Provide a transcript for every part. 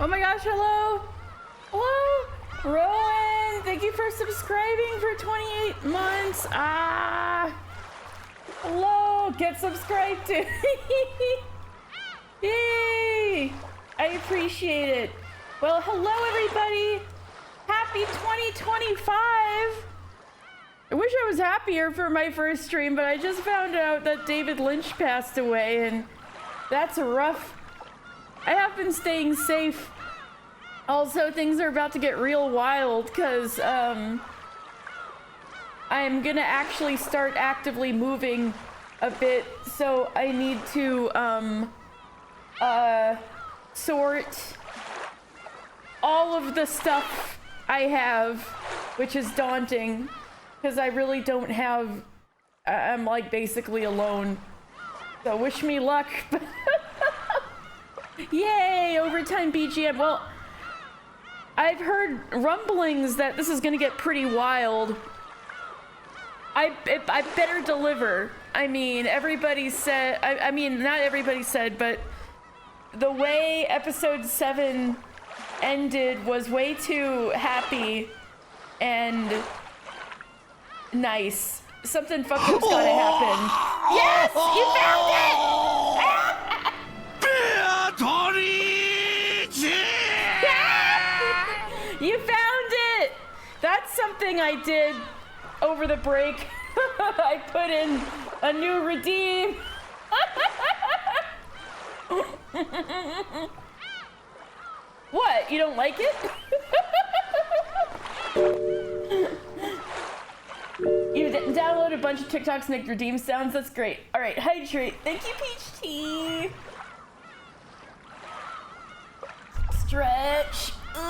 Oh my gosh, hello. Hello. Rowan, thank you for subscribing for 28 months. Hello, get subscribed to. Yay. I appreciate it. Well, hello everybody. Happy 2025. I wish I was happier for my first stream, but I just found out that David Lynch passed away, and that's rough. I have been staying safe. Also, things are about to get real wild because I'm gonna actually start actively moving a bit, so I need to sort all of the stuff I have, which is daunting because I really don't have. I'm like basically alone, so wish me luck. Yay, overtime BGM. Well, I've heard rumblings that this is gonna get pretty wild. I better deliver. I mean, everybody said, I mean, not everybody said, but the way episode 7 ended was way too happy and nice. Something fucked up's gotta happen. Yes, you found it! You found it! That's something I did over the break. I put in a new redeem. What? You don't like it? You download a bunch of TikToks and make redeem sounds? That's great. All right, hydrate. Thank you, Peach Tea. Stretch. Ooh.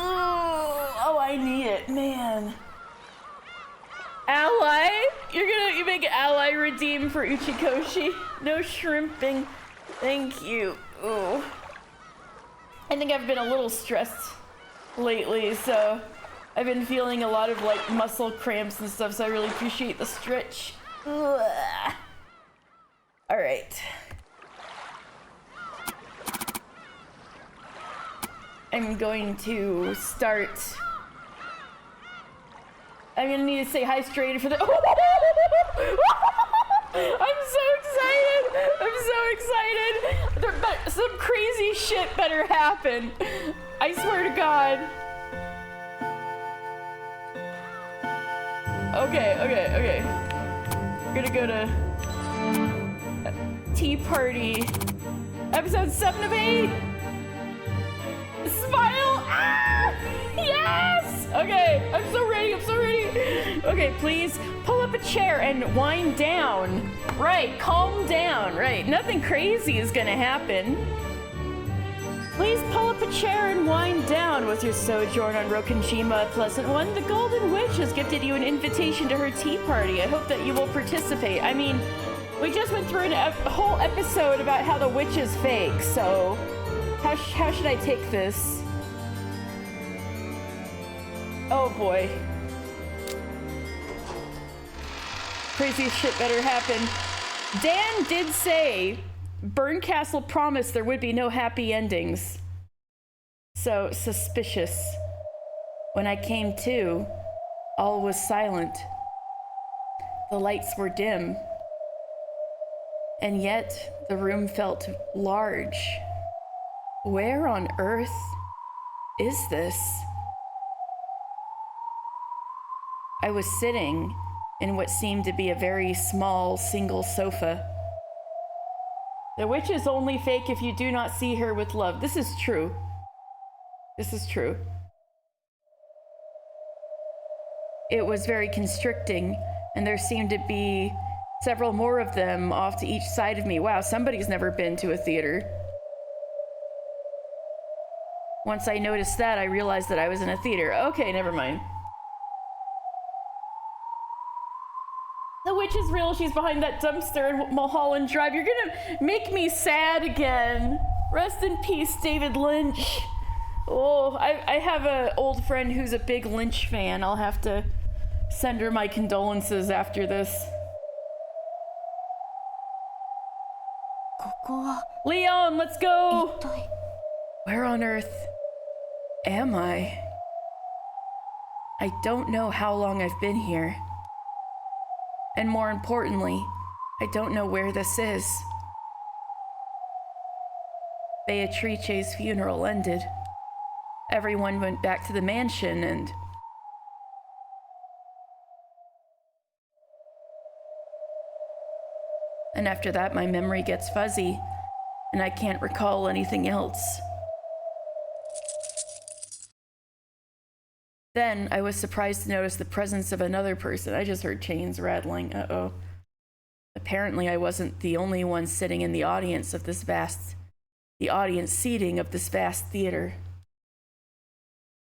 Oh, I need it, man. Ally? You make ally redeem for Uchikoshi? No shrimping. Thank you. Ooh. I think I've been a little stressed lately, so I've been feeling a lot of like muscle cramps and stuff, so I really appreciate the stretch. Ugh. All right. I'm going to start. I'm gonna need to say hi straight for the. I'm so excited! I'm so excited! Some crazy shit better happen. I swear to God. Okay. We're gonna go to Tea Party. Episode 7 of 8. Smile! Ah! Yes! Okay, I'm so ready. Okay, please pull up a chair and wind down. Right, calm down. Right, nothing crazy is gonna happen. Please pull up a chair and wind down with your sojourn on Rokonjima, a pleasant one. The Golden Witch has gifted you an invitation to her tea party. I hope that you will participate. I mean, we just went through a whole episode about how the witch is fake, so how should I take this? Oh boy. Crazy shit better happen. Dan did say Burncastle promised there would be no happy endings. So suspicious. When I came to, all was silent. The lights were dim. And yet the room felt large. Where on earth is this? I was sitting in what seemed to be a very small single sofa. The witch is only fake if you do not see her with love. This is true. This is true. It was very constricting, and there seemed to be several more of them off to each side of me. Wow, somebody's never been to a theater. Once I noticed that, I realized that I was in a theater. Okay, never mind. The witch is real. She's behind that dumpster in Mulholland Drive. You're gonna make me sad again. Rest in peace, David Lynch. Oh, I have an old friend who's a big Lynch fan. I'll have to send her my condolences after this. Leon, let's go! Where on earth am I? I don't know how long I've been here. And more importantly, I don't know where this is. Beatrice's funeral ended. Everyone went back to the mansion and after that my memory gets fuzzy and I can't recall anything else. Then I was surprised to notice the presence of another person. I just heard chains rattling. Uh-oh. Apparently I wasn't the only one sitting in the audience seating of this vast theater.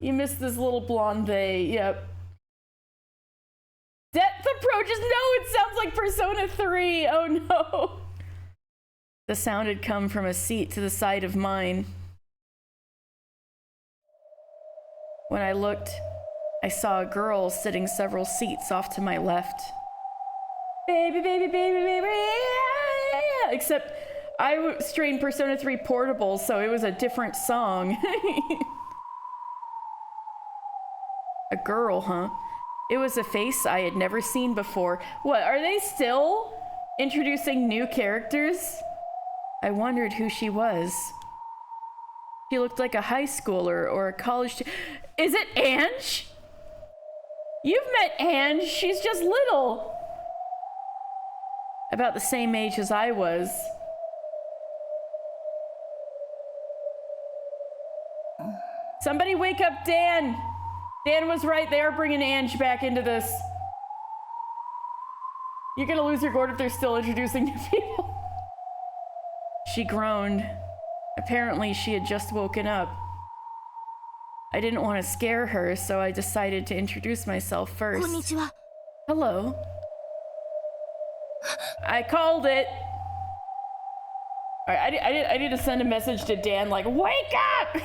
You missed this little blonde they, yep. Depth approaches, no, it sounds like Persona 3, oh no. The sound had come from a seat to the side of mine. When I looked, I saw a girl sitting several seats off to my left. Baby, baby, baby, baby, yeah. Except I strained Persona 3 Portable, so it was a different song. A girl, huh? It was a face I had never seen before. What, are they still introducing new characters? I wondered who she was. She looked like a high schooler or a college... Is it Ange? You've met Ange, she's just little. About the same age as I was. Somebody wake up Dan! Dan was right, they are bringing Ange back into this. You're gonna lose your gourd if they're still introducing new people. She groaned. Apparently she had just woken up. I didn't want to scare her, so I decided to introduce myself first. Konnichiwa. Hello. I called it. All right, I need to send a message to Dan like, wake up!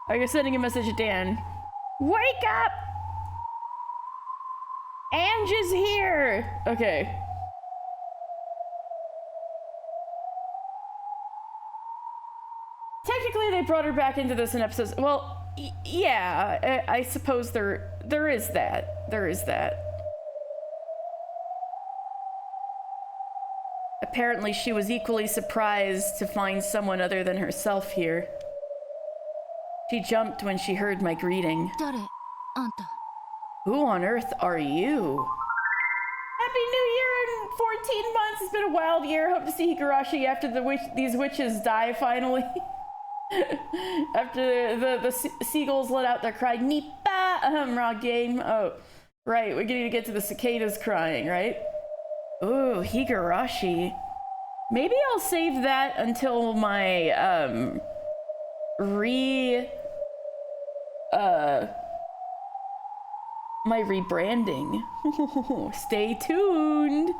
Are you sending a message to Dan? Wake up! Ange is here! Okay. Technically, they brought her back into this in episodes. Well, yeah, I suppose there is that. There is that. Apparently, she was equally surprised to find someone other than herself here. She jumped when she heard my greeting. Who on earth are you? Happy New Year in 14 months. It's been a wild year. Hope to see Higurashi after these witches die finally. After the seagulls let out their cry. Nipa! Wrong game. Oh, right. We're getting to get to the cicadas crying, right? Ooh, Higurashi. Maybe I'll save that until my, my rebranding. Stay tuned.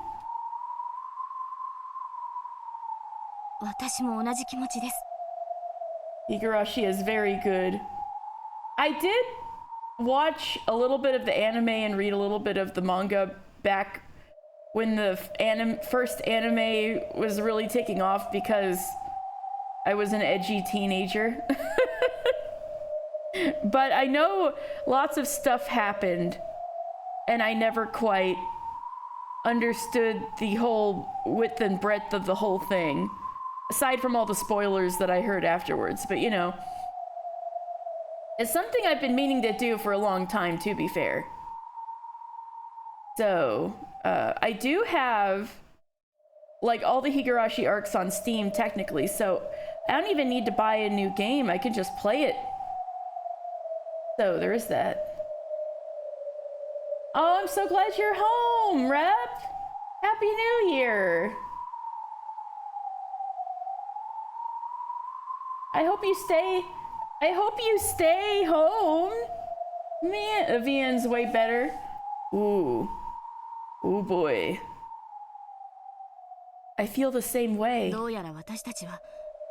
私も同じ気持ちです。 Higurashi is very good. I did watch a little bit of the anime and read a little bit of the manga back when the first anime was really taking off because I was an edgy teenager. But I know lots of stuff happened and I never quite understood the whole width and breadth of the whole thing, aside from all the spoilers that I heard afterwards. But you know, it's something I've been meaning to do for a long time, to be fair. So I do have like all the Higurashi arcs on Steam technically, so I don't even need to buy a new game. I can just play it. So there is that. Oh, I'm so glad you're home, Rep. Happy New Year. I hope you stay home. Man, Vian's way better. Ooh. Ooh boy. I feel the same way. どうやら私たちは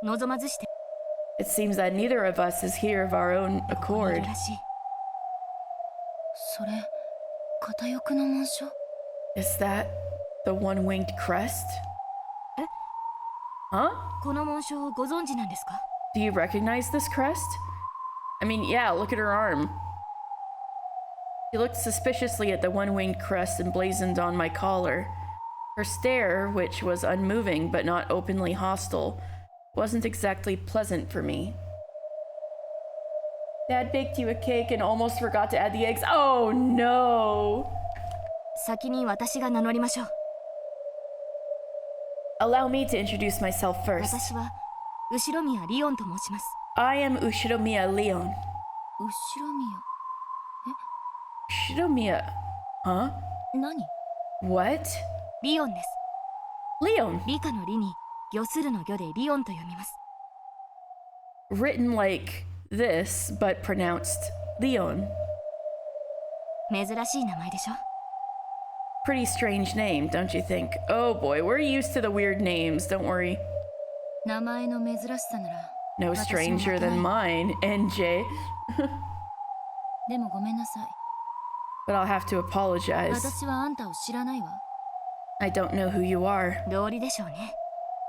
望まずして It seems that neither of us is here of our own accord. らしい。それ、片翼の紋章？ Is that the one-winged crest? Huh? この紋章をご存知なんですか？ Do you recognize this crest? I mean, yeah, look at her arm. She looked suspiciously at the one-winged crest emblazoned on my collar. Her stare, which was unmoving but not openly hostile, wasn't exactly pleasant for me. Dad baked you a cake and almost forgot to add the eggs. Oh no! 先に私が名乗りましょう。 Allow me to introduce myself first. 私は後宮リオンと申します。 I am Ushiromiya Leon. 後宮 Ushiromiya? Huh? 何？ What? リオンです。 Leon. 理科の理に魚するの魚でリオンと読みます。 Written like this, but pronounced Leon. 珍しい名前でしょ。 Pretty strange name, don't you think? Oh boy, we're used to the weird names, don't worry. 名前の珍しさなら。 No stranger than mine, NJ. でもごめんなさい。 But I'll have to apologize. 私はあんたを知らないわ。 I don't know who you are. 道理でしょうね。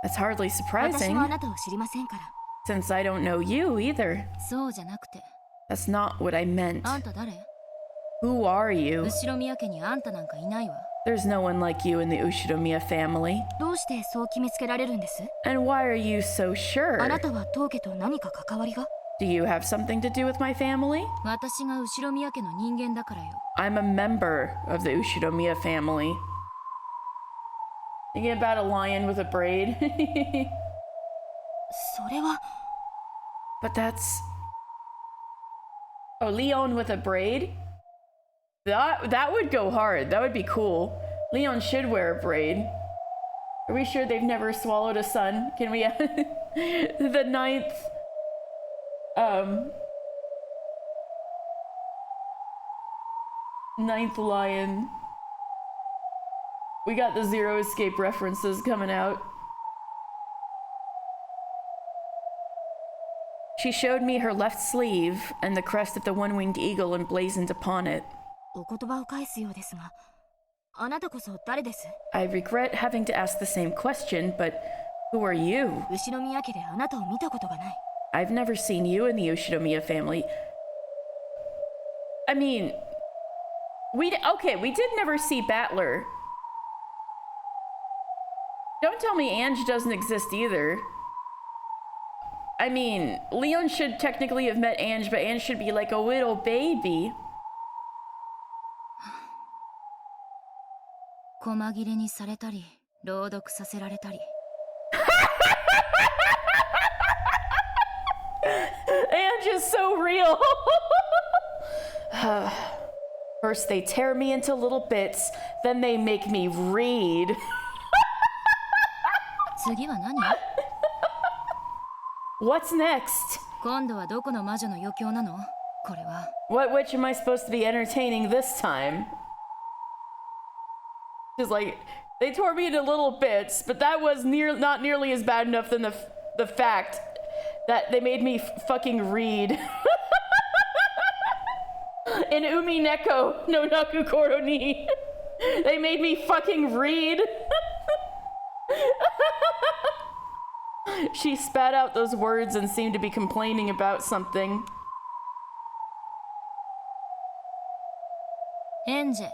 That's hardly 私もあ surprising, なたを知りませんから。 since I don't know you either. そうじゃなくて。 That's not what I meant. あんた誰？ Who are you? 後宮家にあんたなんかいないわ。 There's no one like you in the Ushiromiya family. どうしてそう決めつけられるんです？ And why are you so あな sure? たは当家と何か関わりが？ Do you have something to do with my family? 私が後宮家の人間だからよ。 I'm a member of the Ushiromiya family. Thinking about a lion with a braid. それは。 But that's... Oh, Leon with a braid? That would go hard. That would be cool. Leon should wear a braid. Are we sure they've never swallowed a son? Can we... the ninth... Ninth lion. We got the Zero Escape references coming out. She showed me her left sleeve and the crest of the one-winged eagle emblazoned upon it. お言葉を返すようですが、あなたこそ誰です？ I regret having to ask the same question, but who are you? 後宮家であなたを見たことがない。 I've never seen you in the Ushinomiya family. I mean, we did never see Battler. Don't tell me Ange doesn't exist either. I mean, Leon should technically have met Ange, but Ange should be like a little baby. 細切れにされたり、朗読させられたり。Ange is so real. First they tear me into little bits, then they make me read. 次は何？ What's next? 今度はどこの魔女の余興なの？これは。What witch am I supposed to be entertaining this time? Just like, they tore me into little bits, but that was not nearly as bad enough than the fact that they made me fucking read. In Umineko no Naku Koro ni. They made me fucking read. She spat out those words and seemed to be complaining about something. エンジェ。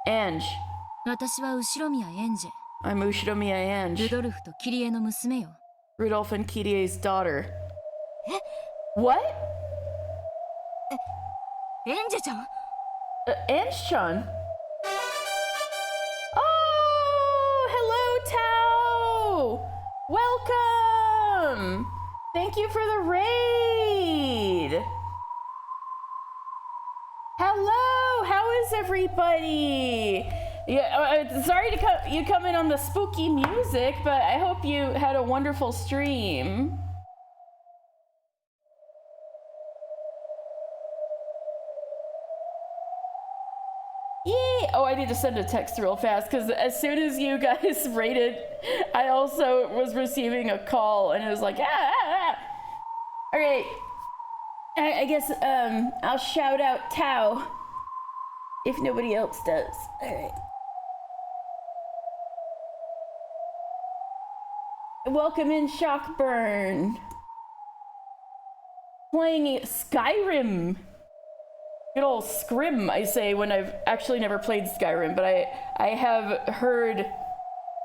Ange. 私は後宮エンジェ。 I'm Ushinomiya ル Ange. ドルフとキリエの娘よ。 Rudolph and Kirie's daughter. What? エンジェちゃん？ Ange-chan. Oh, hello, Tao. Welcome. Thank you for the raid. Hello, how is everybody? Yeah, sorry to you come in on the spooky music, but I hope you had a wonderful stream. Yay! Oh, I need to send a text real fast because as soon as you guys rated, I also was receiving a call and it was like, ah. All right. I guess I'll shout out Tao if nobody else does. All right. Welcome in, Shockburn. Playing Skyrim. Good old Scrim, I say, when I've actually never played Skyrim, but I have heard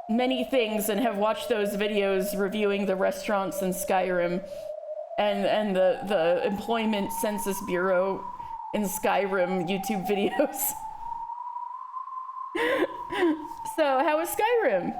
many things and have watched those videos reviewing the restaurants in Skyrim and the Employment Census Bureau in Skyrim YouTube videos. So, how was Skyrim?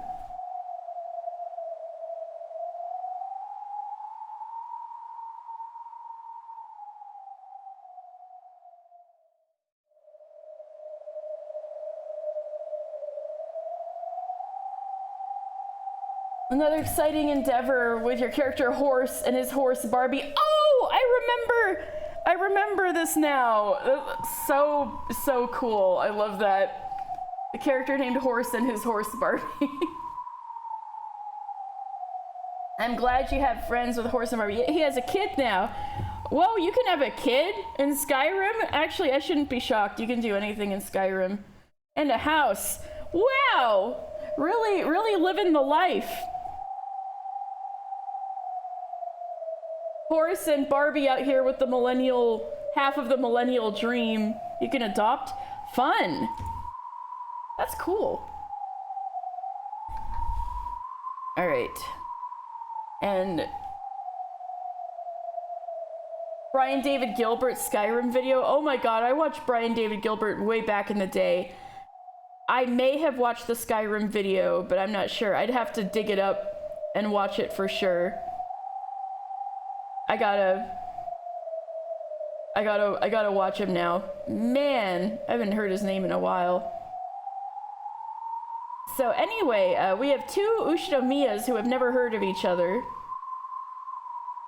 Another exciting endeavor with your character Horse and his horse Barbie. Oh, I remember this now. So cool. I love that. The character named Horse and his horse Barbie. I'm glad you have friends with Horse and Barbie. He has a kid now. Whoa, you can have a kid in Skyrim? Actually, I shouldn't be shocked. You can do anything in Skyrim. And a house. Wow! Really living the life. Horse and Barbie out here with the half of the millennial dream. You can adopt. Fun. That's cool. All right. And Brian David Gilbert's Skyrim video. Oh my god, I watched Brian David Gilbert way back in the day. I may have watched the Skyrim video, but I'm not sure. I'd have to dig it up and watch it for sure. I gotta watch him now. Man, I haven't heard his name in a while. So anyway, we have two Ushinomiyas who have never heard of each other.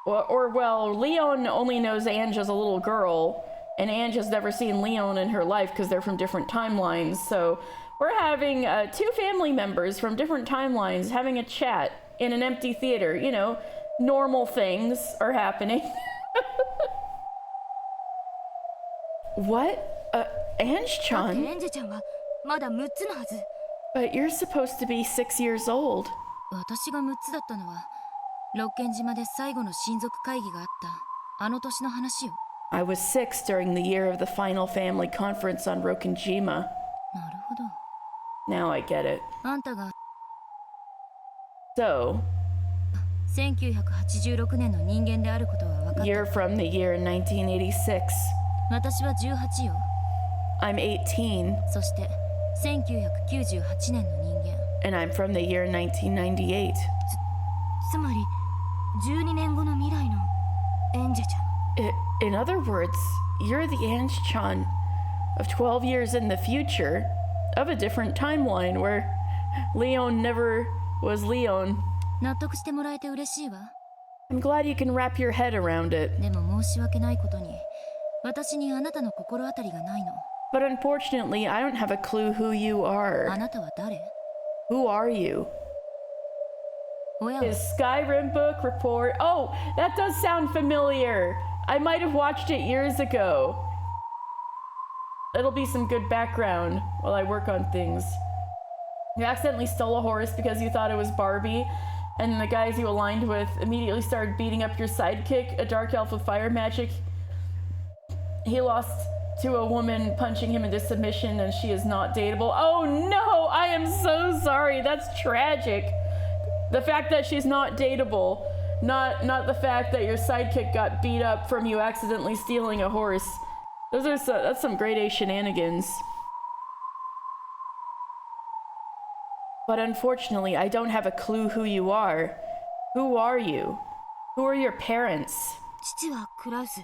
Or well, Leon only knows Ange as a little girl, and Ange has never seen Leon in her life because they're from different timelines. So we're having two family members from different timelines having a chat in an empty theater. You know, normal things are happening. What? Ange-chan? エンジェちゃんはまだ6つのはず。 But you're supposed to be 6 years old. 私が6つだったのは六軒島で最後の親族会議があったあの年の話よ。 I was 6 during the year of the final family conference on Rokkenjima. なるほど。 Now I get it. あんたが So, 1986年の人間であることは分かった。 you're from the year 1986. 私は18よ。 I'm 18, そして1998年の人間。 and I'm from the year 1998. つまり12年後の未来のエンジェちゃん。 In other words, you're the Ange-chan of 12 years in the future of a different timeline where Leon never was Leon. 納得してもらえて嬉しいわ。 I'm glad you can wrap your head around it. でも申し訳ないことに私にあなたの心当たりがないの。 But unfortunately, I don't have a clue who you あ are. なたは誰？ Who are you? 親は His Skyrim book report. Oh, that does sound familiar. I might have watched it years ago. That'll be some good background while I work on things. You accidentally stole a horse because you thought it was Barbie, and the guys you aligned with immediately started beating up your sidekick, a dark elf with fire magic. He lost to a woman punching him into submission, and she is not dateable. Oh no, I am so sorry. That's tragic. The fact that she's not dateable, not the fact that your sidekick got beat up from you accidentally stealing a horse. That's some grade A shenanigans. But unfortunately, I don't have a clue who you are. Who are you? Who are your parents? 父はクラウス。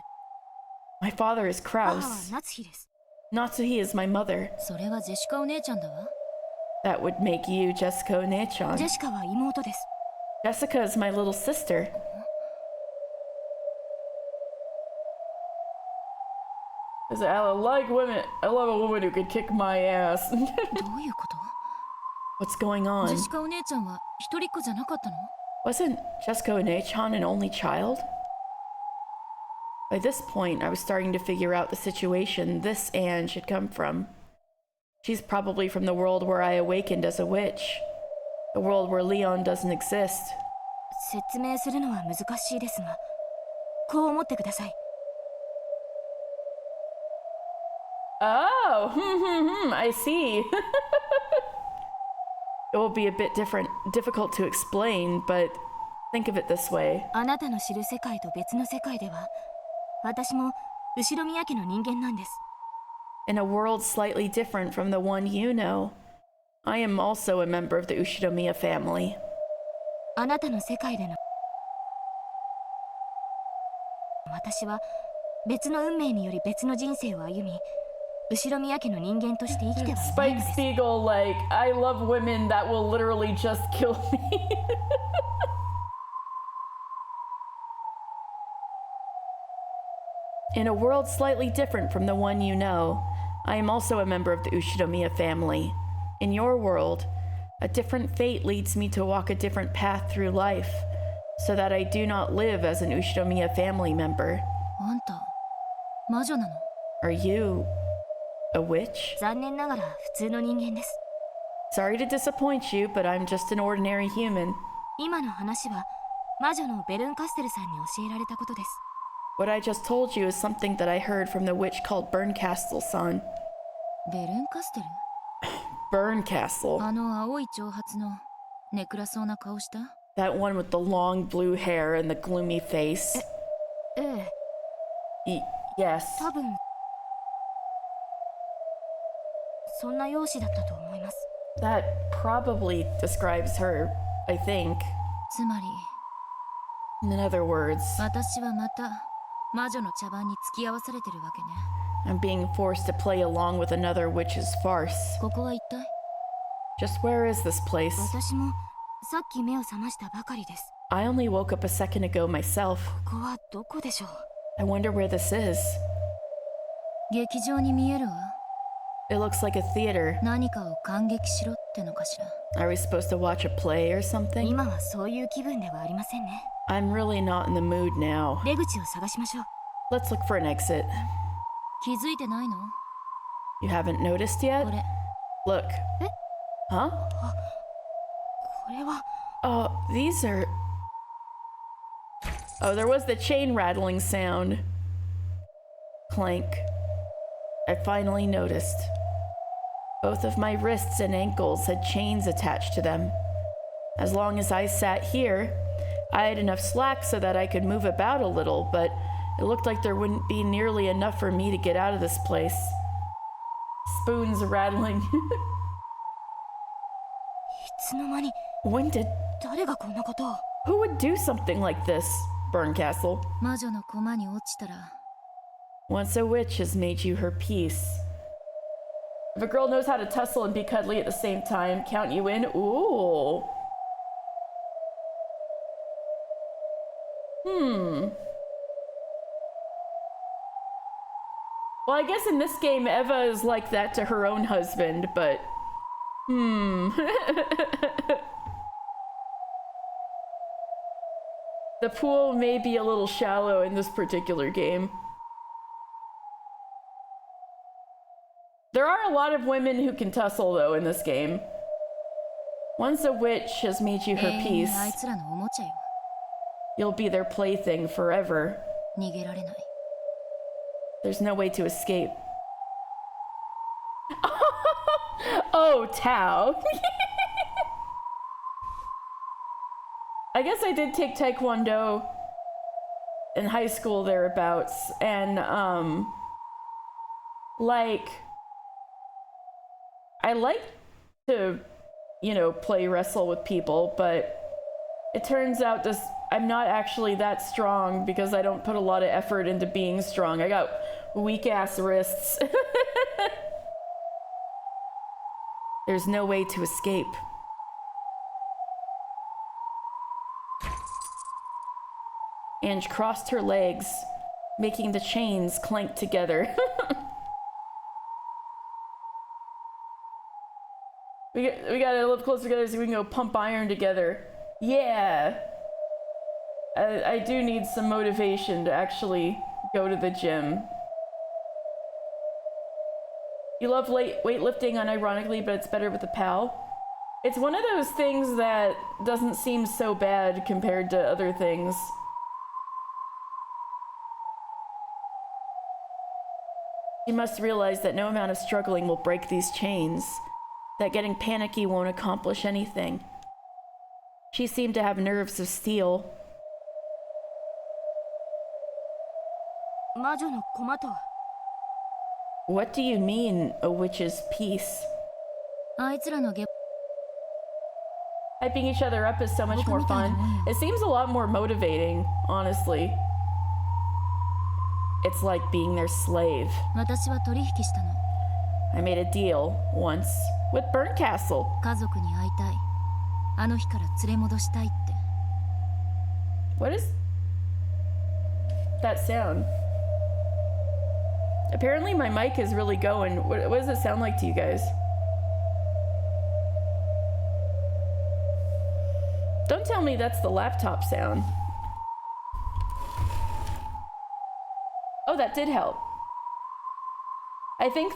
My father is 母は Kraus. 夏日です。 Natsuhi is my mother. それはジェシカお姉ちゃんだわ。 That would make you Jessica Onechan. ジェシカは妹です。 Jessica is my little sister. Because I like women. I love a woman who could kick my ass. どういうこと？ What's going ジェ on? シカお姉ちゃんは一人っ子じゃなかったの？ Wasn't Jessica Onechan an only child? By this point, I was starting to figure out the situation this Ange had come from. She's probably from the world where I awakened as a witch. A world where Leon doesn't exist. 説明するのは難しいですが、こう思ってください。Oh, I see. It will be a bit difficult to explain, but think of it this way. あなたの知る世界と別の世界では、私も後ろ宮家の人間なんです。In a world slightly different from the one you know, I am also a member of the Ushinomiya family. あなたの世界での私は別の運命により別の人生を歩み、後ろ宮家の人間として生きてはいないの Spike です。 Spiegel, like, I love women that will literally just kill me. In a world slightly different from the one you know, I am also a member of the Ushinomiya family. In your world, a different fate leads me to walk a different path through life, so that I do not live as an Ushinomiya family member. あんた、魔女なの？ Are you a witch? 残念ながら普通の人間です。 Sorry to disappoint you, but I'm just an ordinary human. 今の話は魔女のベルンカステルさんに教えられたことです。 What I just told you is something that I heard from the witch called Berncastle-san. ベルンカステル？ Berncastle. あの青い長髪のネクラそうな顔した？ That one with the long blue hair and the gloomy face. ええ、 Yes. 多分そんな容姿だったと思います。 That probably describes her, I think. つまり In other words, 私はまた魔女の茶番に付き合わされてるわけね。 I'm being forced to play along with another witch's farce. ここは一体？ Just where is this place? 私もさっき目を覚ましたばかりです。 I only woke up a second ago myself. ここはどこでしょう？ I wonder where this is. 劇場に見えるわ。 It looks like a theater. 何かを感激しろってのかしら。 Are we supposed to watch a play or something? 今はそういう気分ではありませんね。 I'm really not in the mood now. 出口を探しましょう。 Let's look for an exit. 気づいてないの？ You haven't noticed yet? これ。 Look. え？ Huh? これは。 Oh, these are... Oh, there was the chain rattling sound. Clank. I finally noticed. Both of my wrists and ankles had chains attached to them. As long as I sat here, I had enough slack so that I could move about a little, but it looked like there wouldn't be nearly enough for me to get out of this place. Spoons rattling. いつの間に When did... 誰がこんなことを？ Who would do something like this, Berncastle? 魔女の駒に落ちたら。 Once a witch has made you her piece. If a girl knows how to tussle and be cuddly at the same time, count you in? Ooh. Well, I guess in this game, Eva is like that to her own husband, but... The pool may be a little shallow in this particular game. There are a lot of women who can tussle, though, in this game. Once a witch has made you her あい piece, つらのおもちゃよ。 you'll be their plaything forever. 逃げられない。 There's no way to escape. Oh, Tao. I guess I did take Taekwondo in high school thereabouts, and, like, I like to, you know, play wrestle with people, but it turns out this I'm not actually that strong because I don't put a lot of effort into being strong. I got weak ass wrists. There's no way to escape. Ange crossed her legs, making the chains clank together. We gotta live closer together so we can go pump iron together. Yeah! I do need some motivation to actually go to the gym. You love weightlifting unironically, but it's better with a pal. It's one of those things that doesn't seem so bad compared to other things. You must realize that no amount of struggling will break these chains, that getting panicky won't accomplish anything. She seemed to have nerves of steel. 魔女の駒とは What do you mean, a witch's peace? あいつらの下 Hyping each other up is so much more fun. It seems a lot more motivating, honestly. It's like being their slave. 私は取引したの I made a deal once with Burncastle. 家族に会いたいあの日から連れ戻したいって What is that sound? Apparently my mic is really going. What does it sound like to you guys? Don't tell me that's the laptop sound. Oh, that did help. I think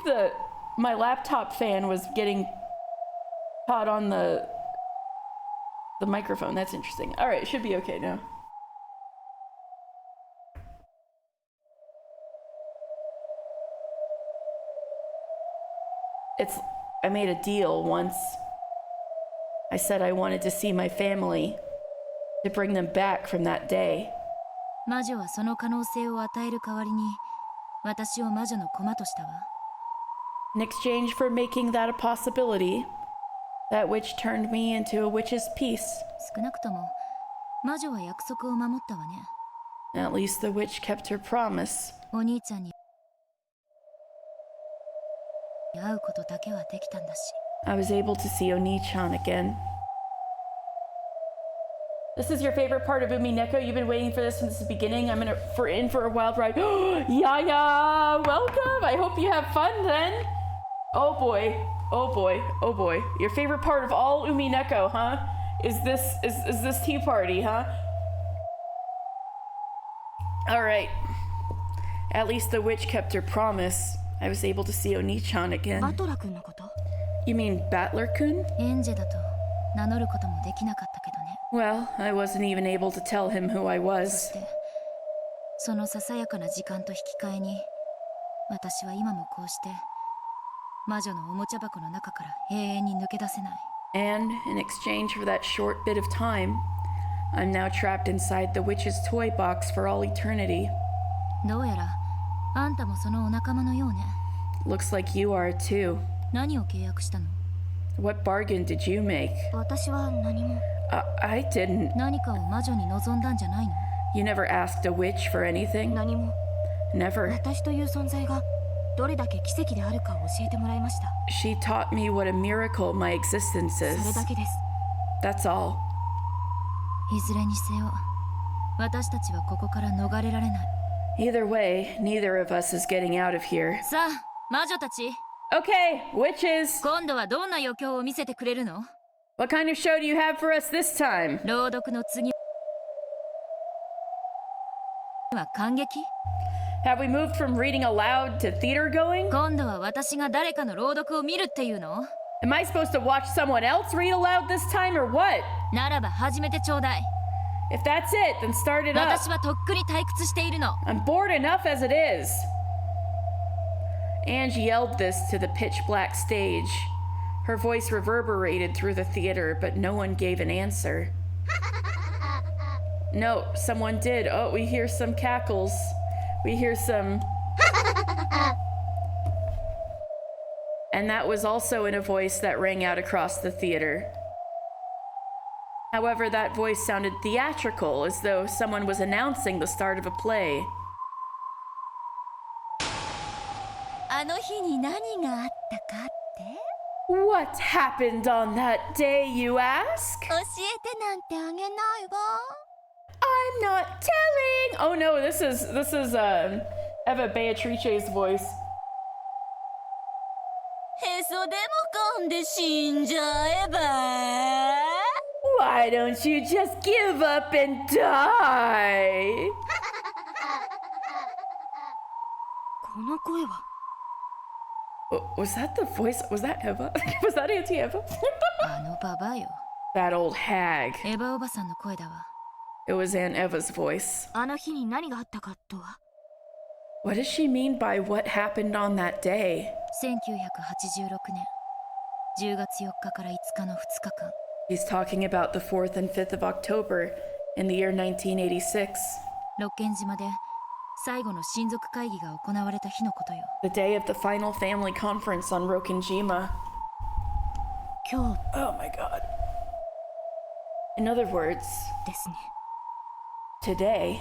my laptop fan was getting caught on the microphone. That's interesting. All right, it should be okay now. I made a deal once. I said I wanted to see my family, to bring them back from that day. 魔女はその可能性を与える代わりに私を魔女の駒としたわ In exchange for making that a possibility, that witch turned me into a witch's peace. 少なくとも魔女は約束を守ったわね At least the witch kept her promise. お兄ちゃんに会うことだけはできたんだし I was able to see Oni-chan again. This is your favorite part of Umineko. You've been waiting for this since the beginning. I'm in for a wild ride. Yaya, welcome. I hope you have fun then. Oh boy, oh boy, oh boy. Your favorite part of all Umineko, huh? Is this tea party, huh? All right. At least the witch kept her promise. I was able to see Oni-chan again. バトラ君のこと You mean Battler-kun? エンジェだと名乗ることもできなかったけどね Well, I wasn't even able to tell him who I そ was. してそのささやかな時間と引き換えに私は今もこうして魔女のおもちゃ箱の中から永遠に抜け出せない And in exchange for that short bit of time, I'm now trapped inside the witch's toy box for all eternity. どうやらあんたもそのお仲間のようね Looks like you are too. 何を契約したの What bargain did you make? 私は何も I didn't. 何かを魔女に望んだんじゃないの You never asked a witch for anything? 何も Never. 私という存在がどれだけ奇跡であるかを教えてもらいました She taught me what a miracle my existence それ is. だけです That's all. いずれにせよ私たちはここから逃れられない Either way, neither of us is getting out of here. さあ魔女たち Okay, witches! 今度はどんな余興を見せてくれるの What kind of show do you have for us this time? 朗読の次は感激 Have we moved from reading aloud to theater going? 今度は私が誰かの朗読を見るっていうの Am I supposed to watch someone else read aloud this time or what? ならば始めてちょうだい If that's it, then start it up. 私はとっくに退屈しているの I'm bored enough as it is. Ange yelled this to the pitch black stage. Her voice reverberated through the theater, but no one gave an answer. No, someone did. Oh, we hear some cackles. We hear some... And that was also in a voice that rang out across the theater. However, that voice sounded theatrical, as though someone was announcing the start of a play. あの日に何があったかって What happened on that day, you ask? 教えてなんてあげないわ I'm not telling. Oh no, this is Eva Beatrice's voice. へそでも噛んで死んじゃえば Why don't you just give up and die? この声は Was that the voice? Was that Eva? Was that Auntie Eva? あのババアよ。 That old hag. エヴァおばさんの声だわ。 It was Aunt Eva's voice. あの日に何があったかとは。 What does she mean by what happened on that day? 1986年10月4日から5日の2日間。 He's talking about the 4th and 5th of October in the year 1986. 六軒島で最後の親族会議が行われた日のことよ。 The day of the final family conference on Rokenjima. 今日 Oh my god. In other words, ですね。 today.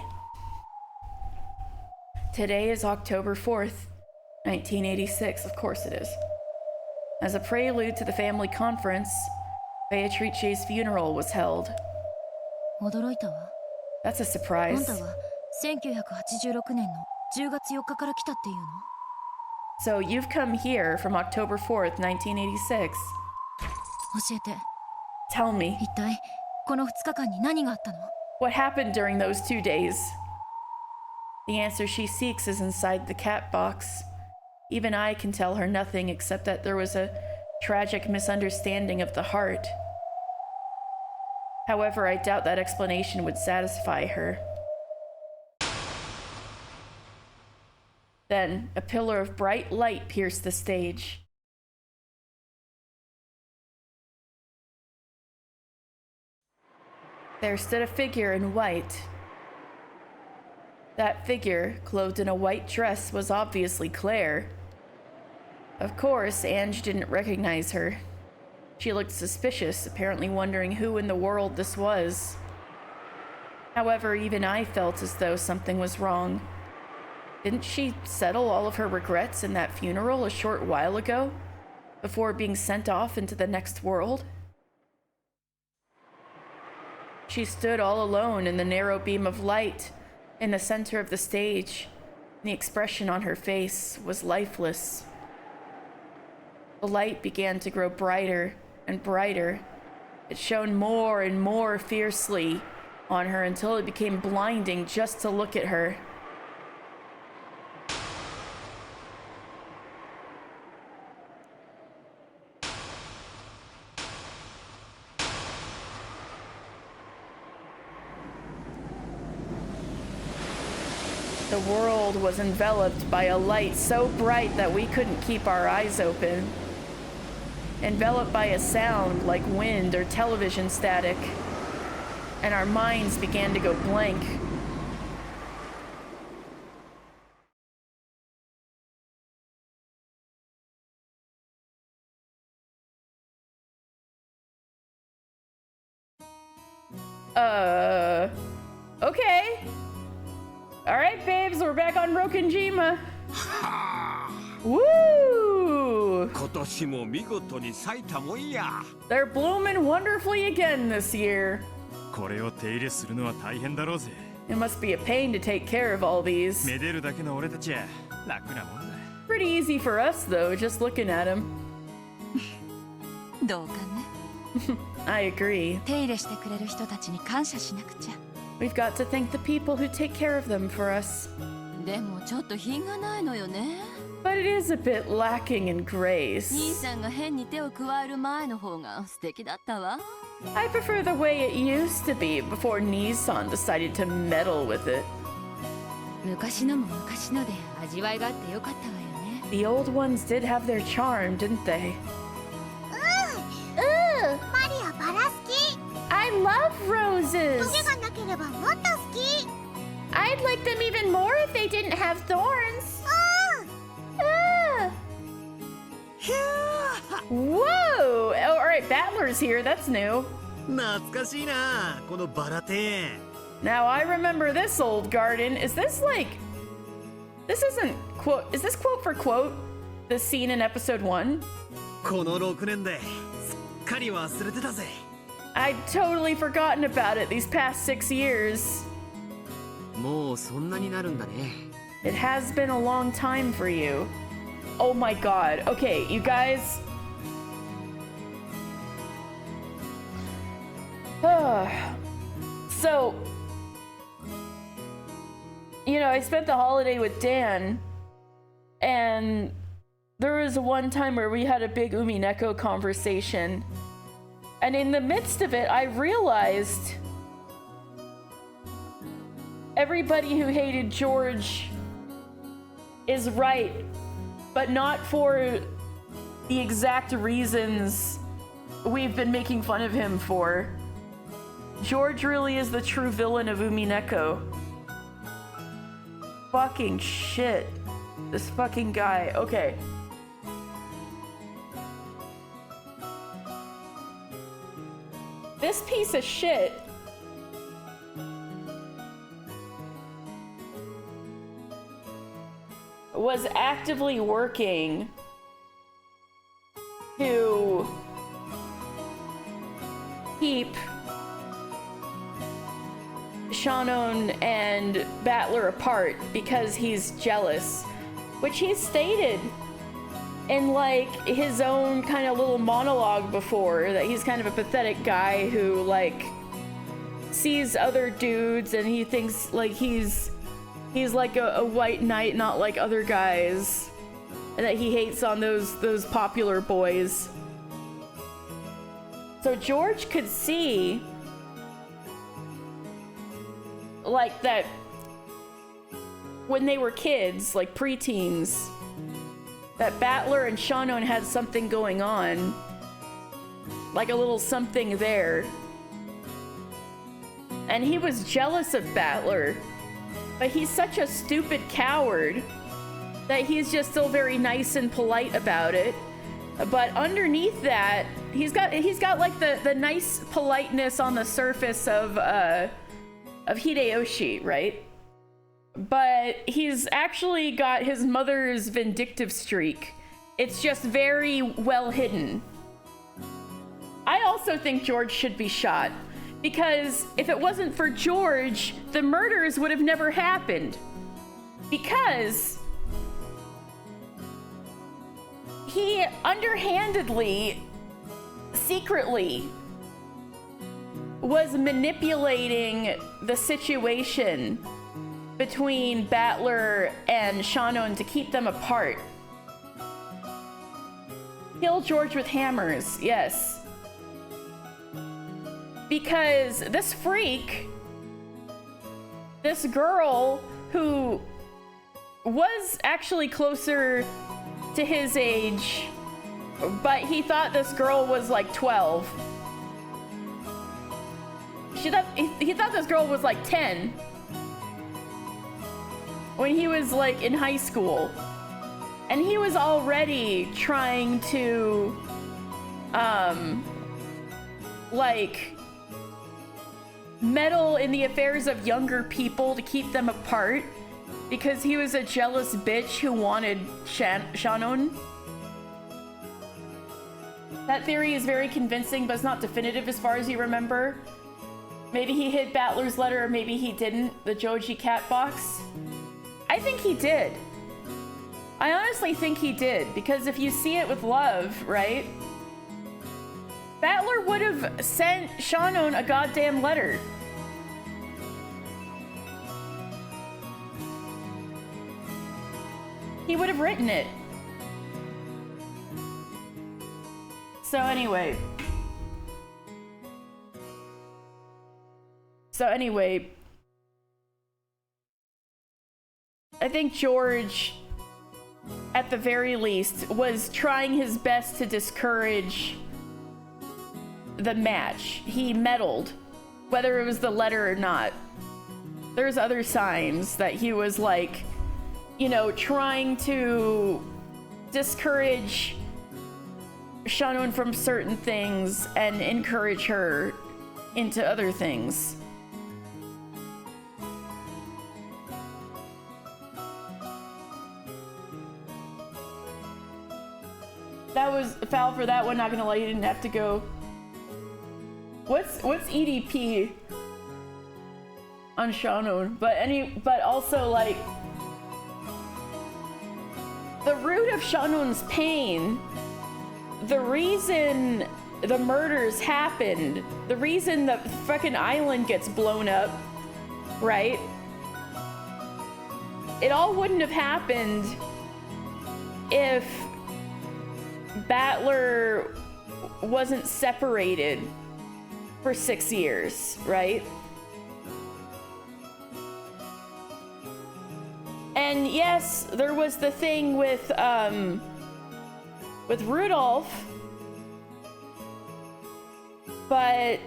Today is October 4th, 1986. Of course it is. As a prelude to the family conference, Beatrice's funeral was held. 驚いたわ。 That's a あ surprise. んたは1986年の10月4日から来たっていうの？ So you've come here from October 4th, 1986. 教えて。 Tell me, 一体この2日間に何があったの？ what happened during those 2 days? The answer she seeks is inside the cat box. Even I can tell her nothing except that there was a tragic misunderstanding of the heart. However, I doubt that explanation would satisfy her. Then, a pillar of bright light pierced the stage. There stood a figure in white. That figure, clothed in a white dress, was obviously Claire. Of course, Ange didn't recognize her. She looked suspicious, apparently wondering who in the world this was. However, even I felt as though something was wrong. Didn't she settle all of her regrets in that funeral a short while ago, before being sent off into the next world? She stood all alone in the narrow beam of light, in the center of the stage. The expression on her face was lifeless. The light began to grow brighter and brighter. It shone more and more fiercely on her until it became blinding just to look at her. The world was enveloped by a light so bright that we couldn't keep our eyes open. Enveloped by a sound like wind or television static. And our minds began to go blank. Okay. All right, babes, we're back on Rokenjima. Woo! 今年も見事に咲いたもんや。 They're blooming wonderfully again this year. これを手入れするのは大変だろうぜ。 It must be a pain to take care of all these. めでるだけの俺たちは楽なもんだ。 Pretty easy for us, though, just looking at them. どうかね。 I agree. 手入れしてくれる人たちに感謝しなくちゃ。 We've got to thank the people who take care of them for us. でもちょっと品がないのよね。 But it is a bit lacking in 兄 grace. さんが変に手を加える前の方が素敵だったわ。 I prefer the way it used to be before Nissan decided to meddle with it. 昔のも昔ので味わいがあってよかったわよね。 The old ones did have their charm, didn't they? Ooh, マリアバラ好き。 I love roses. トゲがなければもっと好き。 I'd like them even more if they didn't have thorns. Whoa! Oh, all right, Battler's here. That's new. 懐かしいな、このバラテン。 Now I remember this old garden. Is this like? This isn't quote. Is this quote for quote? The scene in episode 1? この6年ですっかり忘れてたぜ。 I'd totally forgotten about it these past 6 years. もうそんなになるんだね。 It has been a long time for you. Oh my god. Okay, you guys. So, you know, I spent the holiday with Dan, and there was one time where we had a big Umineko conversation, and in the midst of it, I realized everybody who hated George is right, but not for the exact reasons we've been making fun of him for. George really is the true villain of Umineko. Fucking shit. This fucking guy. Okay. This piece of shit was actively working to keep Shannon and Battler apart because he's jealous, which he stated in like his own kind of little monologue before, that he's kind of a pathetic guy who like sees other dudes and he thinks like he's like a white knight, not like other guys, and that he hates on those popular boys. So George could see like that when they were kids, like preteens, that Battler and Shannon had something going on, like a little something there. And he was jealous of Battler, but he's such a stupid coward that he's just still very nice and polite about it. But underneath that, he's got like the nice politeness on the surface of Hideyoshi, right? But he's actually got his mother's vindictive streak. It's just very well hidden. I also think George should be shot, because if it wasn't for George, the murders would have never happened. Because he underhandedly, secretly, was manipulating the situation between Battler and Shannon to keep them apart. Kill George with hammers, yes. Because this freak, this girl who was actually closer to his age, but he thought this girl was like 12. He thought this girl was like 10 when he was like in high school. And he was already trying to, like, meddle in the affairs of younger people to keep them apart, because he was a jealous bitch who wanted Shannon. That theory is very convincing, but it's not definitive as far as you remember. Maybe he hid Battler's letter, or maybe he didn't, the Joji cat box. I think he did. I honestly think he did, because if you see it with love, right? Battler would have sent Shannon a goddamn letter. He would have written it. So anyway, I think George, at the very least, was trying his best to discourage the match. He meddled, whether it was the letter or not. There's other signs that he was like, you know, trying to discourage Shannon from certain things and encourage her into other things. That was foul for that one, not gonna lie, you didn't have to go. What's EDP on Shannon? But also like the root of Shannon's pain, the reason the murders happened, the reason the fucking island gets blown up, right? It all wouldn't have happened if Battler wasn't separated for 6 years, right? And yes, there was the thing with Rudolph, but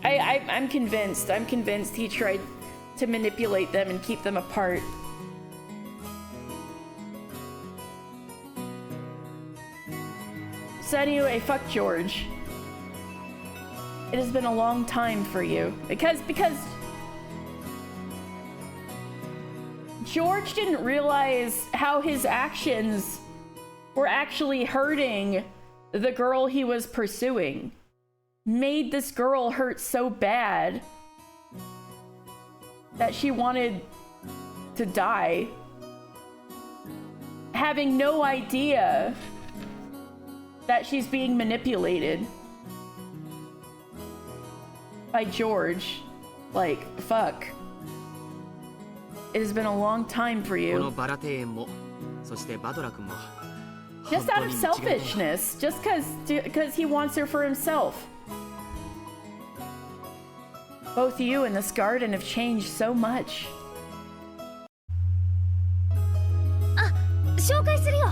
I'm convinced he tried to manipulate them and keep them apart. So anyway, fuck George. It has been a long time for you. Because George didn't realize how his actions were actually hurting the girl he was pursuing. Made this girl hurt so bad that she wanted to die. Having no idea that she's being manipulated by George. Like, fuck. It has been a long time for you. Just out of selfishness. Just because he wants her for himself. Both you and this garden have changed so much. 紹介するよ。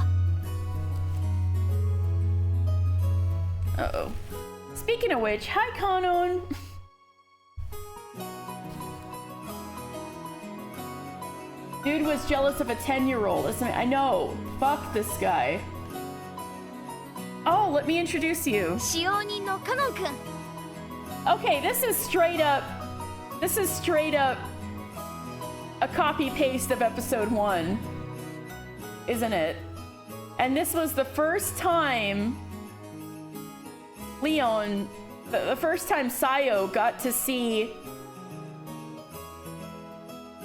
Uh-oh. Speaking of which, hi Kanon! Dude was jealous of a 10-year-old. Listen, I know. Fuck this guy. Oh, let me introduce you. 使用人のカノン君。 Okay, this is straight up a copy paste of episode 1, isn't it? And this was the first time Leon, the first time Sayo got to see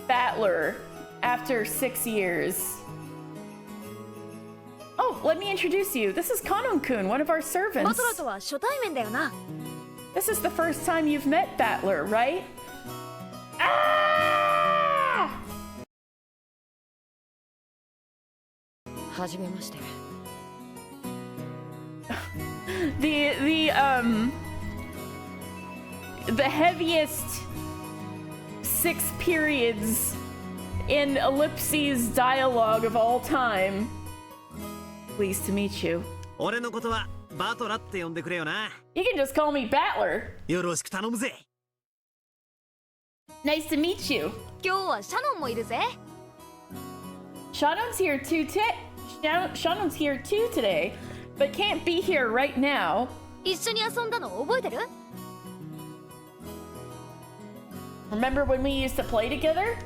Battler after 6 years. Oh, let me introduce you. This is Kanon-kun, one of our バ servants. トラとは初対面だよな。 This is the first time you've met Battler, right? Ah! はじめまして。 The heaviest 6 periods in Ellipses dialogue of all time. Pleased to meet you. 俺のことはバトラって呼んでくれよな。 You can just call me Battler. よろしく頼むぜ。 Nice to meet you. 今日はシャノンもいるぜ。 Shannon's here too. Shannon's here too today, but can't be here right now. 一緒に遊んだの覚えてる？ Remember when we used to play together?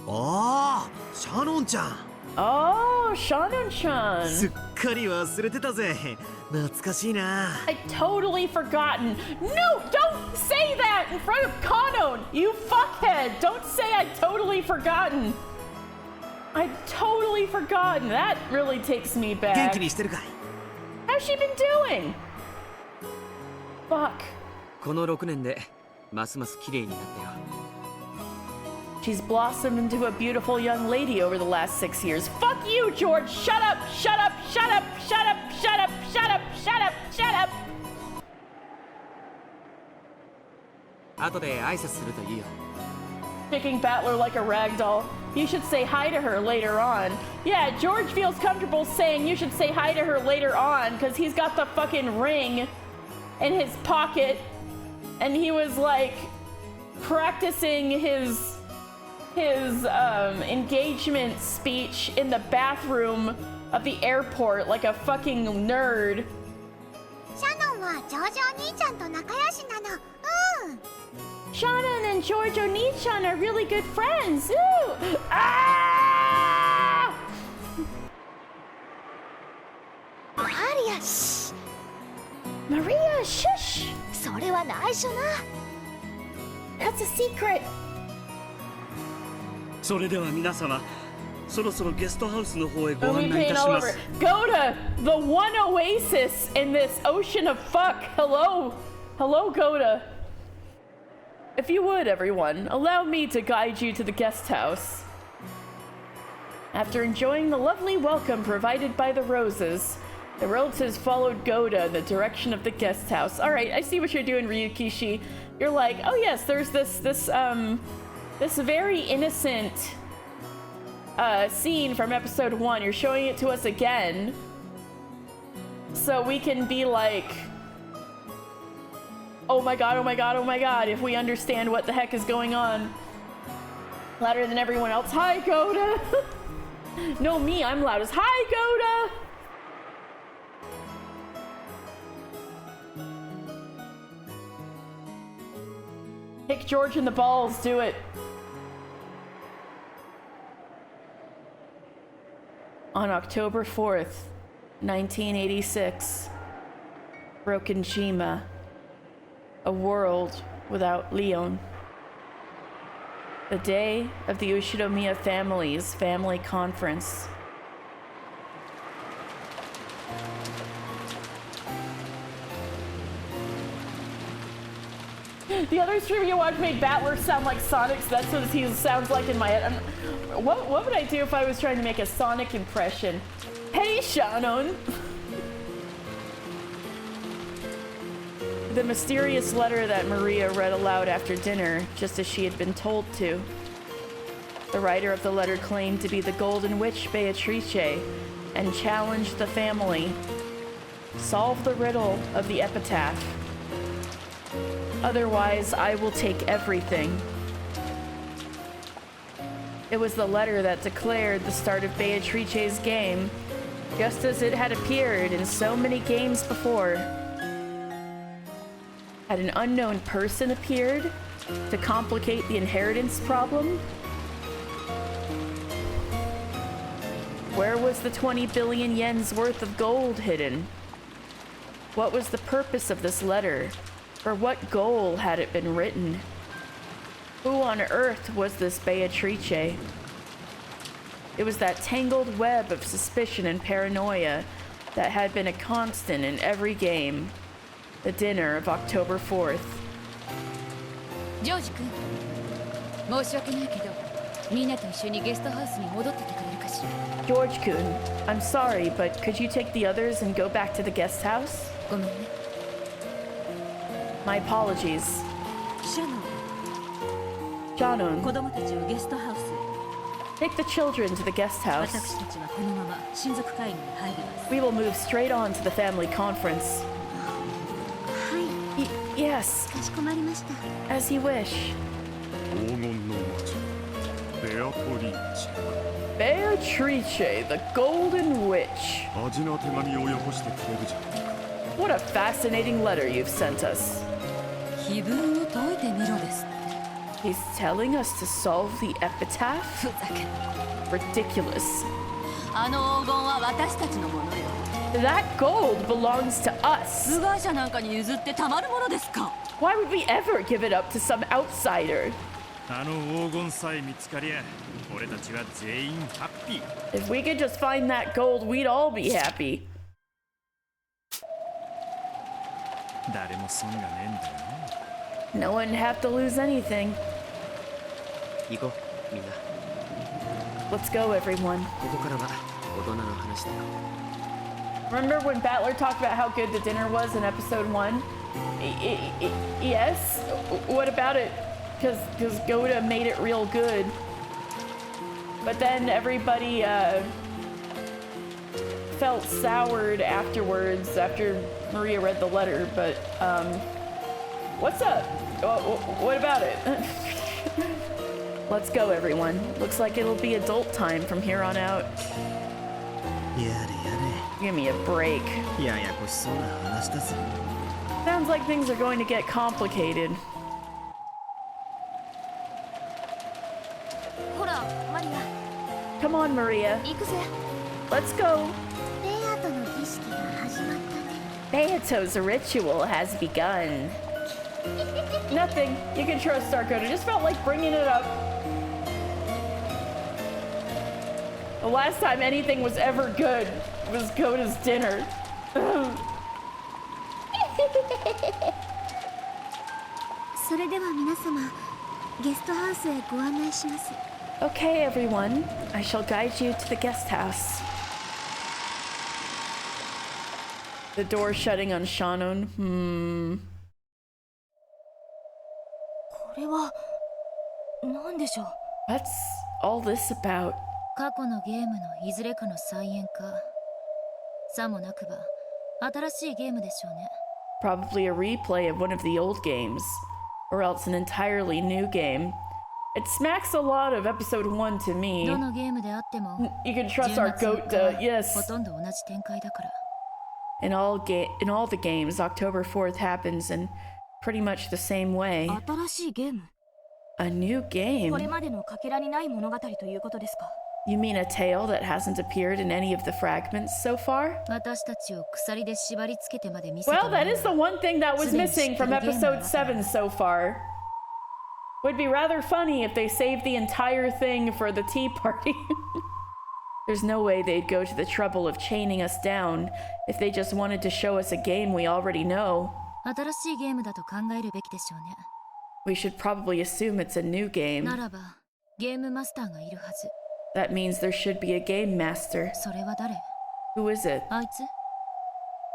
ああ、シャノンちゃん。 Oh, Shannon-chan. すっかり忘れてたぜ。懐かしいな。 I totally forgotten. No, don't say that in front of Kanon, you fuckhead. Don't say I'd totally forgotten. I'd totally forgotten. That really takes me 元 back. 気にしてるかい？ How's she been doing? Fuck. この6年でますます綺麗になったよ。 She's blossomed into a beautiful young lady over the last 6 years. Fuck you, George. Shut up, shut up, shut up, shut up, shut up, shut up, shut up, shut up. 後で挨拶するといいよ。 Kicking Battler like a rag doll. You should say hi to her later on. Yeah, George feels comfortable saying you should say hi to her later on because he's got the fucking ring in his pocket and he was like practicing his engagement speech in the bathroom of the airport like a fucking nerd. シャノンはジョージお兄ちゃんと仲良しなの。Shannon and George Onichan are really good friends. Ooh! Ah! マリア、シ Maria, shush! それは内緒な。 That's a secret. それでは皆様、そろそろゲストハウスの方へご Movie 案内い paint たし all ま over. す。 Go to the one oasis in this ocean of fuck. Hello? Hello, Goda. If you would, everyone, allow me to guide you to the guest house. After enjoying the lovely welcome provided by the roses, the relatives followed Goda in the direction of the guest house. All right, I see what you're doing, Ryukishi. You're like, oh yes, there's this very innocent scene from episode 1. You're showing it to us again, so we can be like, oh my god, oh my god, oh my god, if we understand what the heck is going on. Louder than everyone else. Hi, Goda. No, me, I'm loud as hi, Goda. Kick George in the balls, do it. On October 4th, 1986, Broken Jima, a world without Leon. The day of the Ushinomiya family's family conference. The other stream you watched made Battler sound like Sonic, so that's what he sounds like in my head. What would I do if I was trying to make a Sonic impression? Hey, Shannon! The mysterious letter that Maria read aloud after dinner, just as she had been told to. The writer of the letter claimed to be the Golden Witch Beatrice and challenged the family. Solve the riddle of the epitaph. Otherwise, I will take everything. It was the letter that declared the start of Beatrice's game, just as it had appeared in so many games before. Had an unknown person appeared to complicate the inheritance problem? Where was the 20 billion yen's worth of gold hidden? What was the purpose of this letter? For what goal had it been written? Who on earth was this Beatrice? It was that tangled web of suspicion and paranoia that had been a constant in every game. The dinner of October 4th. George 君、申し訳ないけど、みんなと一緒にゲストハウスに戻っててくれるかしら。George-kun, I'm sorry, but could you take the others and go back to the guest house? ごめんね。My apologies. シャノン、 Janon, 子供たちをゲストハウスへ。 take the children to the guest house. 私たちはこのまま親族会議に入ります。 We will move straight on to the family conference. はい、 Yes, かしこまりました。 as you wish. 黄金の魔女ベアトリーチ Beatrice, the Golden Witch. 味な手紙をよこしてくれるじゃん What a fascinating letter you've sent us. 碑文を解いてみろですって。 He's telling us to solve the epitaph? ふざけんな。 Ridiculous. あの黄金は私たちのものよ。 That gold belongs to us. 部外者なんかに譲ってたまるものですか。 Why would we ever give it up to some outsider? あの黄金さえ見つかりゃ俺たちは全員ハッピー If we could just find that gold, we'd all be happy. 誰も損がねえんだよ No one have to lose anything. 行こうみんな Let's go, everyone. ここからは大人の話だよ Remember when Battler talked about how good the dinner was in episode 1? Yes? What about it? Because Goda made it real good. But then everybody felt soured afterwards after Maria read the letter. But what's up? What about it? Let's go, everyone. Looks like it'll be adult time from here on out. やれや Give me a break. れややこしそうな話だぜ Sounds like things are going to get complicated. ほら、マリア、 Come on, Maria. 行くぜ。 Let's go. ベアとの儀式が始まったね。 Beato's ritual has begun. Nothing. You can trust Darko. It just felt like bringing it up. The last time anything was ever good was Goda's dinner. それでは皆様、ゲストハウスへご案内します。Okay, everyone. I shall guide you to the guest house. The door shutting on Shannon. これは何でしょう。 What's all this about? 過去のゲームのいずれかの再演か。さもなくば新しいゲームでしょうね。 Probably a replay of one of the old games, or else an entirely new game. It smacks a lot of episode 1 to me. どのゲームであっても You can trust our 10 goat 月4 to, 日は yes. ほとんど同じ展開だから。 In all the games, October 4th happens in pretty much the same way. 新しいゲーム。 A new これ game? までのかけらにない物語ということですか。 You mean a tale that hasn't appeared in any of the fragments so far? 私たちを鎖で縛り付けてまで見せた Well, もの that is the は one thing that was missing from episode 7 so far. Would be rather funny if they saved the entire thing for the tea party. There's no way they'd go to the trouble of chaining us down if they just wanted to show us a game we already know. 新しいゲームだと考えるべきでしょうね。 We should probably assume it's a new game. ならばゲームマスターがいるはず。 That means there should be a game master. それは誰？ Who is it? あいつ？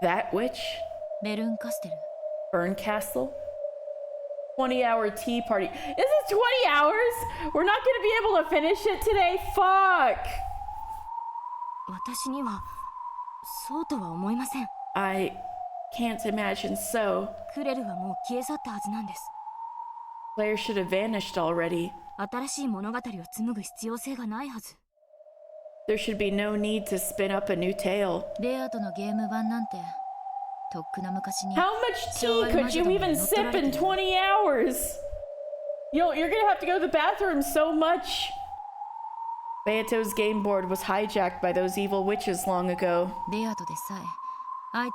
That witch? ベルンカステル。 Burn Castle? 20-hour tea party. Is it 20 hours? We're not gonna be able to finish it today? Fuck! 私にはそうとは思いません。 I can't imagine so. クレルはもう消え去ったはずなんです。 Claire should have vanished already. 新しい物語を紡ぐ必要性がないはず。 There should be no need to spin up a new tale. レアとのゲーム版なんてとっくの昔に How much tea could you even sip in 20 hours? You're gonna have to go to the bathroom so much. Beato's game board was hijacked by those evil witches long ago. レアとでさえあい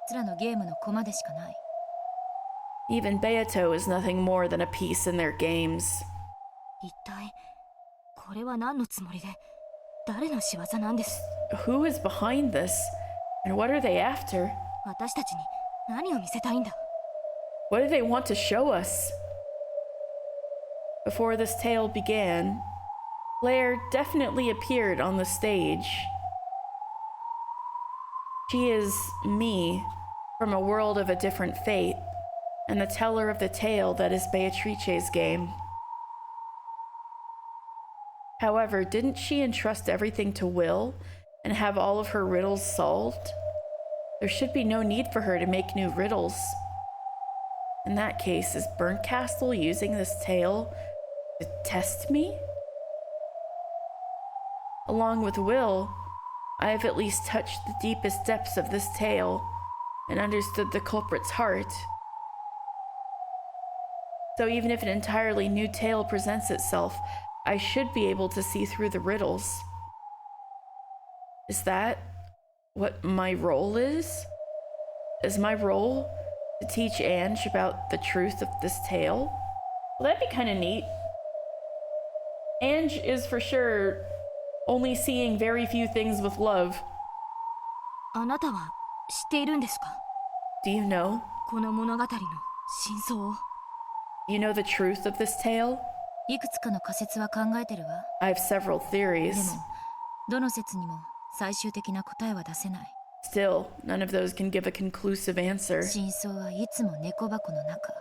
つらのゲームの駒でしかない。 Even Beato is nothing more than a piece in their games. 一体これは何のつもりで誰の仕業なんです？ Who is behind this? And what are they after? 私たちに何を見せたいんだ？ What do they want to show us? Before this tale began, Claire definitely appeared on the stage. She is me from a world of a different fate, and the teller of the tale that is Beatrice's game. However, didn't she entrust everything to Will and have all of her riddles solved? There should be no need for her to make new riddles. In that case, is Burnt Castle using this tale to test me? Along with Will, I have at least touched the deepest depths of this tale and understood the culprit's heart. So even if an entirely new tale presents itself, I should be able to see through the riddles. Is that what my role is? Is my role to teach Ange about the truth of this tale? Well, that'd be kind of neat. Ange is for sure only seeing very few things with love. あなたは知っているんですか？ Do you know? この物語の真相を。 You know the truth of this tale? いくつかの仮説は考えてるわ。 I have several で theories. もどの説にも最終的な答えは出せない。 Still, none of those can give a conclusive answer. 真相はいつも猫箱の中。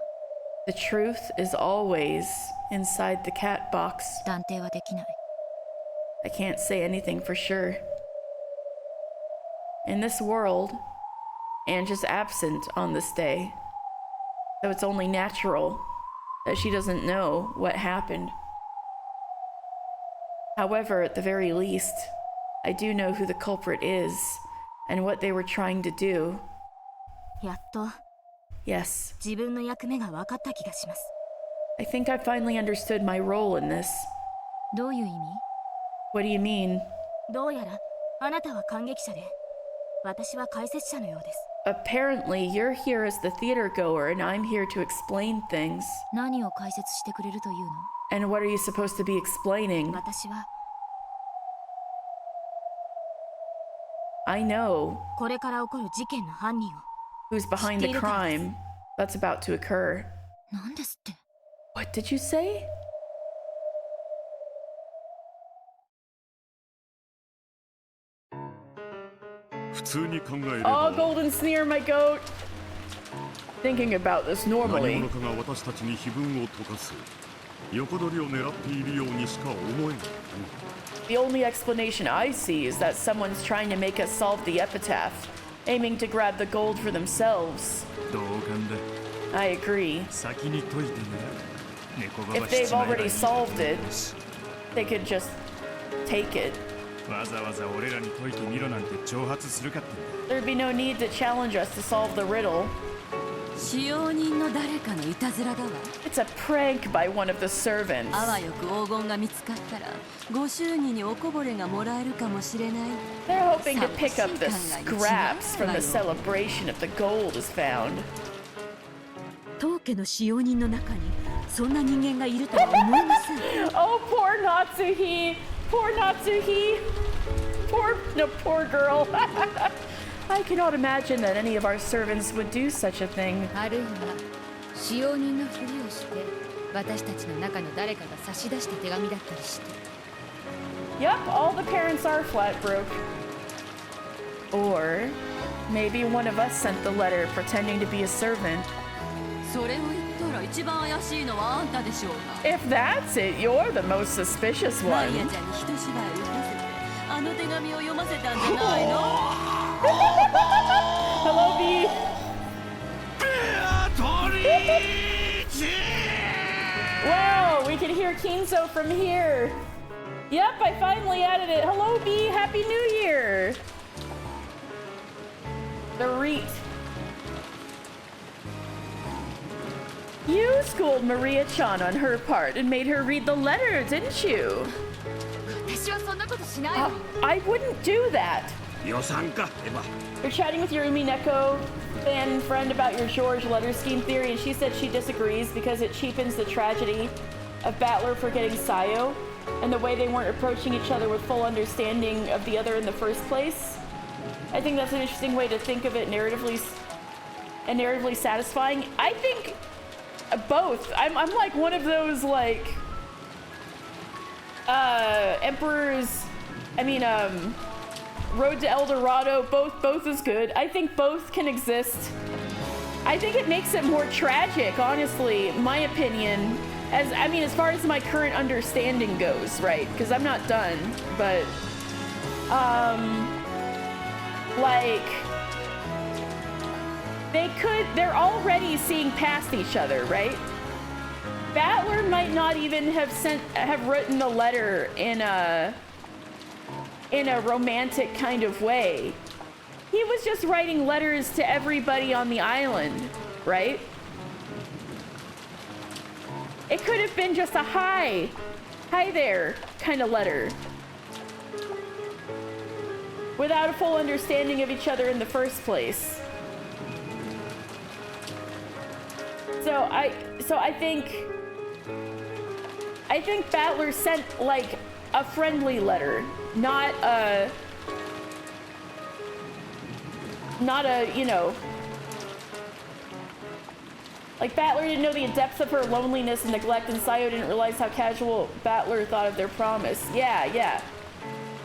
The truth is always inside the cat box. 断定はできない。 I can't say anything for sure. In this world, Ange is absent on this day, so it's only natural that she doesn't know what happened. However, at the very least, I do know who the culprit is and what they were trying to do. やっと Yes, 自分の役目が分かった気がします。 I think I finally understood my role in this. どういう意味？ What do you mean? どうやらあなたは感激者で、私は解説者のようです。 Apparently, you're here as the theater goer and I'm here to explain things. 何を解説してくれるというの？ And what are you supposed to be explaining? 私は I know これから起こる事件の犯人を。 who's behind the crime that's about to occur. なんですって？ What did you say? 普通に考えれ Oh, ば golden sneer, my goat. Thinking about this 何 normally. 者かが私たちに碑文を溶かす横取りを狙っているようにしか思えない。 The only explanation I see is that someone's trying to make us solve the epitaph, aiming to grab the gold for themselves. 同感だ。 I agree. 先に解いてみな。猫が If ばし they've ちまえばい already い solved it, they could just take it. わざわざ俺らに解いてみろなんて挑発するかってんだ。 There'd be no need to challenge us to solve the riddle. 使用人の誰かのいたずらだわ。 It's a prank by one of the servants. あわよく黄金が見つかったらご祝儀におこぼれがもらえるかもしれない。 They're hoping to pick up the scraps from the celebration if the gold is found. 当家の使用人の中にそんな人間がいるとは思いません。 Oh, poor Natsuhi! Poor Natsuhi! Poor girl. I cannot imagine that any of our servants would do such a thing. あるいは使用人のふりをして私たちの中の誰かが差し出した手紙だったりして。 Yep, all the parents are flat broke. Or maybe one of us sent the letter pretending to be a servant. それを言ったら一番怪しいのはあんたでしょうが。 If that's it, you're the most suspicious マ one. イヤちゃんに一芝居打たせてあの手紙を読ませたんじゃないの？ Hello, B. Wow, we can hear Kinzo from here. Yep, I finally added it. Hello, B. Happy New Year. The Reet. You schooled Maria-chan on her part and made her read the letter, didn't you? 私はそんなことしないわ。 I wouldn't do that. 予算かエヴァ。 You're chatting with your Umineko fan friend about your George letter scheme theory, and she said she disagrees because it cheapens the tragedy of Battler forgetting Sayo and the way they weren't approaching each other with full understanding of the other in the first place. I think that's an interesting way to think of it narratively satisfying. I think both. I'm like one of those like Road to El Dorado, both is good. I think both can exist. I think it makes it more tragic, honestly, my opinion. As far as my current understanding goes, right? Because I'm not done, but like they're already seeing past each other, right? Battler might not even have written the letter in a romantic kind of way. He was just writing letters to everybody on the island, right? It could have been just a hi there kind of letter. Without a full understanding of each other in the first place. So I think Battler sent like a friendly letter, not a, you know, like Battler didn't know the depths of her loneliness and neglect, and Sayo didn't realize how casual Battler thought of their promise. Yeah.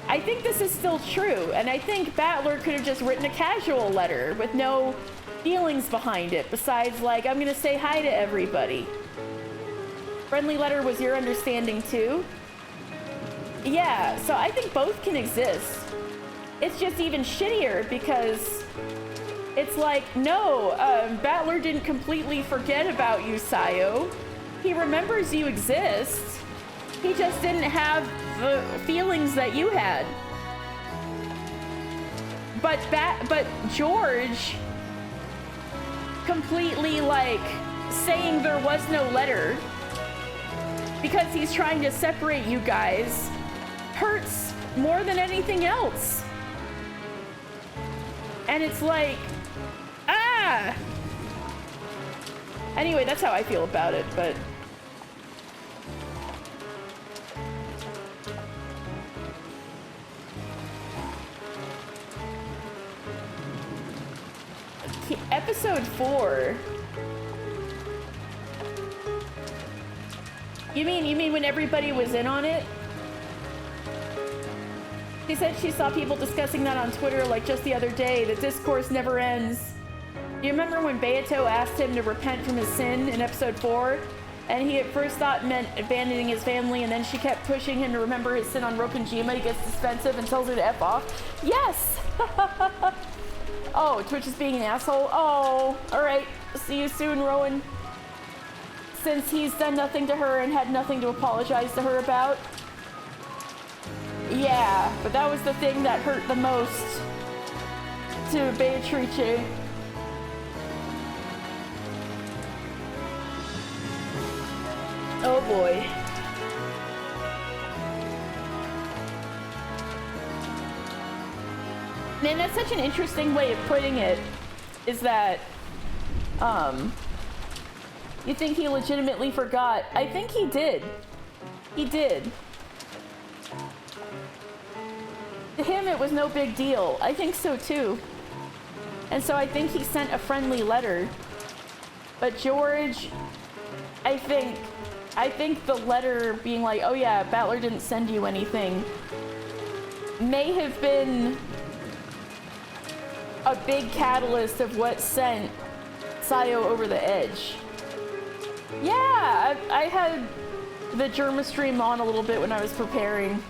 I think this is still true, and I think Battler could have just written a casual letter with no feelings behind it, besides like, I'm gonna say hi to everybody. Friendly letter was your understanding too? Yeah, so I think both can exist. It's just even shittier because it's like, no, Battler didn't completely forget about you, Sayo. He remembers you exist. He just didn't have the feelings that you had. But George completely like saying there was no letter because he's trying to separate you guys hurts more than anything else. And it's like, ah! Anyway, that's how I feel about it, but... Episode 4. You mean when everybody was in on it? She said she saw people discussing that on Twitter like just the other day. The discourse never ends. Do you remember when Beato asked him to repent from his sin in episode 4? And he at first thought meant abandoning his family, and then she kept pushing him to remember his sin on Ropponjima. He gets defensive and tells her to F off. Yes! Oh, Twitch is being an asshole. Oh, alright. See you soon, Rowan. Since he's done nothing to her and had nothing to apologize to her about. Yeah, but that was the thing that hurt the most to Beatrice. Oh boy. Man, that's such an interesting way of putting it, is that, you think he legitimately forgot. I think he did. He did. To him, it was no big deal. I think so too. And so I think he sent a friendly letter. But George, I think the letter being like, oh yeah, Battler didn't send you anything, may have been a big catalyst of what sent Sayo over the edge. Yeah, I had the Germa stream on a little bit when I was preparing.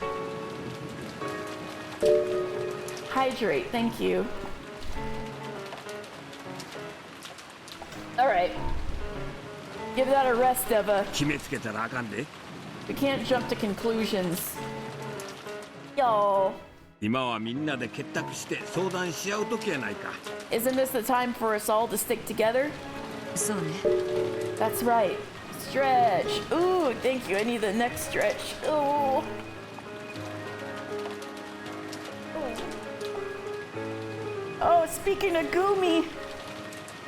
Hydrate, thank you. Alright. Give that a rest, Eva. 決めつけたらあかんで。 We can't jump to conclusions. Yo. 今はみんなで結託して相談し合う時やないか。 Isn't this the time for us all to stick together? そうね。 That's right. Stretch. Ooh, thank you. I need the next stretch. Ooh. Oh, speaking of Gumi,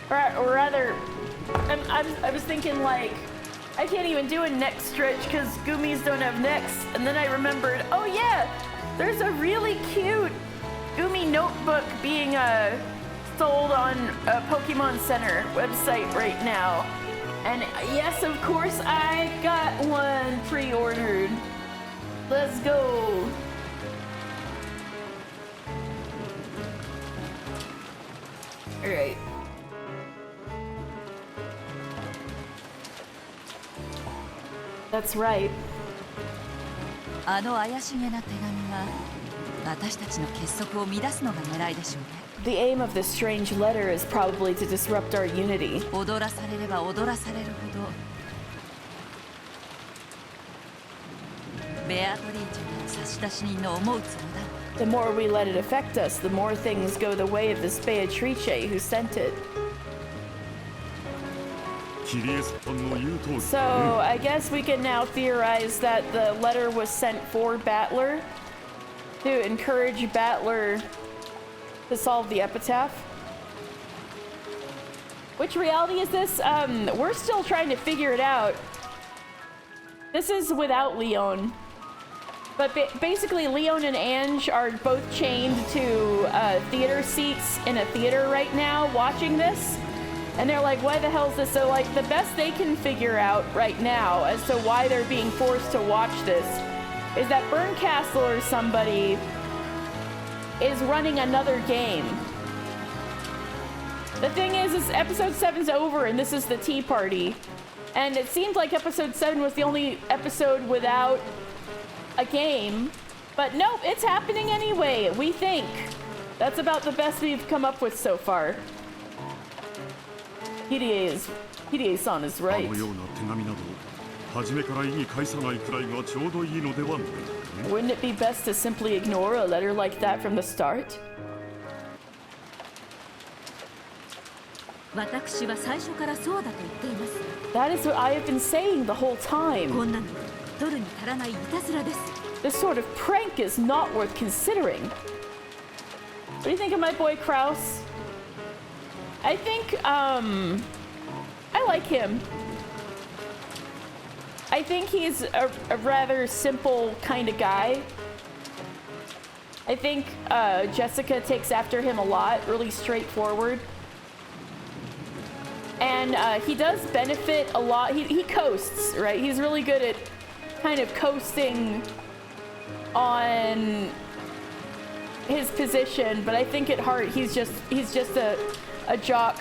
or rather, I was thinking like, I can't even do a neck stretch because Gumis don't have necks. And then I remembered, oh yeah, there's a really cute Gumi notebook being sold on a Pokemon Center website right now. And yes, of course, I got one pre-ordered. Let's go. All right. That's right. あの怪しげな手紙は私たちの結束を乱すのが狙いでしょうね。 The aim of this strange letter is probably to disrupt our unity. 踊らされれば踊らされるほどベアトリーチェの差出人の思うつぼだ。 The more we let it affect us, the more things go the way of this Beatrice who sent it. キリエスパンの言う通り。 So, I guess we can now theorize that the letter was sent for Battler to encourage Battler to solve the epitaph. Which reality is this? We're still trying to figure it out. This is without Leon. But basically, Leon and Ange are both chained to theater seats in a theater right now watching this. And they're like, why the hell is this? So, like, the best they can figure out right now as to why they're being forced to watch this is that Burncastle or somebody is running another game. The thing is episode 7's over and this is the tea party. And it seemed like episode 7 was the only episode without a game. But nope, it's happening anyway, we think. That's about the best we've come up with so far. Hirie-san is あ right. のような手紙など初めから意に介さないくらいがちょうどいいのではないかね。 Wouldn't it be best to simply ignore a letter like that from the start? 私は最初からそうだと言っています。 That is what I have been saying the whole こ time. んなの取るに足らないいたずらです。 This sort of prank is not worth considering. What do you think of my boy Kraus? I think, I like him. I think he's a rather simple kind of guy. I think Jessica takes after him a lot, really straightforward. And And he does benefit a lot. He coasts, right? He's really good at kind of coasting on his position, but I think at heart he's just a jock.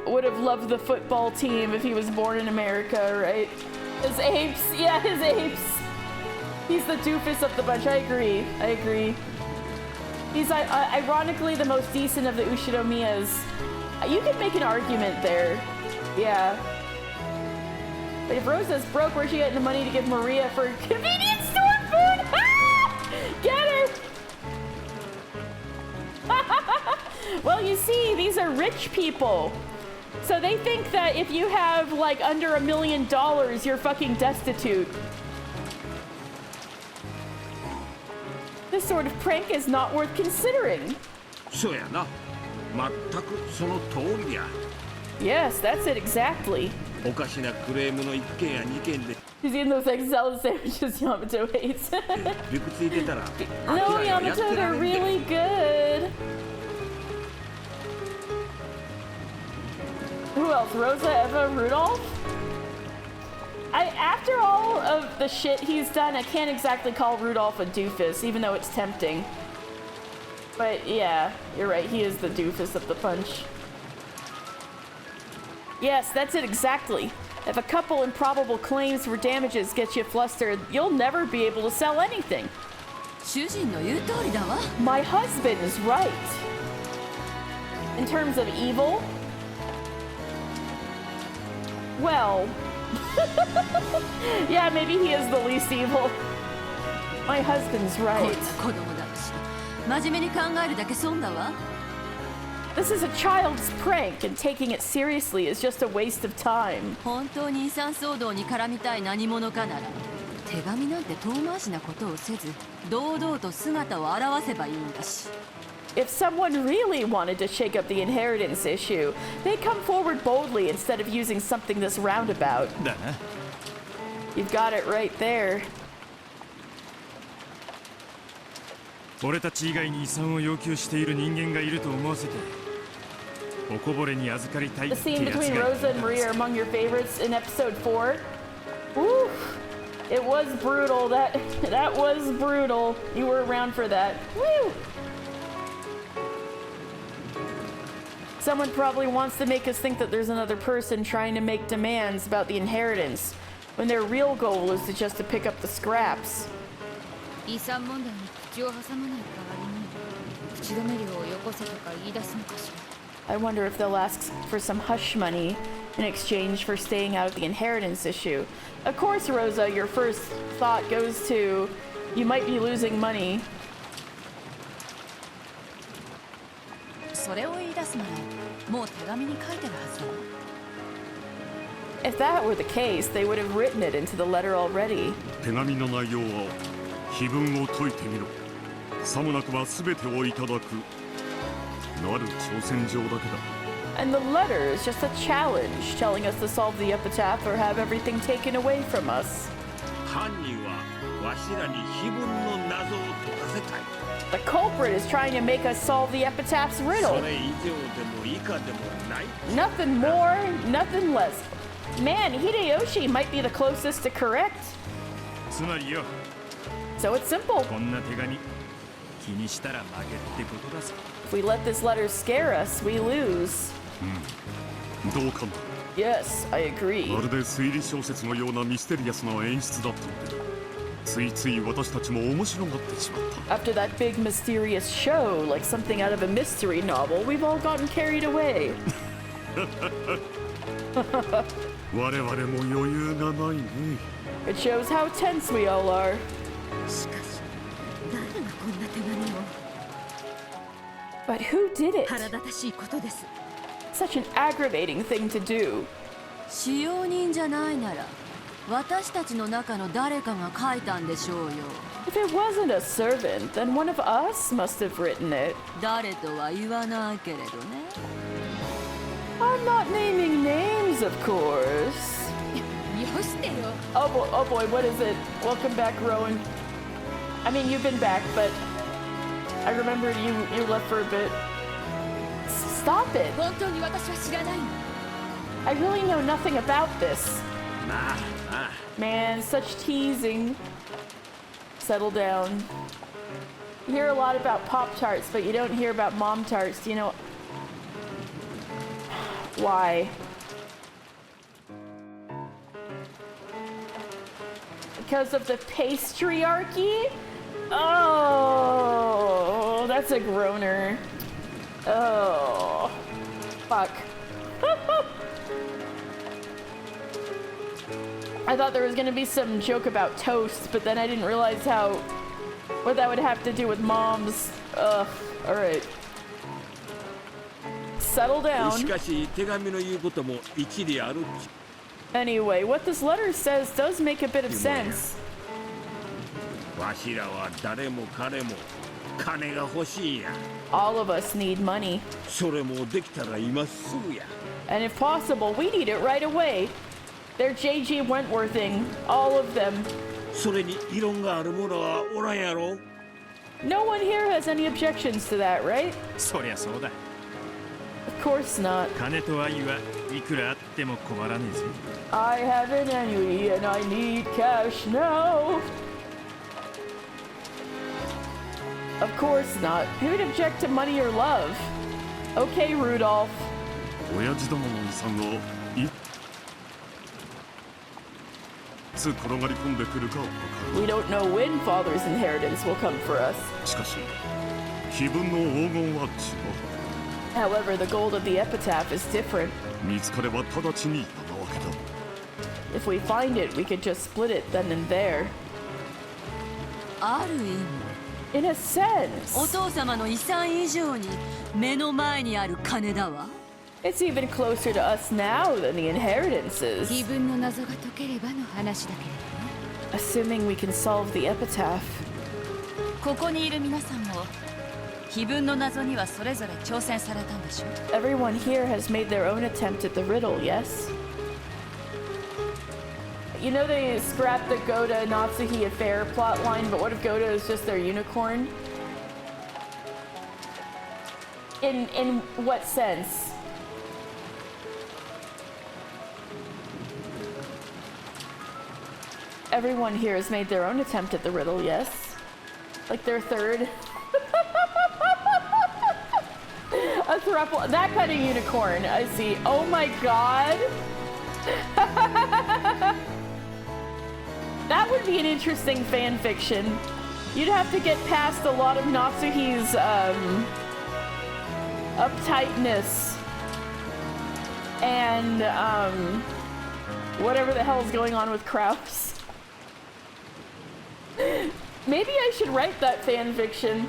Would have loved the football team if he was born in America, right? His apes, yeah, his apes. He's the doofus of the bunch. I agree. He's ironically the most decent of the Ushinomiyas. You could make an argument there, yeah. But if Rosa's broke, where's she getting the money to give Maria for convenience store food? Ah! Get her! Well, you see, these are rich people. So they think that if you have like under $1 million, you're fucking destitute. This sort of prank is not worth considering. そうやな。全くその通りや。Yes, that's it exactly. おかしなクレームの1件や2件で。He's eating those like salad sandwiches Yamato hates. びくついてたら。 No, Yamato, they're really good. Who else? Rosa, Eva, Rudolph? After all of the shit he's done, I can't exactly call Rudolph a doofus, even though it's tempting. But yeah, you're right, he is the doofus of the bunch. Yes, that's it exactly. If a couple improbable claims for damages gets you flustered, you'll never be able to sell anything. 主人の言う通りだわ。 My husband is right. In terms of evil, well, yeah, maybe he is the least evil. My husband's こい right. つ子供だし、真面目に考えるだけ損だわ。 This is a child's prank, and taking it seriously is just a waste of time. 本当に遺産騒動に絡みたい何者かなら、手紙なんて遠回しなことをせず、堂々と姿を現せばいいんだし。 If someone really wanted to shake up the inheritance issue, they'd come forward boldly instead of using something this roundabout. だな。 You've got it right there. 俺たち以外に遺産を要求している人間がいると思わせて、おこぼれに預かりたいっ The て scene やつが between いる Rosa and Maria are among your favorites in episode 4. Woo! It was brutal. That was brutal. You were around for that. Woo! Someone probably wants to make us think that there's another person trying to make demands about the inheritance, when their real goal is just to pick up the scraps. 遺産問題に口を挟まない代わりに口止め料をよこせとか言い出すのかしら。 I wonder if they'll ask for some hush money in exchange for staying out of the inheritance issue. Of course, Rosa, your first thought goes to, you might be losing money. それを言い出すなら、もう手紙に書いてるはずだわ。 If that were the case, they would have written it into the letter already. 手紙の内容は碑文を解いてみろ。さもなくは全てをいただく。なる挑戦状だけだ。 And the letter is just a challenge, telling us to solve the epitaph or have everything taken away from us. 犯人はわしらに碑文の謎を解かせたい。 The culprit is trying to make us solve the epitaph's そ riddle. れ以上でも以下でもない。 Nothing more, nothing less. Man, Hideyoshi might be the closest to correct. つまりよ、 So it's simple. こんな手紙気にしたら負けってことだぞ。 If we let this letter scare us, we lose. どうかな。 Yes, I agree. まるで推理小説のようなミステリアスな演出だったので、ついつい私たちも面白がってしまった。 After that big mysterious show, like something out of a mystery novel, we've all gotten carried away. 我々も余裕がないね。 It shows how tense we all are. しかし誰がこんな手紙を。 But who did it? 腹立たしいことです。 Such an aggravating thing to do. 使用人じゃないなら、私たちの中の誰かが書いたんでしょうよ。 If it wasn't a servant, then one of us must have written it. 誰とは言わないけれどね。 I'm not naming names, of course. よしてよ。 Oh boy, what is it? Welcome back, Rowan. I mean, you've been back, but I remember you left for a bit. Stop it. 本当に私は知らないの。I really know nothing about this. まあまあ Man, such teasing. Settle down. You hear a lot about Pop-Tarts, but you don't hear about Mom-Tarts. Do you know why? Because of the patriarchy? Oh, that's a groaner. Oh, fuck. I thought there was gonna be some joke about toast, but then I didn't realize what that would have to do with moms. Ugh, alright. Settle し down. かし手紙の言うことも一理あるっち Anyway, what this letter says does make a bit of sense. わしらは誰も彼も金が欲しいんや All of us need money. それもできたら今すぐや And if possible, we need it right away. They're JG Wentworthing, all of them. それに異論がある者はおらんやろ No one here has any objections to that, right? そりゃそうだ。 Of course not. 金と愛はいくらあっても困らねえぜ。 I have an ennui and I need cash now. Of course not. Who would object to money or love? Okay, Rudolph. 親父どもの遺産をいつ転がり込んでくるかわか We don't know when father's inheritance will come for us. る。しかし気分の黄金は違う。 However, the gold of the epitaph is different. 見つかれば直ちに山分けだ。 If we find it, we could just split it then and there. ある意味 In a sense. お父様の遺産以上に目の前にある金だわ。 It's even closer to us now than the inheritances. 自分の謎が解ければの話だけれどね。 Assuming we can solve the epitaph. ここにいる皆さんも碑文の謎にはそれぞれ挑戦されたんでしょ Everyone here has made their own attempt at the riddle, yes? You know they scrapped the Goda Natsuhi affair plotline, but what if Goda is just their unicorn? In what sense? Everyone here has made their own attempt at the riddle, yes? Like their third? A thruple, that kind of unicorn, I see. Oh my god! That would be an interesting fan fiction. You'd have to get past a lot of Natsuhi's uptightness and whatever the hell is going on with Kraus. Maybe I should write that fan fiction.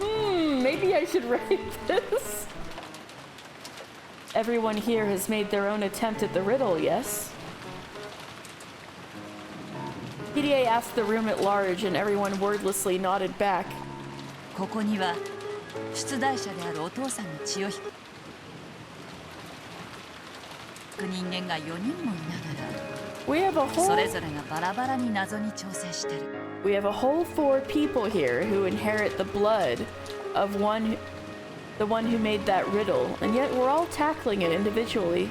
Maybe I should write this. Everyone here has made their own attempt at the riddle, yes? PDA asked the room at large, and everyone wordlessly nodded back. ここには出題者であるお父さんの血を引く人間が4人もいなが We have a らそ whole れぞれがバラバラに謎に挑戦してる we have a whole 4 people here who inherit the blood of the one who made that riddle, and yet we're all tackling it individually.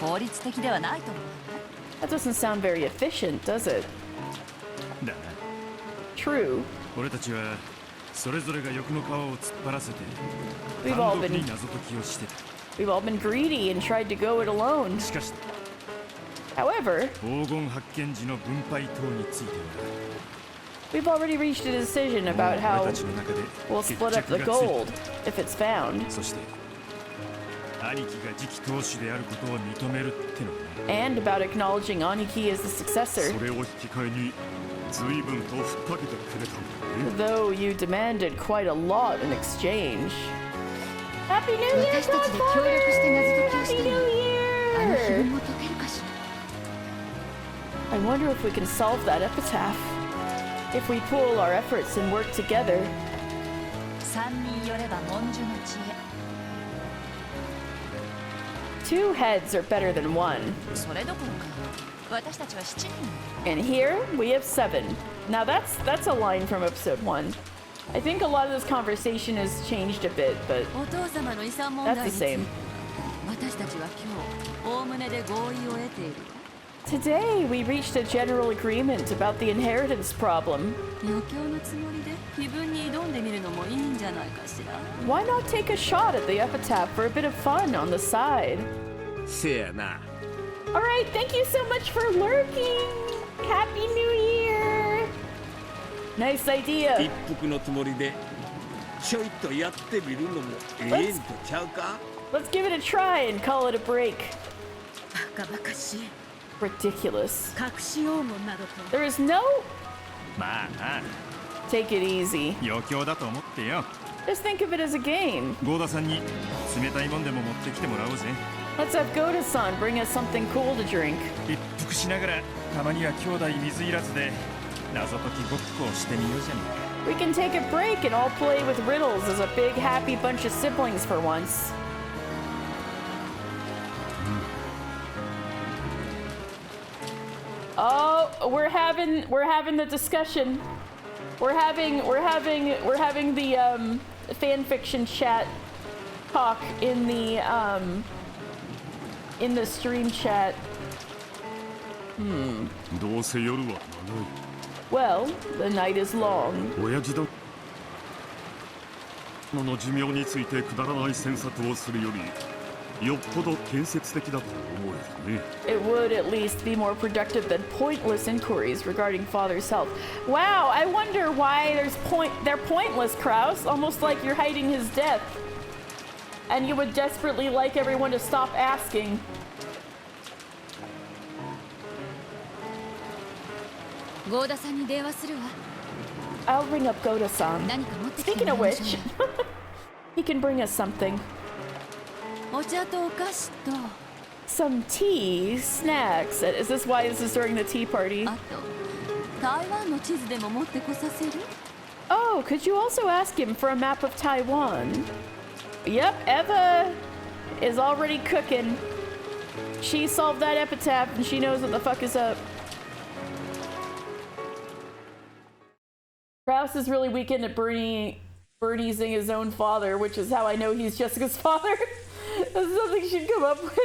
効率的ではないと思う That doesn't sound very efficient, does it? だな。 True. 俺たちはそれぞれが欲の皮を突っ張らせて We've 単 all 独 been に謎解きをしてた。 we've all been greedy and tried to go it alone. しかし However, 黄金発見時の分配等については we've already reached a decision about 俺 how たちの中で we'll 決 split up 着 the がつい gold if it's found. た。そして兄貴が次期当主であることを認めるってのはな。 And about acknowledging Aniki as the successor. それを引き換えに随分とふっかけてくれたんだね。 Though you demanded quite a lot in exchange. Happy New Year, 私たちで協力して謎解きを Happy した New らあの碑 Year! 文も解けるかしら。 I wonder if we can solve that epitaph. If we pool our efforts and work together. 3人よれば文殊の知恵 Two heads are better than one. それどころか私たちは7人 And here we have 7. Now that's a line from episode 1. I think a lot of this conversation has changed a bit, but お父様の遺産問 that's 題 the につい same. て私たちは今日おおむねで合意を得ているわ。 Today, we reached a general agreement about the inheritance problem. 余興のつもりで気分に挑んでみるのもいいんじゃないかしら。 Why not take a shot at the epitaph for a bit of fun on the side? せやな。 Alright, thank you so much for lurking! Happy New Year! Nice 一 idea. 服のつもりでちょいとやってみるのもええんとちゃうか。 Let's give it a try and call it a break. バカバカしい Ridiculous. 隠し黄金などと There is no... まあな、 Take it easy. 余興だと思ってよ。 Just think of it as a game. ゴーダさんに冷たいもんでも持ってきてもらおうぜ。 Let's have Goda-san bring us something cool to drink. 一服しながらたまには兄弟水入らずで謎解きごっこをしてみようじゃねえか。 We can take a break and all play with riddles as a big happy bunch of siblings for once. Oh, we're having the discussion. We're having the fan fiction chat talk in the stream chat. どうせ夜は長い。 Well, the night is long. 親父だの寿命についてくだらない詮索をするよりよっぽど建設的だと思えるね。 It would at least be more productive than pointless inquiries regarding father's health. Wow, I wonder why they're pointless, Kraus. Almost like you're hiding his death. And you would desperately like everyone to stop asking. ゴーダさんに電話するわ。 I'll ring up Goda-san. 何か持ってきて Speaking も of らいまし which, ょう he can bring us something. お茶とお菓子と Some tea, snacks. Is this why this is during the tea party? あと台湾の地図でも持ってこさせる？ Oh, could you also ask him for a map of Taiwan? Yep, Eva is already cooking. She solved that epitaph and she knows what the fuck is up. Kraus is really weak into Bernie'sing his own father, which is how I know he's Jessica's father. That's something she'd come up with.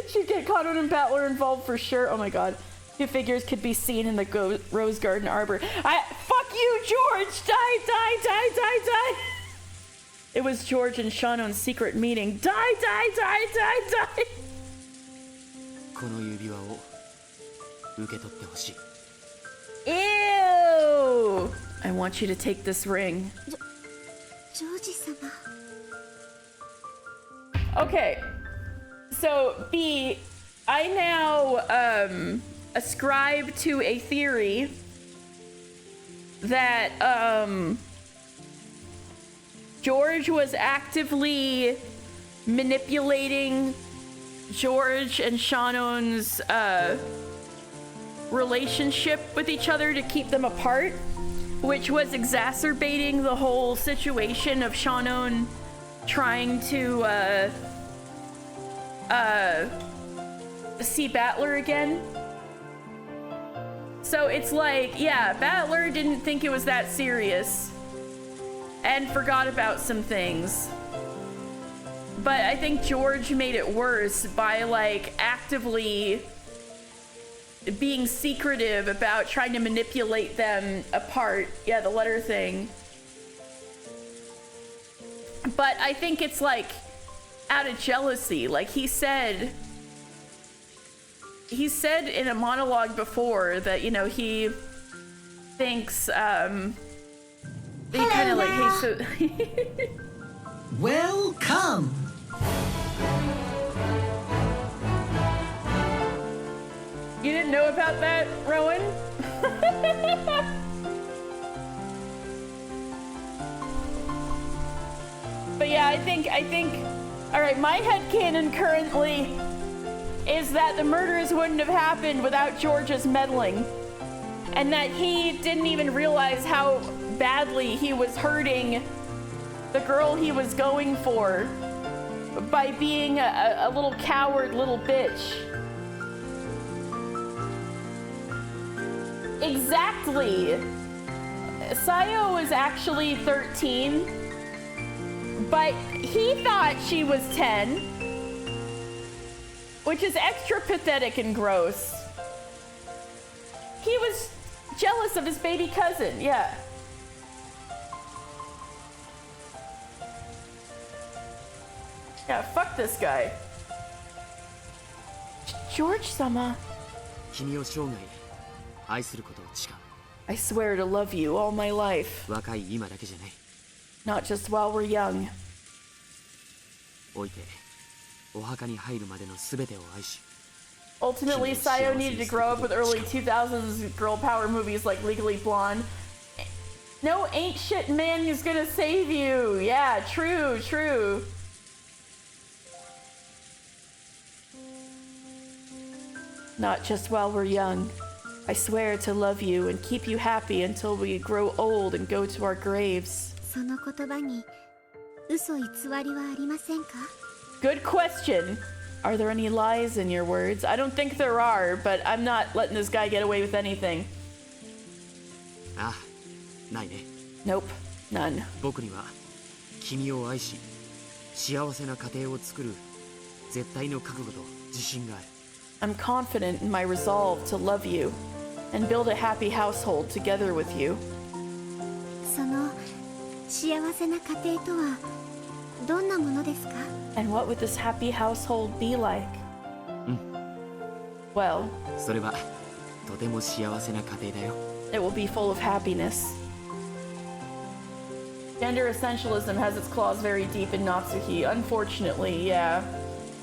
She'd get Conrad and Battler involved for sure. Oh my god. Two figures could be seen in the Rose Garden Arbor. Fuck you, George! Die! It was George and Shannon's secret meeting. Die! この指輪を受け取ってほしい。 Ew! I want you to take this ring. ジョージ様 Okay, so B, I now ascribe to a theory that George was actively manipulating George and Shannon's relationship with each other to keep them apart, which was exacerbating the whole situation of Shannon trying to see Battler again. So it's like, yeah, Battler didn't think it was that serious and forgot about some things. But I think George made it worse by like actively being secretive about trying to manipulate them apart. Yeah, the letter thing. But I think it's like out of jealousy. Like he said in a monologue before that, you know, he thinks he kind of like hates it. Welcome. You didn't know about that, Rowan? But yeah, I think, all right, my headcanon currently is that the murders wouldn't have happened without George's meddling. And that he didn't even realize how badly he was hurting the girl he was going for by being a little coward little bitch. Exactly. Sayo was actually 13, but he thought she was 10, which is extra pathetic and gross. He was jealous of his baby cousin, yeah. Yeah, fuck this guy. George-sama. 君を生涯愛することを誓う。 I swear to love you all my life. 若い今だけじゃない。 Not just while we're young. おいてお墓に入るまでのすべてを愛し。 Ultimately, Sayo needed to grow up with early 2000s girl power movies like Legally Blonde. No ain't shit man who's gonna save you. Yeah, true, true. Not just while we're young. I swear to love you and keep you happy until we grow old and go to our graves. その言葉に嘘偽りはありませんか？ Good question. Are there any lies in your words? I don't think there are, but I'm not letting this guy get away with anything. ああ、ないね。 Nope, none. 僕には君を愛し幸せな家庭を作る絶対の覚悟と自信がある。 I'm confident in my resolve to love you and build a happy household together with you. その幸せな家庭とはどんなものですか？ And what would this happy household be like? Well, それはとても幸せな家庭だよ。 it will be full of happiness. Gender essentialism has its claws very deep in Natsuki, unfortunately, yeah.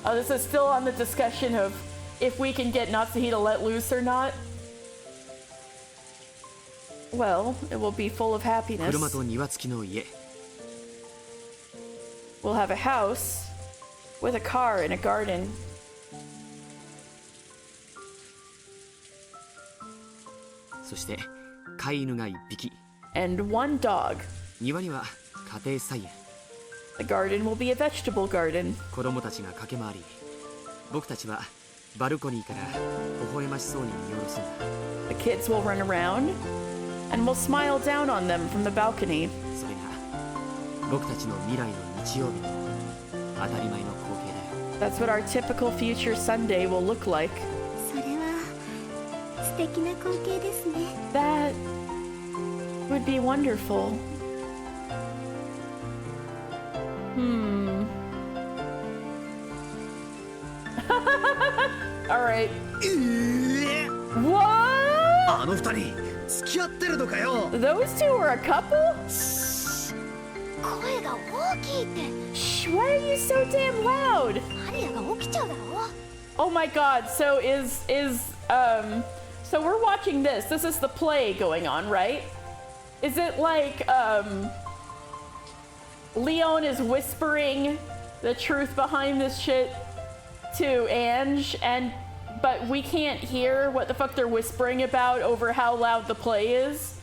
This is still on the discussion of if we can get Natsuki to let loose or not. Well, it will be full of happiness. 車と庭付きの家。 We'll have a house with a car and a garden. そして飼い犬が1匹。 And one dog. 庭には家庭菜園。 The garden will be a vegetable garden. 子供たちが駆け回り、僕たちはバルコニーから微笑ましそうに見下ろすんだ。 The kids will run around and we'll smile down on them from the balcony. それが僕たちの未来の日曜日の当たり前の光景だよ。 That's what our typical future Sunday will look like. それは素敵な光景ですね。 That would be wonderful. All right. What? あの二人付き合ってるのかよ。 Those two are a couple? 声が大きいって。 Shh, why are you so damn loud? アリアが起きちゃうだろ。 Oh my god, so so we're watching this. This is the play going on, right? Is it like, Leon is whispering the truth behind this shit to Ange, but we can't hear what the fuck they're whispering about over how loud the play is?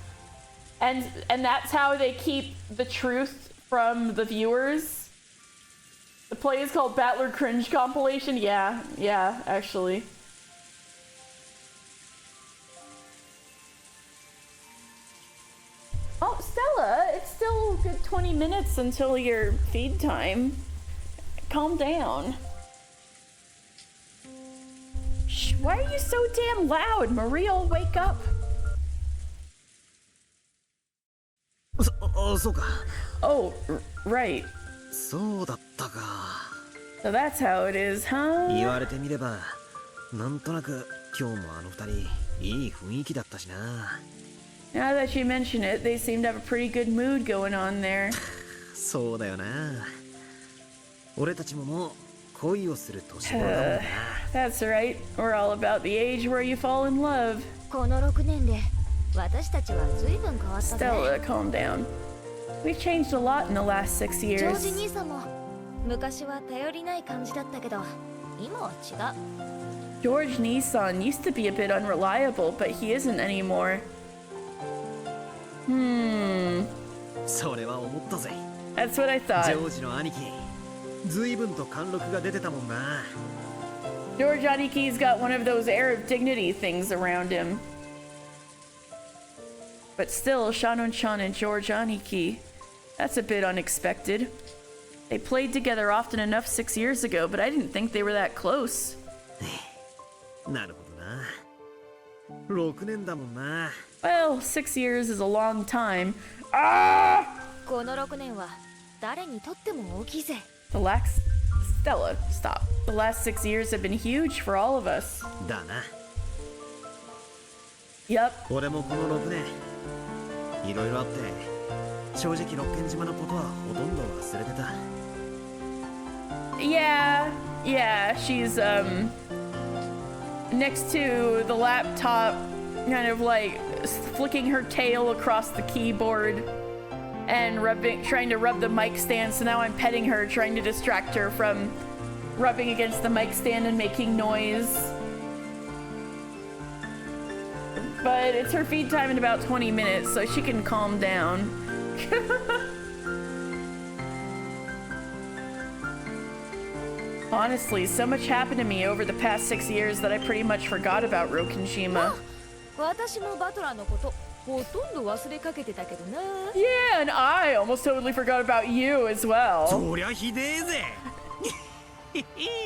And that's how they keep the truth from the viewers? The play is called Battler Cringe Compilation? Yeah, actually. Oh, Stella, it's still a good 20 minutes until your feed time. Calm down. Shh, why are you so damn loud? Maria'll wake up. そうか。 Oh, right. そうだったか。 So that's how it is, huh? 言われてみれば、なんとなく今日もあの二人いい雰囲気だったしな。 Now that you mention it, they seem to have a pretty good mood going on there. そうだよな。俺たちももう恋をする年頃だもんな。 That's right. We're all about the age where you fall in love. この6年で私たちは随分変わったぜ。 Stella, calm down. We've changed a lot in the last 6ジョージ years. 兄さんも昔は頼りない感じだったけど今は違う。 George Nissan used to be a bit unreliable, but he isn't anymore. それは思ったぜ。 That's what I ジ thought. ョージの兄貴、随分と貫禄が出てたもんな。 George Aniki's got one of those air of dignity things around him. But still, Shannon-chan and George Aniki. That's a bit unexpected. They played together often enough 6 years ago, but I didn't think they were that close. なるほどな。6年だもんな。Well, 6 years is a long time. Ah! この6年は誰にとっても大きいぜ。 The last... Stella, stop. The last 6 years have been huge for all of us. だな。 Yep. 俺もこの6年、いろいろあって、正直六軒島のことはほとんど忘れてた。Yeah, she's, next to the laptop, kind of like flicking her tail across the keyboard and trying to rub the mic stand. So now I'm petting her, trying to distract her from rubbing against the mic stand and making noise. But it's her feed time in about 20 minutes, so she can calm down. Honestly, so much happened to me over the past 6 years that I pretty much forgot about Rokenshima. 私もバトラーのことほとんど忘れかけてたけどな。 Yeah, and I almost totally forgot about you as well. そりゃひでえぜ。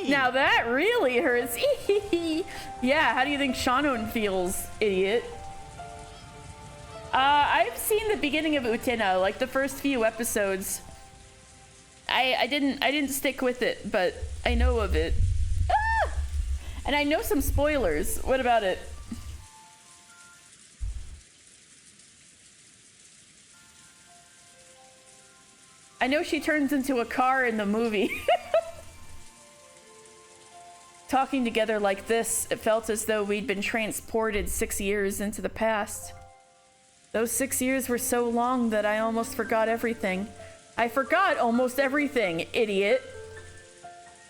Now that really hurts. Yeah, how do you think Shannon feels, idiot? I've seen the beginning of Utena, like the first few episodes. I didn't stick with it, but I know of it. Ah! And I know some spoilers. What about it? I know she turns into a car in the movie. Talking together like this, it felt as though we'd been transported 6 years into the past. Those 6 years were so long that I almost forgot everything. I forgot almost everything, idiot.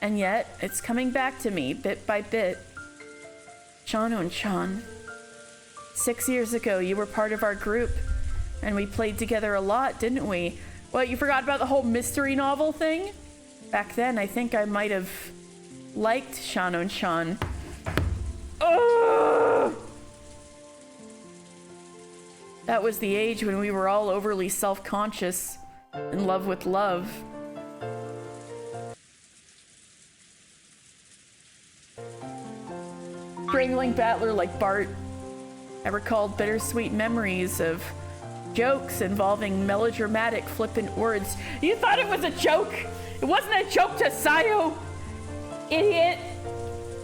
And yet, it's coming back to me bit by bit. Shannon-chan. 6 years ago, you were part of our group, and we played together a lot, didn't we? What, you forgot about the whole mystery novel thing? Back then, I think I might have liked Shannon-chan. Ugh! That was the age when we were all overly self-conscious, in love with love. Strangling Battler like Bart. I recalled bittersweet memories of jokes involving melodramatic, flippant words. You thought it was a joke? It wasn't a joke to Sayo! Idiot!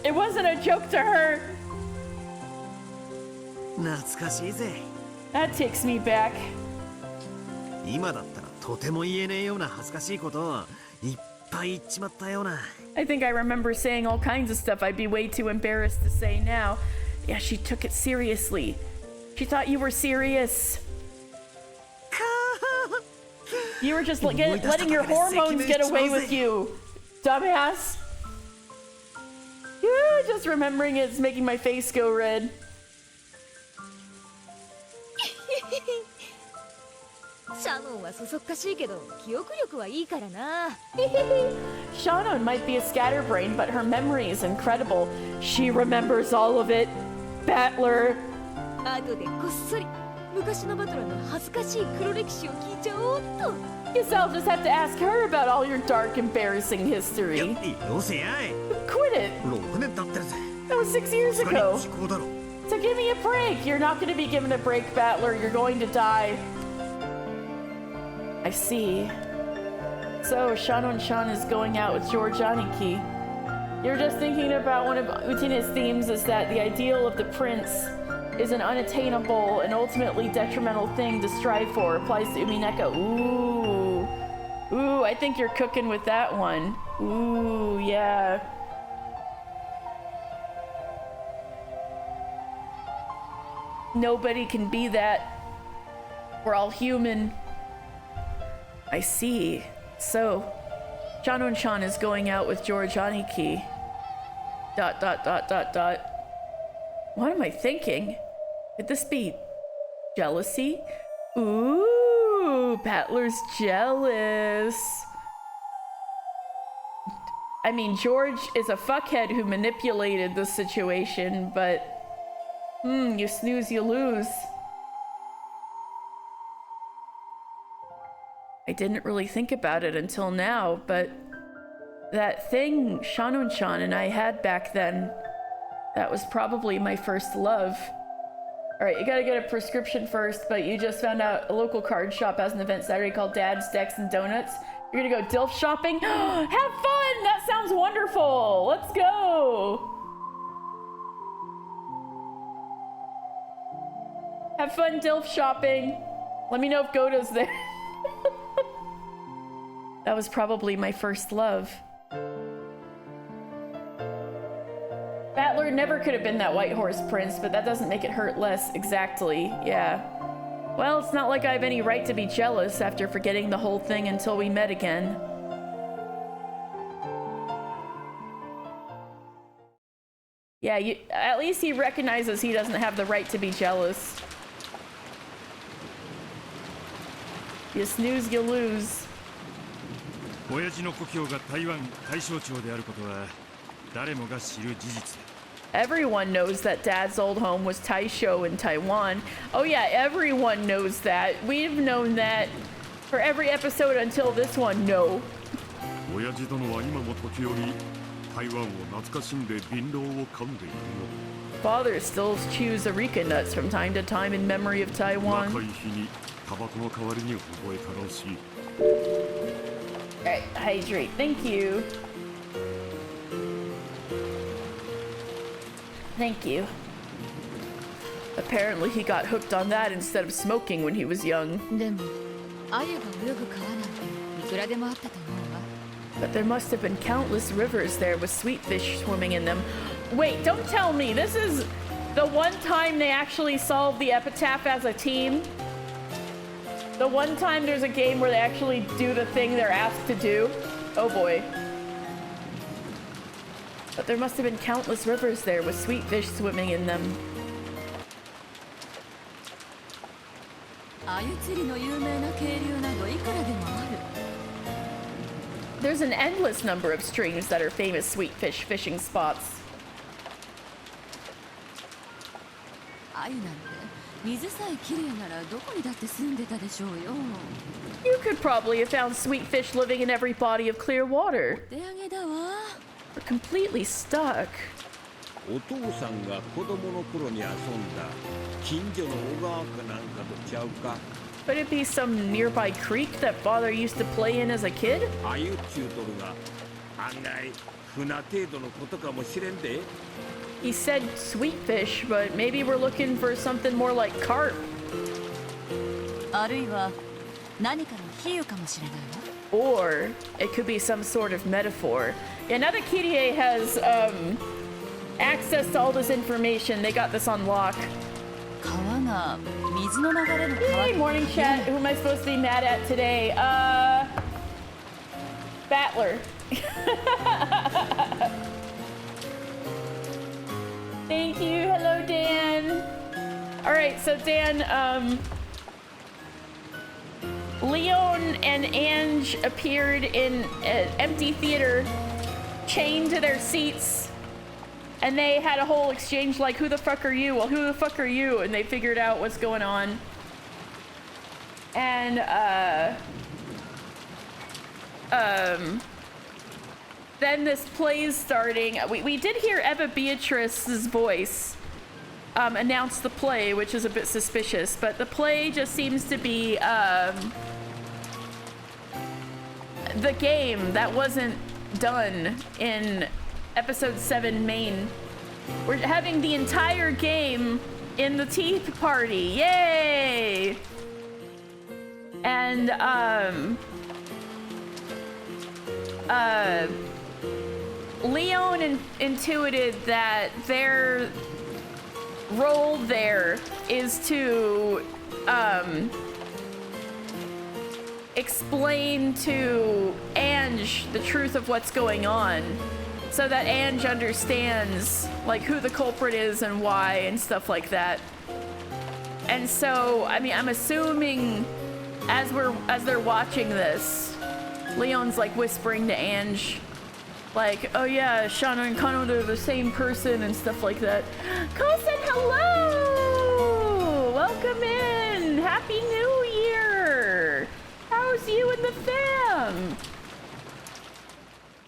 It wasn't a joke to her! 懐かしいぜ。 That takes me back. 今だったらとても言えねえような恥ずかしいことをいっぱい言っちまったような。 I think I remember saying all kinds of stuff I'd be way too embarrassed to say now. Yeah, she took it seriously. She thought you were serious. You were just letting your hormones get away with you, dumbass. Yeah, just remembering it's making my face go red. Shannon might be a scatterbrain, but her memory is incredible. She remembers all of it. Battler. Guess I'll just have to ask her about all your dark, embarrassing history. Quit it. That was 6 years ago. So give me a break. You're not going to be given a break, Battler. You're going to die. I see. So, Shannon-chan is going out with George Aniki. You're just thinking about one of Utina's themes is that the ideal of the prince is an unattainable and ultimately detrimental thing to strive for. Applies to Umineko. Ooh. Ooh, I think you're cooking with that one. Ooh, yeah. Nobody can be that. We're all human. I see. So, Shannon-chan is going out with George Aniki. ... What am I thinking? Could this be jealousy? Ooh, Battler's jealous. I mean, George is a fuckhead who manipulated the situation, but you snooze, you lose. I didn't really think about it until now, but that thing Shanun-chan and I had back then, that was probably my first love. Alright, you gotta get a prescription first, but you just found out a local card shop has an event Saturday called Dad's Decks and Donuts. You're gonna go DILF shopping? Have fun! That sounds wonderful! Let's go! Have fun DILF shopping. Let me know if Goda's there. That was probably my first love. Battler never could have been that white horse prince, but that doesn't make it hurt less. Exactly, yeah. Well, it's not like I have any right to be jealous after forgetting the whole thing until we met again. Yeah, at least he recognizes he doesn't have the right to be jealous. You snooze, you lose. 親父の故郷が台湾大正町であることは誰もが知る事実。 Everyone knows that Dad's old home was Taisho in Taiwan. Oh yeah, everyone knows that. We've known that for every episode until this one, no. 親父殿は今も時折台湾を懐かしんで槟榔を噛んでいるよ。 Father still chews areca nuts from time to time in memory of Taiwan. 若い日にタバコの代わりに覚えたらしい。 Alright, hydrate. Thank you. Thank you. Apparently he got hooked on that instead of smoking when he was young. でもアユが泳ぐ川なんていくらでもあったと思うわ。 But there must have been countless rivers there with sweet fish swimming in them. Wait, don't tell me this is the one time they actually solved the epitaph as a team? The one time there's a game where they actually do the thing they're asked to do? Oh boy. But there must have been countless rivers there with sweet fish swimming in them. 鮎釣りの有名な渓流などいくらでもある。 There's an endless number of streams that are famous sweet fish fishing spots. 鮎なんて水さえきれいならどこにだって住んでたでしょうよ。 You could probably have found sweet fish living in every body of clear water. お手上げだわ。 We're completely stuck. お父さんが子供の頃に遊んだ近所の小川かなんかとちゃうか。 Could it be some nearby creek that Father used to play in as a kid? あゆっちゅうとるが案外船程度のことかもしれんで。 He said sweet fish, but maybe we're looking for something more like carp. あるいは何かの比喩かもしれないわ。 Or it could be some sort of metaphor. Yeah, now that Kirie has access to all this information, they got this on lock. 川が水の流れの川。 Hey, morning chat. Who am I supposed to be mad at today? Battler. Thank you. Hello, Dan. All right, so Dan, Leon and Ange appeared in an empty theater, chained to their seats, and they had a whole exchange like, who the fuck are you? Well, who the fuck are you? And they figured out what's going on. And, then this play's starting. We did hear Eva Beatrice's voice announce the play, which is a bit suspicious, but the play just seems to be the game that wasn't done in episode 7 main. We're having the entire game in the Teeth Party. Yay! And Leon intuited that their role there is to explain to Ange the truth of what's going on, so that Ange understands like who the culprit is and why and stuff like that. And so, I mean, I'm assuming as they're watching this, Leon's like whispering to Ange, like, oh yeah, Shana and Kano, they're the same person and stuff like that. Kosen, hello! Welcome in! Happy New Year! How's it's you and the fam!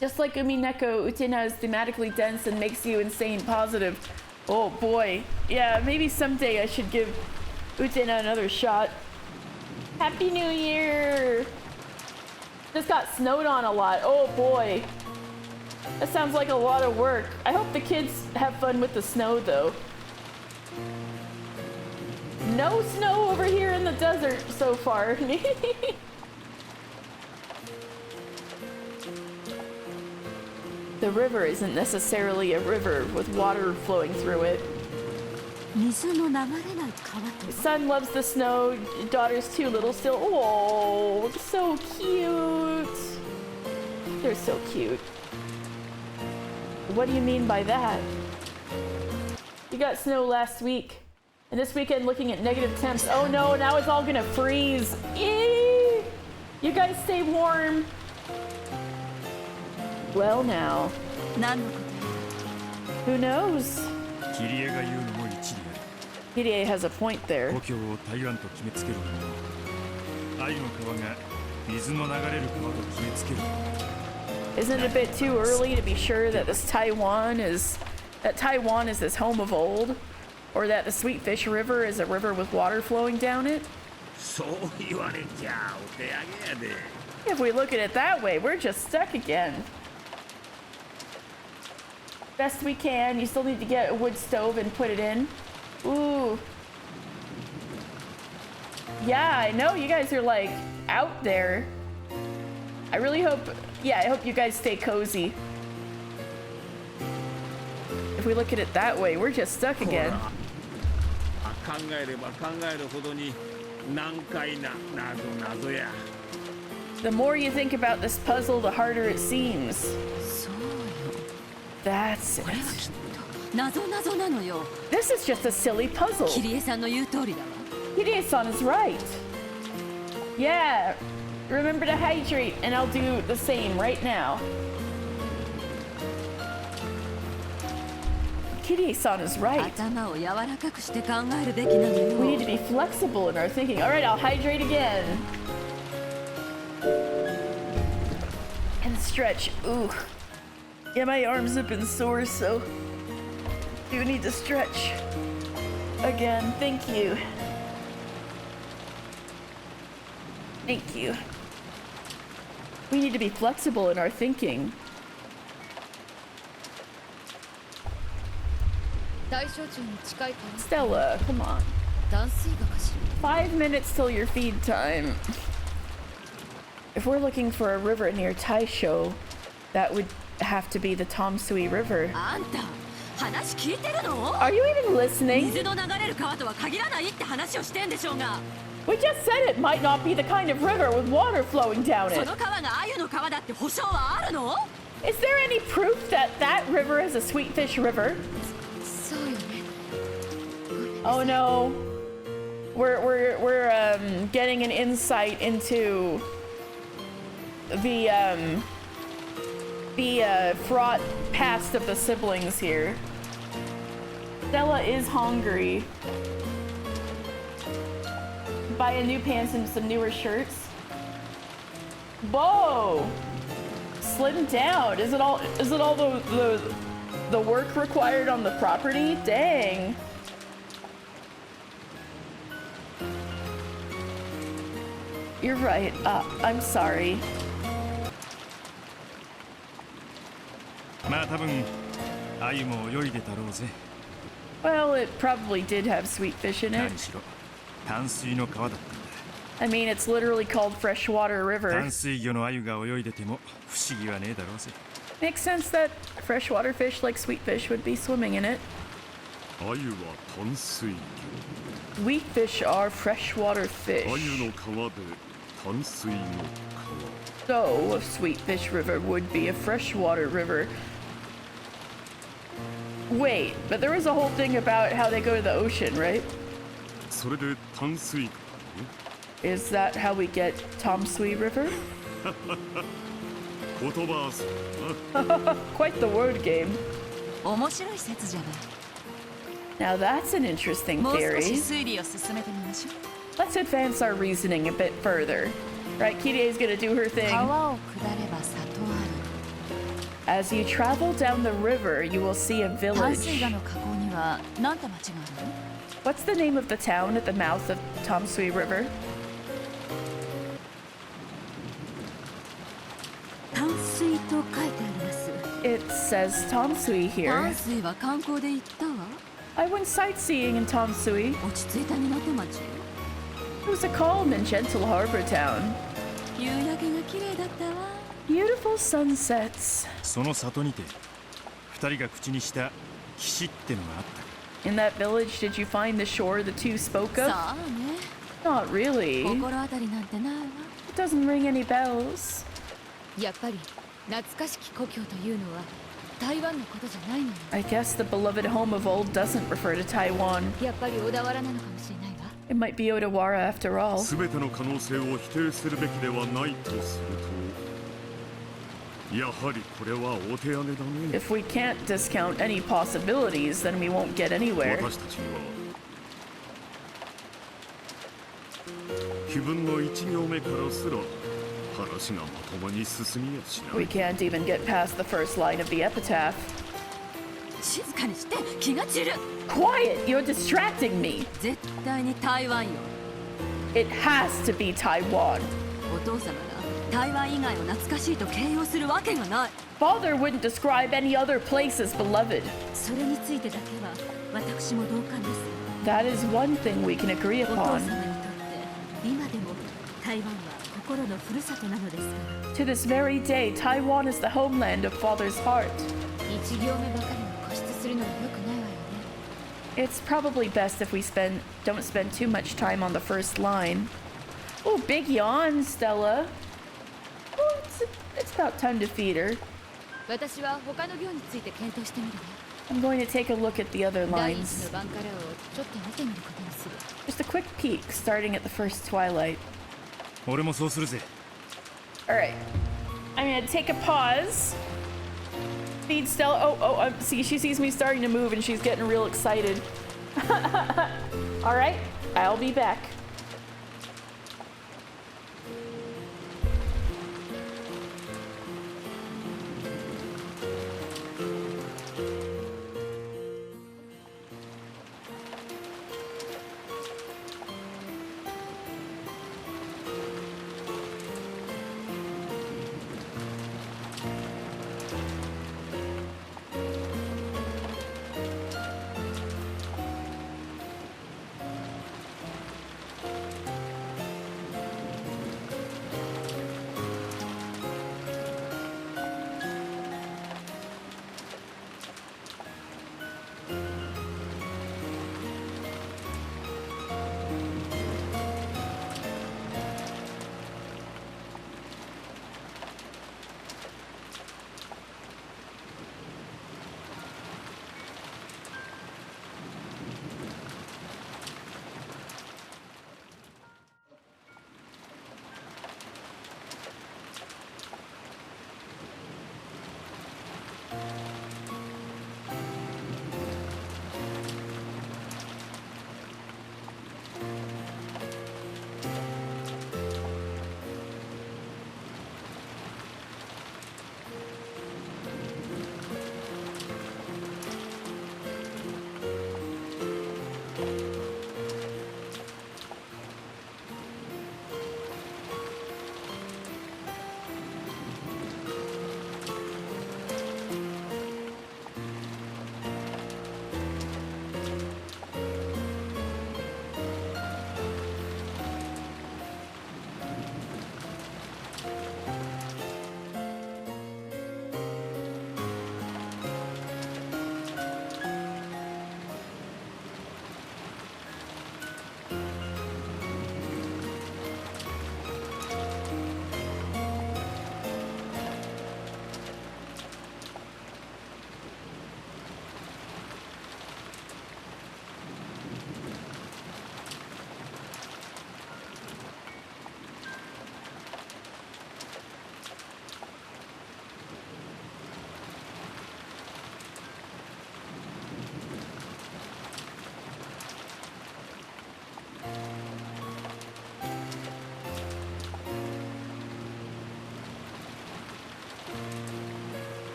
Just like Umineko, Utena is thematically dense and makes you insane positive. Oh boy. Yeah, maybe someday I should give Utena another shot. Happy New Year! Just got snowed on a lot. Oh boy. That sounds like a lot of work. I hope the kids have fun with the snow though. No snow over here in the desert so far. The river isn't necessarily a river with water flowing through it. Son loves the snow, daughter's too little still. Oh, so cute. They're so cute. What do you mean by that? You got snow last week. And this weekend looking at negative temps. Oh no, now it's all gonna freeze. Eee! You guys stay warm. Well now. Who knows? Kirie has a point there. Isn't it a bit too early to be sure that Taiwan is this home of old? Or that the Sweetfish River is a river with water flowing down it? If we look at it that way, we're just stuck again. Best we can. You still need to get a wood stove and put it in. Ooh. Yeah, I know you guys are like out there. I really hope, yeah, I hope you guys stay cozy. If we look at it that way, we're just stuck again. The more you think about this puzzle, the harder it seems. That's it. This is just a silly puzzle. Kirie-san is right. Yeah, remember to hydrate, and I'll do the same right now. Kirie-san is right. We need to be flexible in our thinking. All right, I'll hydrate again. And stretch. Ooh. Yeah, my arms have been sore, so do need to stretch. Again, thank you. Thank you. We need to be flexible in our thinking. Stella, come on. 5 minutes till your feed time. If we're looking for a river near Taisho, that would have to be the Tomsui River. Are you even listening? We just said it might not be the kind of river with water flowing down it. Is there any proof that that river is a Sweetfish River? Oh no. We're getting an insight into the fraught past of the siblings here. Stella is hungry. Buy a new pants and some newer shirts. Whoa! Slim down. Is it all the work required on the property? Dang. You're right. I'm sorry. Well, it probably did have sweet fish in it. I mean, it's literally called Freshwater River. Makes sense that freshwater fish like sweet fish would be swimming in it. Sweet fish are freshwater fish. So, a sweet fish river would be a freshwater river. Wait, but there was a whole thing about how they go to the ocean, right? Is that how we get Tomsui River? Quite the word game. Now that's an interesting theory. Let's advance our reasoning a bit further. Right, Kirie's gonna do her thing. 川を下れば里あり As you travel down the river, you will see a 淡 village. 水河の河口には何て町があるの What's the name of the town at the mouth of Tomsui River? 淡水と書いてあります。 It says Tomsui 淡 here. 水は観光で行ったわ I went sightseeing in Tomsui. 落ち着いた港町 It was a calm and gentle harbor town. 夕焼けが綺麗だったわ Beautiful sunsets. その里にて二人が口にした岸ってのがあった In that village, did you find the shore the two spoke of? さあね Not really. 心当たりなんてないわ It doesn't ring any bells. やっぱり懐かしき故郷というのは台湾のことじゃないのよ。 I guess the beloved home of old doesn't refer to Taiwan. やっぱり小田原なのかもしれないわ。 It might be Odawara after all. 全ての可能性を否定するべきではないとすると、やはりこれはお手上げだね。 If we can't discount any possibilities, then we won't get anywhere. 私たちには気分の一行目からすら話がまともに進みやしない。 We can't even get past the first line of the epitaph. 静かにして気が散る Quiet! You're distracting me! 絶対に台湾よ It has to be Taiwan. お父様が台湾以外を懐かしいと形容するわけがない Father wouldn't describe any other place as beloved. それについてだけは私も同感です。 That is one thing we can agree お父様 upon. にとって今でも台湾は心のふるさとなのですから。 To this very day, Taiwan is the homeland of Father's heart. 一行目ばかりに固執するのは良くないわよね。 It's probably best if we don't spend too much time on the first line. Oh, big yawn, Stella. Oh, it's about time to feed her. 私は他の行について検討してみるわ。 I'm going to take a look at the other 第一 lines. のバンカラをちょっと見てみることにする。 Just a quick peek, starting at the first twilight. 俺もそうするぜ Alright. I'm gonna take a pause. Feed Stella. See, she sees me starting to move and she's getting real excited. Alright, I'll be back.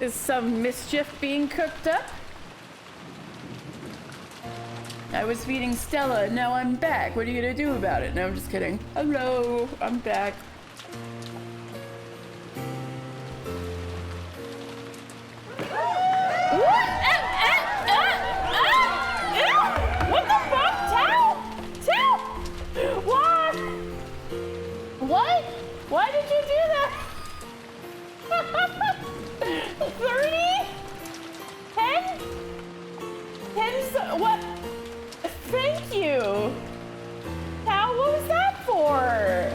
Is some mischief being cooked up? I was feeding Stella, and now I'm back. What are you gonna do about it? No, I'm just kidding. Hello, I'm back. What? What the fuck? Tao? Tao? What? What? Why did you do that? 30? 10? 10? What? Thank you. Tao, what was that for?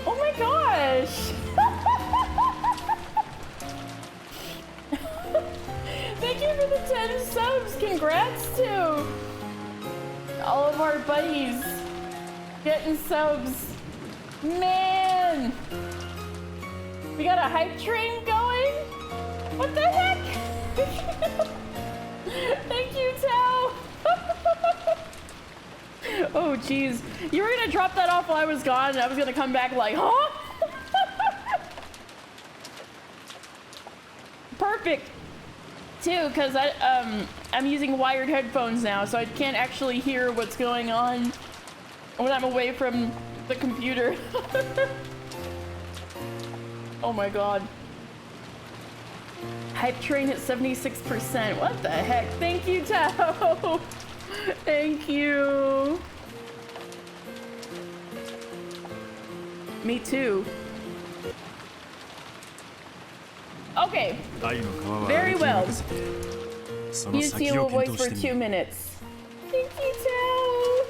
Oh my gosh. Thank you for the 10 subs. Congrats to all of our buddies getting subs. Man. We got a hype train going? What the heck? Thank you, Tao. Oh, jeez. You were gonna drop that off while I was gone, and I was gonna come back like, huh? Perfect. Too, because I'm using wired headphones now, so I can't actually hear what's going on when I'm away from the computer. Oh my god. Hype train at 76%. What the heck? Thank you, Tao. Thank you. Me too. Okay. Very well. Use Hero voice for 2 minutes. Thank you, Tao.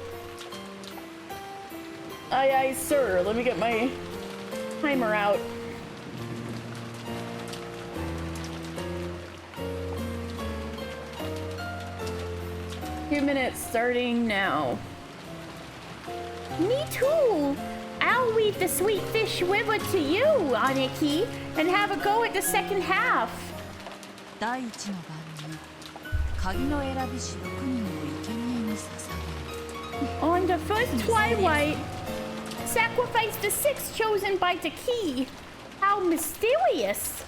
Aye, aye, sir. Let me get my timer out. Two minutes starting now. Me too. I'll leave the sweet fish river to you, Aniki, and have a go at the second half. 第一の番に鍵の選びし6人を生贄に捧げる。 On the first twilight, sacrifice the 6 chosen by the key. How mysterious.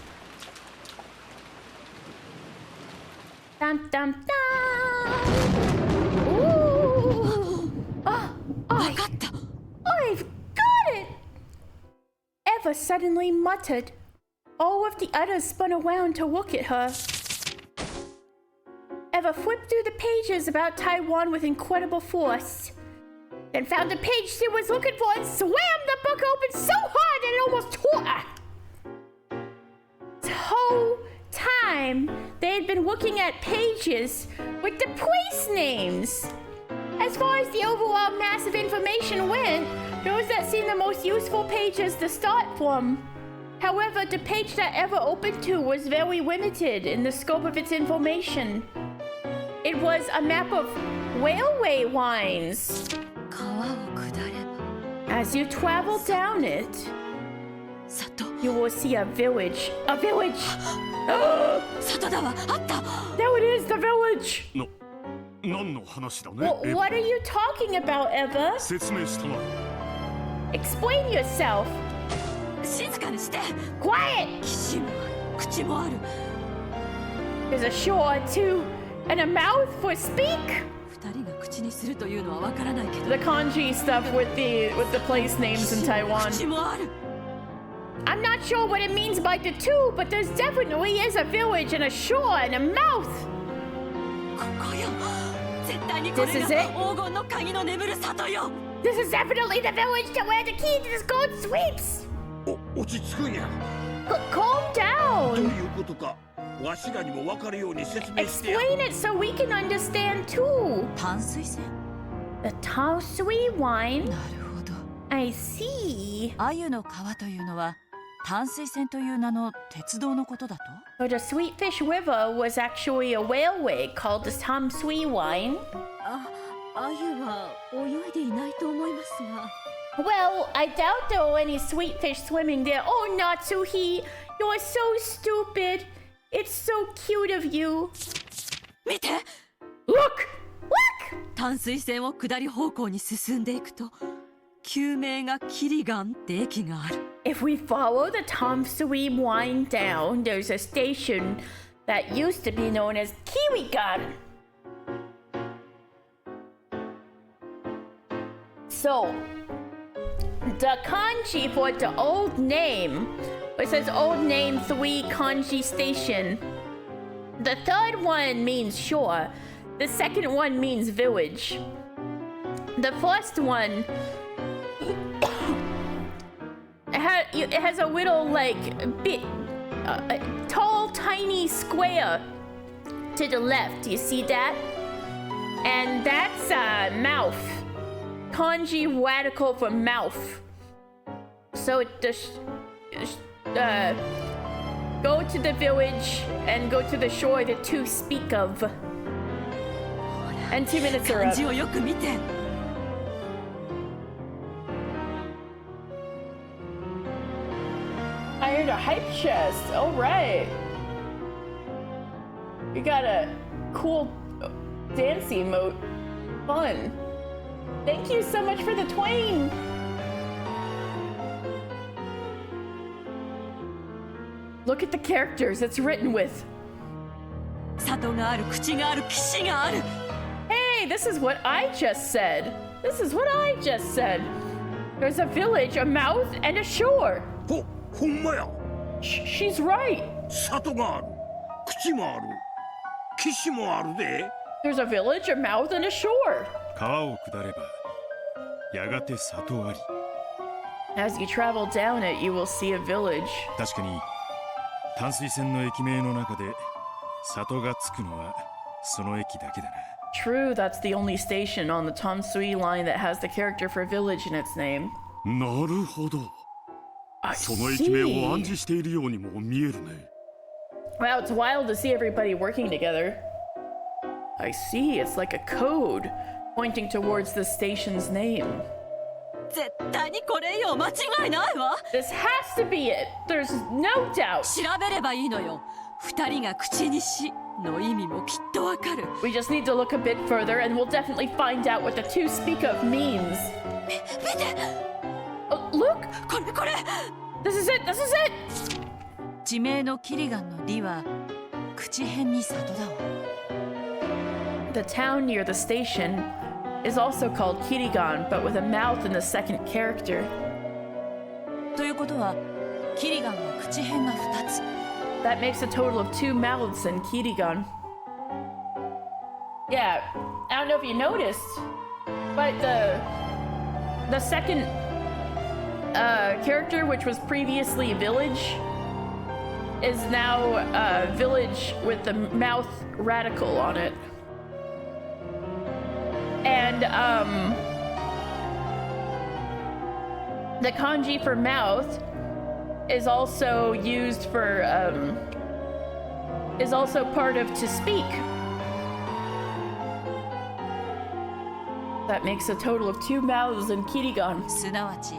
Dun dun dun. Ooh. I've got it. Eva suddenly muttered. All of the others spun around to look at her. Eva flipped through the pages about Taiwan with incredible force. Then found the page she was looking for and slammed the book open so hard that it almost tore her. This whole time, they had been looking at pages with the place names. As far as the overall mass of information went, those that seemed the most useful pages to start from. However, the page that Eva opened to was very limited in the scope of its information. It was a map of railway lines. As you travel down it, you will see a village. A village! There it is, the village! What are you talking about, Eva? Explain yourself. Quiet! There's a shore, too, and a mouth for speak. The kanji stuff with the place names in Taiwan. I'm not sure what it means by the two, but there's definitely is a village and a shore and a mouth. This is it. This is definitely the village to where the key to this gold sweeps. Calm down. Explain it so we can understand too. The Taosui wine. I see. 鮎の川というのは淡水線という名の鉄道のことだと But the Sweetfish River was actually a railway called the Taosui Line. 鮎は泳いでいないと思いますが。Well, I doubt there are any sweetfish swimming there. Oh, Natsuhi, you're so stupid. It's so cute of you. 見て Look! Look! 淡水線を下り方向に進んでいくと旧名がキリガンって駅がある If we follow the Taosui Line down, there's a station that used to be known as Kiwigan. So, the kanji for the old name, it says old name 3 kanji station. The third one means shore. The second one means village. The first one, it has a little bit tall, tiny square to the left. You see that? And that's mouth. Kanji radical for mouth. So go to the village and go to the shore the two speak of. And 2 minutes are up. 漢字をよく見て。 I heard a hype chest. All right. We got a cool dance emote. Fun. Thank you so much for the twain. Look at the characters it's written with. 里がある、口がある、岸がある。 Hey, this is what I just said. This is what I just said. There's a village, a mouth, and a shore. ほんまや。 She's right. 里がある、口もある、岸もあるで。 There's a village, a mouth, and a shore. 川を下ればやがて里あり。 As you travel down it, you will see a village. 確かに淡水線の駅名の中で里がつくのはその駅だけだな。 True, that's the only station on the Tonsui line that has the character for village in its name. なるほど。 I その駅名を see. 暗示しているようにも見えるね。 Wow, it's wild to see everybody working together. I see, it's like a code pointing towards the station's name. 絶対にこれよ、間違いないわ。 This has to be it. There's no doubt. 調べればいいのよ。二人が口にしの意味もきっとわかる。 We just need to look a bit further and we'll definitely find out what the two speak of means. 見て。 Oh, look! これこれ。 This is it! This is it! 地名のキリガンの「リ」は口辺に里だわ。 The town near the station is also called Kirigan, but with a mouth in the second character. ということはキリガンは口辺が2つ。 That makes a total of 2 mouths in Kirigan. Yeah, I don't know if you noticed, but the second character, which was previously village, is now village with the mouth radical on it. And the kanji for mouth is also used for is also part of to speak. That makes a total of 2 mouths in Kirigan. すなわち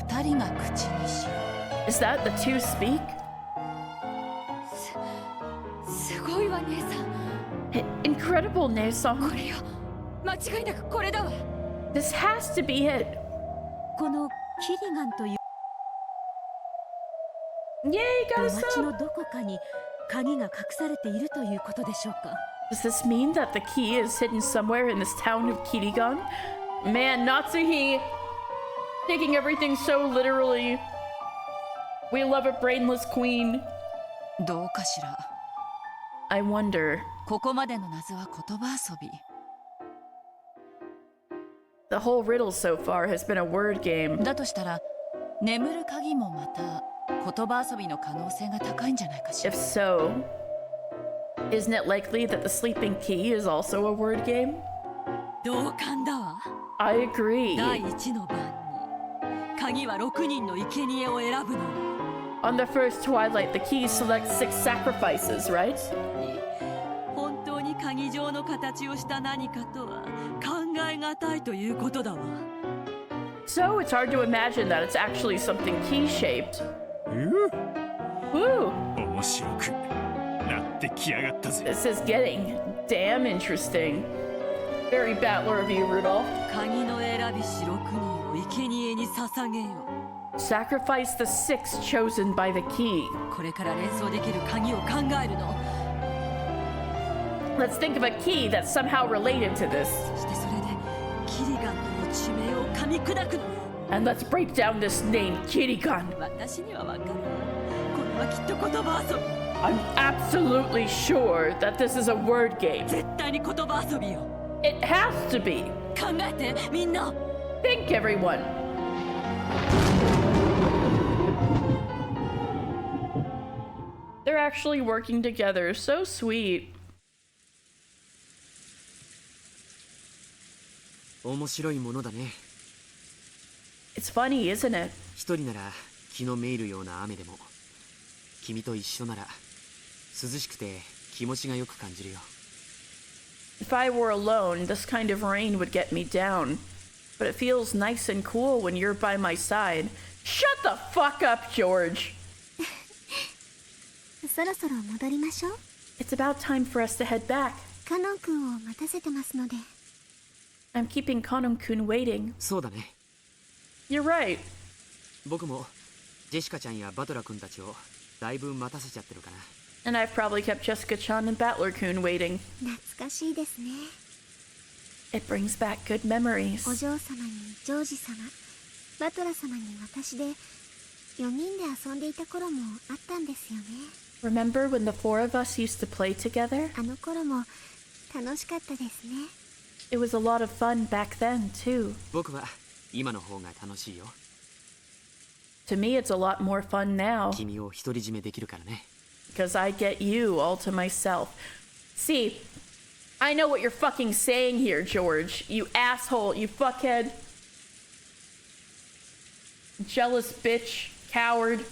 2人が口にし。 Is that the two speak? すごいわ姉さん。 Incredible, Nae-san. これよ。間違いなくこれだわ。 This has to be it. このキリガンという Yay, got a 町 sub! のどこかに鍵が隠されているということでしょうか。 Does this mean that the key is hidden somewhere in this town of Kirigan? Man, Natsuhi taking everything so literally. We love a brainless queen. どうかしら。 I wonder. ここまでの謎は言葉遊び。 The whole riddle so far has been a word game. だとしたら眠る鍵もまた言葉遊びの可能性が高いんじゃないかしら。 If so, isn't it likely that the sleeping key is also a word game? 同感だわ。 I agree. 第一の番に鍵は6人の生贄を選ぶの。 On the first twilight, the key selects 6 sacrifices, right? 本当に鍵状の形をした何かとは考えがたいということだわ。 So it's hard to imagine that it's actually something key-shaped. Woo! 面白くなってきやがったぜ。 This is getting damn interesting. Very battler of you, Rudolph. 鍵の選びし6人を生贄に捧げよう。Sacrifice the 6 chosen by the key. これから連想できる鍵を考えるの。 Let's think of a key that's somehow related to this. そしてそれでキリガンという地名を噛み砕くの。 And let's break down this name, Kirigan. 私にはわかる。これはきっと言葉遊び。 I'm absolutely sure that this is a word game. 絶対に言葉遊びよ。 It has to be. 考えてみんな。 Think, everyone. They're actually working together. So sweet. 面白いものだね。 It's funny, isn't it? 一人なら気のめいるような雨でも、君と一緒なら涼しくて気持ちがよく感じるよ。 If I were alone, this kind of rain would get me down. But it feels nice and cool when you're by my side. Shut the fuck up, George! そろそろ戻りましょう。 It's about time for us to head back. カノン君を待たせてますので。 I'm keeping Konom-kun waiting. そうだね。 You're right. 僕もジェシカちゃんやバトラ君たちをだいぶ待たせちゃってるかな。 And I've probably kept Jessica-chan and Battler-kun waiting. 懐かしいですね。 It brings back good memories. お嬢様にジョージ様、バトラ様に私で4人で遊んでいた頃もあったんですよね。 Remember when the 4 of us used to play together? あの頃も楽しかったですね。 It was a lot of fun back then, too. 僕は今の方が楽しいよ。 To me, it's a lot more fun now. 君を独り占めできるからね。 Because I get you all to myself. See, I know what you're fucking saying here, George. You asshole, you fuckhead. Jealous bitch, coward.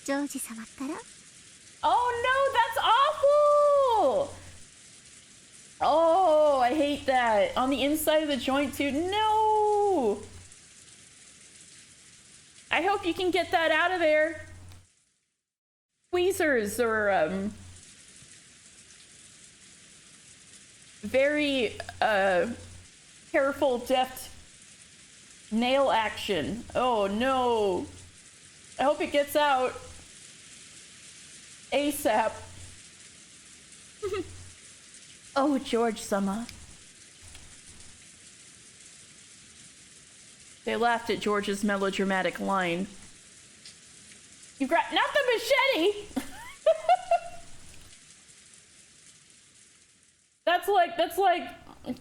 ジョージ様ったら Oh no, that's awful! Oh, I hate that. On the inside of the joint too. No! I hope you can get that out of there. Tweezers or very careful, deft nail action. Oh no. I hope it gets out ASAP. Oh, George-sama. They laughed at George's melodramatic line. You not the machete! That's like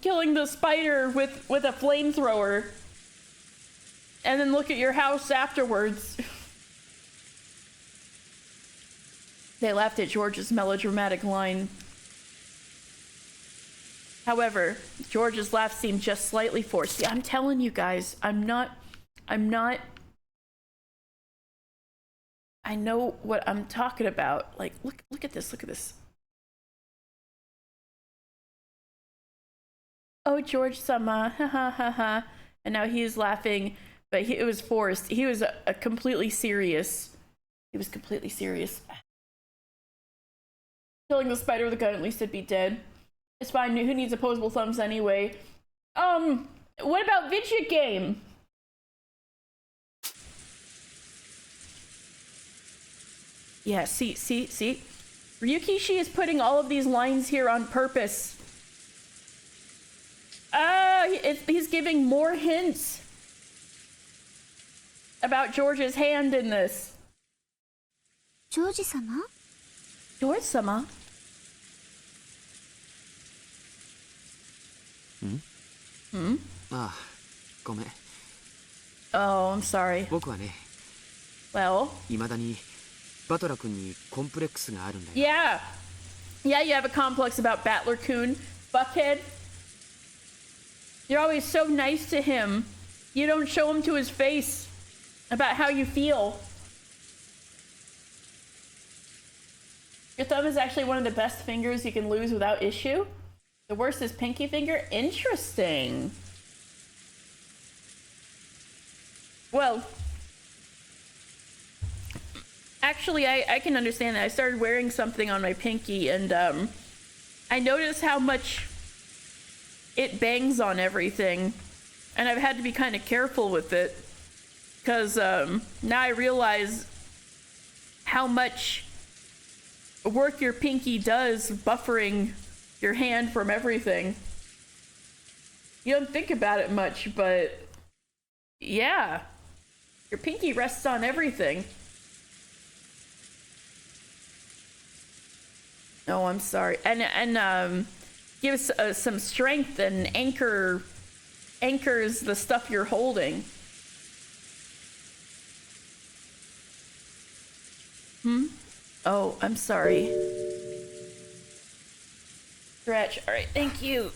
killing the spider with a flamethrower. And then look at your house afterwards. They laughed at George's melodramatic line. However, George's laugh seemed just slightly forced. Yeah, I'm telling you guys, I'm not... I know what I'm talking about. Like, look at this, look at this. Oh, George-sama, ha ha ha ha. And now he's laughing, but it was forced. He was a completely serious. He was completely serious. Killing the spider with a gun, at least it'd be dead. It's fine, who needs opposable thumbs anyway? What about video game? Yeah, see? Ryukishi is putting all of these lines here on purpose. He's giving more hints about George's hand in this. George-sama? George-sama? Hmm? Ah, ごめん。 Oh, I'm sorry. 僕はね、 Well? 未だにバトラ君にコンプレックスがあるんだよ。 Yeah, you have a complex about Battler-kun, fuckhead. You're always so nice to him. You don't show him to his face about how you feel. Your thumb is actually one of the best fingers you can lose without issue. The worst is pinky finger. Interesting. Well, actually, I can understand that. I started wearing something on my pinky, and I noticed how much it bangs on everything. And I've had to be kind of careful with it. Because now I realize how much work your pinky does buffering your hand from everything. You don't think about it much, but yeah. Your pinky rests on everything. Oh, I'm sorry. And gives some strength and anchors the stuff you're holding. Oh, I'm sorry. Stretch. All right, thank you.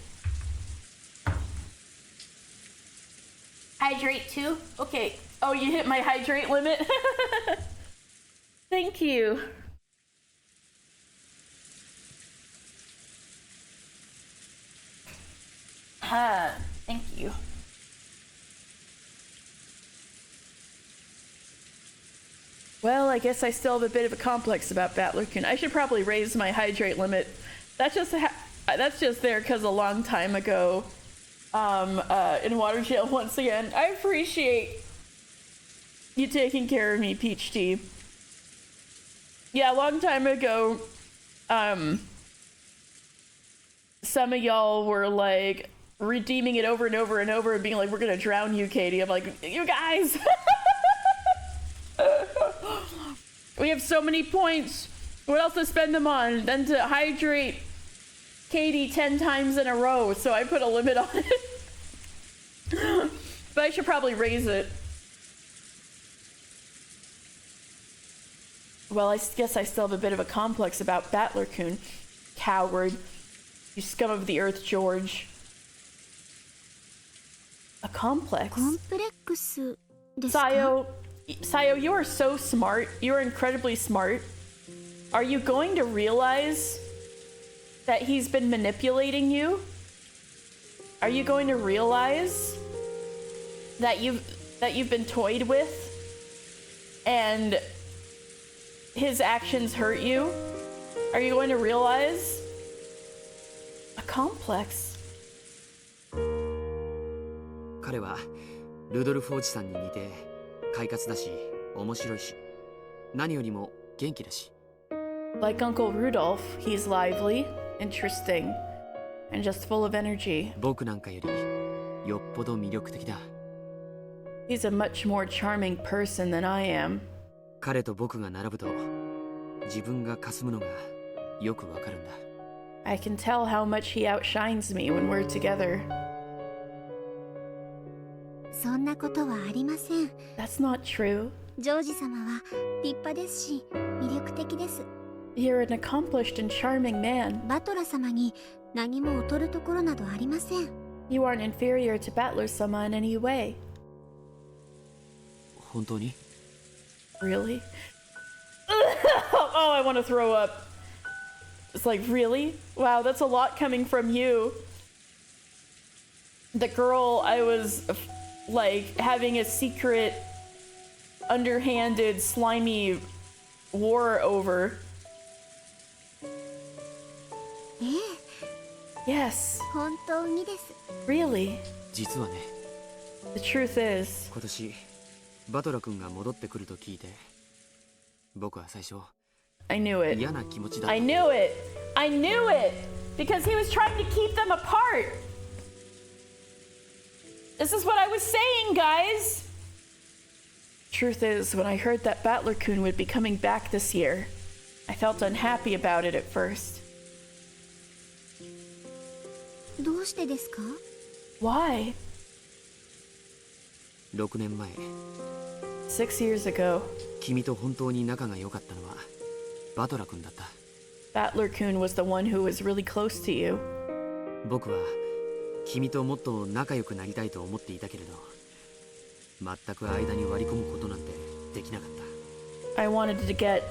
Hydrate too? Okay. Oh, you hit my hydrate limit? Thank you. Thank you. Well, I guess I still have a bit of a complex about Battler-kun. I should probably raise my hydrate limit. That's just there because a long time ago, in water jail once again. I appreciate you taking care of me, Peach Tea. Yeah, a long time ago, some of y'all were like redeeming it over and over and over and being like, we're gonna drown you, Katie. I'm like, you guys! We have so many points. What else to spend them on than to hydrate Katie 10 times in a row? So I put a limit on it. But I should probably raise it. Well, I guess I still have a bit of a complex about Battler-kun. Coward. You scum of the earth, George. A complex? Sayo, you are so smart. You are incredibly smart. Are you going to realize that he's been manipulating you? Are you going to realize that you've been toyed with and his actions hurt you? Are you going to realize a complex? 彼はルドルフおじさんに似て快活だし面白いし何よりも元気だし Like Uncle Rudolph, he's lively, interesting, and just full of energy. 僕なんかよりよっぽど魅力的だ He's a much more charming person than I am. 彼と僕が並ぶと自分が霞むのがよくわかるんだ I can tell how much he outshines me when we're together. そんなことはありません。 That's not true. ジョージ様は立派ですし魅力的です。 You're an accomplished and charming man. バトラ様に何も劣るところなどありません。 You aren't inferior to Battler-sama in any way. 本当に Really? Oh, I want to throw up. It's like, really? Wow, that's a lot coming from you. The girl I was, like, having a secret, underhanded, slimy war over. Yes. 本当にです。 Really? 実はね The truth is, 今年バトラ君が戻ってくると聞いて僕は最初 I knew it. 嫌な気持ちだった I knew it. I knew it! Because he was trying to keep them apart. This is what I was saying, guys. Truth is, when I heard that Battler-kun would be coming back this year, I felt unhappy about it at first. どうしてですか？ Why? 6年前 6 years ago, 君と本当に仲が良かったのはバトラ君だった Battler-kun was the one who was really close to you. 僕は君ともっと仲良くなりたいと思っていたけれど全く間に割り込むことなんてできなかった I wanted to get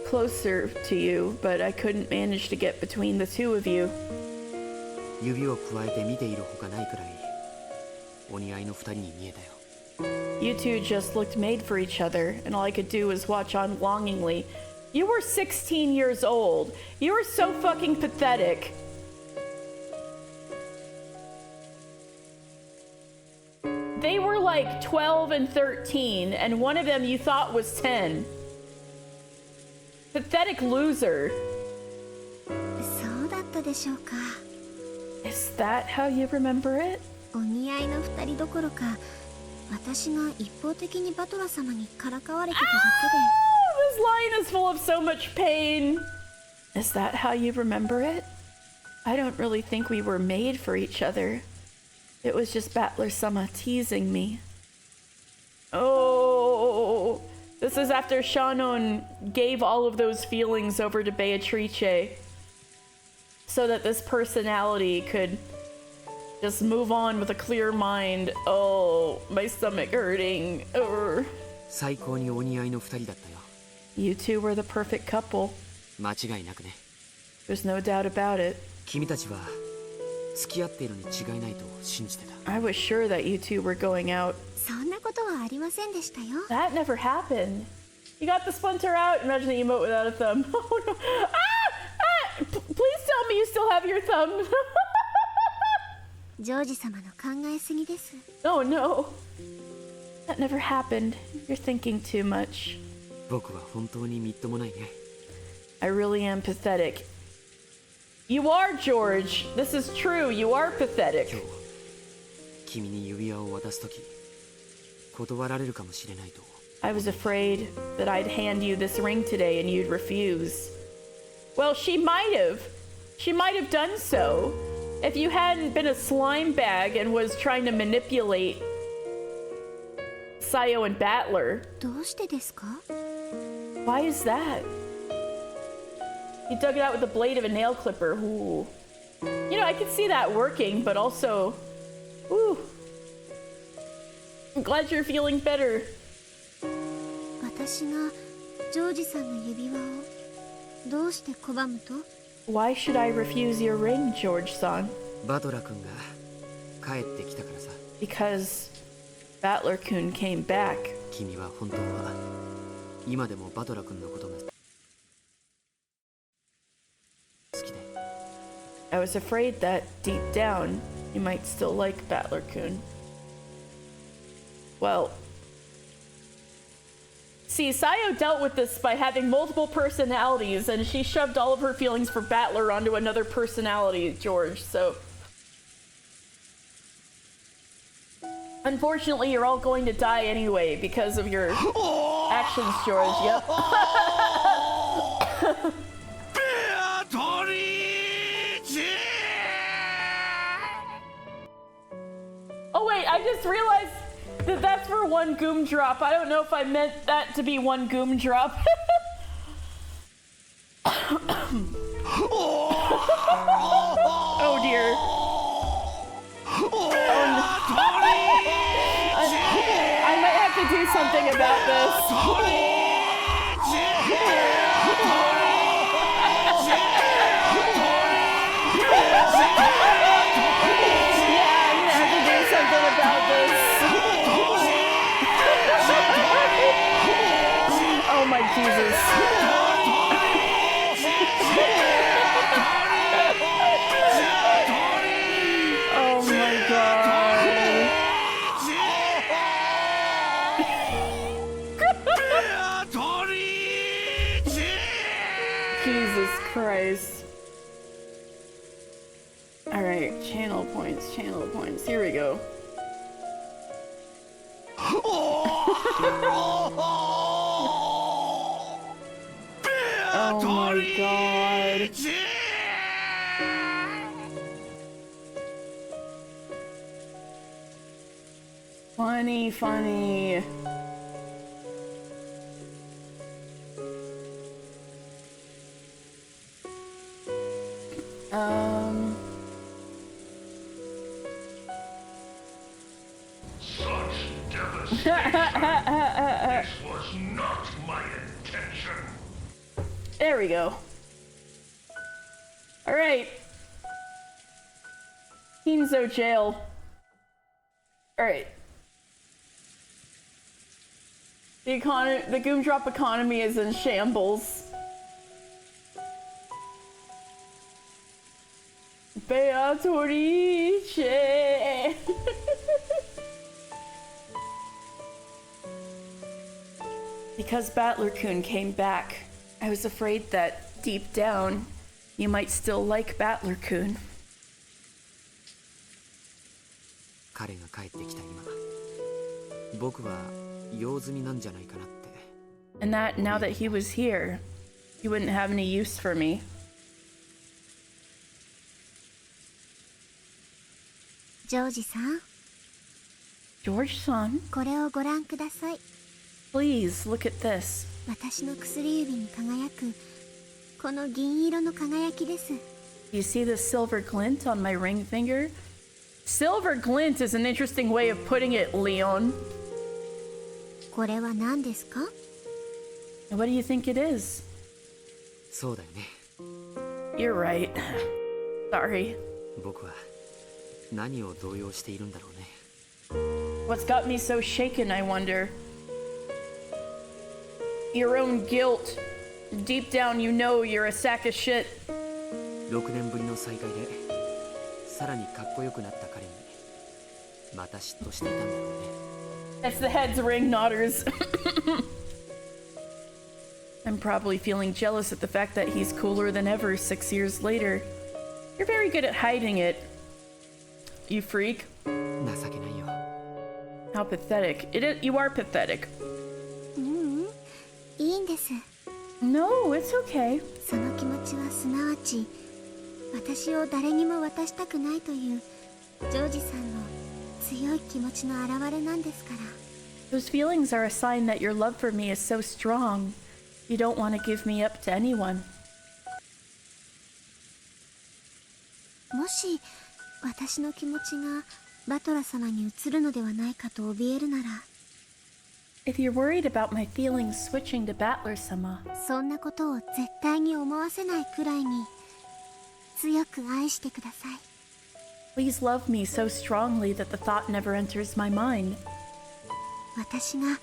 closer to you, but I couldn't manage to get between the two of you. 指を加えて見ているほかないくらいお似合いの二人に見えたよ You two just looked made for each other, and all I could do was watch on longingly. You were 16 years old. You were so fucking pathetic. were like 12 and 13, and one of them you thought was 10. Pathetic loser. そうだったでしょうか。 Is that how you remember it? お似合いの二人どころか、私が一方的にバトラ様にからかわれてただ This line is full of so much pain. Is that how you remember it? I don't really think we were made for each other. It was just Battler-sama teasing me. Oh, this is after Shannon gave all of those feelings over to Beatrice so that this personality could just move on with a clear mind. Oh, my stomach hurting. Urgh. 最高にお似合いの二人だったよ。 You two were the perfect couple. 間違いなくね。 There's no doubt about it. 君たちは付き合っているに違いないと信じてた。 I was sure that you two were going out. そんなことはありませんでしたよ。 That never happened. You got the splinter out? Imagine the emote without a thumb. Oh no. Ah! Please tell me you still have your thumb. ジョージ様の考えすぎです。 Oh no. That never happened. You're thinking too much. 僕は本当にみっともないね。 I really am pathetic. You are, George. This is true. You are pathetic. 今日君に指輪を渡すとき断られるかもしれないと。 I was afraid that I'd hand you this ring today and you'd refuse. Well, she might have. She might have done so if you hadn't been a slime bag and was trying to manipulate Sayo and Battler. どうしてですか？ Why is that? He dug it out with the blade of a nail clipper. Ooh. You know, I could see that working, but also... Ooh. I'm glad you're feeling better. 私がジョージさんの指輪をどうして拒むと？ Why should I refuse your ring, George-san? バトラ君が帰ってきたからさ。 Because Battler-kun came back. 君は本当は今でもバトラ君のことが好きで。 I was afraid that deep down you might still like Battler-kun. Well, see, Sayo dealt with this by having multiple personalities, and she shoved all of her feelings for Battler onto another personality, George, so... Unfortunately, you're all going to die anyway because of your actions, George. Yep. Oh wait, I just realized that that's for one goom drop. I don't know if I meant that to be one goom drop. Oh dear. Oh no. I might have to do something about this. Oh my Jesus. Oh my God. Jesus Christ. Alright, channel points, channel points. Here we go. Oh my God. Funny, funny. This was not my intention. There we go. All right. Hinzo jail. All right. The Goom Drop economy is in shambles. Beatrice. because Battler-kun came back, I was afraid that deep down, you might still like Battler-kun. 彼が帰ってきた今、僕は用済みなんじゃないかなって。And that now that he was here, you wouldn't have any use for me. ジョージさん、 George-san, これをご覧ください。 please look at this. 私の薬指に輝くこの銀色の輝きです。 You see the silver glint on my ring finger? Silver glint is an interesting way of putting it, Leon. これは何ですか？ What do you think it is? そうだよね。 You're right. Sorry. 僕は何を動揺しているんだろうね。 What's got me so shaken, I wonder? Your own guilt. Deep down, you know you're a sack of shit. 6年ぶりの再会でさらにかっこよくなった彼にまた嫉妬していたんだろうね。 That's the heads ring nodders. I'm probably feeling jealous at the fact that he's cooler than ever 6 years later. You're very good at hiding it. You freak. 情けないよ。 How pathetic. You are pathetic. いいんです。 No, it's okay. その気持ちはすなわち私を誰にも渡したくないというジョージさんの強い気持ちの表れなんですから。 Those feelings are a sign that your love for me is so strong. You don't want to give me up to anyone. もし私の気持ちがバトラ様に移るのではないかと怯えるなら、 If you're worried about my feelings switching to Battler-sama, そんなことを絶対に思わせないくらいに強く愛してください。 please love me so strongly that the thought never enters my mind. 私が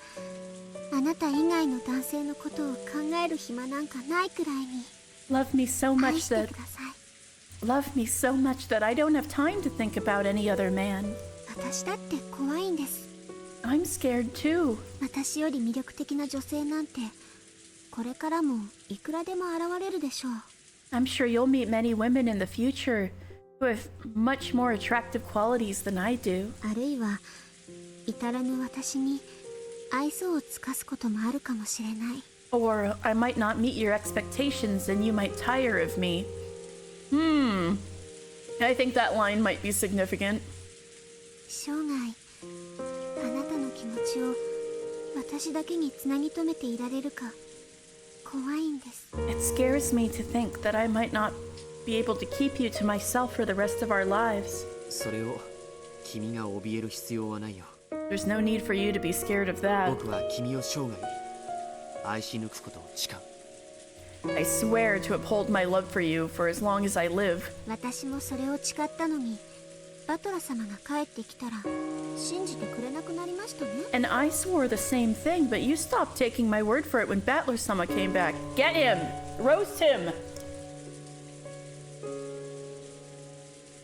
あなた以外の男性のことを考える暇なんかないくらいに Love me so 愛 much して that ください。 love me so much that I don't have time to think about any other man. 私だって怖いんです。 I'm scared too. 私より魅力的な女性なんてこれからもいくらでも現れるでしょう。 I'm sure you'll meet many women in the future who have much more attractive qualities than I do. あるいは至らぬ私に愛想を尽かすこともあるかもしれない。 Or I might not meet your expectations and you might tire of me. I think that line might be significant. 生涯あなたの気持ちを私だけにつなぎ止めていられるか怖いんです。 It scares me to think that I might not be able to keep you to myself for the rest of our lives. それを君が怯える必要はないよ。 There's no need for you to be scared of that. 僕は君を生涯愛し抜くことを誓う。 I swear to uphold my love for you for as long as I live. 私もそれを誓ったのにバトラ様が帰ってきたら信じてくれなくなりましたね。 And I swore the same thing, but you stopped taking my word for it when Battler-sama came back. Get him! Roast him!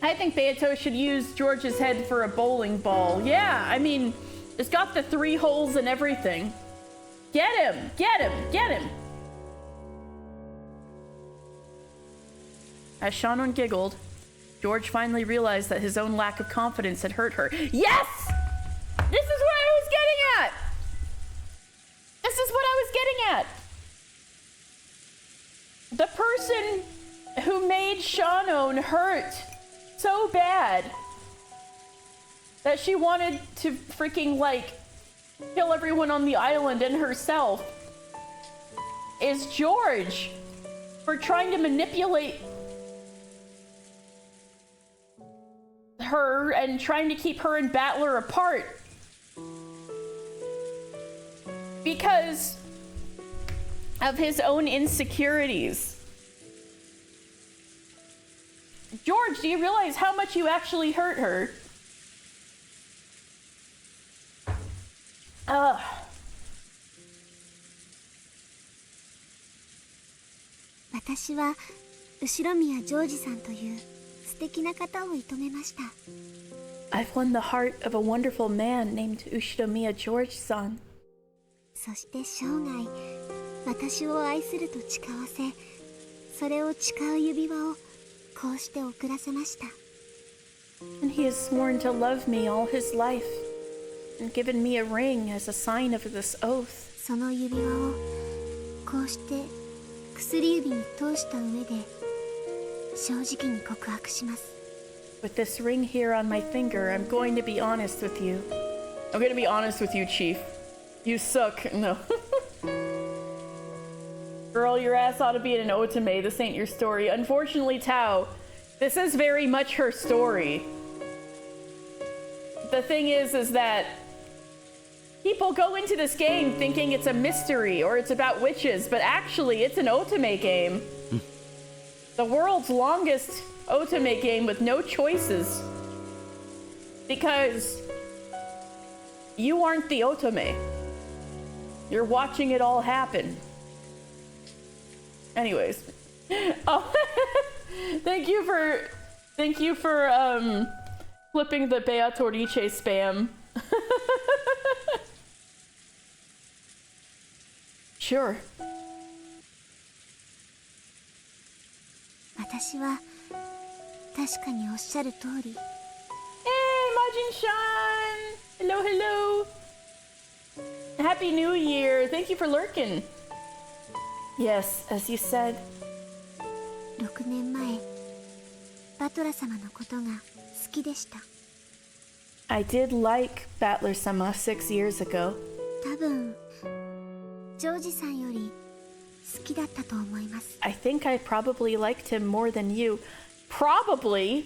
I think Beato should use George's head for a bowling ball. Yeah, I mean, it's got the 3 holes and everything. Get him! Get him! Get him! As Shannon giggled, George finally realized that his own lack of confidence had hurt her. Yes! This is what I was getting at! This is what I was getting at! The person who made Shannon hurt so bad that she wanted to freaking, like, kill everyone on the island and herself is George for trying to manipulate her and trying to keep her and Battler apart. Because of his own insecurities. George, do you realize how much you actually hurt her? Ugh. 私は後宮ジョージさんという素敵な方を射止めました。 I've won the heart of a wonderful man named Ushinomiya George-san. そして生涯私を愛すると誓わせ、それを誓う指輪をこうして贈らせました。 And he has sworn to love me all his life and given me a ring as a sign of this oath. その指輪をこうして薬指に通した上で正直に告白します。 With this ring here on my finger, I'm going to be honest with you. I'm going to be honest with you, Chief. You suck. No. Girl, your ass ought to be in an otome. This ain't your story. Unfortunately, Tao, this is very much her story. The thing is that people go into this game thinking it's a mystery or it's about witches, but actually it's an otome game. The world's longest otome game with no choices. Because you aren't the otome. You're watching it all happen. Anyways. Oh, thank you for flipping the Beatrice spam. Sure. 私は確かにおっしゃる通り。 Hey, Majin-chan! Hello, hello! Happy New Year! Thank you for lurking. Yes, as you said. 6年前、バトラ様のことが好きでした。 I did like Battler-sama 6 years ago. 多分、ジョージさんより好きだったと思います。 I think I probably liked him more than you. Probably?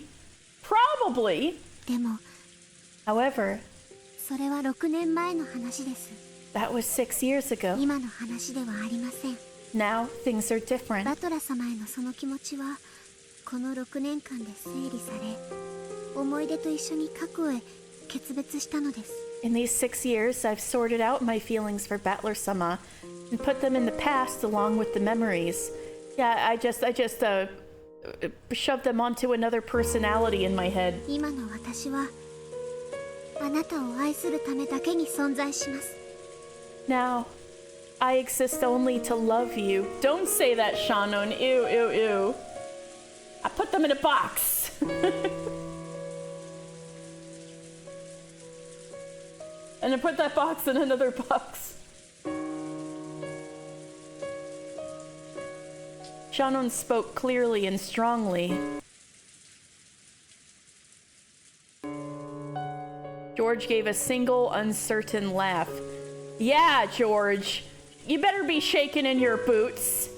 でも、 However, それは6年前の話です。 that was 6 years ago. 今の話ではありません。 Now, things are different. バトラ様へのその気持ちは、この6年間で整理され、思い出と一緒に過去へ決別したのです。 In these 6 years, I've sorted out my feelings for Battler-sama and put them in the past along with the memories. Yeah, I just shoved them onto another personality in my head. 今の私は、あなたを愛するためだけに存在します。 Now, I exist only to love you. Don't say that, Shannon. Ew, ew, ew. I put them in a box. And I put that box in another box. Shannon spoke clearly and strongly. George gave a single, uncertain laugh. Yeah, George. You better be shaking in your boots.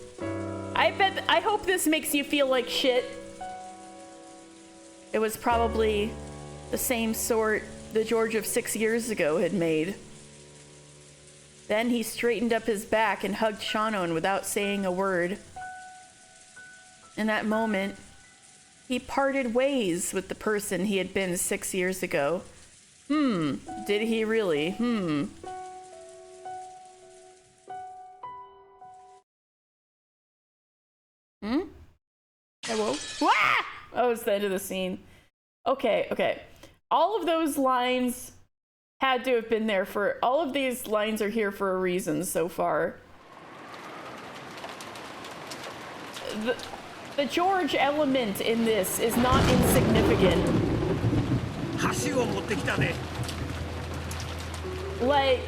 I hope this makes you feel like shit. It was probably the same sort the George of 6 years ago had made. Then he straightened up his back and hugged Shannon without saying a word. In that moment, he parted ways with the person he had been 6 years ago. Did he really? Hello? Wah! Oh, it's the end of the scene. Okay. All of those lines had to have been there for... All of these lines are here for a reason so far. The George element in this is not insignificant. Like,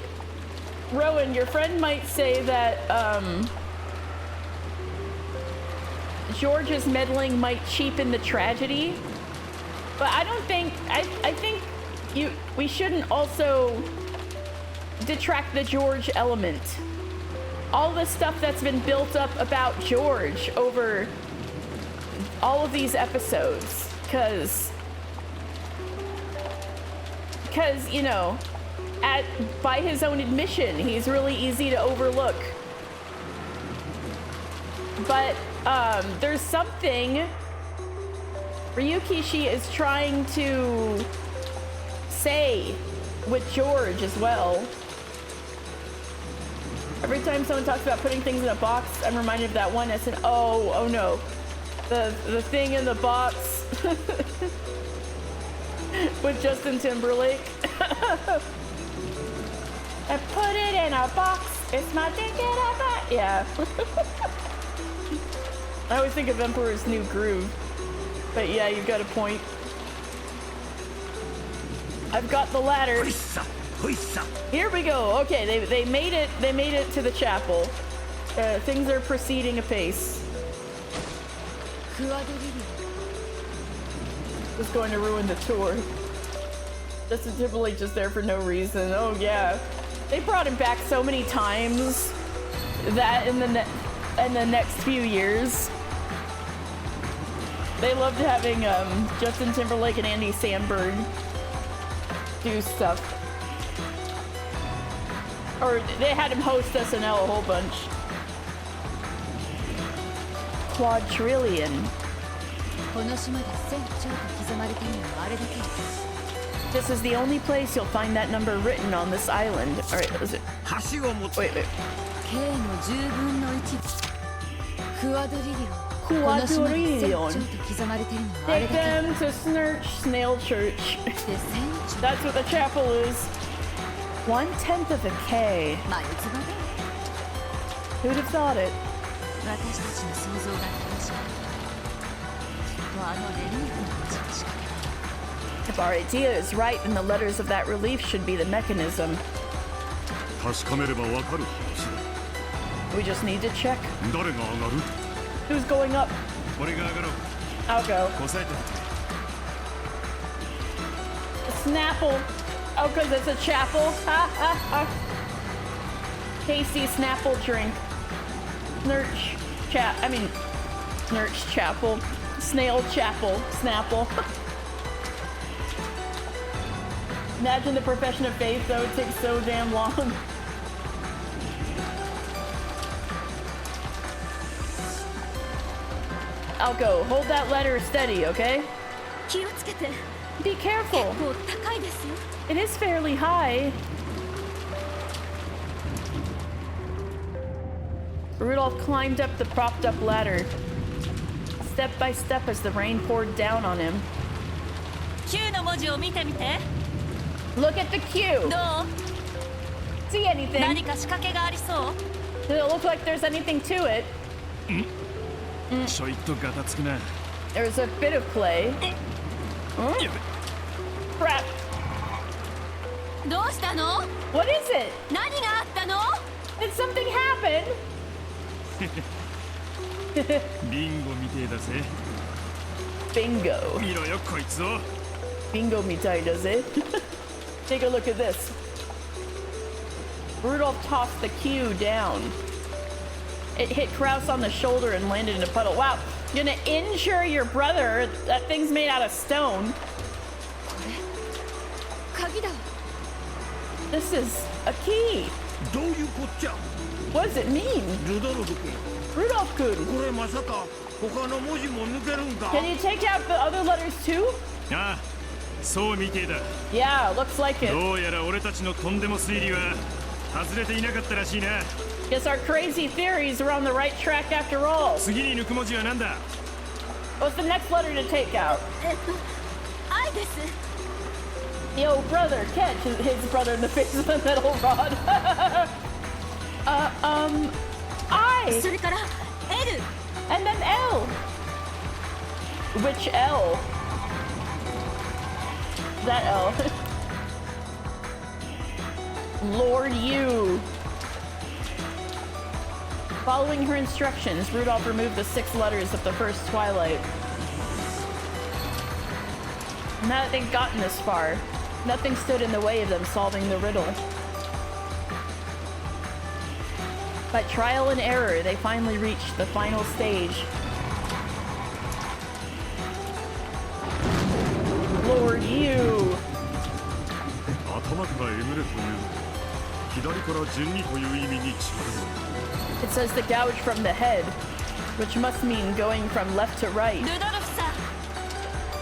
Rowan, your friend might say that, George's meddling might cheapen the tragedy, but I don't think... I think we shouldn't also detract the George element. All the stuff that's been built up about George over all of these episodes, because you know, by his own admission, he's really easy to overlook. But there's something Ryukishi is trying to say with George as well. Every time someone talks about putting things in a box, I'm reminded of that one SN. Oh no. The thing in the box with Justin Timberlake. I put it in a box. It's my ticket up. Yeah. I always think of Emperor's New Groove. But yeah, you've got a point. I've got the ladder. Here we go. Okay, they made it. They made it to the chapel. Things are proceeding apace. Just going to ruin the tour. Justin Timberlake just there for no reason. Oh yeah, they brought him back so many times. That in the next few years, they loved having Justin Timberlake and Andy Samberg do stuff. Or they had him host SNL a whole bunch. Quadrillion. This is the only place you'll find that number written on this island. Alright, is it? Wait. Quadrillion. Take them to Snurch Snail Church. That's what the chapel is. 1/10 of a K. Who'd have thought it? If our idea is right, then the letters of that relief should be the mechanism. We just need to check. Who's going up? I'll go. Snapple. Oh, because it's a chapel. Tasty Snapple drink. Snurch Chapel. Snail Chapel. Snapple. Imagine the profession of faith, though. It takes so damn long. I'll go. Hold that letter steady, okay? Be careful. It is fairly high. Rudolph climbed up the propped up ladder, step by step as the rain poured down on him. Look at the Q. See anything? Does it look like there's anything to it? There's a bit of play. Crap. What is it? Did something happen? Bingo. Bingo mitai does it? Take a look at this. Rudolph tossed the cue down. It hit Kraus on the shoulder and landed in a puddle. Wow, you're gonna injure your brother? That thing's made out of stone. This is a key. What does it mean? Rudolph-kun. Can you take out the other letters too? Yeah, looks like it. Guess our crazy theories are on the right track after all. What's the next letter to take out? Yo, brother, catch his brother in the face with a metal rod. I. And then L. Which L? That L. Lord you. Following her instructions, Rudolph removed the 6 letters of the first twilight. Now that they'd gotten this far, nothing stood in the way of them solving the riddle. By trial and error, they finally reached the final stage. Lord, you! It says to gouge from the head, which must mean going from left to right.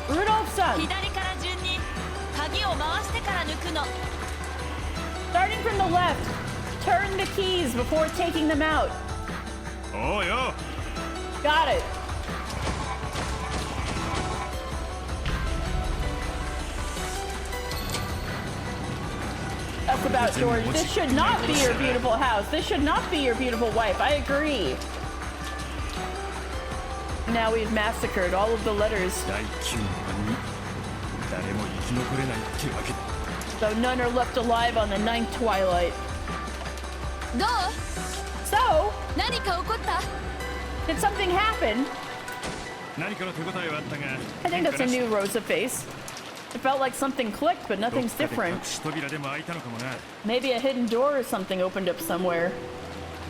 Rudolph-san! Starting from the left, turn the keys before taking them out. Oh, yeah. Got it. That's about about George. This should not be your beautiful house. This should not be your beautiful wife. I agree. Now we've massacred all of the letters. So none are left alive on the ninth twilight. So, did something happen? I think that's a new Rosa face. It felt like something clicked, but nothing's different. Maybe a hidden door or something opened up somewhere.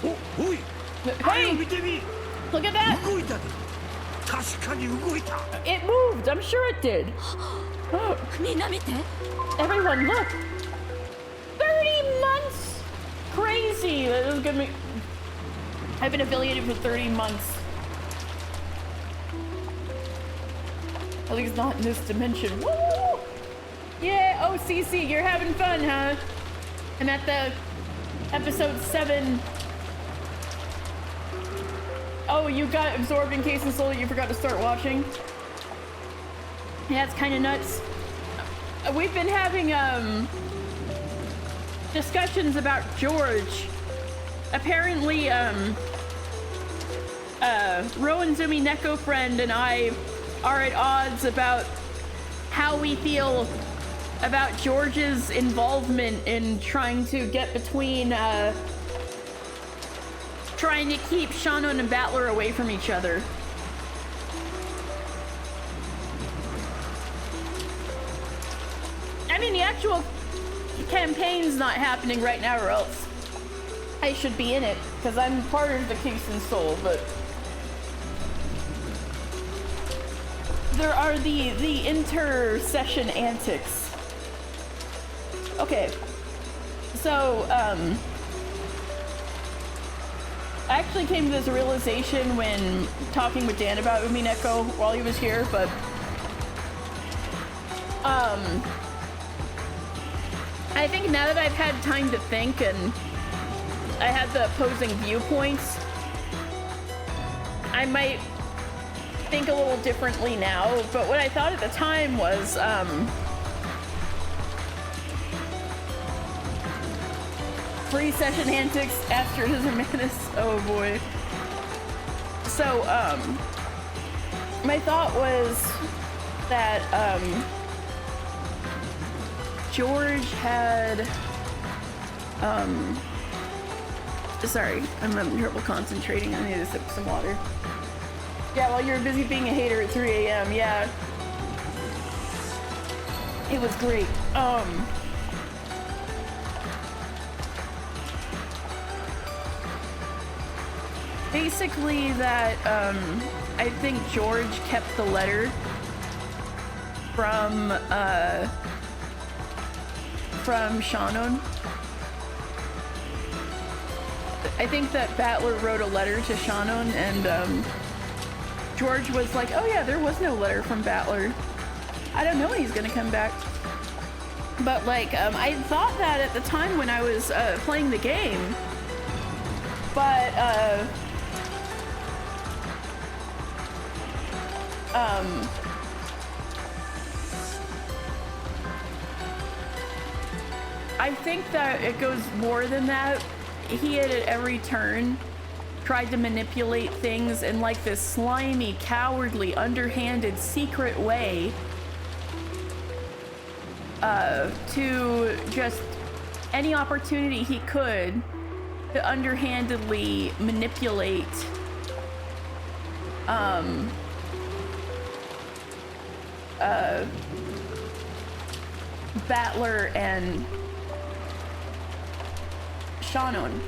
Hey! Look at that! It moved! I'm sure it did! Everyone, look! 30 months! Crazy! That is gonna be... I've been affiliated for 30 months. At least not in this dimension. Woo! Yeah, oh CC, you're having fun, huh? I'm at the episode 7. Oh, you got absorbed in Case and Soul that you forgot to start watching? Yeah, it's kind of nuts. We've been having discussions about George. Apparently, Rowan's Umineko friend and I are at odds about how we feel about George's involvement in trying to get between, trying to keep Shannon and Battler away from each other. I mean, the actual campaign's not happening right now, or else I should be in it, because I'm part of the Case and Soul, but there are the inter-session antics. Okay, so, I actually came to this realization when talking with Dan about Umineko while he was here, but, I think now that I've had time to think and I have the opposing viewpoints, I might think a little differently now, but what I thought at the time was, free session antics, Astrid is a menace. Oh boy. So, my thought was that, George had, sorry, I'm having trouble concentrating. I need to sip some water. Yeah, while you were busy being a hater at 3 a.m., yeah. It was great. Basically that, I think George kept the letter from Shannon. I think that Battler wrote a letter to Shannon, and George was like, oh yeah, there was no letter from Battler. I don't know when he's gonna come back. But like, I thought that at the time when I was playing the game, but I think that it goes more than that. He had at every turn tried to manipulate things in like this slimy, cowardly, underhanded, secret way to just any opportunity he could to underhandedly manipulate Battler and Shannon.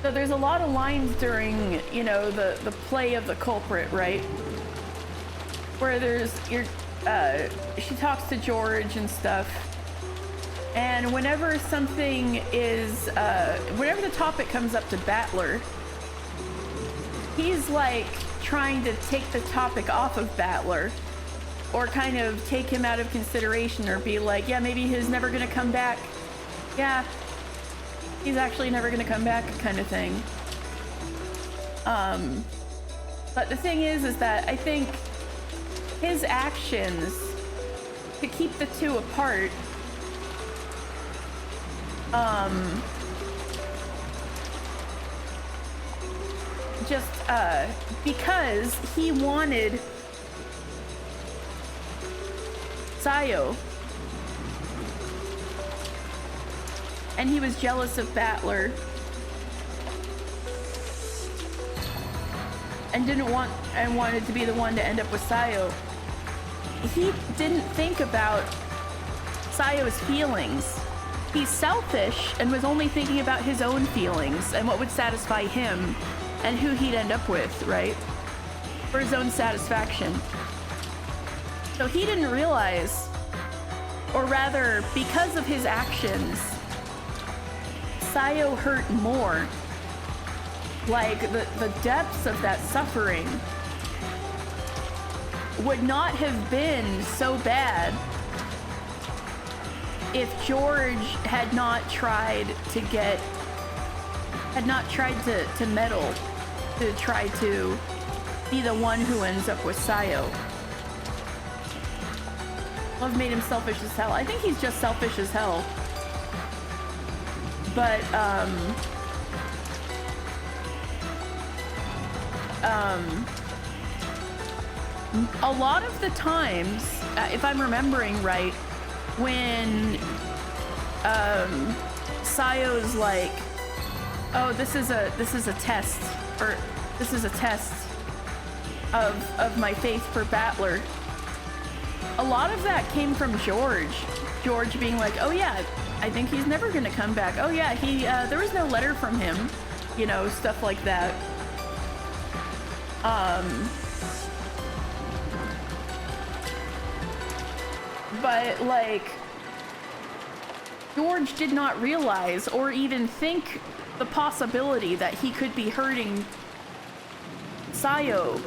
So there's a lot of lines during, you know, the play of the culprit, right? Where there's she talks to George and stuff, and whenever something is whenever the topic comes up to Battler, he's like trying to take the topic off of Battler, or kind of take him out of consideration, or be like, yeah, maybe he's never gonna come back. Yeah, he's actually never gonna come back, kind of thing. But the thing is that I think his actions to keep the two apart just because he wanted Sayo. And he was jealous of Battler. And wanted to be the one to end up with Sayo. He didn't think about Sayo's feelings. He's selfish and was only thinking about his own feelings and what would satisfy him and who he'd end up with, right? For his own satisfaction. So he didn't realize, or rather, because of his actions, Sayo hurt more. Like, the depths of that suffering would not have been so bad if George had not tried to meddle, to try to be the one who ends up with Sayo. Love made him selfish as hell. I think he's just selfish as hell. But, a lot of the times, if I'm remembering right, when Sayo's like, oh, this is a test, or this is a test of my faith for Battler. A lot of that came from George being like, oh yeah, I think he's never gonna come back. Oh yeah, there was no letter from him, you know, stuff like that. But like, George did not realize or even think the possibility that he could be hurting Sayo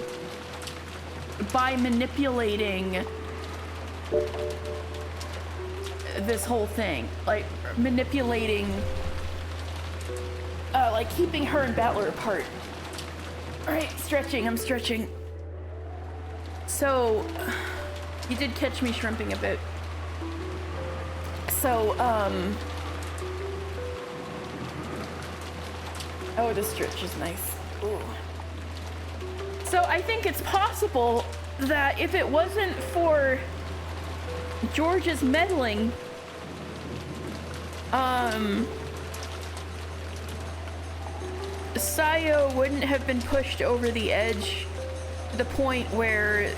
by manipulating this whole thing. Like, manipulating, like keeping her and Battler apart. Alright, stretching, I'm stretching. So, you did catch me shrimping a bit. So, oh, this stretch is nice. Ooh. So I think it's possible that if it wasn't for George's meddling, Sayo wouldn't have been pushed over the edge to the point where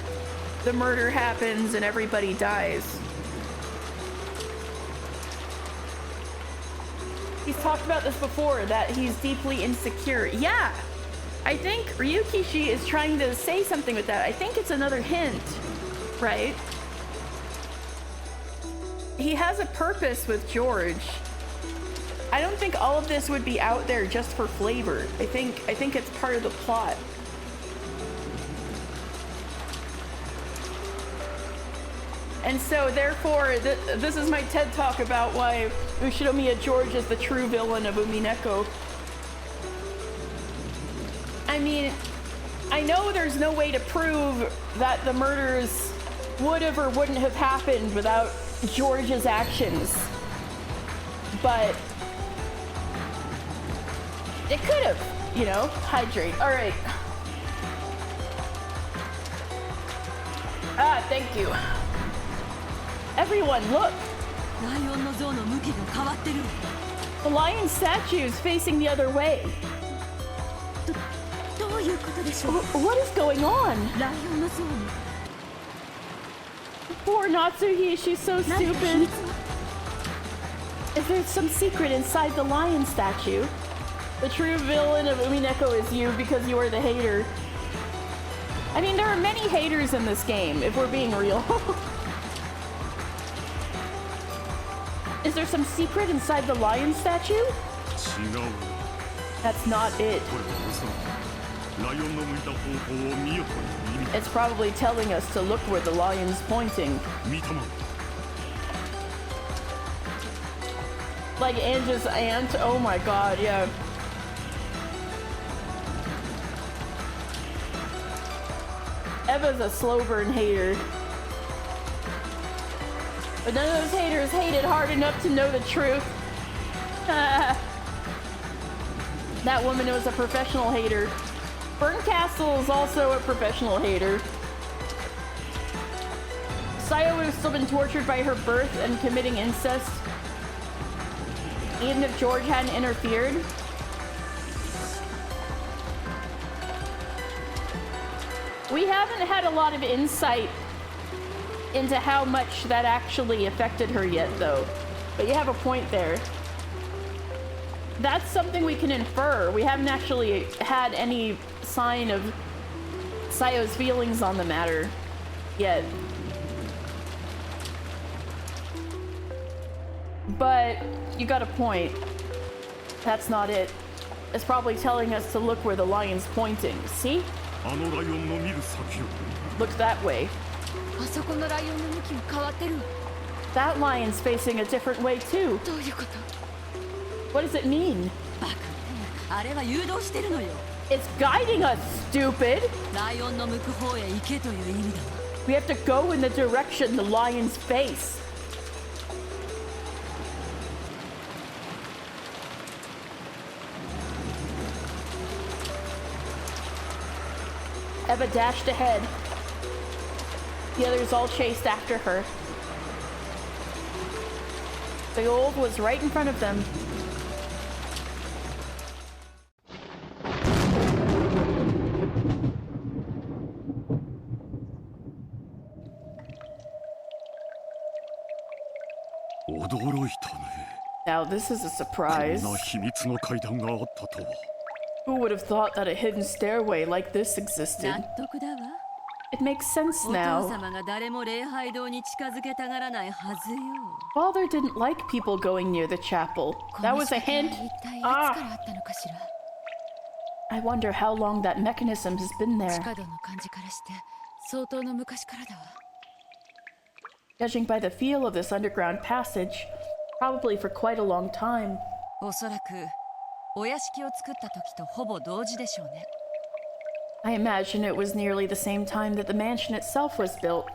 the murder happens and everybody dies. He's talked about this before, that he's deeply insecure. Yeah, I think Ryukishi is trying to say something with that. I think it's another hint, right? He has a purpose with George. I don't think all of this would be out there just for flavor. I think it's part of the plot. And so, therefore, this is my TED Talk about why Ushinomiya George is the true villain of Umineko. I mean, I know there's no way to prove that the murders would have or wouldn't have happened without George's actions. But it could have, you know? Hydrate. All right. Ah, thank you. Everyone, look! The lion statue is facing the other way. What is going on? Poor Natsuhi, she's so stupid. Is there some secret inside the lion statue? The true villain of Umineko is you because you are the hater. I mean, there are many haters in this game, if we're being real. Is there some secret inside the lion statue? That's not it. It's probably telling us to look where the lion's pointing. Like Ange's aunt? Oh my god, yeah. Eva's a slow burn hater. But none of those haters hated hard enough to know the truth. That woman was a professional hater. Burncastle is also a professional hater. Sayo would have still been tortured by her birth and committing incest, even if George hadn't interfered. We haven't had a lot of insight into how much that actually affected her yet, though. But you have a point there. That's something we can infer. We haven't actually had any sign of Sayo's feelings on the matter yet. But you got a point. That's not it. It's probably telling us to look where the lion's pointing. See? Look that way. That lion's facing a different way too. What does it mean? It's guiding us, stupid! We have to go in the direction the lion's face. Eva dashed ahead. The others all chased after her. The gold was right in front of them. Now this is a surprise. Who would have thought that a hidden stairway like this existed? It makes sense now. Father didn't like people going near the chapel. That was a hint. Ah! I wonder how long that mechanism has been there. Judging by the feel of this underground passage, probably for quite a long time. I imagine it was nearly the same time that the mansion itself was built.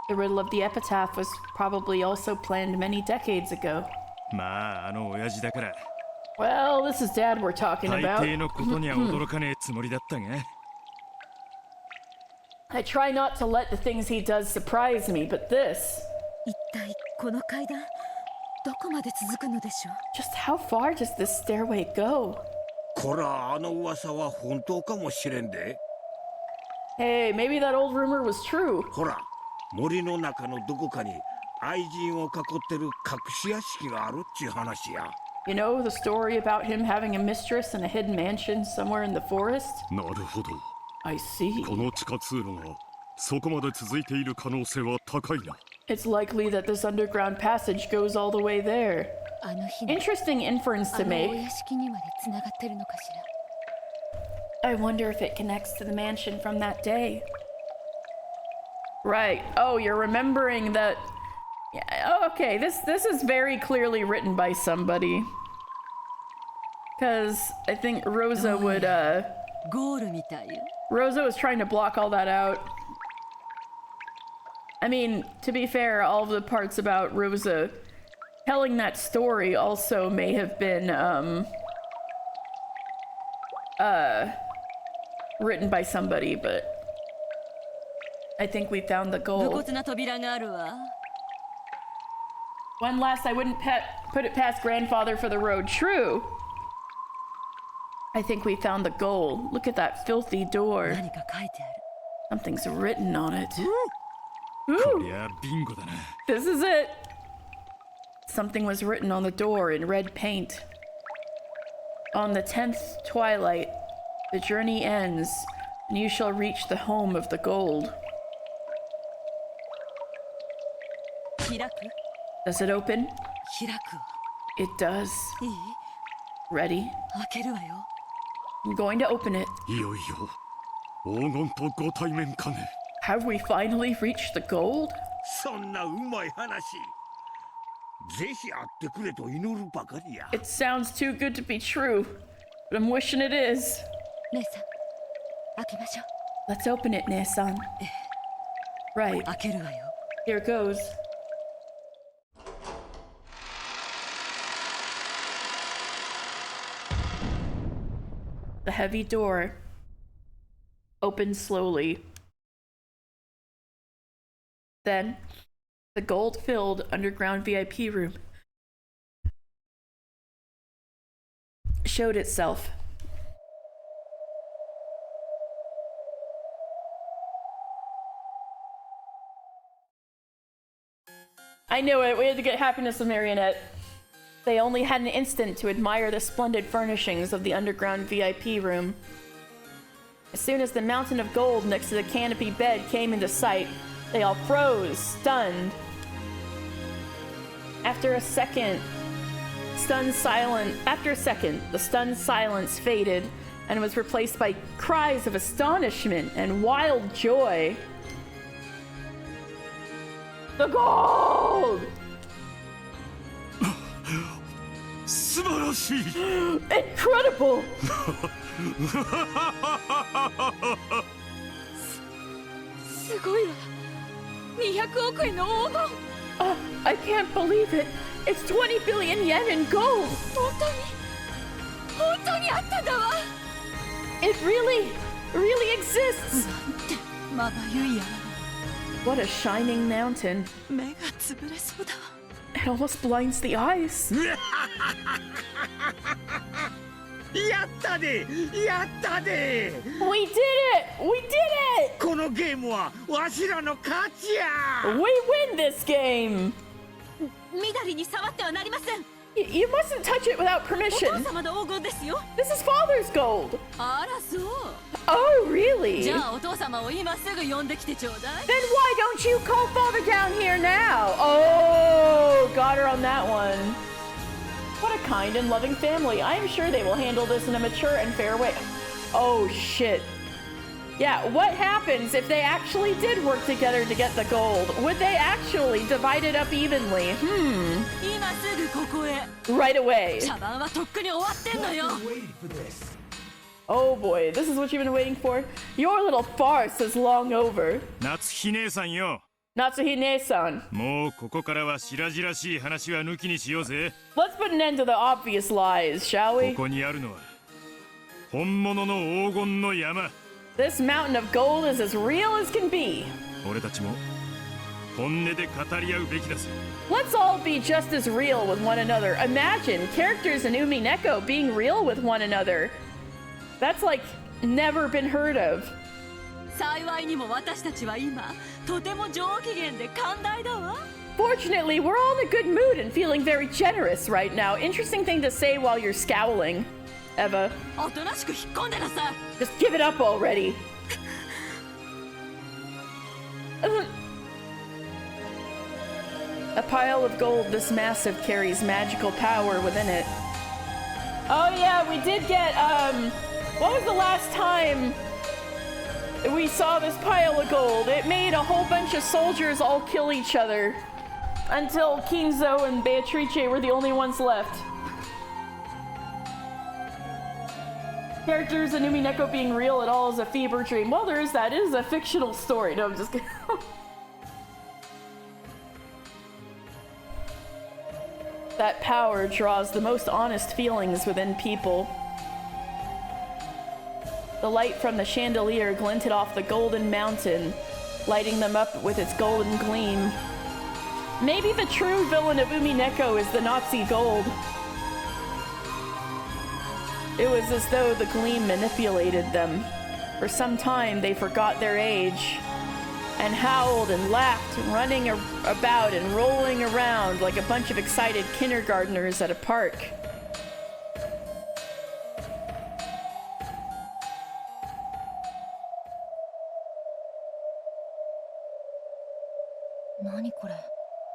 The riddle of the epitaph was probably also planned many decades ago. Well, this is Dad we're talking about. I try not to let the things he does surprise me, but this... Just how far does this stairway go? Hey, maybe that old rumor was true. You know, the story about him having a mistress in a hidden mansion somewhere in the forest? I see. It's likely that this underground passage goes all the way there. Interesting inference to make. I wonder if it connects to the mansion from that day. Right. Oh, you're remembering that... Yeah, oh, okay, this is very clearly written by somebody. Because I think Rosa would, Rosa was trying to block all that out. I mean, to be fair, all of the parts about Rosa telling that story also may have been, written by somebody, but I think we found the goal. When last I wouldn't put it past grandfather for the road. True. I think we found the goal. Look at that filthy door. Something's written on it. Ooh. This is it. Something was written on the door in red paint. On the 10th twilight, the journey ends, and you shall reach the home of the gold. Does it open? It does. Ready? I'm going to open it. Have we finally reached the gold? It sounds too good to be true, but I'm wishing it is. Let's open it, Ne-san. Right. Here goes. The heavy door opened slowly. Then, the gold-filled underground VIP room showed itself. I knew it. We had to get happiness with Marionette. They only had an instant to admire the splendid furnishings of the underground VIP room. As soon as the mountain of gold next to the canopy bed came into sight, they all froze, stunned. After a second, the stunned silence faded and was replaced by cries of astonishment and wild joy. The gold! Incredible! I can't believe it. It's 20 billion yen in gold. It really exists. What a shining mountain. It almost blinds the eyes. やったでやったで We did it! We did it! このゲームはわしらの勝ちや We win this game! 緑に触ってはなりません You mustn't touch it without お permission. 父様の黄金ですよ This is father's gold. あらそう Oh, really? じゃあお父様を今すぐ呼んできてちょうだい Then why don't you call father down here now? Oh, got her on that one. What a kind and loving family. I am sure they will handle this in a mature and fair way. Oh, shit. Yeah, what happens if they actually did work together to get the gold? Would they actually divide it up evenly? 今すぐここへ Right away. 茶番はとっくに終わってんのよ Oh boy, this is what you've been waiting for? Your little farce is long over. 夏日姉さんよ Natsuhine-san. もうここからは白々しい話は抜きにしようぜ Let's put an end to the obvious lies, shall こ we? こにあるのは本物の黄金の山 This mountain of gold is as real as can be. 俺たちも本音で語り合うべきだぜ Let's all be just as real with one another. Imagine characters in Umineko being real with one another. That's like never been heard of. 幸いにも私たちは今とても上機嫌で寛大だわ Fortunately, we're all in a good mood and feeling very generous right now. Interesting thing to say while you're scowling, Eva. おとなしく引っ込んでなさい Just give it up already. A pile of gold this massive carries magical power within it. Oh yeah, we did get, what was the last time we saw this pile of gold? It made a whole bunch of soldiers all kill each other. Until Kinzo and Beatrice were the only ones left. Characters in Umineko being real at all is a fever dream. Well, there is that. It is a fictional story. No, I'm just kidding. That power draws the most honest feelings within people. The light from the chandelier glinted off the golden mountain, lighting them up with its golden gleam. Maybe the true villain of Umineko is the Nazi gold. It was as though the gleam manipulated them. For some time, they forgot their age, and howled and laughed, running about and rolling around like a bunch of excited kindergartners at a park.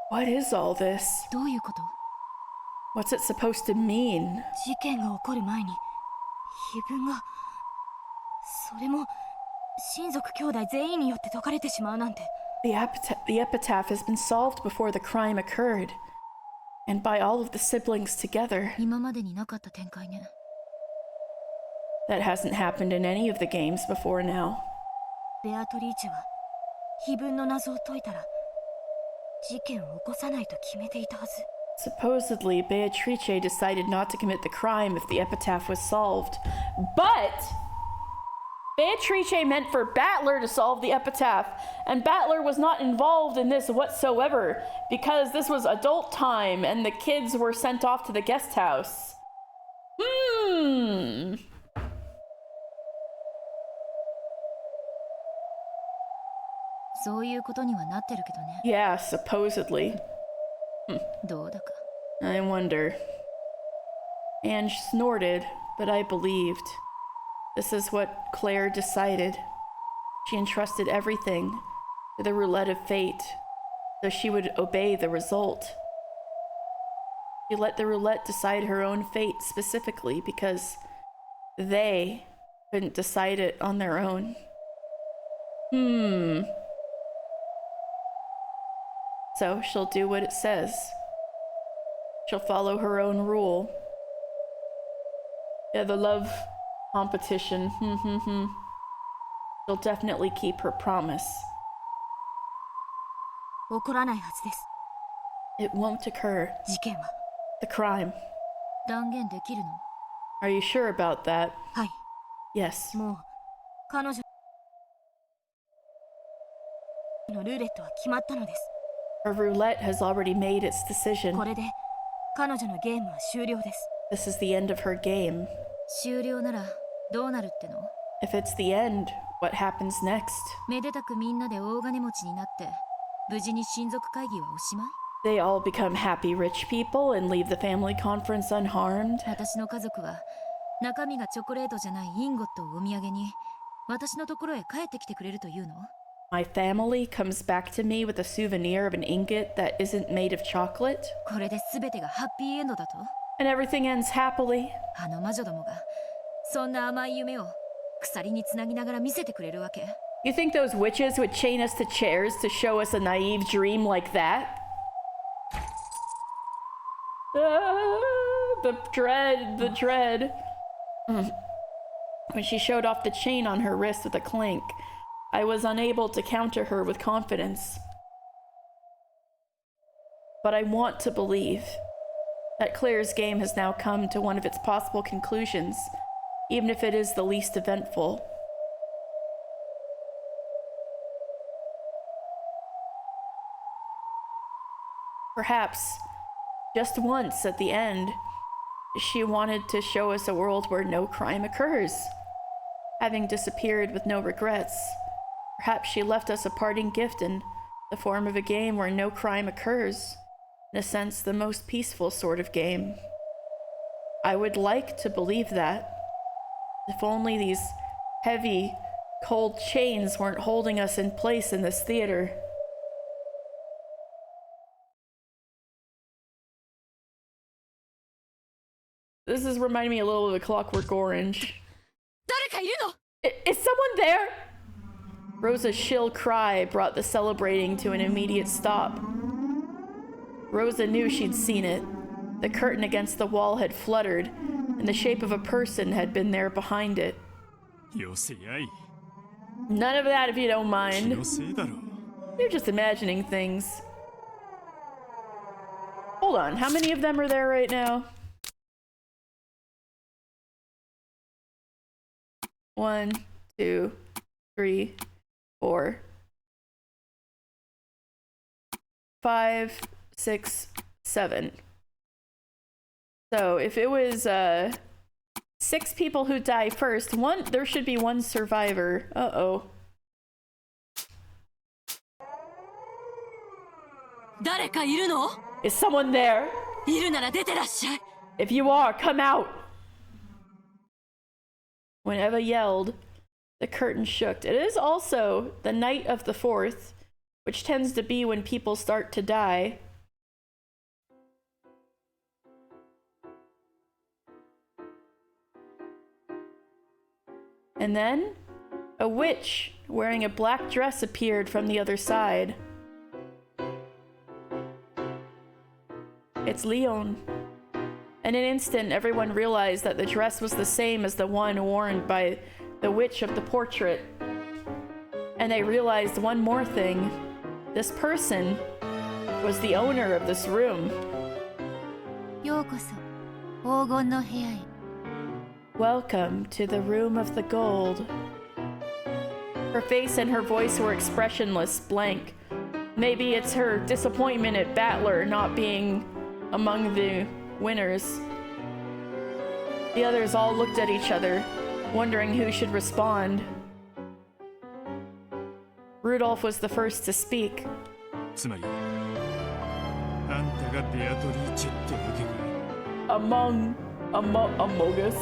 What is all this? どういうこと What's it supposed to mean? 事件が起こる前に碑文がそれも親族兄弟全員によって解かれてしまうなんて The epitaph has been solved before the crime occurred, and by all of the siblings together. 今までになかった展開ね That hasn't happened in any of the games before now. ベアトリーチェは碑文の謎を解いたら事件を起こさないと決めていたはず Supposedly, Beatrice decided not to commit the crime if the epitaph was solved. But Beatrice meant for Battler to solve the epitaph, and Battler was not involved in this whatsoever because this was adult time and the kids were sent off to the guest house. Yeah, supposedly. どうだか。 I wonder. Ange snorted, but I believed. This is what Claire decided. She entrusted everything to the roulette of fate, so she would obey the result. She let the roulette decide her own fate specifically because they couldn't decide it on their own. So she'll do what it says. She'll follow her own rule. Yeah, the love competition. She'll definitely keep her promise. 起こらないはずです。 It won't occur. 事件は The crime. 断言できるの？ Are you sure about that? はい。 Yes. もう彼女のルーレットは決まったのです。 Her roulette has already made its decision. これで彼女のゲームは終了です。 This is the end of her game. 終了ならどうなるっての？ If it's the end, what happens next? めでたくみんなで大金持ちになって無事に親族会議はおしまい？ They all become happy rich people and leave the family conference unharmed. 私の家族は中身がチョコレートじゃないインゴットをお土産に私のところへ帰ってきてくれるというの？ My family comes back to me with a souvenir of an ingot that isn't made of chocolate. これで全てがハッピーエンドだと？ And everything ends happily. あの魔女どもがそんな甘い夢を鎖につなぎながら見せてくれるわけ？ You think those witches would chain us to chairs to show us a naive dream like that? The dread. When she showed off the chain on her wrist with a clink, I was unable to counter her with confidence. But I want to believe that Claire's game has now come to one of its possible conclusions, even if it is the least eventful. Perhaps, just once at the end, she wanted to show us a world where no crime occurs. Having disappeared with no regrets, perhaps she left us a parting gift in the form of a game where no crime occurs. In a sense, the most peaceful sort of game. I would like to believe that. If only these heavy, cold chains weren't holding us in place in this theater. This is reminding me a little of A Clockwork Orange. Is someone there? Rosa's shrill cry brought the celebrating to an immediate stop. Rosa knew she'd seen it. The curtain against the wall had fluttered, and the shape of a person had been there behind it. None of that if you don't mind. You're just imagining things. Hold on, how many of them are there right now? 1, 2, 3, 4, 5, 6, 7. So if it was 6 people who die first, there should be 1 survivor. Uh-oh. Is someone there? If you are, come out. When Eva yelled, the curtain shook. It is also the night of the 4th, which tends to be when people start to die. And then, a witch wearing a black dress appeared from the other side. It's Leon. In an instant, everyone realized that the dress was the same as the one worn by the witch of the portrait. And they realized one more thing. This person was the owner of this room. ようこそ黄金の部屋へ。 Welcome to the room of the gold. Her face and her voice were expressionless, blank. Maybe it's her disappointment at Battler not being among the winners. The others all looked at each other, wondering who should respond. Rudolph was the first to speak. つまりあんたがベアトリーチェってわけか。 Among us.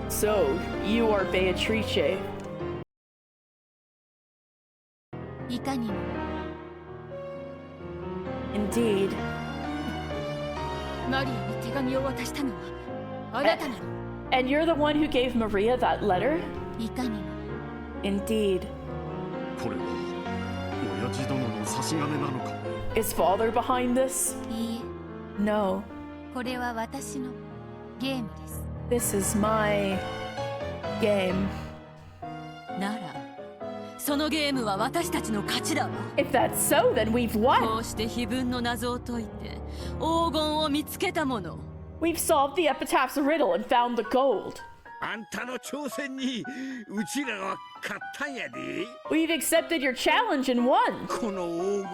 So, you are Beatrice. いかにも。 Indeed. マリアに手紙を渡したのはあなたなの。 And you're the one who gave Maria that letter? いかにも。 Indeed. これは親父殿の差し金なのか。 Is father behind this? いいえ。 No. これは私のゲームです。 This is my game. ならそのゲームは私たちの勝ちだわ。 If that's so, then we've won. こうして碑文の謎を解いて黄金を見つけたもの。 We've solved the epitaph's riddle and found the gold. あんたの挑戦にうちらは勝ったんやで。 We've accepted your challenge and won. この黄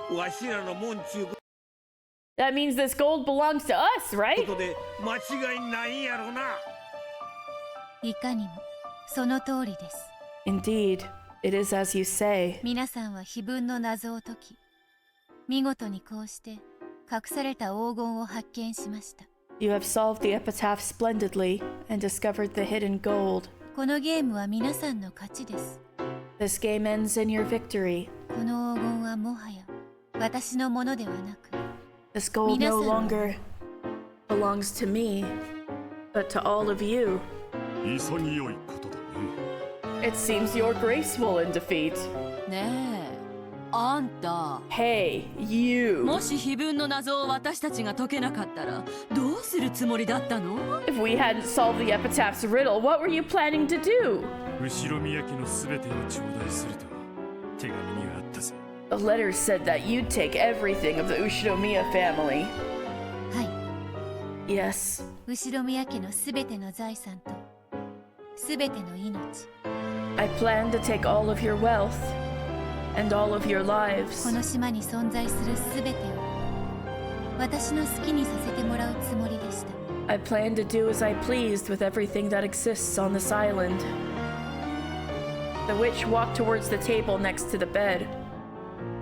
金わしらのもんちゅう That means this gold belongs to us, こ right? とで間違いないんやろな。いかにもその通りです。 Indeed, it is as you say. 皆さんは碑文の謎を解き、見事にこうして隠された黄金を発見しました。 You have solved the epitaph splendidly and discovered the hidden gold. このゲームは皆さんの勝ちです。 This game ends in your victory. この黄金はもはや私のものではなく、 This gold no longer belongs to me, but to all of you. 潔いことだね。 It seems you're graceful in defeat. ねえ、あんた。 Hey, you. もし碑文の謎を私たちが解けなかったらどうするつもりだったの？ If we hadn't solved the epitaph's riddle, what were you planning to do? 後ろ宮家のすべてを頂戴すると手紙にはあったぜ。 The letter said that you'd take everything of the Ushinomiya family. はい。 Yes. 後宮家のすべての財産とすべての命。 I plan to take all of your wealth and all of your lives. この島に存在するすべてを私の好きにさせてもらうつもりでした。 I plan to do as I pleased with everything that exists on this island. The witch walked towards the table next to the bed.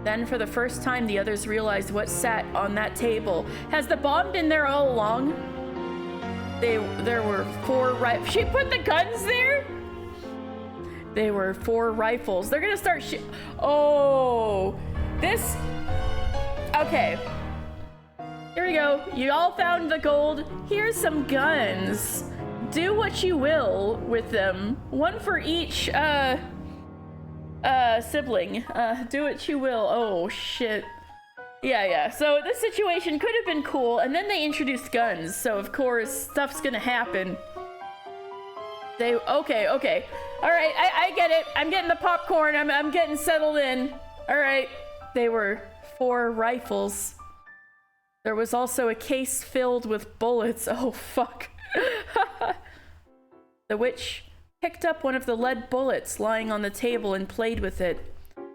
Then, for the first time, the others realized what sat on that table. Has the bomb been there all along? There were 4 rifles. She put the guns there? They were 4 rifles. They're gonna start Oh, this. Okay. Here we go. You all found the gold. Here's some guns. Do what you will with them. One for each, sibling. Do what you will. Oh, shit. Yeah. So this situation could have been cool, and then they introduced guns, so of course, stuff's gonna happen. Okay. Alright, I get it. I'm getting the popcorn. I'm getting settled in. Alright. They were 4 rifles. There was also a case filled with bullets. Oh, fuck. The witch picked up one of the lead bullets lying on the table and played with it,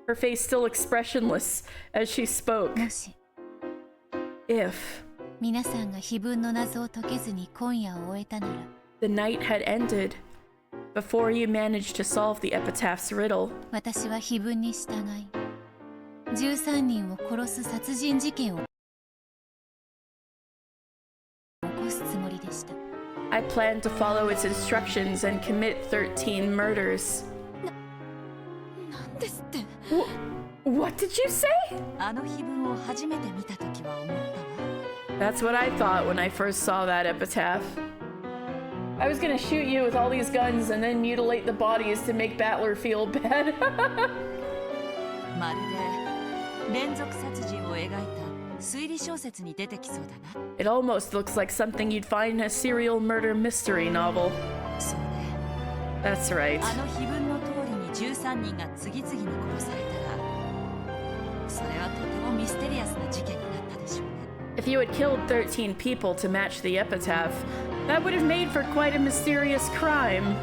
her face still expressionless as she spoke. もし If 皆さんが碑文の謎を解けずに今夜を終えたなら the night had ended before you managed to solve the epitaph's riddle, 私は碑文に従い13人を殺す殺人事件を起こすつもりでした。 I planned to follow its instructions and commit 13 murders. なんですって。 What did you say? あの碑文を初めて見たときは思ったわ。 That's what I thought when I first saw that epitaph. I was gonna shoot you with all these guns and then mutilate the bodies to make Battler feel bad. まるで連続殺人を描いた推理小説に出てきそうだな。 It almost looks like something you'd find in a serial murder mystery novel. そうね。 That's right. あの碑文の通りに13人が次々に殺されたら、それはとてもミステリアスな事件になったでしょうね。If you had killed 13 people to match the epitaph, that would have made for quite a mysterious crime.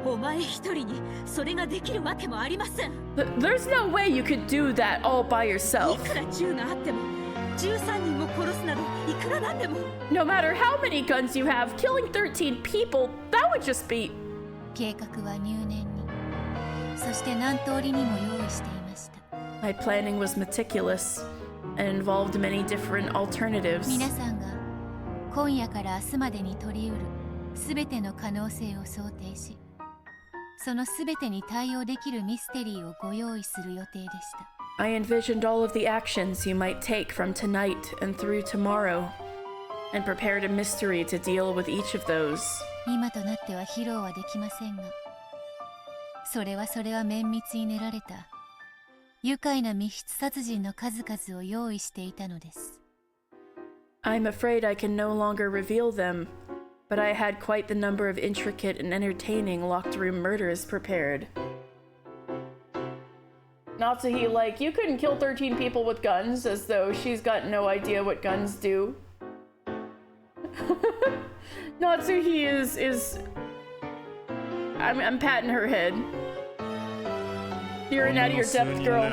お前一人にそれができるわけもありません。 There's no way you could do that all by い yourself. くら銃があっても13人も殺すなどいくらなんでも。 No matter how many guns you have, killing 13 people, that would just be... 計画は入念に、そして何通りにも用意していました。 My planning was meticulous and involved many different alternatives. 皆さんが今夜から明日までに取り得るすべての可能性を想定し、そのすべてに対応できるミステリーをご用意する予定でした。 I envisioned all of the actions you might take from tonight and through tomorrow, and prepared a mystery to deal with each of those. 今となっては披露はできませんが、それは綿密に練られた愉快な密室殺人の数々を用意していたのです。 I'm afraid I can no longer reveal them, but I had quite the number of intricate and entertaining locked room murders prepared. Natsuhi, like, you couldn't kill 13 people with guns, as though she's got no idea what guns do. Natsuhi is... I'm patting her head. You're an out of your depth, girl.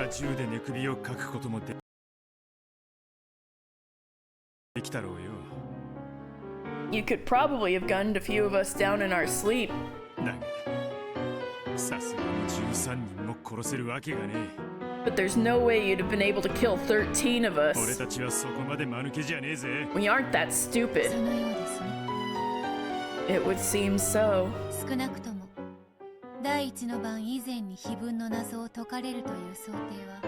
You could probably have gunned a few of us down in our sleep. But there's no way you'd have been able to kill 13 of us. We aren't that stupid. そのようですね。 It would seem so. 少なくとも第一の晩以前に碑文の謎を解かれるという想定は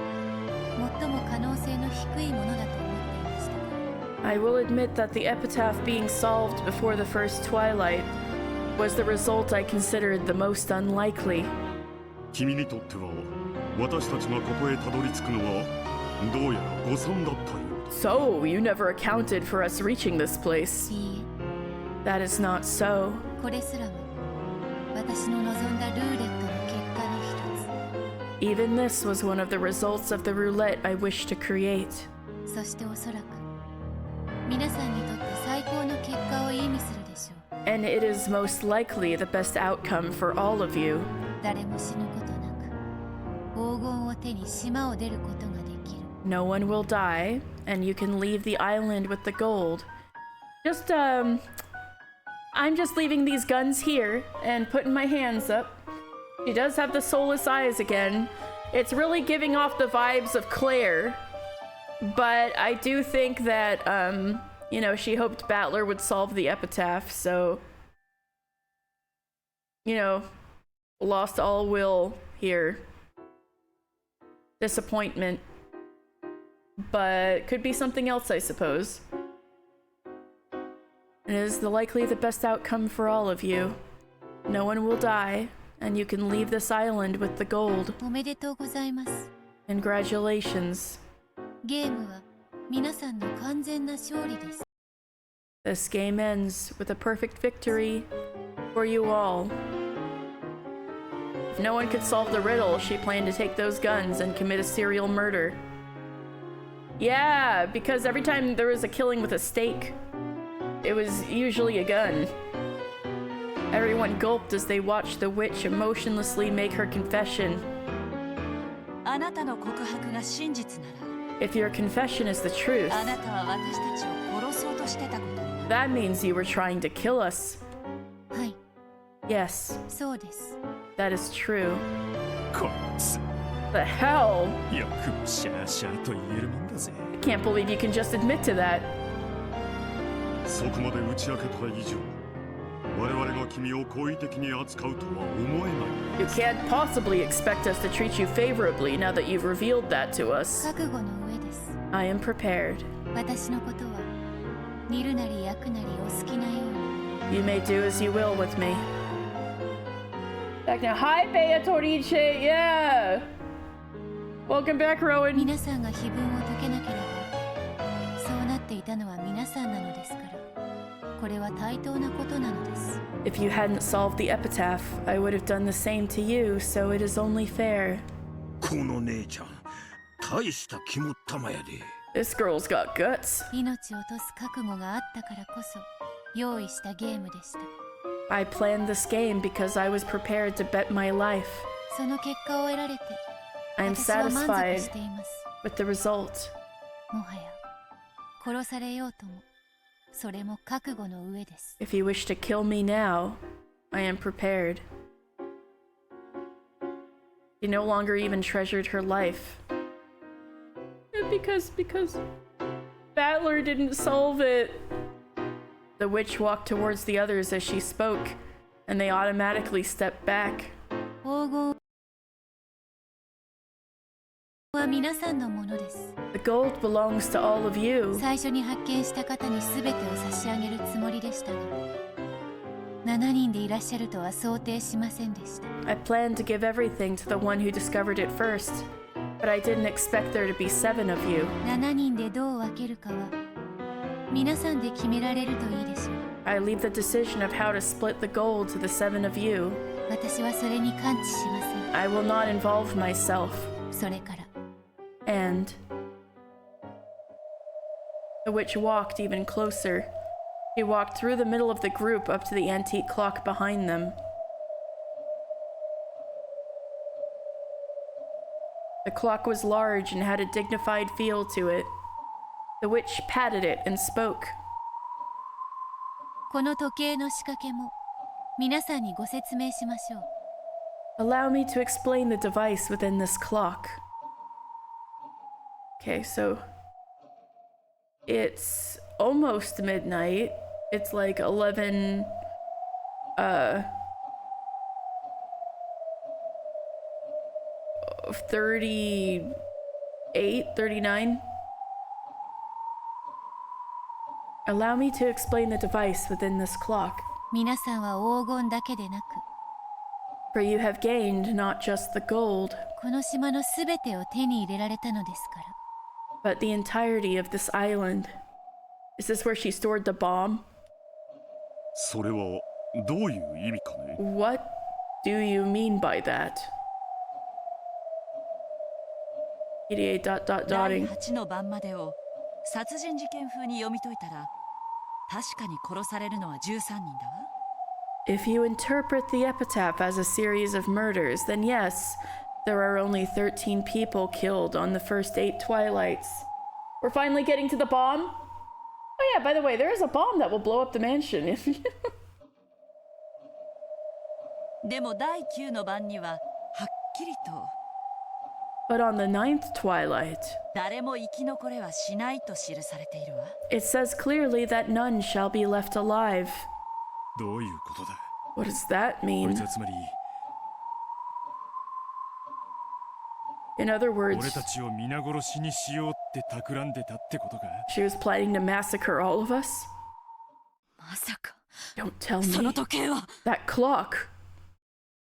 最も可能性の低いものだと思っていました。 I will admit that the epitaph being solved before the first twilight was the result I considered the most unlikely. 君にとっては私たちがここへたどり着くのはどうやら誤算だったようだ。 So, you never accounted for us reaching this place. いい That is not so. え、これすらも私の望んだルーレットの結果の一 Even this was one of the results of the roulette I wished to create. つ。そしておそらく皆さんにとって最高の結果を意味するでしょう。 And it is most likely the best outcome for all of you. 誰も死ぬことなく黄金を手に島を出ることができる。 No one will die, and you can leave the island with the gold. I'm just leaving these guns here and putting my hands up. She does have the soulless eyes again. It's really giving off the vibes of Claire. But I do think that, you know, she hoped Battler would solve the epitaph, so... You know, lost all will here. Disappointment. But could be something else, I suppose. It is likely the best outcome for all of you. No one will die, and you can leave this island with the gold. おめでとうございます。 Congratulations. ゲームは皆さんの完全な勝利です。 This game ends with a perfect victory for you all. If no one could solve the riddle, she planned to take those guns and commit a serial murder. Yeah, because every time there was a killing with a stake, it was usually a gun. Everyone gulped as they watched the witch emotionlessly make her confession. あなたの告白が真実なら If your confession is the truth, あなたは私たちを殺そうとしてたことになる。 that means you were trying to kill us. はい、 Yes, そうです。 that is true. こいつ The hell? よくもシャーシャーと言えるもんだぜ。 I can't believe you can just admit to that. そこまで打ち明けた以上我々が君を好意的に扱うとは思えない。 You can't possibly expect us to treat you favorably now that you've revealed that to us. 覚悟の上です。 I am prepared. 私のことは煮るなり焼くなりお好きなように。 You may do as you will with me. Back now. Hi, Beatrice. Yeah. Welcome back, Rowan. 皆さんが碑文を解けなければそうなっていたのは皆さんなのですから、これは対等なことなのです。 If you hadn't solved the epitaph, I would have done the same to you, so it is only fair. この姉ちゃん大した肝っ玉やで。This girl's got guts. 命を落とす覚悟があったからこそ用意したゲームでした。 I planned this game because I was prepared to bet my life. その結果を得られて I am 私は満足 satisfied しています。 with the result. もはや殺されようともそれも覚悟の上です。 If you wish to kill me now, I am prepared. She no longer even treasured her life. Because Battler didn't solve it. The witch walked towards the others as she spoke, and they automatically stepped back. 黄金は皆さんのものです。 The gold belongs to all of you. 最初に発見した方に全てを差し上げるつもりでしたが、7人でいらっしゃるとは想定しませんでした。 I planned to give everything to the one who discovered it first, but I didn't expect there to be 7 of you. 7人でどう分けるかは皆さんで決められるといいでしょう。 I leave the decision of how to split the gold to the 7 of you. 私はそれに関知しません。 I will not involve myself. それから And the witch walked even closer. She walked through the middle of the group up to the antique clock behind them. The clock was large and had a dignified feel to it. The witch patted it and spoke. この時計の仕掛けも皆さんにご説明しましょう。 Allow me to explain the device within this clock. Okay, so it's almost midnight. It's like 11 38, 39. Allow me to explain the device within this clock. 皆さんは黄金だけでなく、 For you have gained not just the gold, この島のすべてを手に入れられたのですから。 but the entirety of this island. Is this where she stored the bomb? それはどういう意味かね。 What do you mean by that? EDA ... 第 dotting. 8の番までを殺人事件風に読み解いたら確かに殺されるのは13人だわ。 If you interpret the epitaph as a series of murders, then yes, there are only 13 people killed on the first 8 twilights. We're finally getting to the bomb? Oh yeah, by the way, there is a bomb that will blow up the mansion. でも第9の番にははっきりと But on the 9th twilight, 誰も生き残れはしないと記されているわ。 it says clearly that none shall be left alive. どういうことだ。 What does that こい mean? つはつまり In other 俺 words, たちを皆殺しにしようって企んでたってことか。 she was planning to massacre all of us? まさか Don't tell その me. 時計は That clock,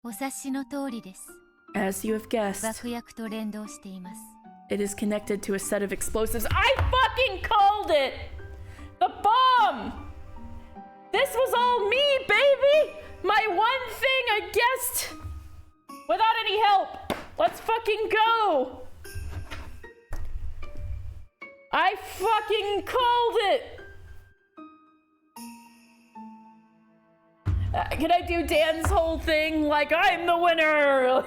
お察しの通りです。 as you have guessed, 爆薬と連動しています。 it is connected to a set of explosives. I fucking called it! The bomb! This was all me, baby! My one thing I guessed! Without any help! Let's fucking go! I fucking called it! Can I do Dan's whole thing like I'm the winner?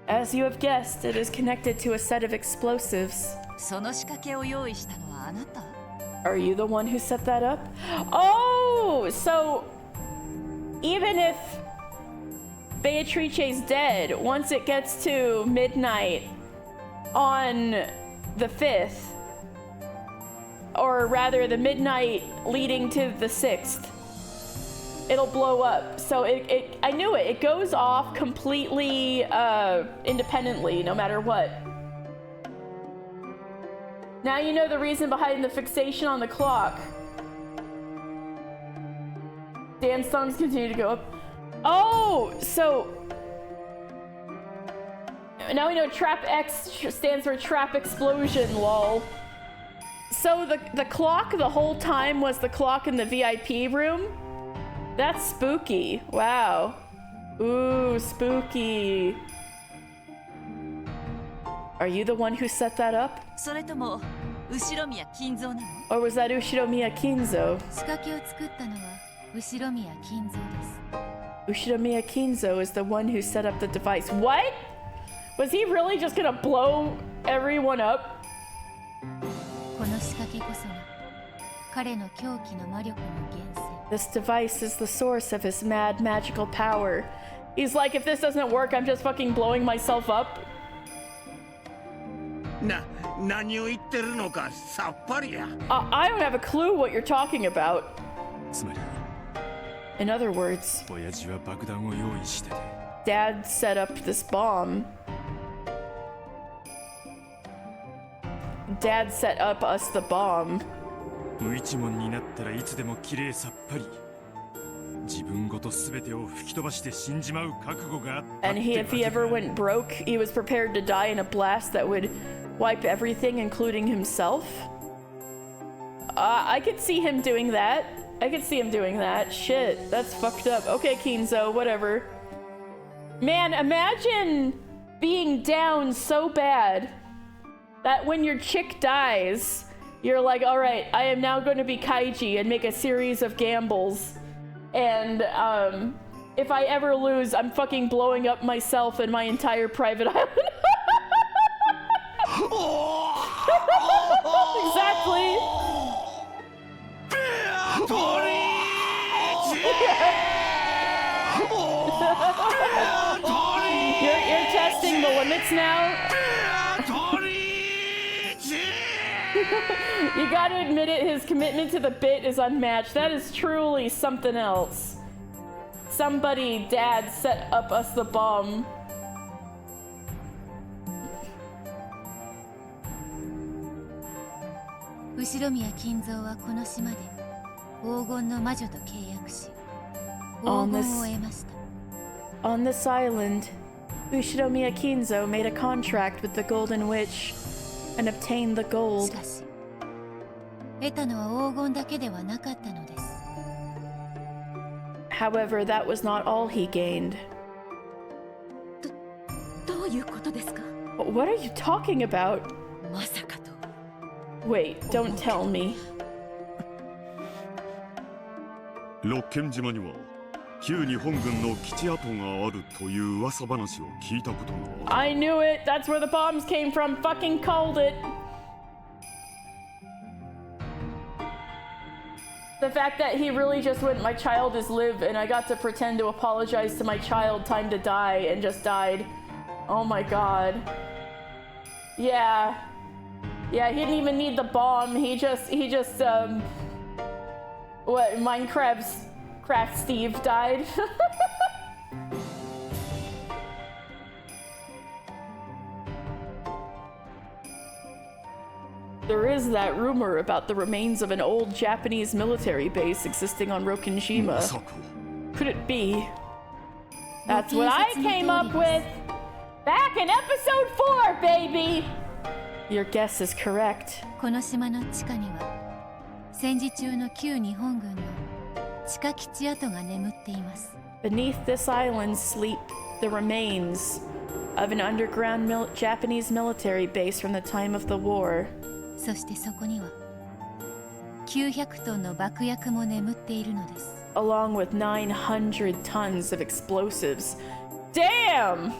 As you have guessed, it is connected to a set of explosives. その仕掛けを用意したのはあなた？ Are you the one who set that up? Oh, so even if Beatrice's dead, once it gets to midnight on the 5th, or rather the midnight leading to the 6th, it'll blow up. So I knew it. It goes off completely independently, no matter what. Now you know the reason behind the fixation on the clock. Dan's thumbs continue to go up. Oh, so now we know Trap X stands for Trap Explosion, lol. So the clock the whole time was the clock in the VIP room? That's spooky. Wow. Ooh, spooky. Are you the one who set that up? それとも後宮金蔵なの？ Or was that Ushiromiya Kinzo? 仕掛けを作ったのは後宮金蔵です。 Ushiromiya Kinzo is the one who set up the device. What? Was he really just gonna blow everyone up? この仕掛けこそが彼の狂気の魔力の源泉。 This device is the source of his mad magical power. He's like, if this doesn't work, I'm just fucking blowing myself up. 何を言ってるのかさっぱりや。I don't have a clue what you're talking about. つまり In other words, 親父は爆弾を用意してて Dad set up this bomb. Dad set up us the bomb. 無一文になったらいつでも綺麗さっぱり自分ごと全てを吹き飛ばして死んじまう覚悟があったって And if he ever went broke, he was prepared to die in a blast that would wipe everything, including himself. I could see him doing that. I could see him doing that. Shit, that's fucked up. Okay, Kinzo, whatever. Man, imagine being down so bad that when your chick dies, you're like, all right, I am now going to be Kaiji and make a series of gambles. And if I ever lose, I'm fucking blowing up myself and my entire private island. Exactly. You're testing the limits now. You gotta admit it, his commitment to the bit is unmatched. That is truly something else. Somebody, Dad, set up us the bomb. Ushiromiya Kinzo はこの島で黄金の魔女と契約し、黄金を得ました。On this island, Ushiromiya Kinzo made a contract with the Golden Witch and obtained the gold. しかし、得たのは黄金だけではなかったのです。However, that was not all he gained. どういうことですか？ What are you talking about? まさかと。Wait, don't tell me. 六軒島には旧日本軍の基地跡があるという噂話を聞いたことがある。 I knew it! That's where the bombs came from! Fucking called it! The fact that he really just went, my child is live, and I got to pretend to apologize to my child, time to die, and just died. Oh my god. Yeah. Yeah, he didn't even need the bomb. He just, what, Craft Steve died? There is that rumor about the remains of an old Japanese military base existing on Rokinjima. Could it be? That's what I came up with back in episode 4, baby! Your guess is correct. この島の地下には戦時中の旧日本軍の地下基地跡が眠っています。 Beneath this island sleep the remains of an underground Japanese military base from the time of the war. そしてそこには900トンの爆薬も眠っているのです。 Along with 900 tons of explosives. Damn!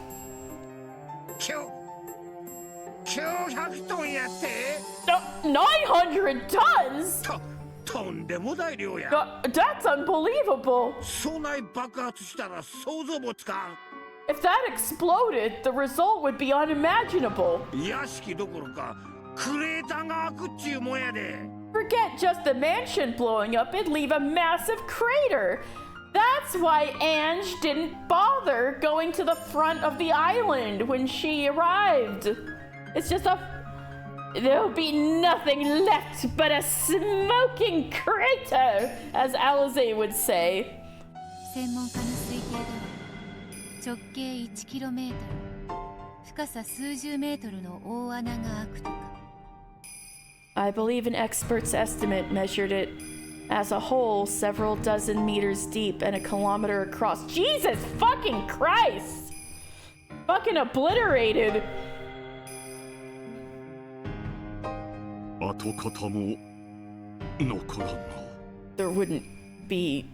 900トンやって。900 tons? とんでもない量や。That's unbelievable. そない爆発したら想像もつかん。 If that exploded, the result would be unimaginable. 屋敷どころかクレーターが開くっちゅうもんやで。 Forget just the mansion blowing up, it'd leave a massive crater. That's why Ange didn't bother going to the front of the island when she arrived. It's just there'll be nothing left but a smoking crater, as Alize would say. 専門家の推定では直径 1km、深さ数十メートルの大穴が開くとか。 I believe an expert's estimate measured it as a hole several dozen meters deep and a kilometer across. Jesus fucking Christ! Fucking obliterated! 跡形も残らんな。 There wouldn't be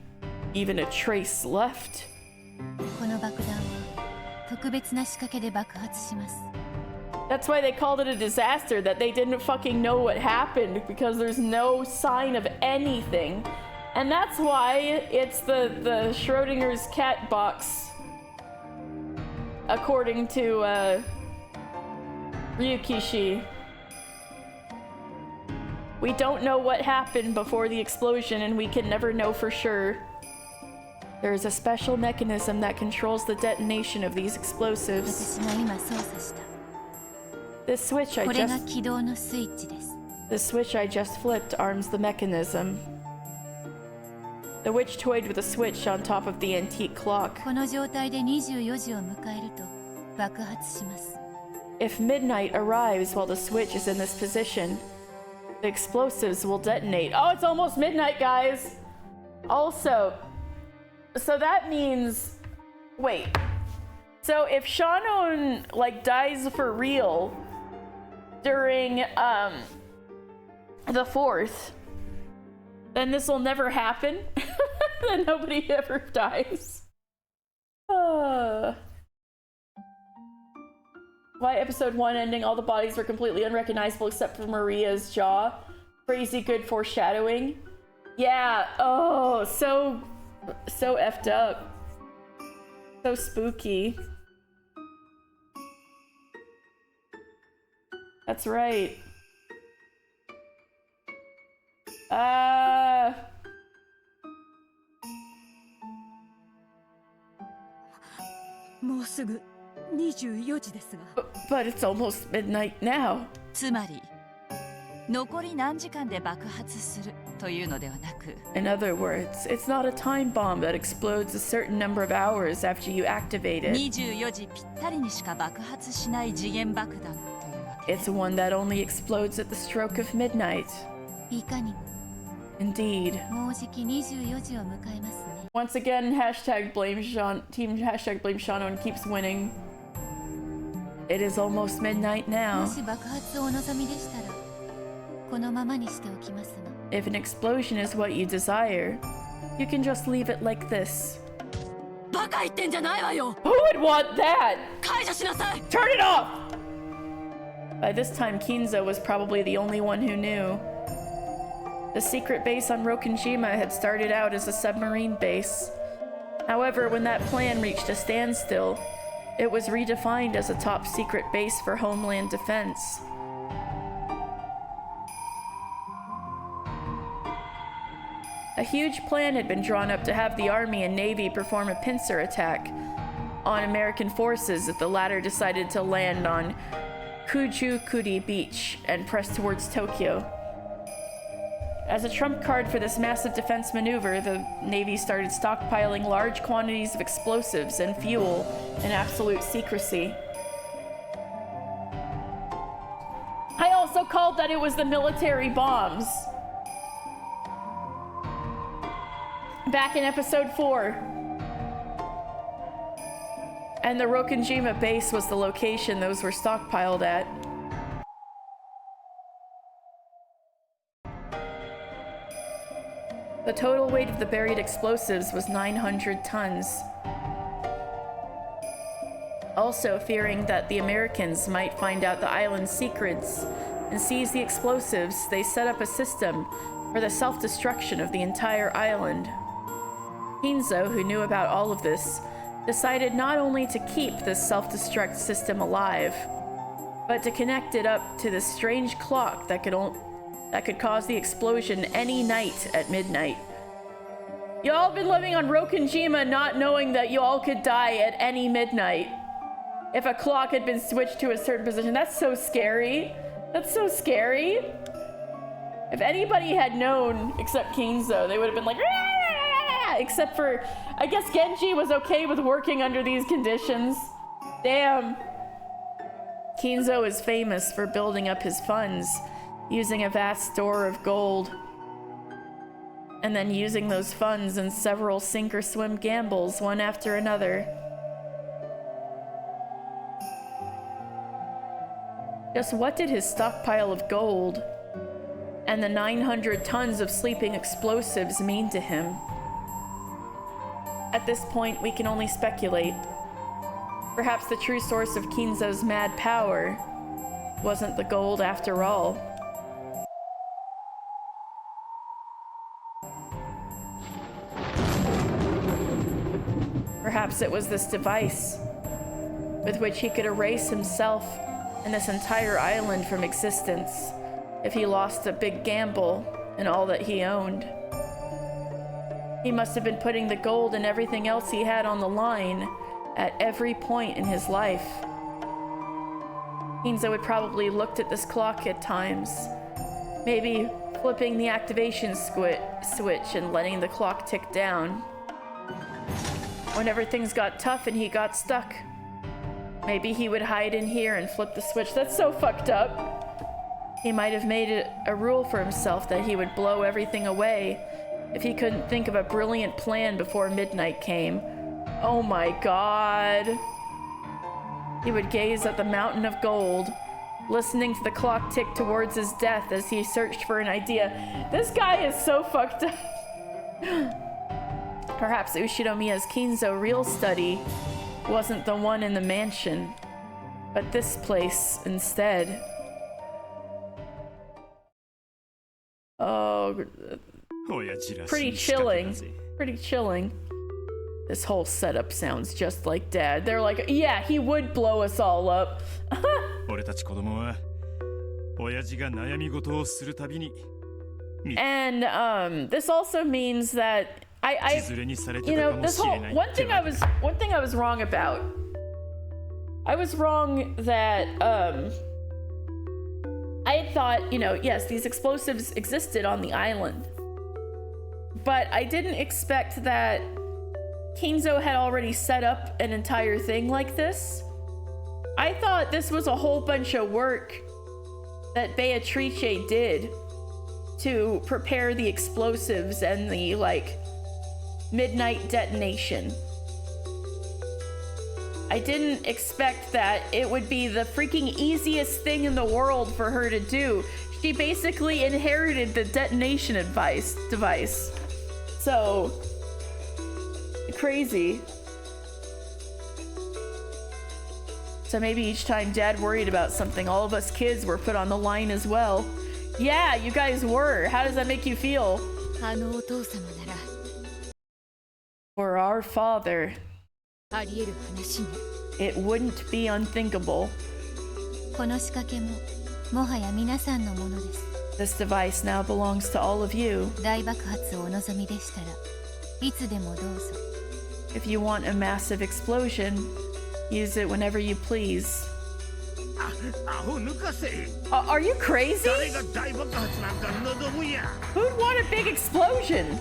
even a trace left. この爆弾は特別な仕掛けで爆発します。 That's why they called it a disaster, that they didn't fucking know what happened because there's no sign of anything. And that's why it's the Schrodinger's cat box, according to Ryukishi. We don't know what happened before the explosion, and we can never know for sure. There is a special mechanism that controls the detonation of these explosives. 私が今操作した。 This switch これが起動のスイッチです。 The switch I just flipped arms the mechanism. The witch toyed with a switch on top of the antique clock. この状態で24時を迎えると爆発します。 If midnight arrives while the switch is in this position, the explosives will detonate. Oh, it's almost midnight, guys! Also, so that means... Wait. So if Shannon, like, dies for real during, the 4th, then this will never happen? Then nobody ever dies. Why episode 1 ending, all the bodies were completely unrecognizable except for Maria's jaw. Crazy good foreshadowing. Yeah, oh, so effed up. So spooky. That's right. もうすぐ24時ですが。But it's almost midnight now. つまり残り何時間で爆発するというのではなく。In other words, it's not a time bomb that explodes a certain number of hours after you activate it. 24時ぴったりにしか爆発しない時限爆弾というわけ。 It's one that only explodes at the stroke of midnight. いかにも。 Indeed. もうじき24時を迎えますね。 Once again, hashtag blame Sean, team hashtag blame Shannon keeps winning. It is almost midnight も now. し爆発をお望みでしたら、このままにしておきますが。 If an explosion is what you desire, you can just leave it like this. バカ言ってんじゃないわよ。 Who would want that? 解除しなさい。 Turn it off! By this time, Kinzo was probably the only one who knew. The secret base on Rokenjima had started out as a submarine base. However, when that plan reached a standstill, it was redefined as a top secret base for homeland defense. A huge plan had been drawn up to have the Army and Navy perform a pincer attack on American forces if the latter decided to land on Kujukuri Beach and press towards Tokyo. As a trump card for this massive defense maneuver, the Navy started stockpiling large quantities of explosives and fuel in absolute secrecy. I also called that it was the military bombs. Back in episode 4. And the Rokenjima base was the location those were stockpiled at. The total weight of the buried explosives was 900 tons. Also, fearing that the Americans might find out the island's secrets and seize the explosives, they set up a system for the self-destruction of the entire island. Kinzo, who knew about all of this, decided not only to keep this self-destruct system alive, but to connect it up to this strange clock that could cause the explosion any night at midnight. Y'all been living on Rokenjima not knowing that y'all could die at any midnight if a clock had been switched to a certain position. That's so scary. That's so scary. If anybody had known, except Kinzo, they would have been like, "Aah!" Except for, I guess Genji was okay with working under these conditions. Damn. Kinzo is famous for building up his funds using a vast store of gold, and then using those funds in several sink-or-swim gambles, one after another. Just what did his stockpile of gold and the 900 tons of sleeping explosives mean to him. At this point, we can only speculate. Perhaps the true source of Kinzo's mad power wasn't the gold after all. Perhaps it was this device with which he could erase himself and this entire island from existence if he lost a big gamble in all that he owned. He must have been putting the gold and everything else he had on the line at every point in his life. Kinzo had probably looked at this clock at times, maybe flipping the activation switch and letting the clock tick down. Whenever things got tough and he got stuck, maybe he would hide in here and flip the switch. That's so fucked up. He might have made it a rule for himself that he would blow everything away if he couldn't think of a brilliant plan before midnight came. Oh my god. He would gaze at the mountain of gold, listening to the clock tick towards his death as he searched for an idea. This guy is so fucked up. Perhaps Ushinomiya's Kinzo real study wasn't the one in the mansion, but this place instead. Oh, pretty chilling. Pretty chilling. This whole setup sounds just like Dad. They're like, yeah, he would blow us all up. And this also means that you know, this whole one thing I was wrong about. I was wrong that I had thought, you know, yes, these explosives existed on the island, but I didn't expect that Kinzo had already set up an entire thing like this. I thought this was a whole bunch of work that Beatrice did to prepare the explosives and the, like, midnight detonation. I didn't expect that it would be the freaking easiest thing in the world for her to do. She basically inherited the detonation device. So, crazy. So maybe each time Dad worried about something, all of us kids were put on the line as well. Yeah, you guys were. How does that make you feel? For our father, it wouldn't be unthinkable. This device now belongs to all of you. If you want a massive explosion, use it whenever you please. Are you crazy? Who'd want a big explosion?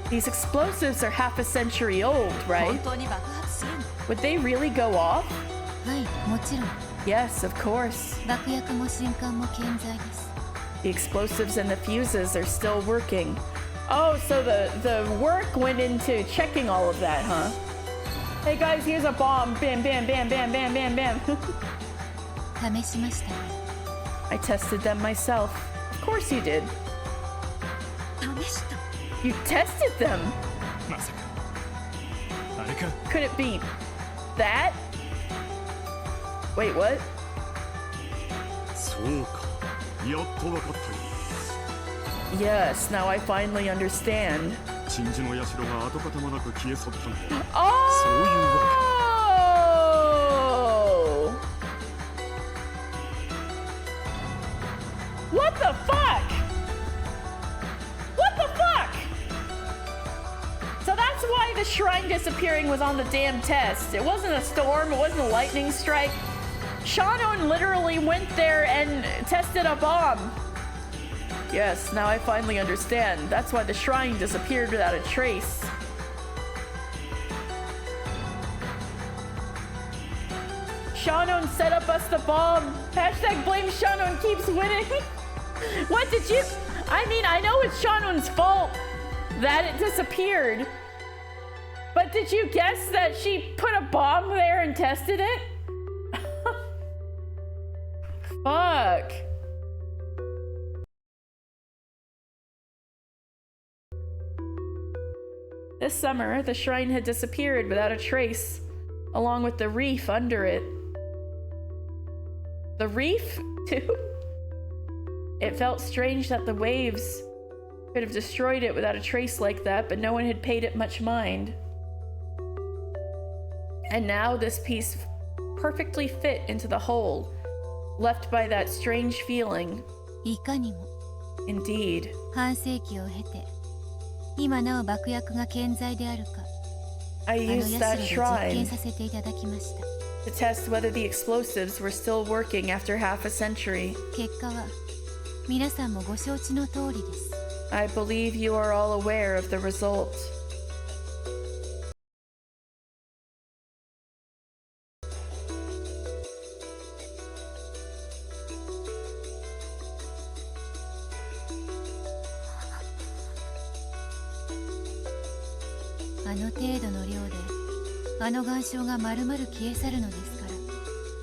These explosives are half a century old, right? Would they really go off? Yes, of course. The explosives and the fuses are still working. Oh, so the work went into checking all of that, huh? Hey guys, here's a bomb. Bam, bam, bam, bam, bam, bam, bam. I tested them myself. Of course you did. You tested them? Could it be that? Wait, what? Yes, now I finally understand. Oh! What the fuck? What the fuck? So that's why the shrine disappearing was on the damn test. It wasn't a storm, it wasn't a lightning strike. Shannon literally went there and tested a bomb. Yes, now I finally understand. That's why the shrine disappeared without a trace. Shannon set up us the bomb. Hashtag blame Shannon keeps winning. What did you... I mean, I know it's Shannon's fault that it disappeared. But did you guess that she put a bomb there and tested it? Fuck. This summer, the shrine had disappeared without a trace, along with the reef under it. The reef, too? It felt strange that the waves could have destroyed it without a trace like that, but no one had paid it much mind. And now this piece perfectly fit into the hole, left by that strange feeling. いかにも Indeed. 半世紀を経て今なお爆薬が健在であるか I あの used 社 that で実 shrine 験させていただきました to test whether the explosives were still working after half a century. 結果は皆さんもご承知の通りです I believe you are all aware of the result.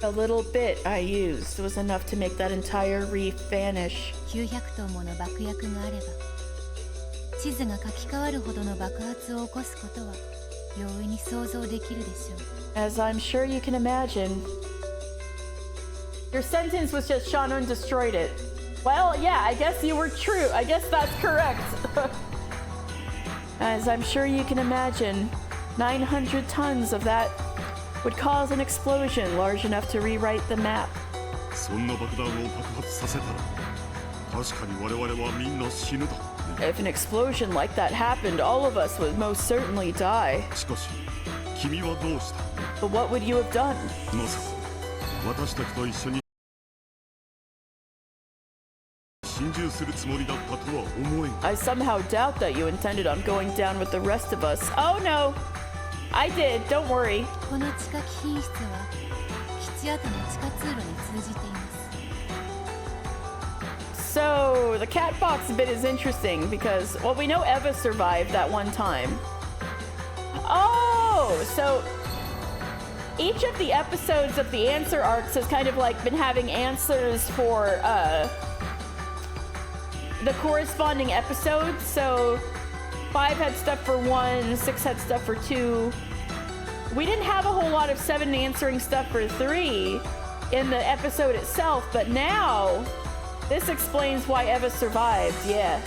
A little bit I used was enough to make that entire reef vanish. 900トンもの爆薬があれば地図が書き換わるほどの爆発を起こすことは容易に想像できるでしょう As I'm sure you can imagine. Your sentence was just Shannon destroyed it. Well, yeah, I guess you were true. I guess that's correct. As I'm sure you can imagine, 900 tons of that would cause an explosion large enough to rewrite the map. そんな爆弾を爆発させたら確かに我々はみんな死ぬだろうね。 If an explosion like that happened, all of us would most certainly die. しかし君はどうした？ But what would you have done? まさか私たちと一緒に心中するつもりだったとは思えん。 I somehow doubt that you intended on going down with the rest of us. Oh no! I did, don't worry. この地下貴賓室は基地跡の地下通路に通じています So, the cat box bit is interesting because, well, we know Eva survived that one time. Oh, so each of the episodes of the answer arcs has kind of like been having answers for the corresponding episodes. So 5 had stuff for 1, 6 had stuff for 2. We didn't have a whole lot of 7 answering stuff for 3 in the episode itself, but now this explains why Eva survived, yeah.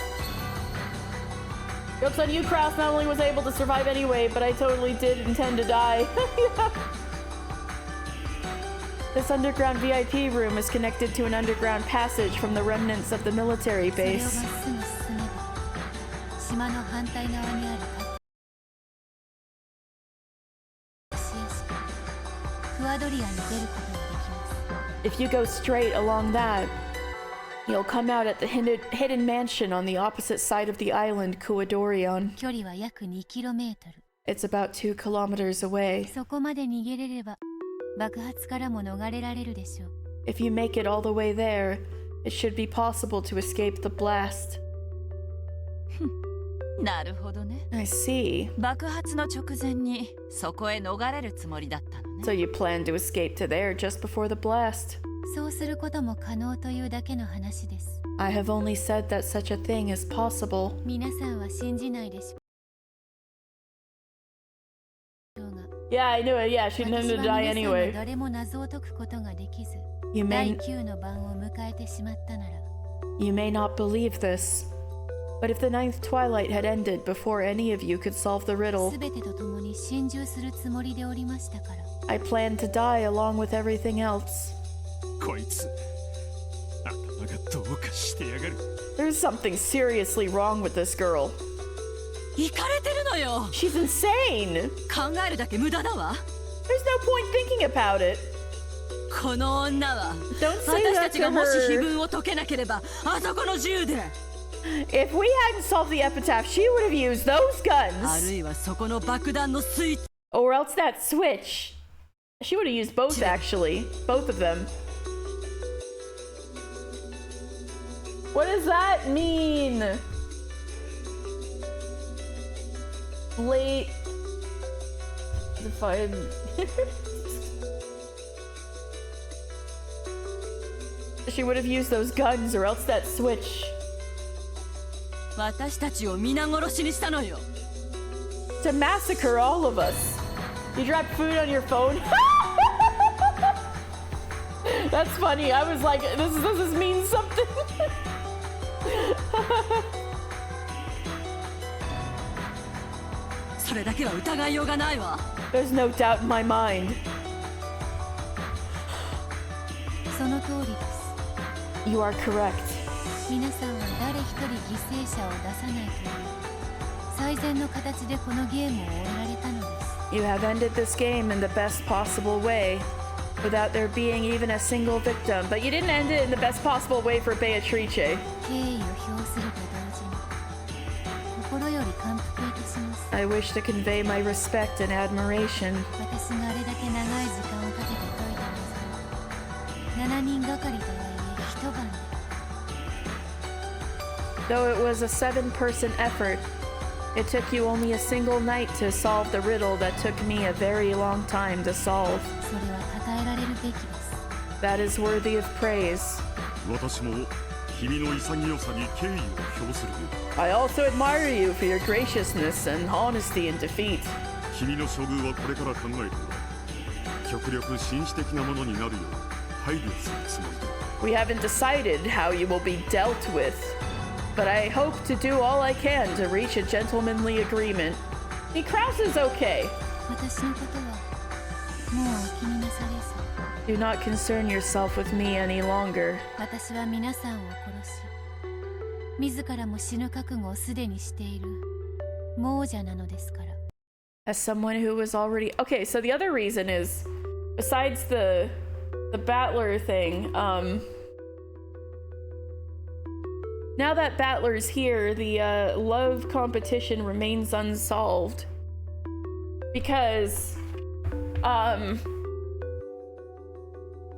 Joke's on you, Kraus. Not only was I able to survive anyway, but I totally did intend to die. This underground VIP room is connected to an underground passage from the remnants of the military base. 島の反対側にあるクアドリアに出ることができます If you go straight along that, you'll come out at the hidden mansion on the opposite side of the island, Kuadorion. 距離は約2キロメートル It's about 2 kilometers away. そこまで逃げれれば爆発からも逃れられるでしょう If you make it all the way there, it should be possible to escape the blast. なるほどね I see. 爆発の直前にそこへ逃れるつもりだったのね So you plan to escape to there just before the blast. そうすることも可能というだけの話です I have only said that such a thing is possible. 皆さんは信じないでしょう Yeah, I knew it. Yeah, she didn't have to die anyway. 誰も謎を解くことができず You 第 may, 9の番を迎えてしまったなら you may not believe this, but if the 9th twilight had ended before any of you could solve the riddle, 全てと共に心中するつもりでおりましたから I planned to die along with everything else. こいつ頭がどうかしてやがる。 There's something seriously wrong with this girl. イかれてるのよ She's insane. 考えるだけ無駄だわ There's no point thinking about it. この女は Don't say 私 that たち to がもし秘 her. 文を解けなければあそこの銃で If we hadn't solved the epitaph, she would have used those あ guns. るいはそこの爆弾のスイッチ Or else that switch. She would have used both, actually. Both of them. What does that mean? Late. Defied. She would have used those guns, or else that switch. 私たちを皆殺しにしたのよ To massacre all of us. You dropped food on your phone? That's funny. I was like, this means something. There's no doubt in my mind. You are correct. You have ended this game in the best possible way, without there being even a single victim. But you didn't end it in the best possible way for Beatrice. I wish to convey my respect and admiration. Though it was a 7-person effort, it took you only a single night to solve the riddle that took me a very long time to solve. That is worthy of praise. I also admire you for your graciousness and honesty in defeat. We haven't decided how you will be dealt with, but I hope to do all I can to reach a gentlemanly agreement. The Kraus is okay. Do not concern yourself with me any longer. As someone who was already... Okay, so the other reason is, besides the Battler thing, now that Battler's here, the love competition remains unsolved. Because,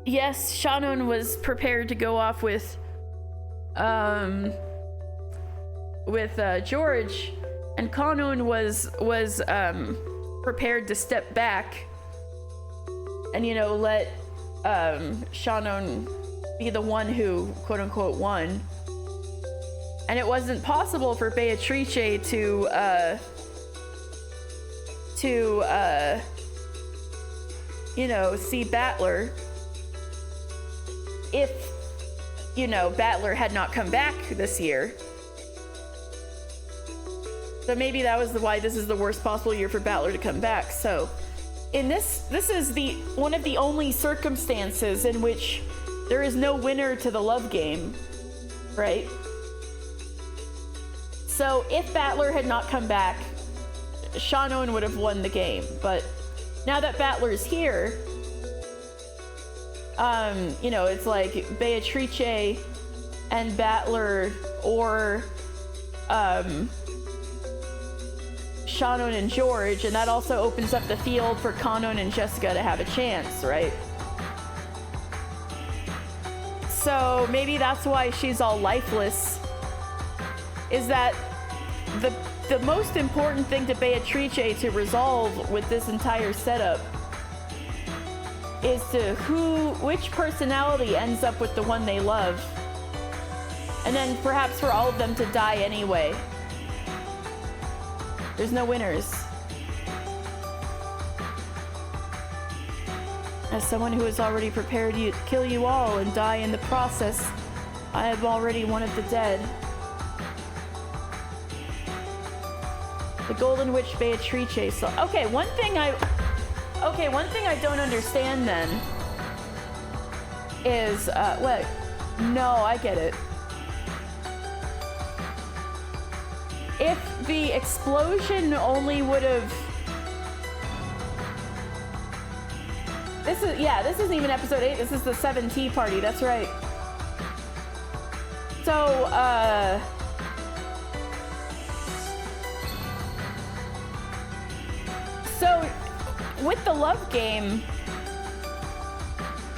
yes, Shannon was prepared to go off with George, and Kanon was prepared to step back and, you know, let Shannon be the one who, quote unquote, won. And it wasn't possible for Beatrice to you know, see Battler if, you know, Battler had not come back this year. So maybe that was why this is the worst possible year for Battler to come back. So in this is the one of the only circumstances in which there is no winner to the love game, right? So if Battler had not come back, Shannon would have won the game. But now that Battler's here, you know, it's like Beatrice and Battler, or Shannon and George, and that also opens up the field for Kanon and Jessica to have a chance, right? So maybe that's why she's all lifeless, is that the most important thing to Beatrice to resolve with this entire setup is to which personality ends up with the one they love. And then perhaps for all of them to die anyway. There's no winners. As someone who is already prepared to kill you all and die in the process, I am already one of the dead. The Golden Witch Beatrice. So, okay, one thing I don't understand then is, what? No, I get it. If the explosion only would have... This isn't even episode 8, this is the 7T party, that's right. So, So, with the love game,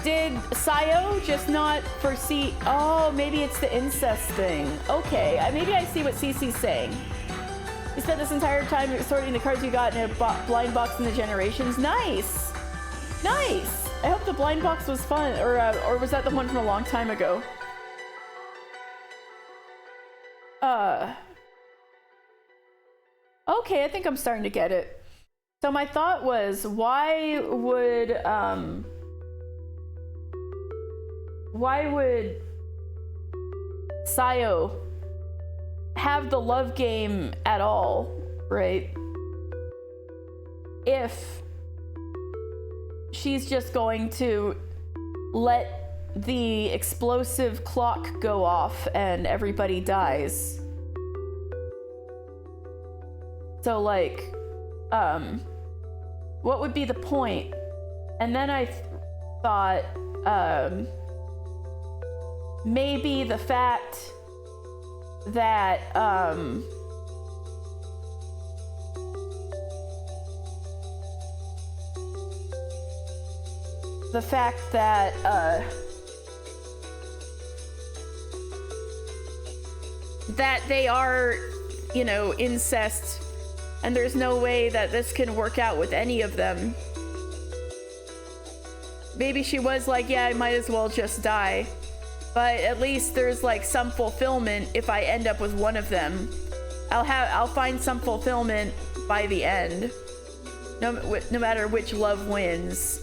did Sayo just not foresee... Oh, maybe it's the incest thing. Okay, maybe I see what Cece's saying. You spent this entire time sorting the cards you got in a blind box in the Generations. Nice! Nice! I hope the blind box was fun, or was that the one from a long time ago? Okay, I think I'm starting to get it. So my thought was, why would Sayo have the love game at all, right? If she's just going to let the explosive clock go off and everybody dies. So like, what would be the point? And then I thought, maybe the fact that, that they are, you know, incest, and there's no way that this can work out with any of them. Maybe she was like, yeah, I might as well just die. But at least there's like some fulfillment if I end up with one of them. I'll find some fulfillment by the end. No matter which love wins.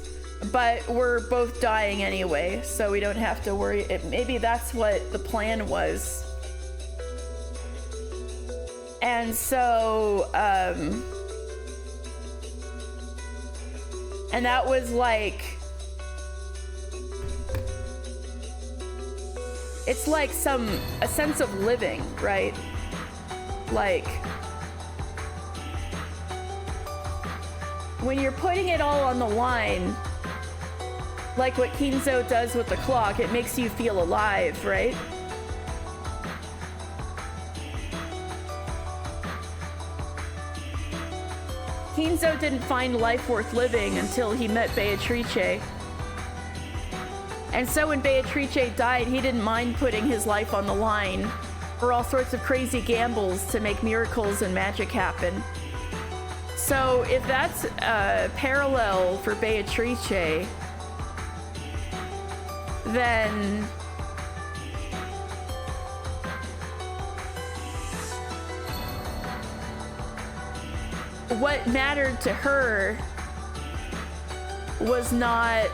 But we're both dying anyway, so we don't have to worry. Maybe that's what the plan was. And so, and that was like, it's like a sense of living, right? Like, when you're putting it all on the line, like what Kinzo does with the clock, it makes you feel alive, right? Kinzo didn't find life worth living until he met Beatrice. And so when Beatrice died, he didn't mind putting his life on the line for all sorts of crazy gambles to make miracles and magic happen. So if that's a parallel for Beatrice, then what mattered to her was not,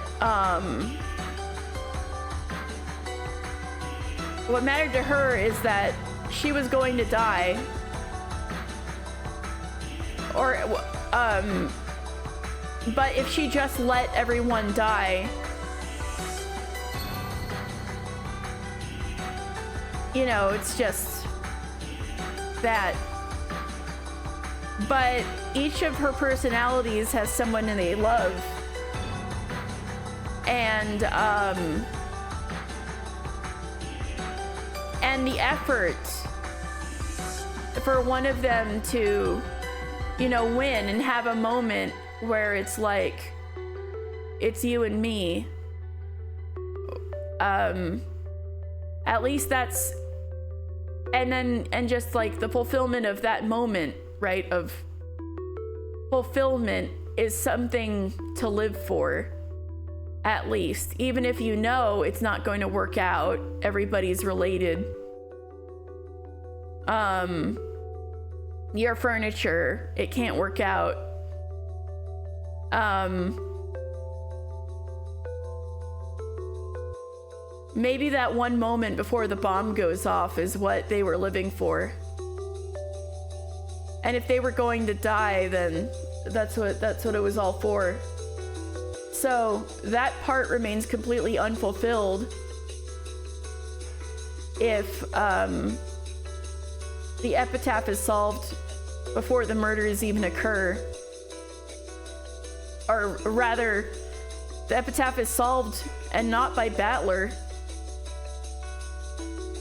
what mattered to her is that she was going to die, or but if she just let everyone die, you know, it's just that. But each of her personalities has someone they love, and the effort for one of them to, you know, win and have a moment where it's like, it's you and me. At least that's, and just like the fulfillment of that moment, right, of fulfillment is something to live for, at least. Even if you know it's not going to work out, everybody's related. Your furniture, it can't work out. Maybe that one moment before the bomb goes off is what they were living for. And if they were going to die, then that's what it was all for. So that part remains completely unfulfilled if the epitaph is solved before the murders even occur. Or rather, the epitaph is solved and not by Battler.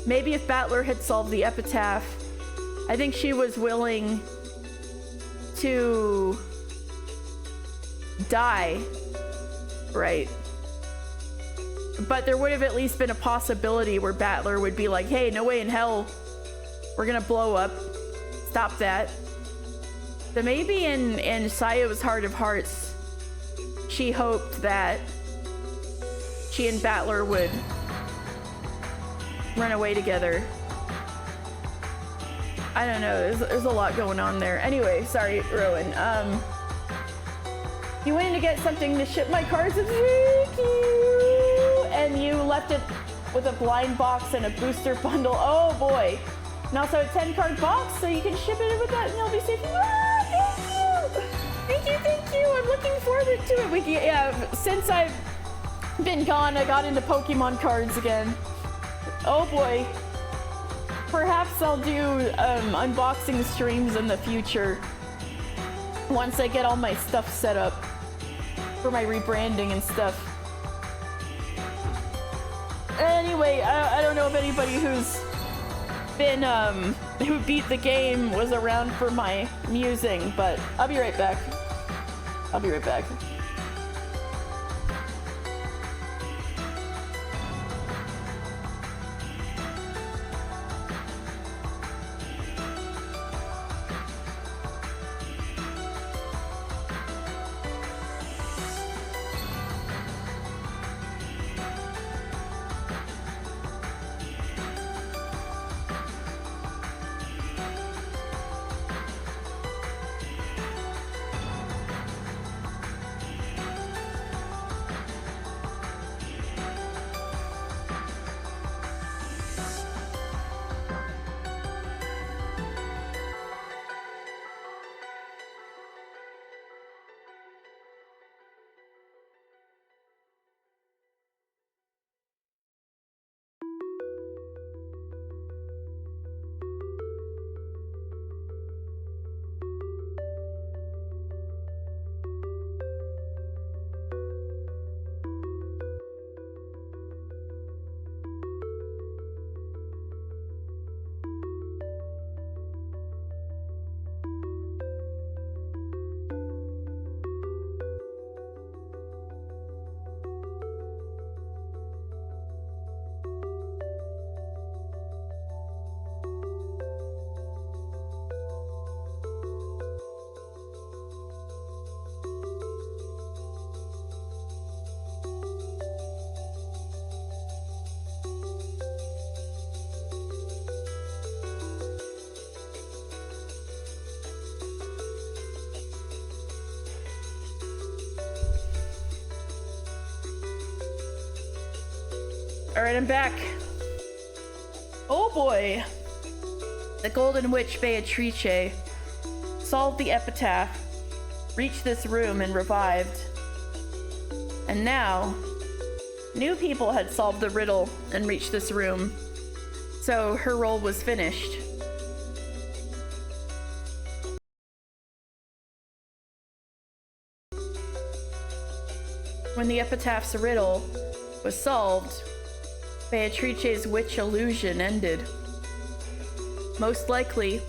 Maybe if Battler had solved the epitaph, I think she was willing to die, right? But there would have at least been a possibility where Battler would be like, hey, no way in hell we're gonna blow up. Stop that. So maybe in Sayo's Heart of Hearts, she hoped that she and Battler would run away together. I don't know, there's a lot going on there. Anyway, sorry, Rowan. You went in to get something to ship my cards. Thank you! And you left it with a blind box and a booster bundle. Oh boy. And also a 10-card box, so you can ship it with that and you'll be safe. Ah, thank you! Thank you! I'm looking forward to it. Yeah, since I've been gone, I got into Pokemon cards again. Oh boy. Perhaps I'll do unboxing streams in the future once I get all my stuff set up for my rebranding and stuff. Anyway, I don't know if anybody who's been who beat the game was around for my musing, but I'll be right back. I'll be right back. All right, I'm back. Oh boy. The Golden Witch Beatrice solved the epitaph, reached this room and revived. And now, new people had solved the riddle and reached this room. So her role was finished. When the epitaph's riddle was solved, Beatrice's witch illusion ended. Most likely,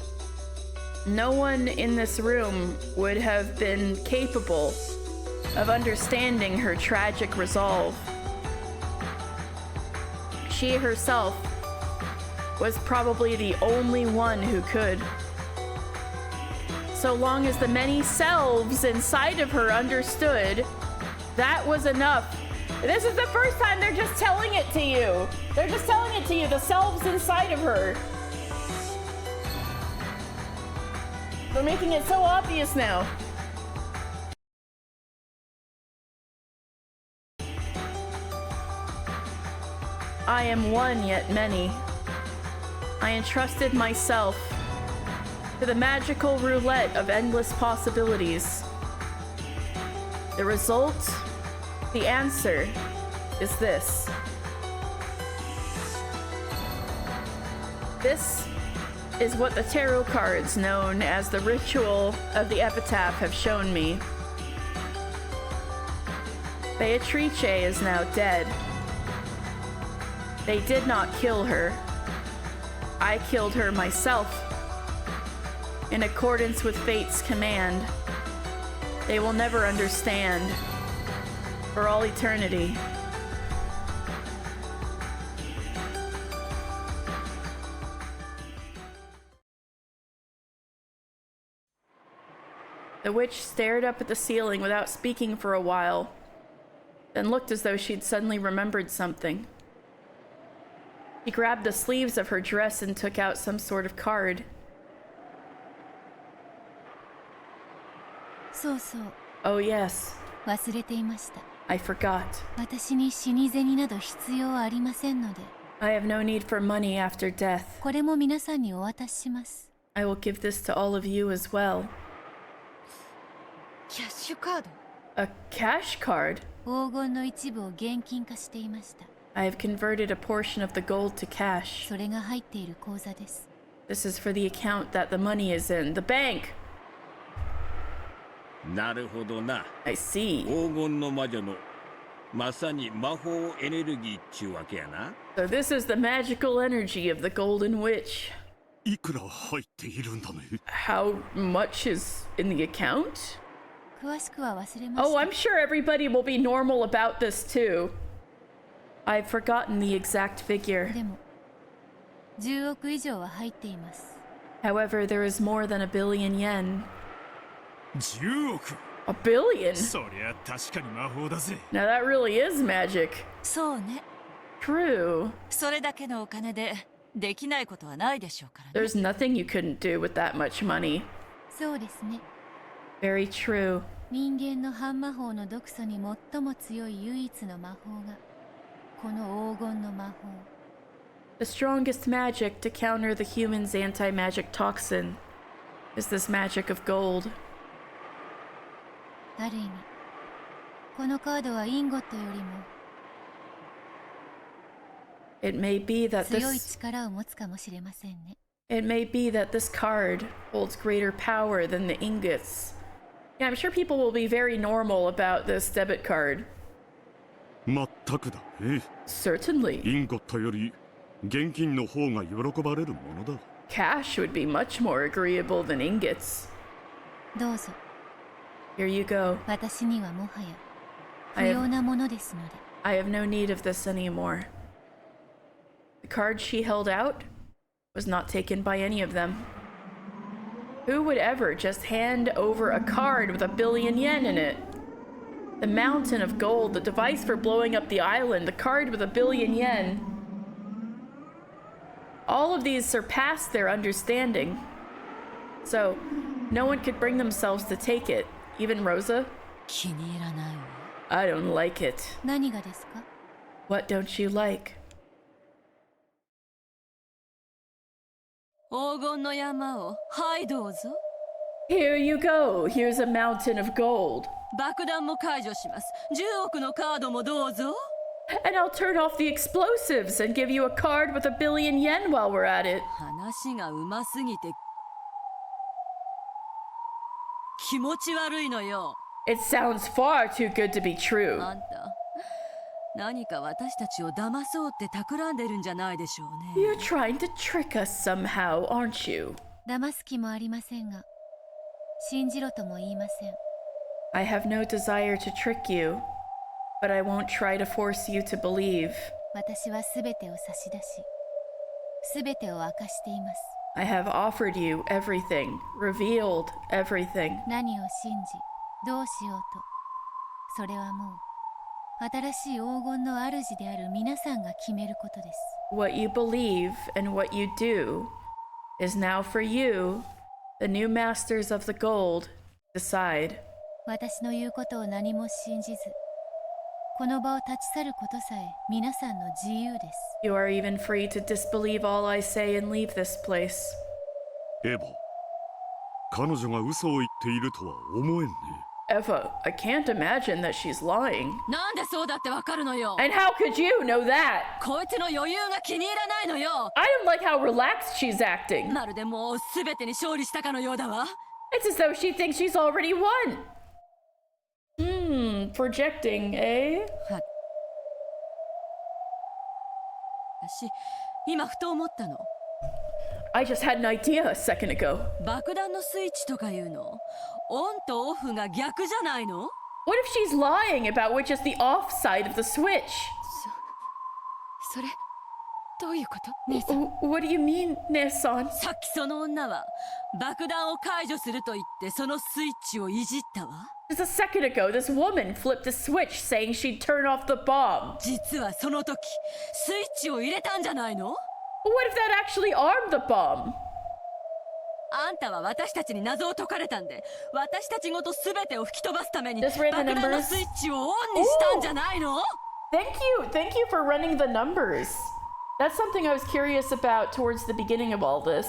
no one in this room would have been capable of understanding her tragic resolve. She herself was probably the only one who could. So long as the many selves inside of her understood, that was enough. This is the first time they're just telling it to you. They're just telling it to you, the selves inside of her. They're making it so obvious now. I am one yet many. I entrusted myself to the magical roulette of endless possibilities. The result, the answer, is this. This is what the tarot cards known as the ritual of the epitaph have shown me. Beatrice is now dead. They did not kill her. I killed her myself. In accordance with fate's command. They will never understand. For all eternity. The witch stared up at the ceiling without speaking for a while, then looked as though she'd suddenly remembered something. She grabbed the sleeves of her dress and took out some sort of card. そうそう。 Oh, yes. 忘れていました。 I forgot. 私に死に銭など必要はありませんので。 I have no need for money after death. これも皆さんにお渡しします。 I will give this to all of you as well. キャッシュカード A cash card? 黄金の一部を現金化していました。 I have converted a portion of the gold to cash. それが入っている口座です。 This is for the account that the money is in. The bank! なるほどな。 I see. 黄金の魔女のまさに魔法エネルギーっちゅうわけやな。 So this is the magical energy of the Golden Witch. いくら入っているんだね。 How much is in the account? 詳しくは忘れまし Oh, た。 I'm sure everybody will be normal about this too. I've forgotten the exact figure. でも、10億以上は入っています。 However, there is more than a billion yen. 10億 A billion? そりゃ確かに魔法だぜ。 Now that really is magic. そうね。 True. それだけのお金でできないことはないでしょうからね。 There's nothing you couldn't do with that much money. そうですね。 Very true. 人間の半魔法の毒素に最も強い唯一の魔法が、この黄金の魔法。 The strongest magic to counter the human's anti-magic toxin is this magic of gold. ある意味、このカードはインゴットよりも It may be that 強い this 力を持つかもしれませんね。 it may be that this card holds greater power than the ingots. Yeah, I'm sure people will be very normal about this debit card. まったくだね。 Certainly. インゴットより現金の方が喜ばれるものだ。 Cash would be much more agreeable than ingots. どうぞ。 Here you go. 私にはもはや不 I 要 have, なものですので。 I have no need of this anymore. The card she held out was not taken by any of them. Who would ever just hand over a card with a billion yen in it? The mountain of gold, the device for blowing up the island, the card with a billion yen. All of these surpassed their understanding. So, no one could bring themselves to take it. Even Rosa? 気に入らないわ。 I don't like it. 何がですか？ What don't you like? 黄金の山を、はいどうぞ。 Here you go. Here's a mountain of gold. 爆弾も解除します。10億のカードもどうぞ。 And I'll turn off the explosives and give you a card with a billion yen while we're at it. 話がうますぎて気持ち悪いのよ。 It sounds far too good to be true. あんた、何か私たちを騙そうって企んでるんじゃないでしょうね。 You're trying to trick us somehow, aren't you? 騙す気もありませんが、信じろとも言いません。 I have no desire to trick you, but I won't try to force you to believe. 私はすべてを差し出し、すべてを明かしています。 I have offered you everything, revealed everything. 何を信じ、どうしようと、それはもう新しい黄金の主である皆さんが決めることです。 What you believe and what you do is now for you, the new masters of the gold, decide. 私の言うことを何も信じず、この場を立ち去ることさえ皆さんの自由です。 You are even free to disbelieve all I say and leave this place. エヴァ、彼女が嘘を言っているとは思えんね。 Eva, I can't imagine that she's lying. なんでそうだってわかるのよ。 And how could you know that? こいつの余裕が気に入らないのよ。 I don't like how relaxed she's acting. まるでもうすべてに勝利したかのようだわ。 It's as though she thinks she's already won. Projecting, eh? 私、今ふと思ったの。 I just had an idea a second ago. 爆弾のスイッチとかいうの、オンとオフが逆じゃないの？ What if she's lying about which is the off side of the switch? それ、どういうこと？姉さん。 What do you mean, Nessan? さっきその女は爆弾を解除すると言ってそのスイッチをいじったわ。 Just a second ago, this woman flipped a switch saying she'd turn off the bomb. 実はその時、スイッチを入れたんじゃないの？ What if that actually armed the bomb? ああんたは私たちに謎を解かれたんで、私たちごと全てを吹き飛ばすために Just ran the 爆弾の numbers. スイッチをオンにしたんじゃないの？ Thank you for running the numbers. That's something I was curious about towards the beginning of all this.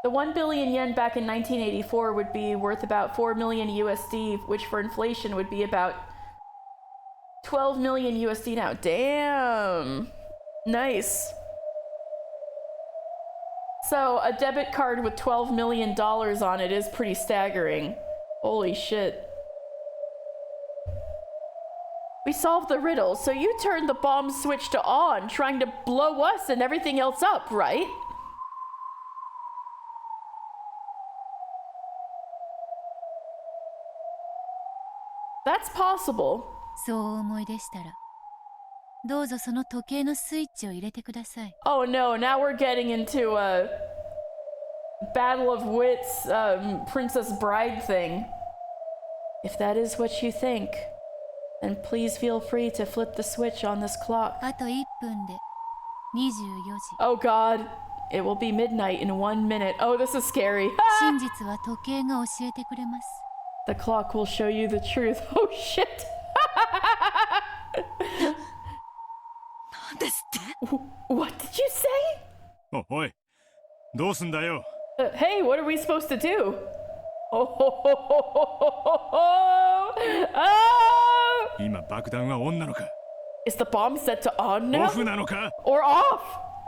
The 1 billion yen back in 1984 would be worth about 4 million USD, which for inflation would be about 12 million USD now. Damn. Nice. So a debit card with $12 million on it is pretty staggering. Holy shit. We solved the riddle, so you turned the bomb switch to on, trying to blow us and everything else up, right? That's possible. そうお思いでしたら、どうぞその時計のスイッチを入れてください。Oh no, now we're getting into a Battle of Wits, Princess Bride thing. If that is what you think, then please feel free to flip the switch on this clock. あと1分で24時。Oh god, it will be midnight in 1 minute. Oh, this is scary. 真実は時計が教えてくれます。The clock will show you the truth. Oh shit. なんですって？ What did you say? おい、どうすんだよ。Hey, what are we supposed to do? Oh, ho, ho, ho, ho, ho, ho. Oh! 今爆弾はオンなのか？ Is the bomb set to on オ now? フなのか？ Or off?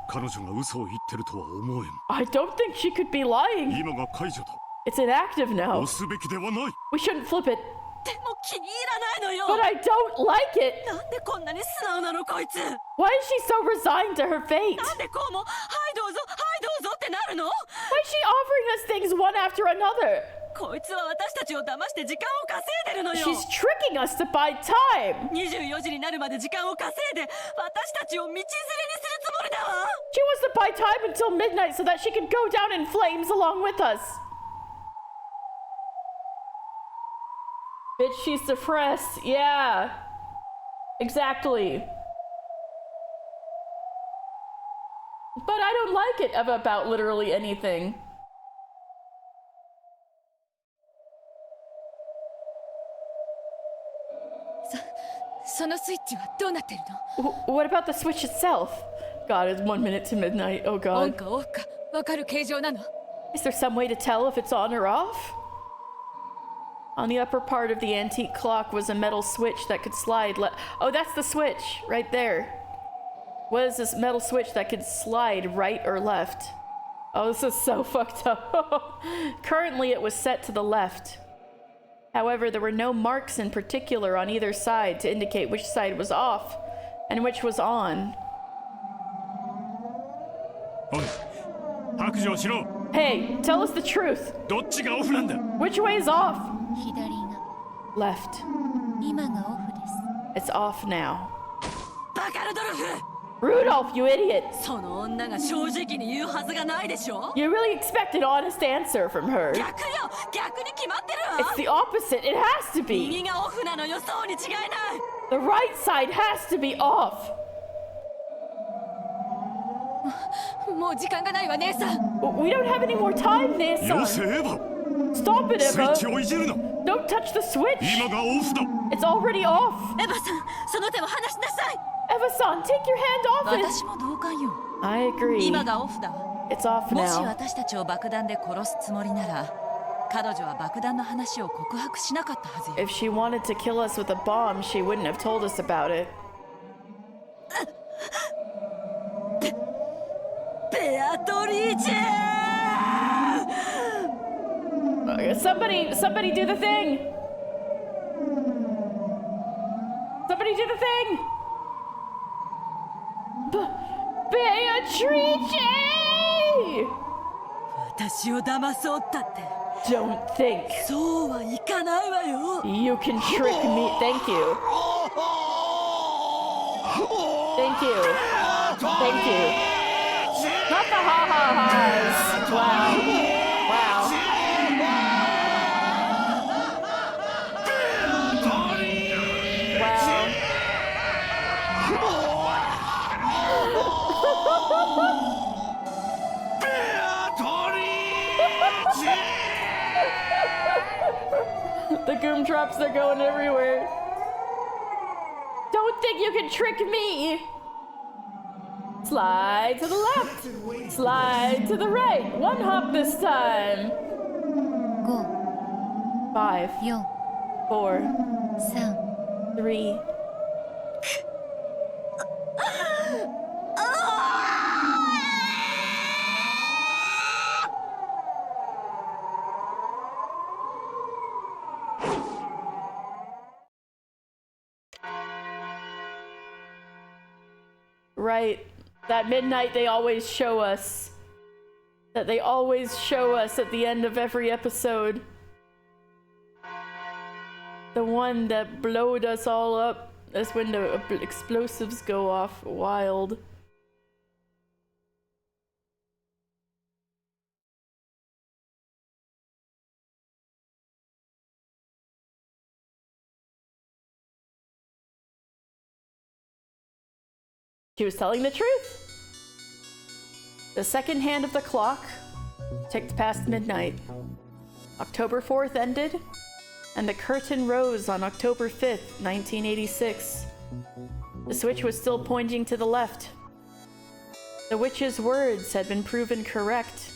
彼女が嘘を言ってるとは思えん。 I don't think she could be lying. 今が解除だ。 It's inactive now. 押すべきではない。 We shouldn't flip it. でも気に入らないのよ。 But I don't like it. なんでこんなに素直なのこいつ。 Why is she so resigned to her fate? なんでこうもはいどうぞはいどうぞってなるの？ Why is she offering us things one after another? こいつは私たちを騙して時間を稼いでるのよ。 She's tricking us to buy time. 24時になるまで時間を稼いで私たちを道連れにするつもりだわ。 She wants to buy time until midnight so that she can go down in flames along with us. Bitch, she's suppressed. Yeah. Exactly. But I don't like it about literally anything. そのスイッチはどうなってるの？ What about the switch itself? God, it's 1 minute to midnight. Oh オン god. かオフかわかる形状なの？ Is there some way to tell if it's on or off? On the upper part of the antique clock was a metal switch that could slide oh, that's the switch right there. What is this metal switch that could slide right or left? Oh, this is so fucked up. Currently, it was set to the left. However, there were no marks in particular on either side to indicate which side was off and which was on. おい、白状しろ。 Hey, tell us the truth. どっちがオフなんだ？ Which way is off? 左が Left. 今がオフです。 It's off now. バカルドルフ！ Rudolph, you idiot! その女が正直に言うはずがないでしょ？ You really expect an honest answer from her. 逆よ！逆に決まってるわ！ It's the opposite. It has to be. 右がオフなのよ、そうに違いない！ The right side has to be off. もう時間がないわ、姉さん。 We don't have any more time, 姉さん。よせエヴァ。 Stop it, スイッ Eva. チをいじるな。 Don't touch the switch. 今がオフだ。 It's already off. エヴァさん、その手を離しなさい。 Eva-san, take your hand off it. 私も同感よ。 I agree. 今がオフだわ。 It's off もし now. 私たちを爆弾で殺すつもりなら、彼女は爆弾の話を告白しなかったはずよ。 If she wanted to kill us with a bomb, she wouldn't have told us about it. ベアトリーチェ Somebody do the thing. Somebody do the thing. Beatrice! 私を騙そうったって。 Don't think. そうはいかないわよ。 You can trick me. Thank you. Thank you. Thank you. Not the ha-ha-has. Wow. Wow. Wow. The Goomdrops, they're going everywhere. Don't think you can trick me! Slide to the left. Slide to the right. One hop this time. 5, 4, 3. Right. That midnight they always show us. That they always show us at the end of every episode. The one that blowed us all up. That's when the explosives go off wild. She was telling the truth. The second hand of the clock ticked past midnight. October 4th ended, and the curtain rose on October 5th, 1986. The switch was still pointing to the left. The witch's words had been proven correct.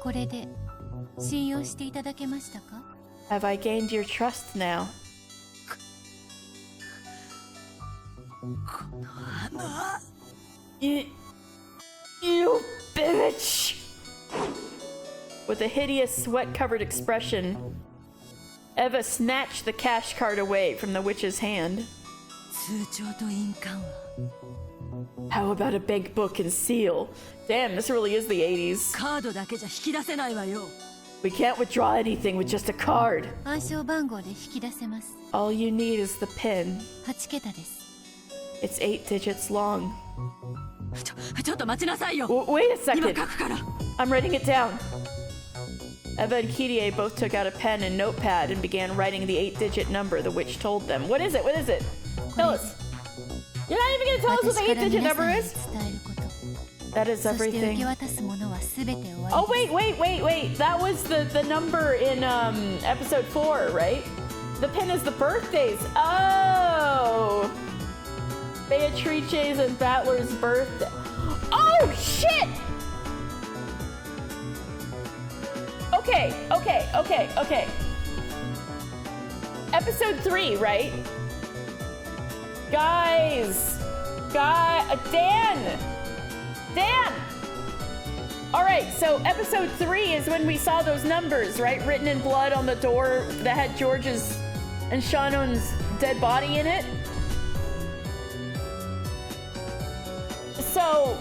これで信用していただけましたか? Have I gained your trust now? You bitch! With a hideous sweat-covered expression, Eva snatched the cash card away from the witch's hand. How about a bank book and seal? Damn, this really is the 80s. We can't withdraw anything with just a card. 暗証番号で引き出せます。 All you need is the pin. 8桁です。 It's 8 digits long. ちょっと待ちなさいよ。 Wait a second. 今書くから。 I'm writing it down. Eva and Kirie both took out a pen and notepad and began writing the 8-digit number the witch told them. What is it? What is it? Tell us. You're not even gonna tell us what the 8-digit number is? That is everything. Oh, wait. That was the number in episode 4, right? The pin is the birthdays. Oh! Beatrice's and Battler's birthday. Oh, shit! Okay. Episode 3, right? Guys! Dan! Alright, so episode 3 is when we saw those numbers, right? Written in blood on the door that had George's and Shannon's dead body in it. So,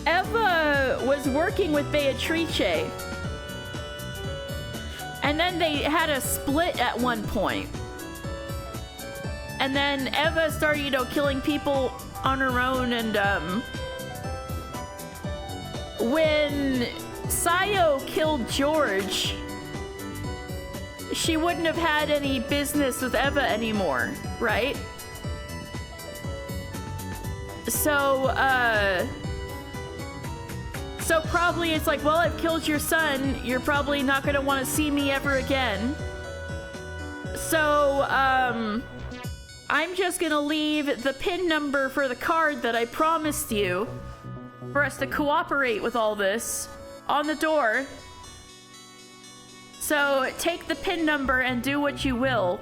Eva was working with Beatrice, and then they had a split at one point. And then Eva started, killing people on her own, and when Sayo killed George, she wouldn't have had any business with Eva anymore, right? So probably it's like, well, I've killed your son. You're probably not gonna want to see me ever again. So, I'm just gonna leave the PIN number for the card that I promised you for us to cooperate with all this on the door. So take the PIN number and do what you will.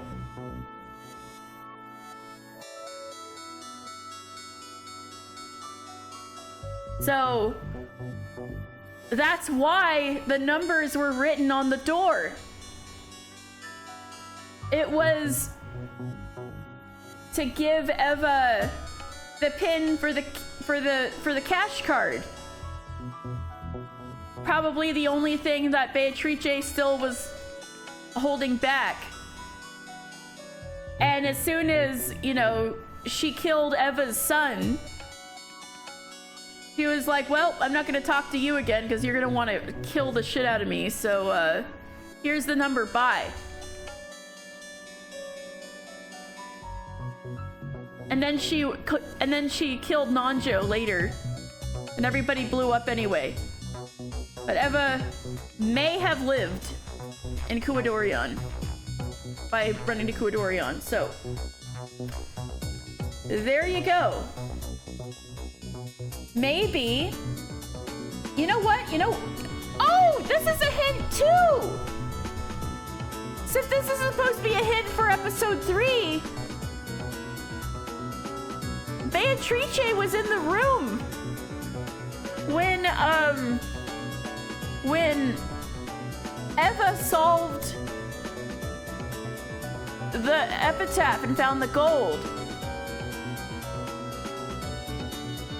So that's why the numbers were written on the door. It was to give Eva the PIN for the cash card. Probably the only thing that Beatrice still was holding back. And as soon as, she killed Eva's son, he was like, well, I'm not gonna talk to you again because you're gonna want to kill the shit out of me. So, here's the number, bye. And then she killed Nanjo later. And everybody blew up anyway. But Eva may have lived in Kuwadorion by running to Kuwadorion. So there you go. Maybe. You know what? Oh, this is a hint too. So if this is supposed to be a hint for episode 3, Beatrice was in the room when Eva solved the epitaph and found the gold.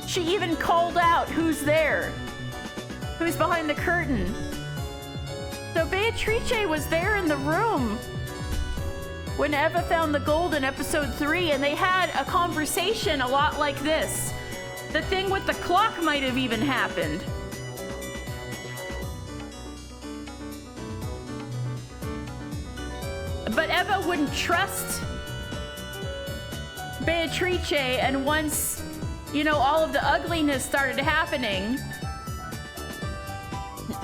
She even called out who's there, who's behind the curtain. So Beatrice was there in the room when Eva found the gold in episode 3, and they had a conversation a lot like this. The thing with the clock might have even happened. But Eva wouldn't trust Beatrice, and once, all of the ugliness started happening,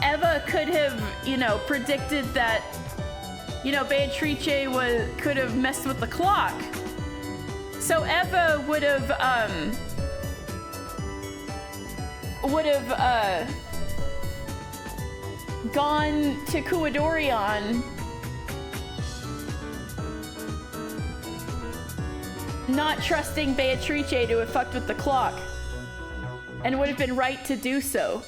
Eva could have, predicted that, Beatrice could have messed with the clock. So Eva would have gone to Kuwadorion, not trusting Beatrice to have fucked with the clock, and would have been right to do so.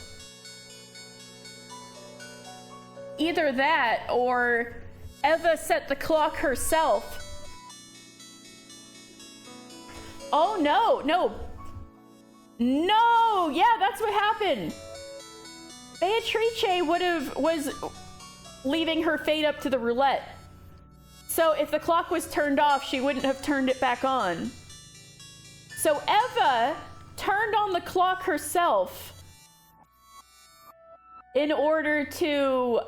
Either that, or Eva set the clock herself. Oh no, yeah, that's what happened. Beatrice was leaving her fate up to the roulette. So if the clock was turned off, she wouldn't have turned it back on. So Eva turned on the clock herself in order to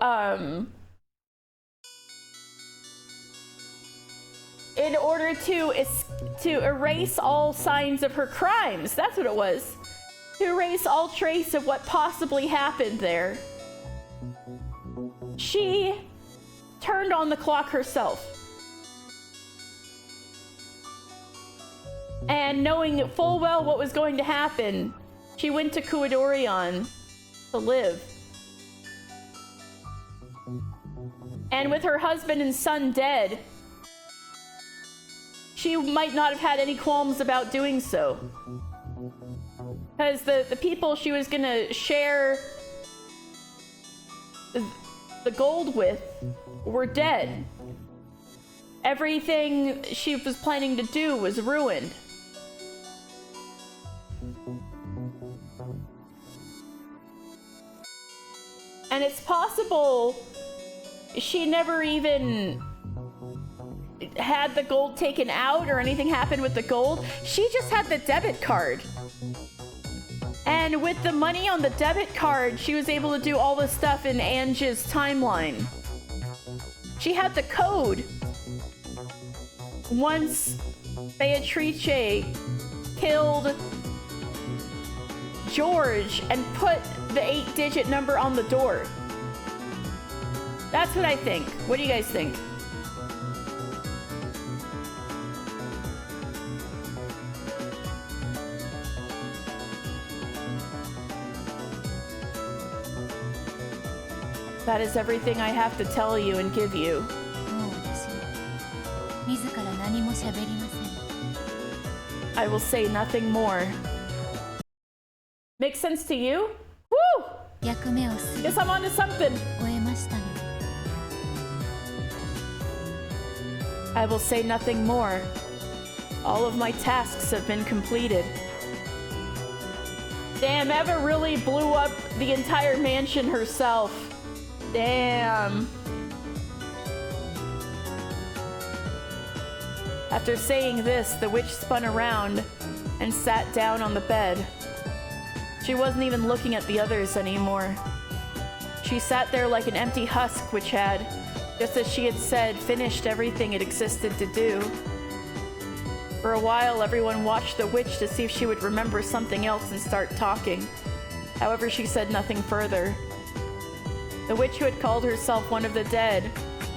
erase all signs of her crimes. That's what it was. To erase all trace of what possibly happened there. She turned on the clock herself. And knowing full well what was going to happen, she went to Kuwadorion to live. And with her husband and son dead, she might not have had any qualms about doing so. Because the people she was gonna share the gold with were dead. Everything she was planning to do was ruined. And it's possible she never even had the gold taken out or anything happened with the gold. She just had the debit card. And with the money on the debit card, she was able to do all the stuff in Ange's timeline. She had the code. Once Beatrice killed George and put the 8-digit number on the door. That's what I think. What do you guys think? That is everything I have to tell you and give you. I will say nothing more. Makes sense to you? Woo! Guess I'm onto something. I will say nothing more. All of my tasks have been completed. Damn, Eva really blew up the entire mansion herself. Damn. After saying this, the witch spun around and sat down on the bed. She wasn't even looking at the others anymore. She sat there like an empty husk which had, just as she had said, finished everything it existed to do. For a while, everyone watched the witch to see if she would remember something else and start talking. However, she said nothing further. The witch who had called herself one of the dead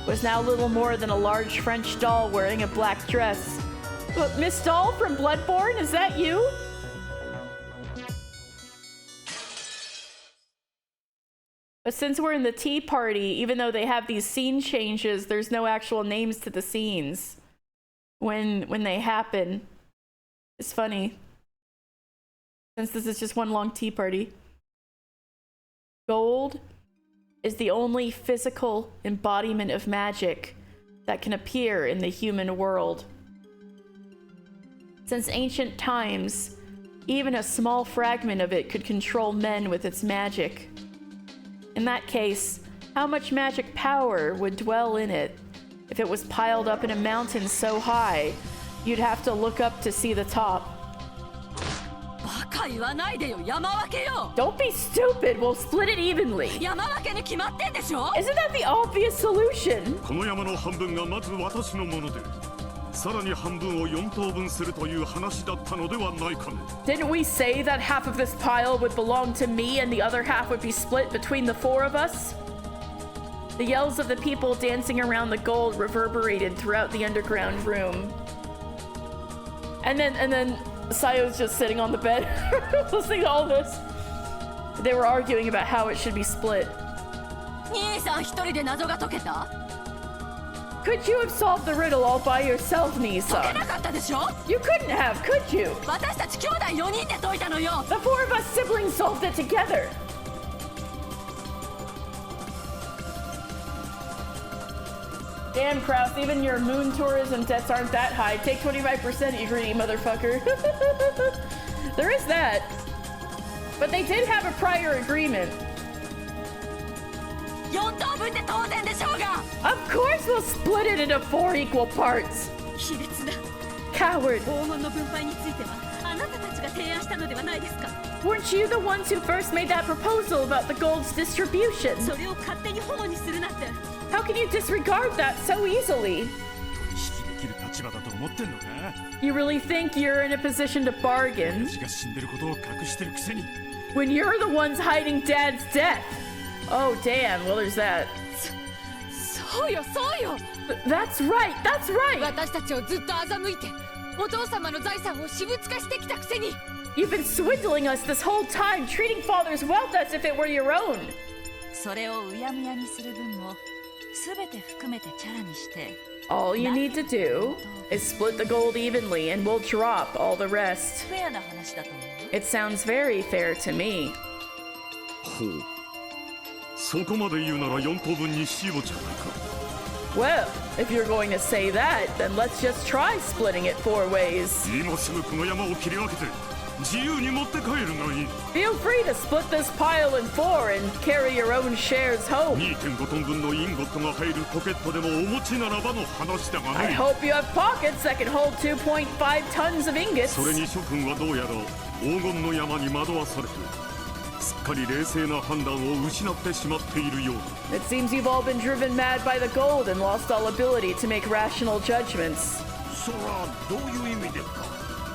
was now little more than a large French doll wearing a black dress. But Miss Doll from Bloodborne, is that you? But since we're in the tea party, even though they have these scene changes, there's no actual names to the scenes when they happen. It's funny, since this is just one long tea party. Gold is the only physical embodiment of magic that can appear in the human world. Since ancient times, even a small fragment of it could control men with its magic. In that case, how much magic power would dwell in it? If it was piled up in a mountain so high, you'd have to look up to see the top. Don't be stupid, we'll split it evenly. Isn't that the obvious solution? この山の半分がまず私のもので、さらに半分を4等分するという話だったのではないかね。 Didn't we say that half of this pile would belong to me and the other half would be split between the four of us? The yells of the people dancing around the gold reverberated throughout the underground room. And then Sayo's just sitting on the bed, listening to all this. They were arguing about how it should be split. Could you have solved the riddle all by yourself, Nisa? You couldn't have, could you? The four of us siblings solved it together. Damn, Kraus, even your moon tourism debts aren't that high. Take 25%, you greedy motherfucker. There is that. But they did have a prior agreement. Of course we'll split it into 4 equal parts. Coward. Weren't you the ones who first made that proposal about the gold's distribution? How can you disregard that so easily? You really think you're in a position to bargain? When you're the ones hiding Dad's death? Oh, damn. Well, there's that. That's right. That's right. You've been swindling us this whole time, treating Father's wealth as if it were your own. All you need to do is split the gold evenly and we'll drop all the rest. It sounds very fair to me. そこまで言うなら4等分にしようじゃないか。 Well, if you're going to say that, then let's just try splitting it 4 ways. 今すぐこの山を切り分けて自由に持って帰るがいい。 Feel free to split this pile in 4 and carry your own shares home. 2.5 トン分のインゴットが入るポケットでもお持ちならばの話だがね。 I hope you have pockets that can hold 2.5 tons of ingots. それに諸君はどうやら黄金の山に惑わされてすっかり冷静な判断を失ってしまっているようだ。 It seems you've all been driven mad by the gold and lost all ability to make rational judgments. それはどういう意味ですか、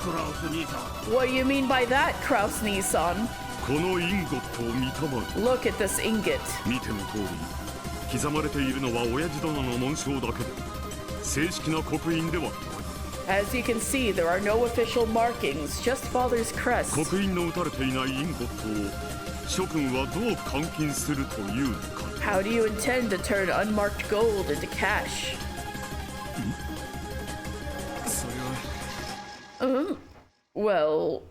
クラウス兄さん。 What do you mean by that, Kraus Nissan? このインゴットを見たまえ。 Look at this ingot. 見ての通り刻まれているのは親父殿の紋章だけで正式な刻印ではない。 As you can see, there are no official markings, just Father's crest. 刻印の打たれていないインゴットを諸君はどう換金するというのか。 How do you intend to turn unmarked gold into cash? Well...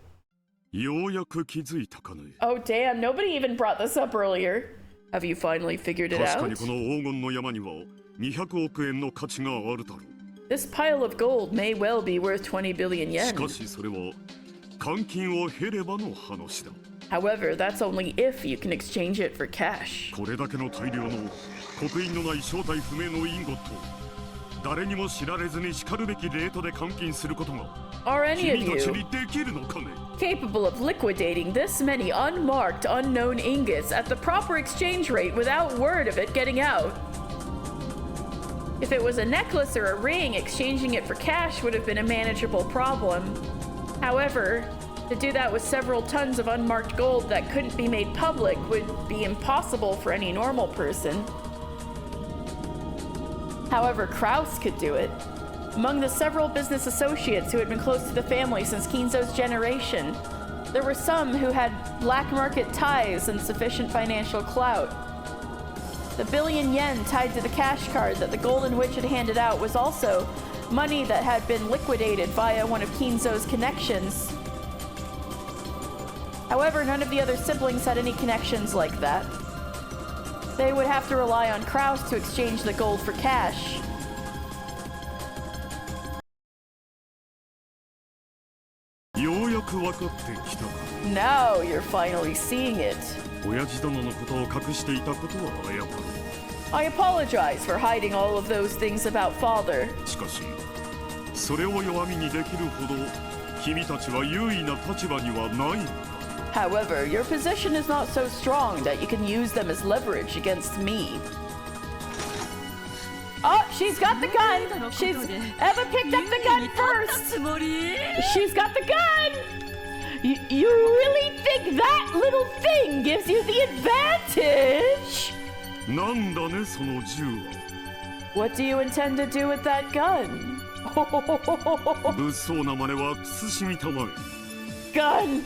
ようやく気づいたかね。 Oh damn, nobody even brought this up earlier. Have you finally figured it 確か out? にこの黄金の山には200億円の価値があるだろう。 This pile of gold may well be worth 20 billion し yen. かしそれは換金を経ればの話だ。 However, that's only if you can exchange it for cash. これだけの大量の刻印のない正体不明のインゴットを誰にも知られずにしかるべきレートで換金することが Are any of 君たち you にできるのかね。 capable of liquidating this many unmarked, unknown ingots at the proper exchange rate without word of it getting out? If it was a necklace or a ring, exchanging it for cash would have been a manageable problem. However, to do that with several tons of unmarked gold that couldn't be made public would be impossible for any normal person. However, Kraus could do it. Among the several business associates who had been close to the family since Kinzo's generation, there were some who had black market ties and sufficient financial clout. The billion yen tied to the cash card that the Golden Witch had handed out was also money that had been liquidated via one of Kinzo's connections. However, none of the other siblings had any connections like that. They would have to rely on Kraus to exchange the gold for cash. Now you're finally seeing it. I apologize for hiding all of those things about father. However, your position is not so strong that you can use them as leverage against me. Oh, she's got the gun! Eva picked up the gun first! She's got the gun! You really think that little thing gives you the advantage? What do you intend to do with that gun? Gun!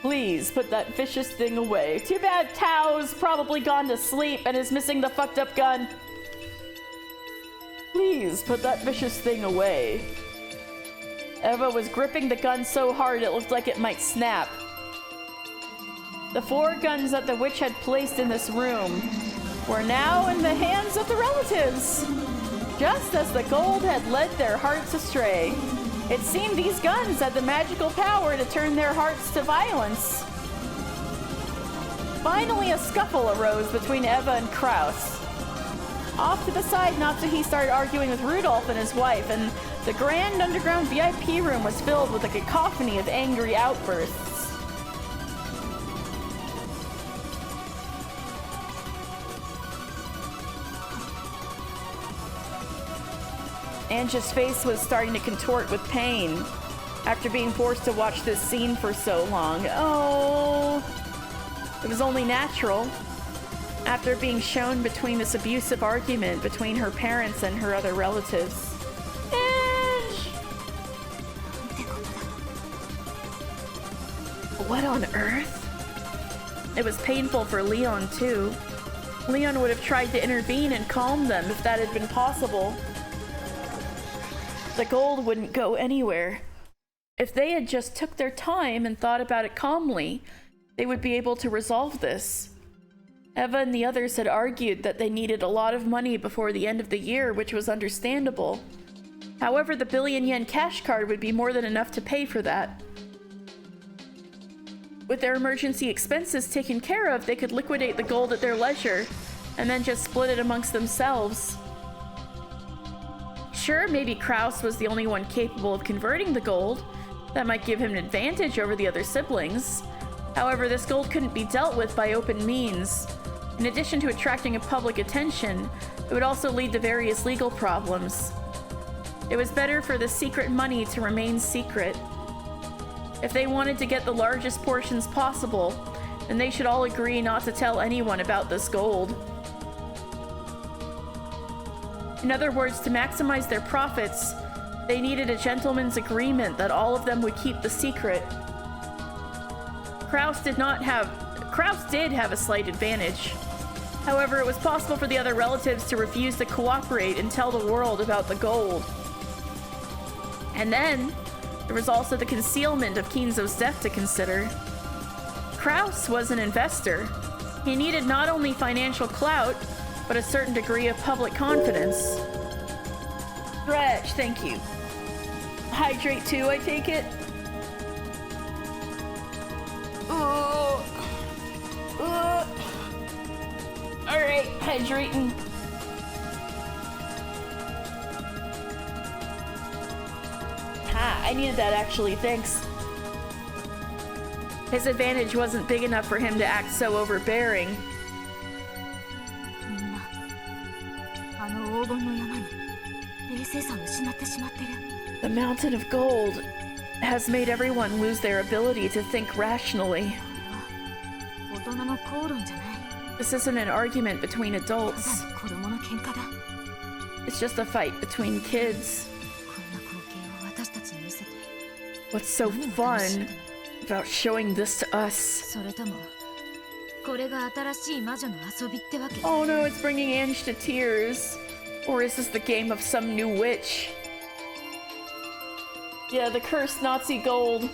Please put that vicious thing away. Too bad Tao's probably gone to sleep and is missing the fucked up gun. Please put that vicious thing away. Eva was gripping the gun so hard it looked like it might snap. The 4 guns that the witch had placed in this room were now in the hands of the relatives. Just as the gold had led their hearts astray, it seemed these guns had the magical power to turn their hearts to violence. Finally, a scuffle arose between Eva and Kraus. Off to the side, Natsuhi started arguing with Rudolph and his wife, and the grand underground VIP room was filled with a cacophony of angry outbursts. Anja's face was starting to contort with pain after being forced to watch this scene for so long. Oh, it was only natural. After being shown between this abusive argument between her parents and her other relatives. What on earth? It was painful for Leon too. Leon would have tried to intervene and calm them if that had been possible. The gold wouldn't go anywhere. If they had just took their time and thought about it calmly, they would be able to resolve this. Eva and the others had argued that they needed a lot of money before the end of the year, which was understandable. However, the billion yen cash card would be more than enough to pay for that. With their emergency expenses taken care of, they could liquidate the gold at their leisure and then just split it amongst themselves. Sure, maybe Kraus was the only one capable of converting the gold. That might give him an advantage over the other siblings. However, this gold couldn't be dealt with by open means. In addition to attracting a public attention, it would also lead to various legal problems. It was better for the secret money to remain secret. If they wanted to get the largest portions possible, then they should all agree not to tell anyone about this gold. In other words, to maximize their profits, they needed a gentleman's agreement that all of them would keep the secret. Kraus did have a slight advantage. However, it was possible for the other relatives to refuse to cooperate and tell the world about the gold. And then, there was also the concealment of Kinzo's death to consider. Kraus was an investor. He needed not only financial clout, but a certain degree of public confidence. Stretch, thank you. Hydrate too, I take it? Alright, hydrating. Ha, I needed that actually, thanks. His advantage wasn't big enough for him to act so overbearing. 性差を失ってしまってる。 The mountain of gold has made everyone lose their ability to think rationally. 大人の口論じゃない。 This isn't an argument between adults. ただの子供の喧嘩だ。 It's just a fight between kids. こんな光景を私たちに見せて。 What's so fun about showing this to us? それともこれが新しい魔女の遊びってわけ？ Oh no, it's bringing Ange to tears. Or is this the game of some new witch? Yeah, the cursed Nazi gold.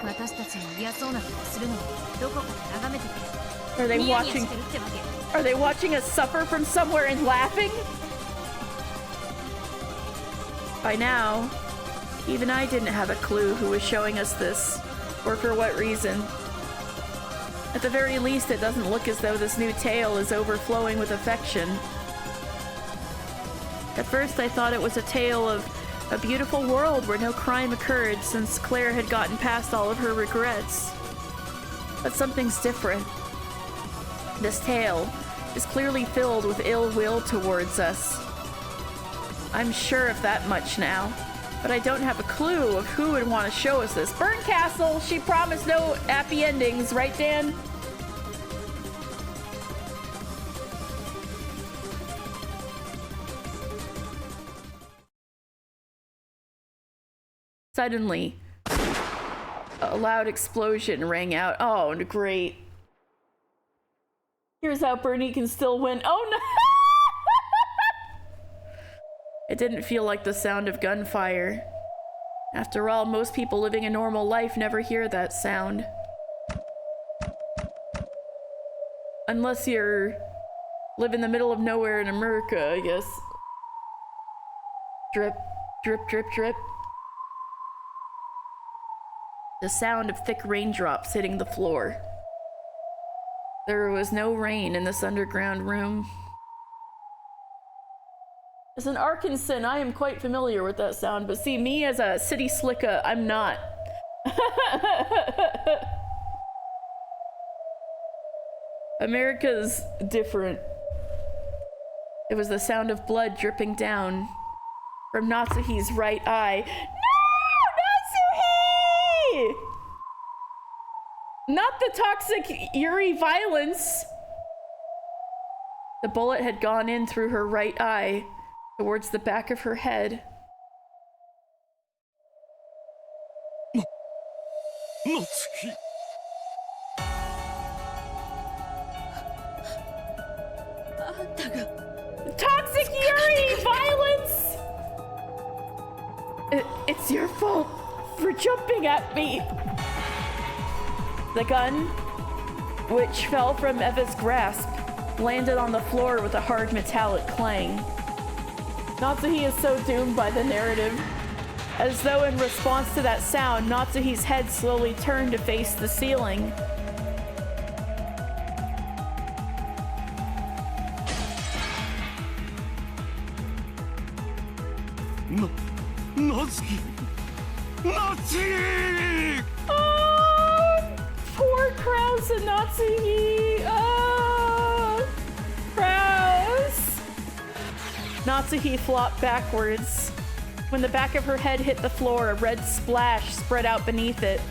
私たちに嫌そうな顔するのをどこかで眺めてて。 Are they ニヤニヤ watching? してるってわけ。 Are they watching us suffer from somewhere and laughing? By now, even I didn't have a clue who was showing us this, or for what reason. At the very least, it doesn't look as though this new tale is overflowing with affection. At first, I thought it was a tale of a beautiful world where no crime occurred since Claire had gotten past all of her regrets. But something's different. This tale is clearly filled with ill will towards us. I'm sure of that much now, but I don't have a clue of who would want to show us this. Burn Castle, she promised no happy endings, right, Dan? Suddenly, a loud explosion rang out. Oh, great. Here's how Bernie can still win. Oh no! It didn't feel like the sound of gunfire. After all, most people living a normal life never hear that sound. Unless you live in the middle of nowhere in America, I guess. Drip, drip, drip, drip. The sound of thick raindrops hitting the floor. There was no rain in this underground room. As an Arkansan, I am quite familiar with that sound, but see, me as a city slicka, I'm not. America's different. It was the sound of blood dripping down from Natsuhi's right eye. No, Natsuhi! Not the toxic Yuri violence. The bullet had gone in through her right eye, towards the back of her head. Natsuki! Toxic Yuri violence! It's your fault for jumping at me. The gun, which fell from Eva's grasp, landed on the floor with a hard metallic clang. Natsuhi is so doomed by the narrative. As though in response to that sound, Natsuhi's head slowly turned to face the ceiling. Natsuki! Natsuki! Oh, poor Kraus and Natsuhi. Oh, Kraus. Natsuhi flopped backwards. When the back of her head hit the floor, a red splash spread out beneath it,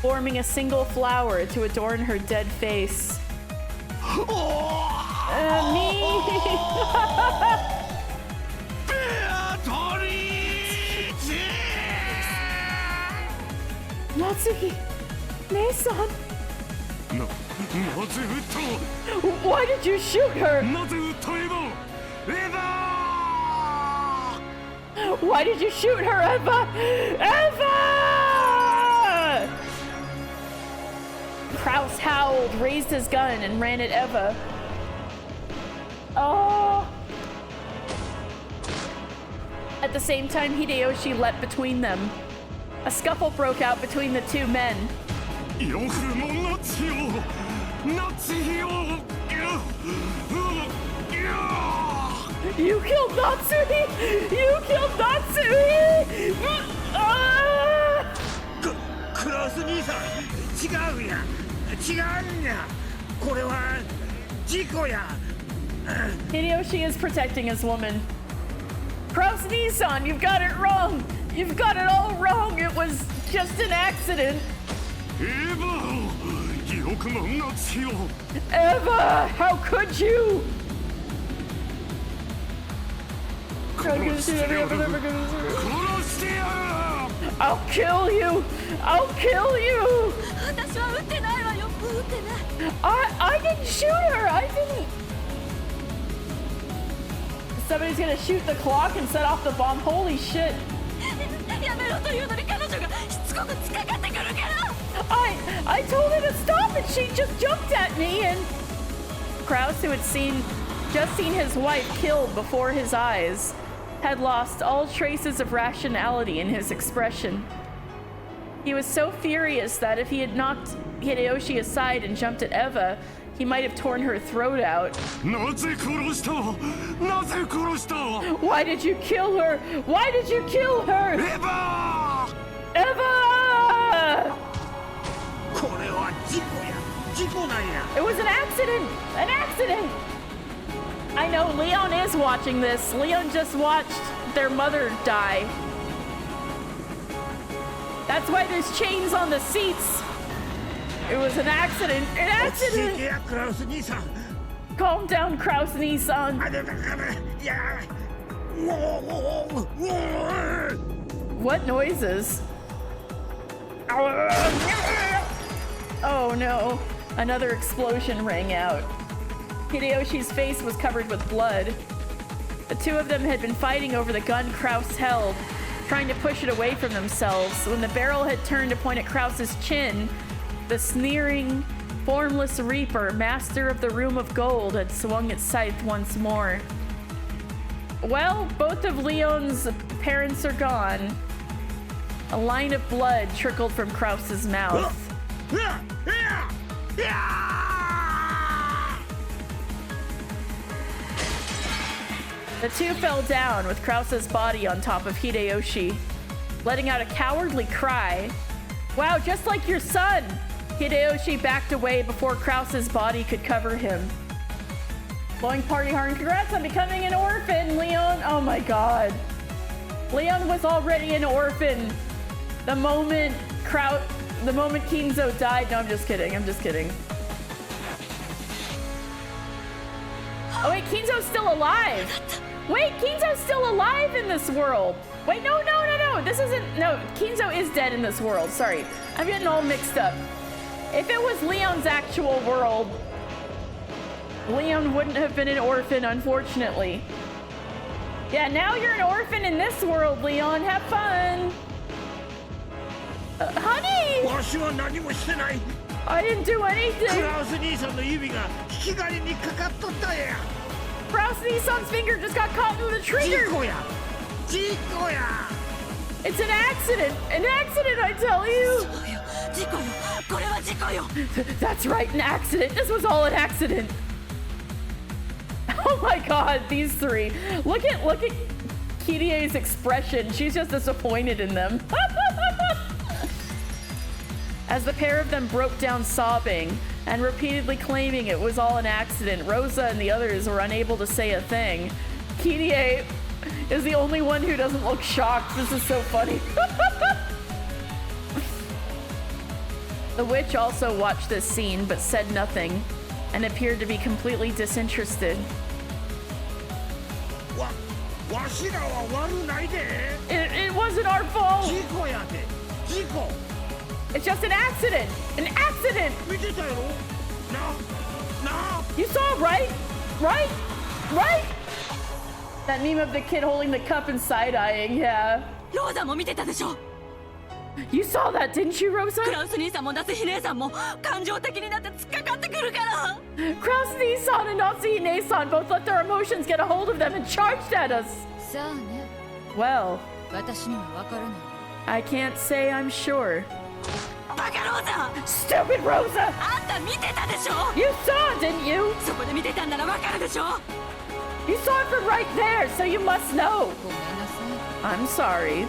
forming a single flower to adorn her dead face. Natsuhi, Nei-san. Why did you shoot her? Why did you shoot her, Eva? Eva! Kraus howled, raised his gun, and ran at Eva. Oh! At the same time, Hideyoshi leapt between them. A scuffle broke out between the two men. You killed Natsuhi! You killed Natsuhi! Ah! クラス兄さん、違うや、違うんや。これは事故や。Hideyoshi is protecting his woman. Kraus Nissan, you've got it wrong. You've got it all wrong. It was just an accident. Eva, how could you? I'll kill you. I'll kill you. I didn't shoot her. I didn't. Somebody's gonna shoot the clock and set off the bomb. Holy shit. I told her to stop and she just jumped at me, and Kraus, who had just seen his wife killed before his eyes, had lost all traces of rationality in his expression. He was so furious that if he had knocked Hideyoshi aside and jumped at Eva, he might have torn her throat out. Why did you kill her? Why did you kill her? Eva! Eva! It was an accident! An accident! I know Leon is watching this. Leon just watched their mother die. That's why there's chains on the seats. It was an accident. An accident! Calm down, Kraus Nissan. What noises? Oh no. Another explosion rang out. Hideyoshi's face was covered with blood. The two of them had been fighting over the gun Kraus held, trying to push it away from themselves. When the barrel had turned to point at Kraus's chin, the sneering, formless Reaper, master of the Room of Gold, had swung its scythe once more. Well, both of Leon's parents are gone. A line of blood trickled from Kraus's mouth. The two fell down with Kraus's body on top of Hideyoshi, letting out a cowardly cry. Wow, just like your son! Hideyoshi backed away before Kraus's body could cover him. Blowing party horn, congrats on becoming an orphan, Leon! Oh my god. Leon was already an orphan the moment Kinzo died. No, I'm just kidding, I'm just kidding. Oh wait, Kinzo's still alive! Wait, Kinzo's still alive in this world! Wait, no, this isn't, no, Kinzo is dead in this world, sorry. I'm getting all mixed up. If it was Leon's actual world, Leon wouldn't have been an orphan, unfortunately. Yeah, now you're an orphan in this world, Leon. Have fun. Honey! I didn't do anything. Kraus Nissan's finger just got caught in the trigger. It's an accident. An accident, I tell you. That's right, an accident. This was all an accident. Oh my god, these three. Look at Kirie's expression. She's just disappointed in them. As the pair of them broke down sobbing and repeatedly claiming it was all an accident, Rosa and the others were unable to say a thing. Kirie is the only one who doesn't look shocked. This is so funny. The witch also watched this scene but said nothing and appeared to be completely disinterested. It wasn't our fault. It's just an accident. An accident. You saw, right? Right? That meme of the kid holding the cup and side-eyeing, yeah. You saw that, didn't you, Rosa? Kraus Nissan and Natsuhine-san both let their emotions get a hold of them and charged at us. Well, I can't say I'm sure. Stupid Rosa! You saw, didn't you? You saw it from right there, so you must know. I'm sorry.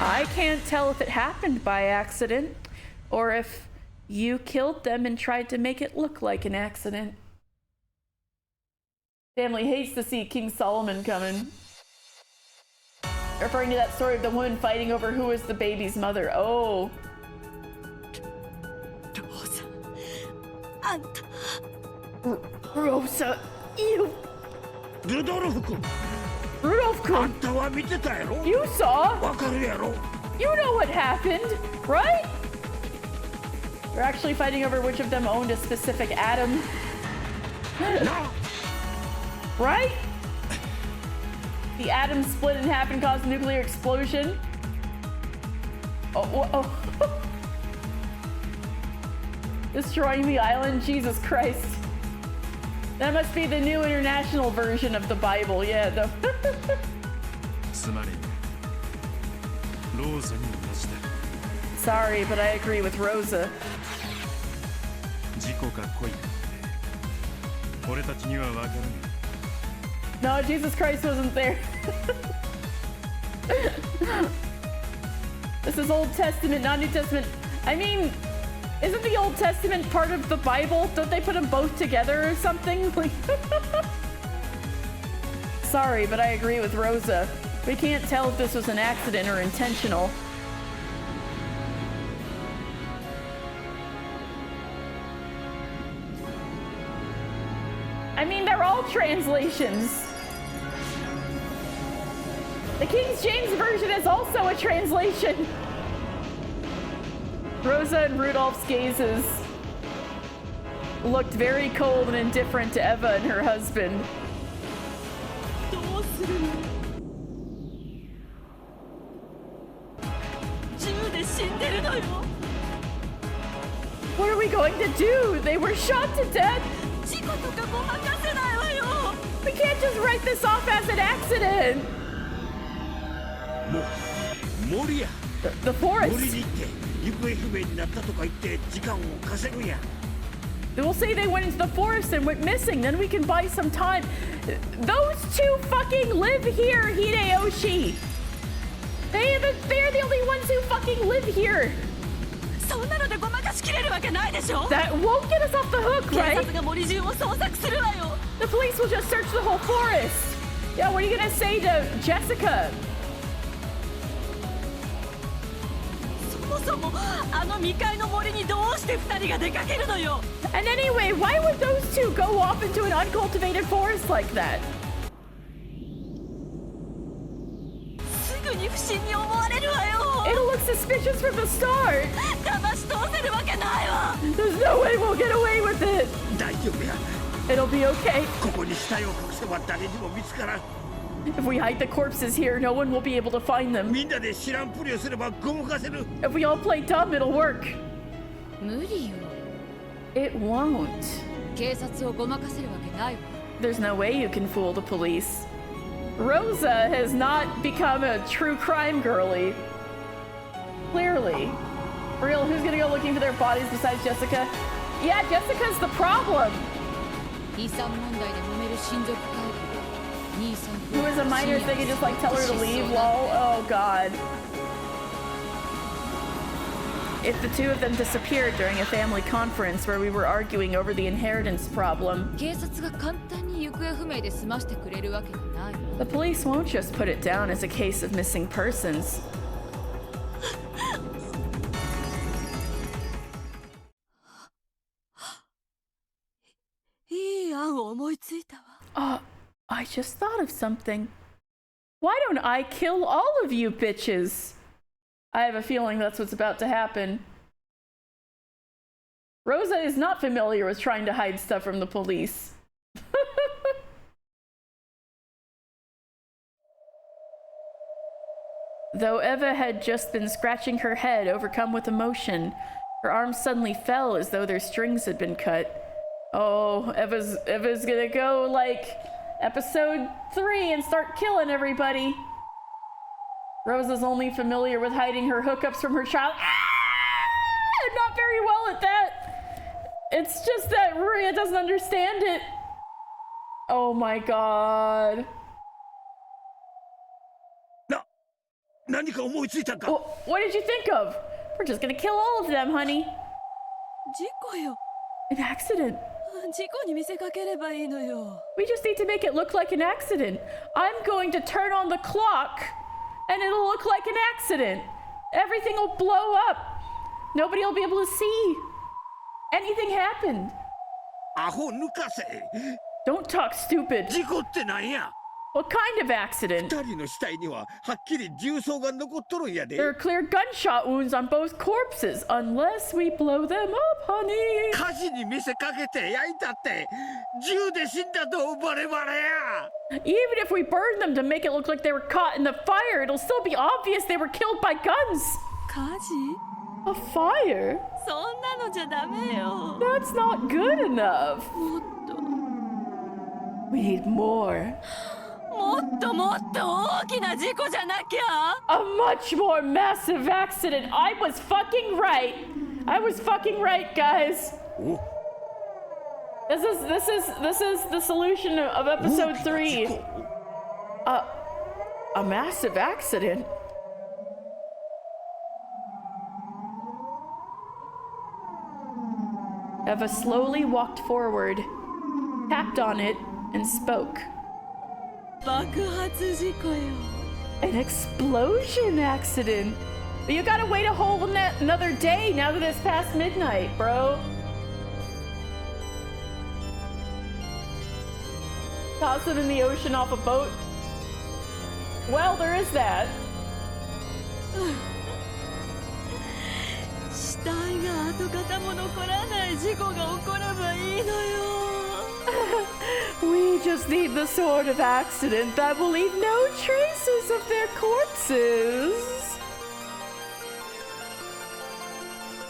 I can't tell if it happened by accident or if You killed them and tried to make it look like an accident. Family hates to see King Solomon coming. Referring to that story of the woman fighting over who was the baby's mother. Oh. Rosa, you. Rudolph君 You saw. You know what happened, right? They're actually fighting over which of them owned a specific atom. No. Right? The atom split in half and caused a nuclear explosion. Oh. Destroying the island? Jesus Christ. That must be the new international version of the Bible. Yeah, the... Sorry, but I agree with Rosa. No, Jesus Christ wasn't there. This is Old Testament, not New Testament. I mean, isn't the Old Testament part of the Bible? Don't they put them both together or something? Like, sorry, but I agree with Rosa. We can't tell if this was an accident or intentional. I mean, they're all translations. The King James Version is also a translation. Rosa and Rudolph's gazes looked very cold and indifferent to Eva and her husband. What are we going to do? They were shot to death. We can't just write this off as an accident. The forest. We'll say they went into the forest and went missing, then we can buy some time. Those two fucking live here, Hideyoshi. They're the only ones who fucking live here. That won't get us off the hook, right? The police will just search the whole forest. Yeah, what are you gonna say to Jessica? And anyway, why would those two go off into an uncultivated forest like that? It'll look suspicious from the start. There's no way we'll get away with it. It'll be okay. If we hide the corpses here, no one will be able to find them. If we all play dumb, it'll work. It won't. There's no way you can fool the police. Rosa has not become a true crime girly. Clearly. For real, who's gonna go looking for their bodies besides Jessica? Yeah, Jessica's the problem. Who is a minor, so they can just like tell her to leave, lol. Oh god. If the two of them disappeared during a family conference where we were arguing over the inheritance problem, the police won't just put it down as a case of missing persons. I just thought of something. Why don't I kill all of you bitches? I have a feeling that's what's about to happen. Rosa is not familiar with trying to hide stuff from the police. Though Eva had just been scratching her head, overcome with emotion, her arms suddenly fell as though their strings had been cut. Oh, Eva's gonna go like episode 3 and start killing everybody. Rosa's only familiar with hiding her hookups from her child. I'm not very well at that. It's just that Ruria doesn't understand it. Oh my god. Well, what did you think of? We're just gonna kill all of them, honey. 事故よ。 An accident. 事故に見せかければいいのよ。 We just need to make it look like an accident. I'm going to turn on the clock and it'll look like an accident. Everything will blow up. Nobody will be able to see anything happened. アホ抜かせ。 Don't talk stupid. 事故ってなんや。 What kind of accident? 二人の死体にははっきり重曹が残っとるんやで。 There are clear gunshot wounds on both corpses, unless we blow them up, honey. 火事に見せかけて焼いたって銃で死んだとバレバレや。 Even if we burn them to make it look like they were caught in the fire, it'll still be obvious they were killed by guns. 火事？ A fire? そんなのじゃダメよ。 That's not good enough. もっと。 We need more. もっともっと大きな事故じゃなきゃ。 A much more massive accident. I was fucking right. I was fucking right, guys. This is the solution of episode 3. A massive accident. Eva slowly walked forward, tapped on it, and spoke. 爆発事故よ。 An explosion accident. But you gotta wait a whole another day now that it's past midnight, bro. Toss it in the ocean off a boat. Well, there is that. 死体が跡形も残らない事故が起こればいいのよ。 We just need the sort of accident that will leave no traces of their corpses.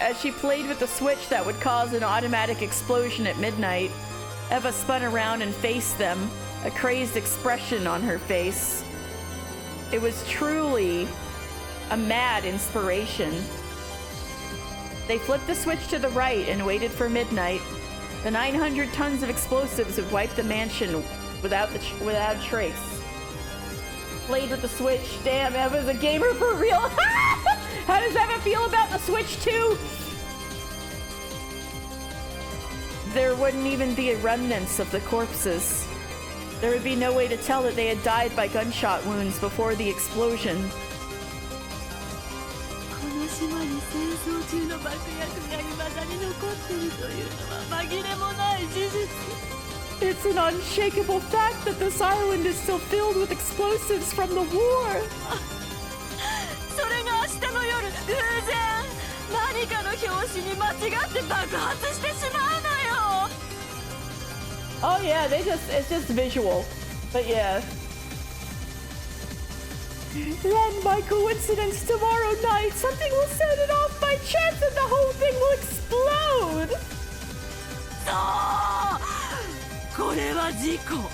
As she played with the switch that would cause an automatic explosion at midnight, Eva spun around and faced them, a crazed expression on her face. It was truly a mad inspiration. They flipped the switch to the right and waited for midnight. The 900 tons of explosives would wipe the mansion without trace. Played with the switch. Damn, Eva's a gamer for real. How does Eva feel about the Switch 2? There wouldn't even be remnants of the corpses. There would be no way to tell that they had died by gunshot wounds before the explosion. この島に戦争中の爆薬が未だに残っているというのは紛れもない事実。 It's an unshakable fact that this island is still filled with explosives from the war. それが明日の夜、偶然何かの拍子に間違って爆発してしまうのよ。 Oh yeah, it's just visual. But yeah. Then by coincidence tomorrow night something will set it off by chance and the whole thing will explode. そう！これは事故。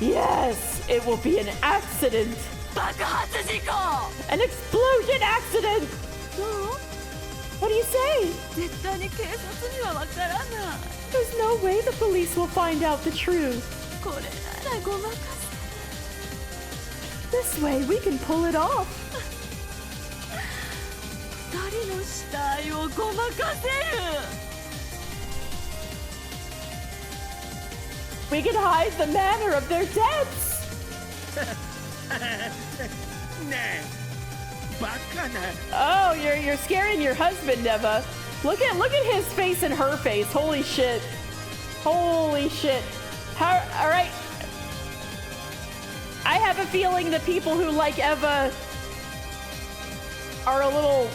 Yes, it will be an accident. 爆発事故。 An explosion accident. どう？ What do you say? 絶対に警察にはわからない。 There's no way the police will find out the truth. これならごまかす。 This way we can pull it off. 二人の死体をごまかせる。 We can hide the manner of their deaths. ねえ、バカな。 Oh, you're scaring your husband, Eva. Look at his face and her face. Holy shit. Holy shit. All right. I have a feeling the people who like Eva are a little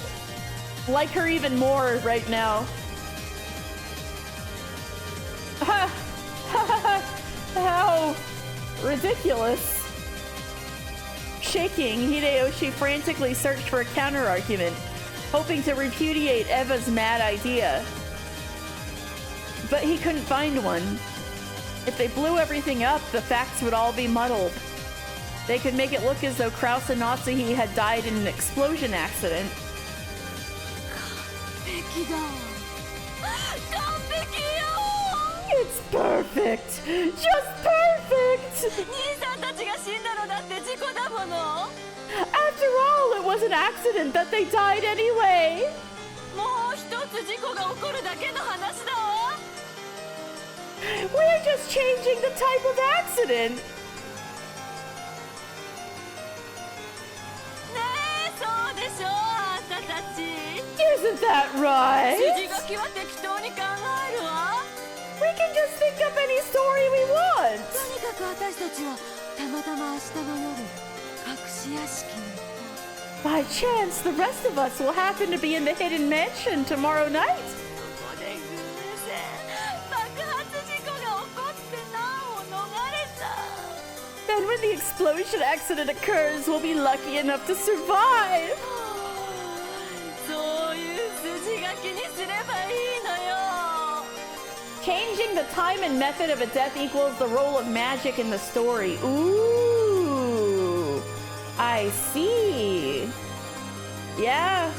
like her even more right now. How ridiculous. Shaking, Hideyoshi frantically searched for a counter-argument, hoping to repudiate Eva's mad idea. But he couldn't find one. If they blew everything up, the facts would all be muddled. They could make it look as though Kraus and Natsuhi had died in an explosion accident. 完璧だ。完璧よ。 It's perfect! Just perfect! 兄さんたちが死んだのだって事故だもの。 After all, it was an accident that they died anyway. もう一つ事故が起こるだけの話 We're just changing the type of accident. ねえ、そうでしょあんたたち。 Isn't that right? 筋書きは適当に考えるわ。 We can just think up any story we want. とにかく私たちはたまたま明日の夜隠し屋敷に行った。 By chance, the rest of us will happen to be in the hidden mansion tomorrow night. ここで偶然爆発事故が起こって難を逃れた。 Then when the explosion accident occurs, we'll be lucky enough to survive. そういう筋書きにすればいいのよ。 Changing the time and method of a death equals the role of magic in the story. Ooh, I see. Yeah.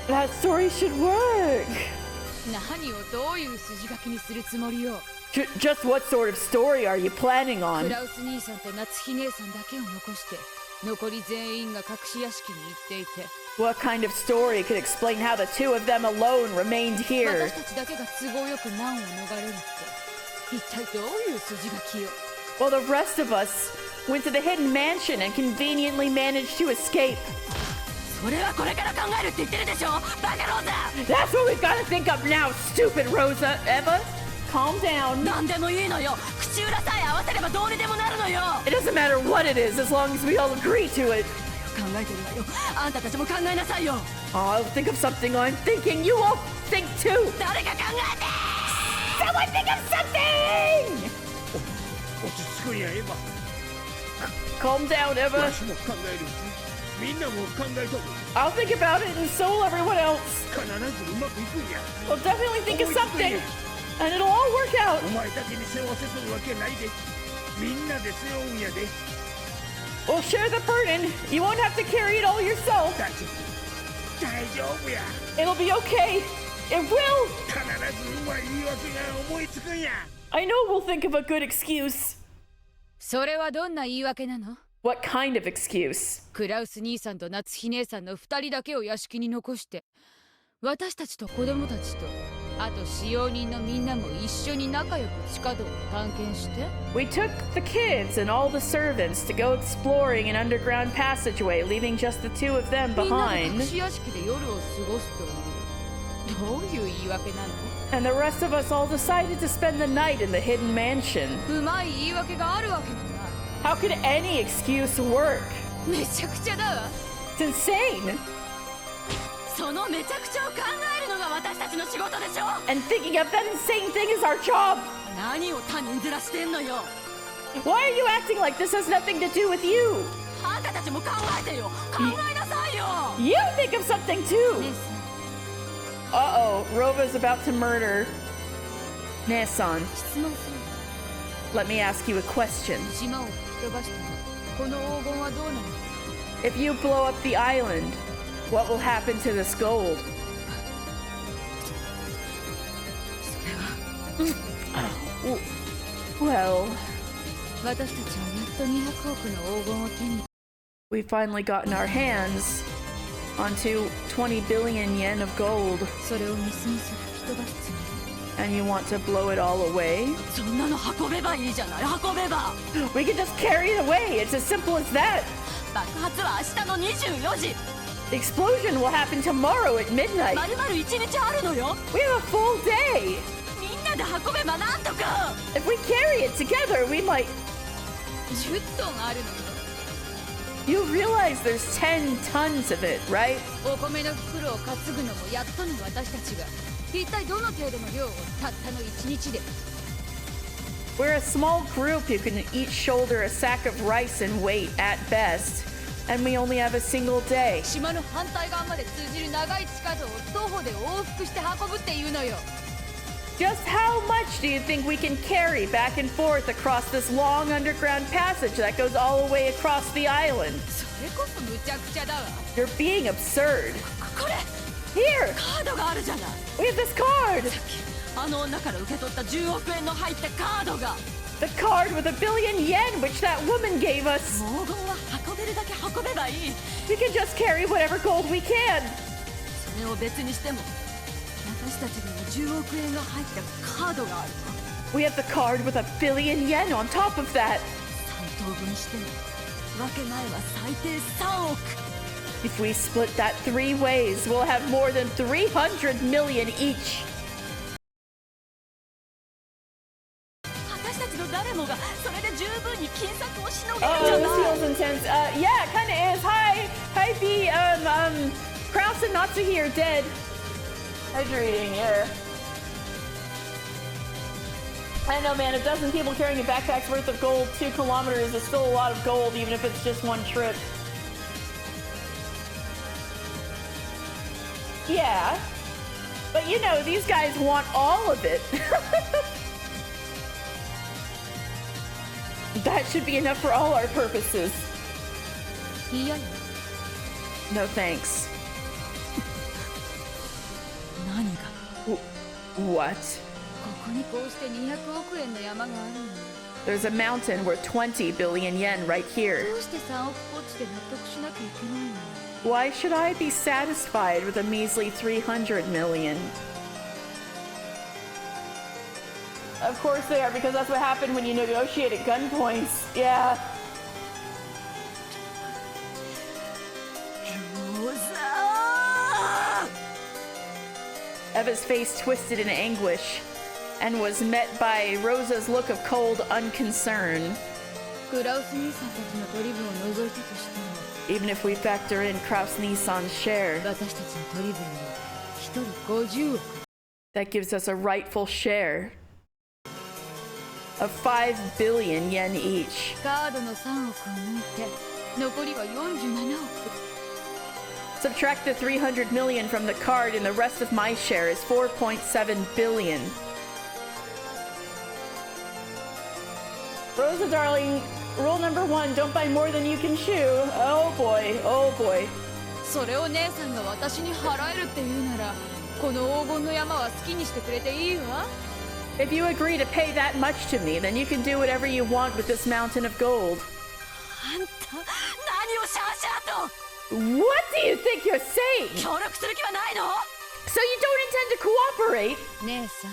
That story should work. 何をどういう筋書きにするつもりよ。 Just what sort of story are you planning ク on? ラウス兄さんと夏日姉さんだけを残して残り全員が隠し屋敷に行っていて What kind of story could explain how the two of them alone remained here? 私たちだけが都合よく難を逃れるって一体どういう筋書きよ。 While the rest of us went to the hidden mansion and conveniently managed to escape. それはこれから考えるって言ってるでしょバカローザ。 That's what we've got to think of now, stupid Rosa. Eva, calm down. 何でもいいのよ。口裏さえ合わせればどうにでもなるのよ。 It doesn't matter what it is as long as we all agree to it. 考えてるわよ。あんたたちも考えなさいよ。 I'll think of something I'm thinking. You all think too. 誰か考えて。 Someone think of something! 落ち着くんやエヴァ。 Calm down, Eva. わしも考える。みんなも考えとる。 I'll think about it and so will everyone else. 必ずうまくいくんや。 We'll definitely think of something. And it'll all work out. お前だけに背負わせとるわけないで。みんなで背負うんやで。 We'll share the burden. You won't have to carry it all yourself. 大丈夫や。 It'll be okay. It will. 必ずうまい言い訳が思いつくんや。 I know we'll think of a good excuse. それはどんな言い訳なの？ What kind of excuse? クラウス兄さんと夏日姉さんの2人だけを屋敷に残して私たちと子供たちとあと使用人のみんなも一緒に仲良く地下道を探検して We took the kids and all the servants to go exploring an underground passageway, leaving just the two of them みんなで隠 behind. し屋敷で夜を過ごすというどういう言い訳なの？ And the rest of us all decided to spend the night in the hidden mansion. うまい言い訳があるわけがない。 How could any excuse work? めちゃくちゃだわ。 It's insane. そのめちゃくちゃを考えるのが私たちの仕事でしょ。 And thinking of that insane thing is our job. 何を他人面してんのよ。 Why are you acting like this has nothing to do with you? あんたたちも考えてよ。考えなさいよ。 You think of something too. 姉さん Uh-oh, Rova's about to murder Nasan. 質問する。 Let me ask you a question. 島を吹き飛ばしたらこの黄金はどうなるの？ If you blow up the island, what will happen to this gold? それは Well, 私たちはやっと200億の黄金を手に we finally gotten our hands onto 20 billion yen of gold. それをミスミス吹き飛ばすつもり。 And you want to blow it all away? そんなの運べばいいじゃない。運べば。 We can just carry it away. It's as simple as that. 爆発は明日の24時。 The explosion will happen tomorrow at midnight. まるまる1日あるのよ。 We have a full day. みんなで運べばなんとか。 If we carry it together, we might... 10トンあるのよ。 You realize there's 10 tons of it, right? お米の袋を担ぐのもやっとの私たちが一体どの程度の量をたったの1日で。 We're a small group who can each shoulder a sack of rice and weight at best, and we only have a single day. 島の反対側まで通じる長い地下道を徒歩で往復して運ぶっていうのよ。 Just how much do you think we can carry back and forth across this long underground passage that goes all the way across the island? それこそむちゃくちゃだわ。 You're being absurd. これ Here! カードがあるじゃない。 We have this card! さっきあの女から受け取った10億円の入ったカードが。 The card with $1 billion yen which that woman gave us. 黄金は運べるだけ運べばいい。 We can just carry whatever gold we can. 金を別にしても私たちにも10億円が入ったカードがある。 We have the card with $1 billion on top of that. 3等分しても分け前は最低3億。 If we split that 3 ways, we'll have more than 300 million each. 私たちの誰もがそれで十分に金策をしのげるんじ Oh, ゃ this ない。 feels intense. Yeah, it kind of is. Hi, B. Kraus and Natsuhi are dead. Hydrating, yeah. I know, man. A dozen people carrying a backpack's worth of gold, 2 kilometers is still a lot of gold, even if it's just one trip. Yeah, but you know, these guys want all of it. That should be enough for all our purposes. Yeah. No thanks. 何が？ What? ここにこうして200億円の山があるのに There's a mountain worth 20 billion yen right here. どうして3億ポッチで納得しなきゃいけないの？ Why should I be satisfied with a measly 300 million? Of course they are, because that's what happened when you negotiate at gunpoints. Yeah. Eva's face twisted in anguish and was met by Rosa's look of cold unconcern. クラウス兄さんたちの取り分を除いたとしても Even if we factor in Kraus Nissan's share, 私たちの取り分は1人50億 that gives us a rightful share of 5 billion yen each. カードの3億を抜いて残りは47億 Subtract the 300 million from the card and the rest of my share is 4.7 billion. Rosa, darling, rule number 1, don't buy more than you can chew. Oh boy, oh boy. それを姉さんが私に払えるって言うならこの黄金の山は好きにしてくれていいわ If you agree to pay that much to me, then you can do whatever you want with this mountain of gold. あんた何をシャーシャーと What do you think you're saying? 協力する気はないの？ So you don't intend to cooperate? 姉さん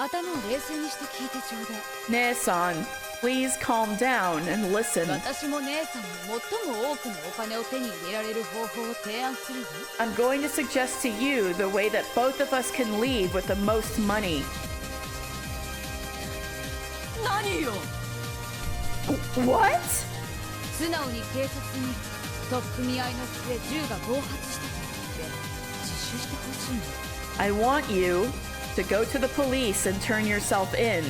頭を冷静にして聞いてちょうだい Ne-san, please calm down and listen. 私も姉さんに最も多くのお金を手に入れられる方法を提案するわ I'm going to suggest to you the way that both of us can leave with the most money. 何よ What? 素直に警察に取っ組み合いの末銃が暴発したと言って自首してほしいの I want you to go to the police and turn yourself in,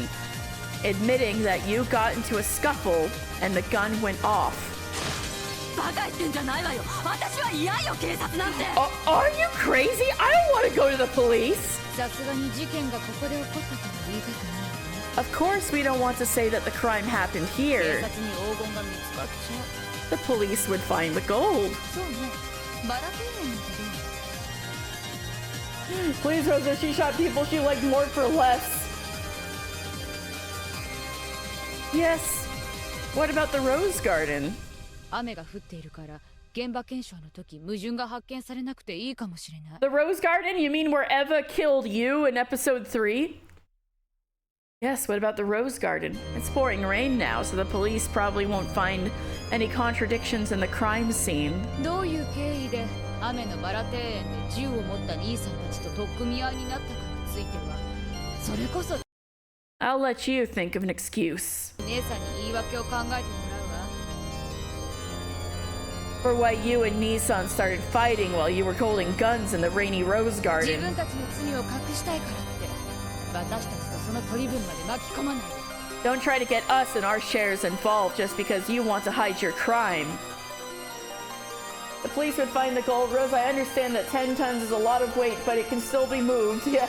admitting that you got into a scuffle and the gun went off. バカ言ってんじゃないわよ。私は嫌よ警察なんて。 Are you crazy? I don't want to go to the police. さすがに事件がここで起こったとは言いたくないわね Of course, we don't want to say that the crime happened 警 here. 察に黄金が見つかっちゃう The police would find the gold. そうねバラ丁寧なんてどう Please, Rosa, she shot people she liked more for less. Yes. What about the rose garden? 雨が降っているから現場検証の時矛盾が発見されなくていいかもしれない The rose garden? You mean where Eva killed you in episode 3? Yes, what about the rose garden? It's pouring rain now, so the police probably won't find any contradictions in the crime scene. どういう経緯で雨のバラ庭園で銃を持った兄さんたちと取っ組み合いになったかについてはそれこそ I'll let you think of an excuse 姉さんに言い訳を考えてもらうわ for why you and Nissan started fighting while you were holding guns in the rainy rose 自 garden. 分たちの罪を隠したいからって私たちとその取り分まで巻き込まないで Don't try to get us and our shares involved just because you want to hide your crime. The police would find the gold. Rose, I understand that 10 tons is a lot of weight, but it can still be moved. Yeah.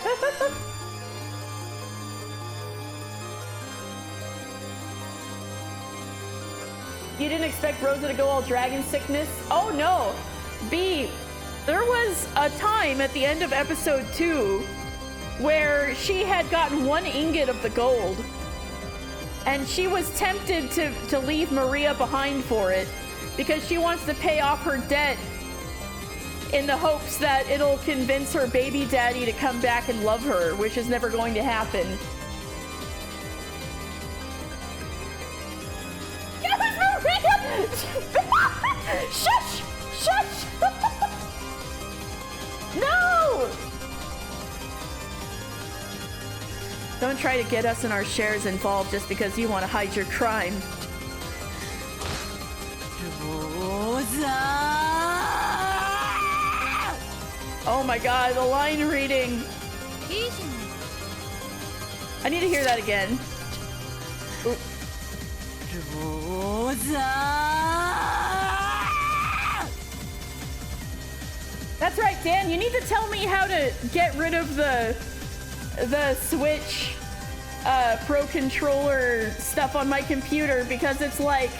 You didn't expect Rosa to go all dragon sickness? Oh no! B, there was a time at the end of episode 2 where she had gotten 1 ingot of the gold. And she was tempted to leave Maria behind for it because she wants to pay off her debt in the hopes that it'll convince her baby daddy to come back and love her, which is never going to happen. Shush! Shush! No! Don't try to get us and our shares involved just because you want to hide your crime. Oh my god, the line reading. I need to hear that again. Ooh. That's right, Dan. You need to tell me how to get rid of the Switch Pro controller stuff on my computer, because it's like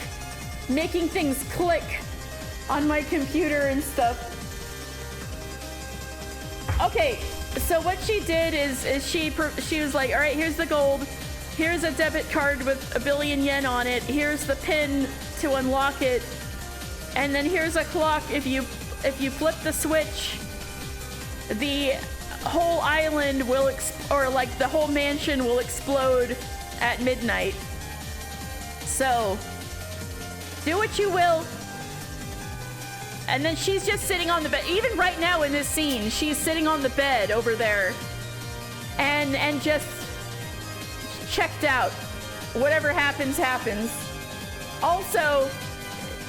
making things click on my computer and stuff. Okay, so what she did is she was like, all right, here's the gold. Here's a debit card with 1 billion yen on it. Here's the pin to unlock it. And then here's a clock. If you flip the switch, the whole island will the whole mansion will explode at midnight. So do what you will. And then she's just sitting on the bed. Even right now in this scene, she's sitting on the bed over there and just checked out. Whatever happens, happens. Also,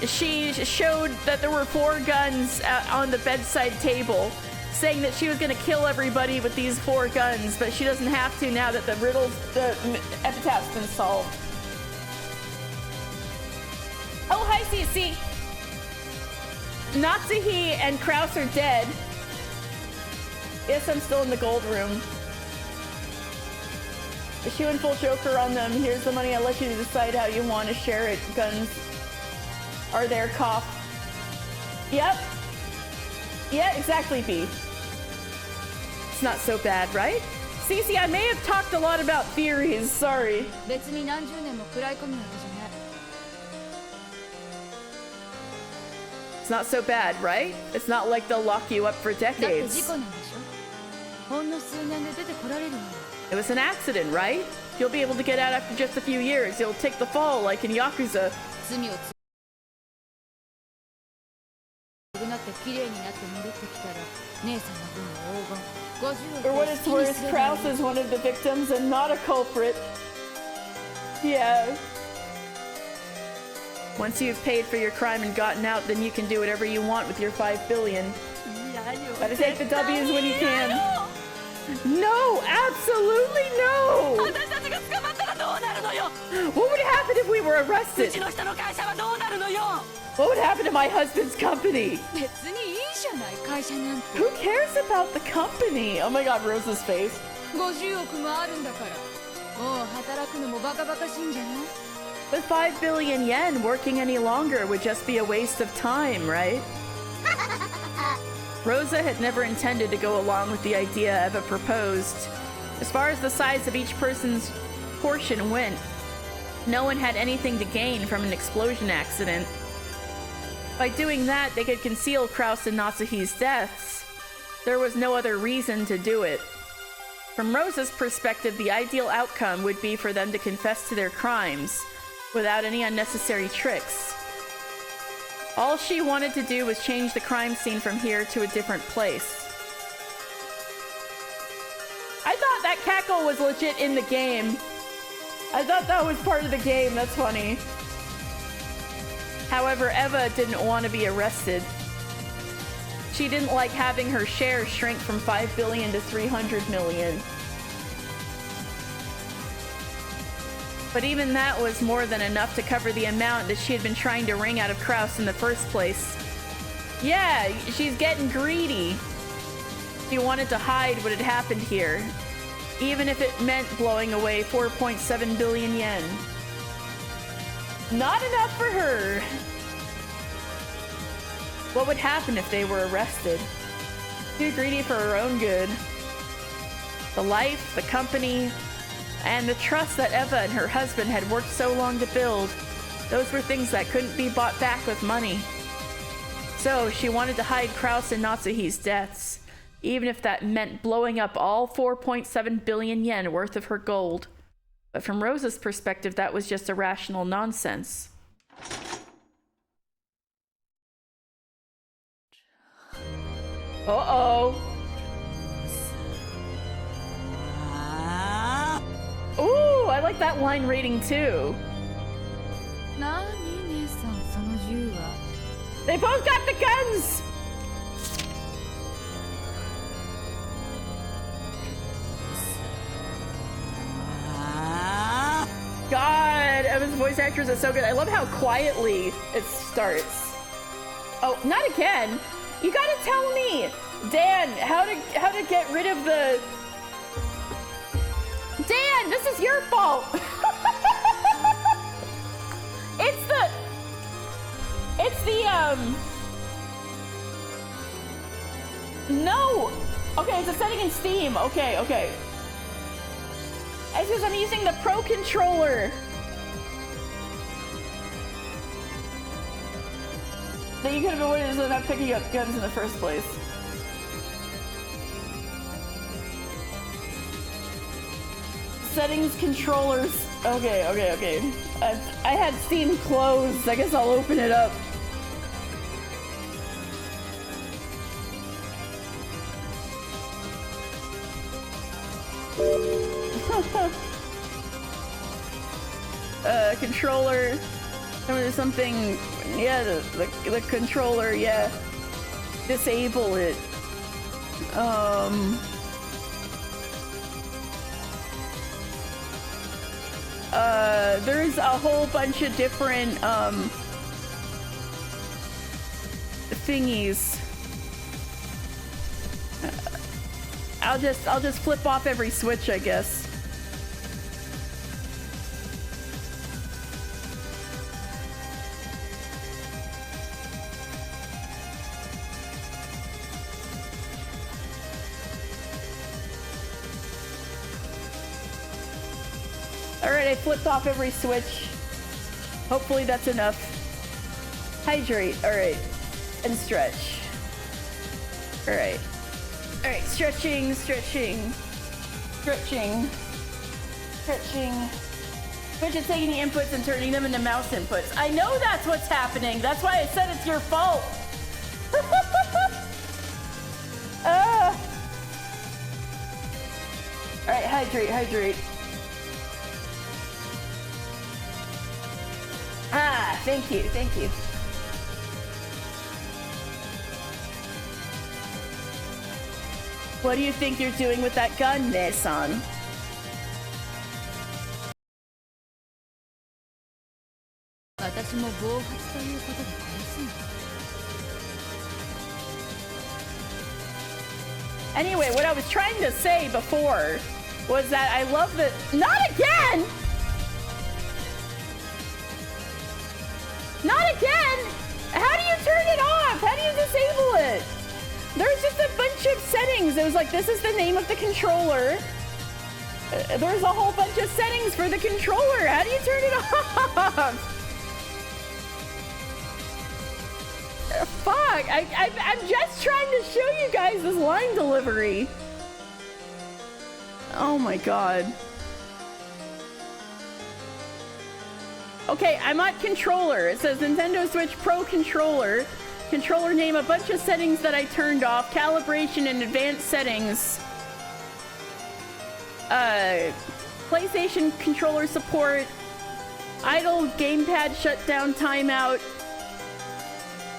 she showed that there were 4 guns on the bedside table, saying that she was going to kill everybody with these 4 guns, but she doesn't have to now that the epitaph's been solved. Oh, hi, CC. Natsuhi and Kraus are dead. Yes, I'm still in the gold room. The shoe and full choker on them. Here's the money. I'll let you decide how you want to share it. Guns are there, cough. Yep. Yeah, exactly, B. It's not so bad, right? Cece, I may have talked a lot about theories. Sorry. It's not so bad, right? It's not like they'll lock you up for decades. It was an accident, right? You'll be able to get out after just a few years. You'll take the fall like in Yakuza. For what it's worth, Kraus is one of the victims and not a culprit. Yeah. Once you've paid for your crime and gotten out, then you can do whatever you want with your 5 billion. Gotta take the W's when you can. No! Absolutely no! What would happen if we were arrested? What would happen to my husband's company? Who cares about the company? Oh my god, Rose's face. With 5 billion yen, working any longer would just be a waste of time, right? Rosa had never intended to go along with the idea Eva proposed. As far as the size of each person's portion went, no one had anything to gain from an explosion accident. By doing that, they could conceal Kraus and Natsuhi's deaths. There was no other reason to do it. From Rosa's perspective, the ideal outcome would be for them to confess to their crimes, without any unnecessary tricks. All she wanted to do was change the crime scene from here to a different place. I thought that cackle was legit in the game. I thought that was part of the game. That's funny. However, Eva didn't want to be arrested. She didn't like having her share shrink from 5 billion to 300 million. But even that was more than enough to cover the amount that she had been trying to wring out of Kraus in the first place. Yeah, she's getting greedy. She wanted to hide what had happened here, even if it meant blowing away 4.7 billion yen. Not enough for her. What would happen if they were arrested? Too greedy for her own good. The life, the company, and the trust that Eva and her husband had worked so long to build, those were things that couldn't be bought back with money. So she wanted to hide Kraus and Natsuhi's deaths, even if that meant blowing up all 4.7 billion yen worth of her gold. But from Rosa's perspective, that was just irrational nonsense. Uh-oh. Ooh, I like that line rating too. They both got the guns! God, Emma's voice actress is so good. I love how quietly it starts. Oh, not again. You gotta tell me, Dan, how to get rid of the... Dan, this is your fault. It's the no. Okay, it's a setting in Steam. Okay. It's because I'm using the Pro controller. That you could have avoided is not picking up guns in the first place. Settings, controllers. Okay. I had Steam closed. I guess I'll open it up. Controller. There's something. Yeah, the controller. Yeah. Disable it. There's a whole bunch of different thingies. I'll just flip off every switch, I guess. Alright, I flipped off every switch. Hopefully that's enough. Hydrate, alright. And stretch. Alright. Alright, stretching. Switch is taking the inputs and turning them into mouse inputs. I know that's what's happening. That's why I said it's your fault. Alright, hydrate. Ah, thank you. What do you think you're doing with that gun, Nessan? Anyway, what I was trying to say before was that I love the— Not again! Not again! How do you turn it off? How do you disable it? There's just a bunch of settings. It was like, this is the name of the controller. There's a whole bunch of settings for the controller. How do you turn it off? Fuck, I'm just trying to show you guys this line delivery. Oh my god. Okay, I'm at controller. It says Nintendo Switch Pro controller. Controller name, a bunch of settings that I turned off. Calibration and advanced settings. PlayStation controller support. Idle gamepad shutdown timeout.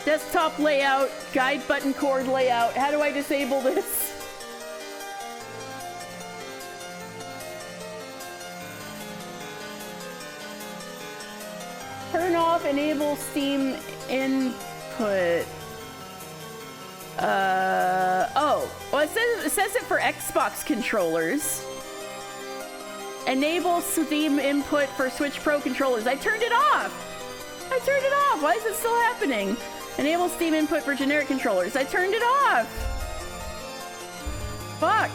Desktop layout. Guide button cord layout. How do I disable this? Turn off, enable Steam input. Oh. Well, it says it for Xbox controllers. Enable Steam input for Switch Pro controllers. I turned it off! Why is it still happening? Enable Steam input for generic controllers. I turned it off! Fuck!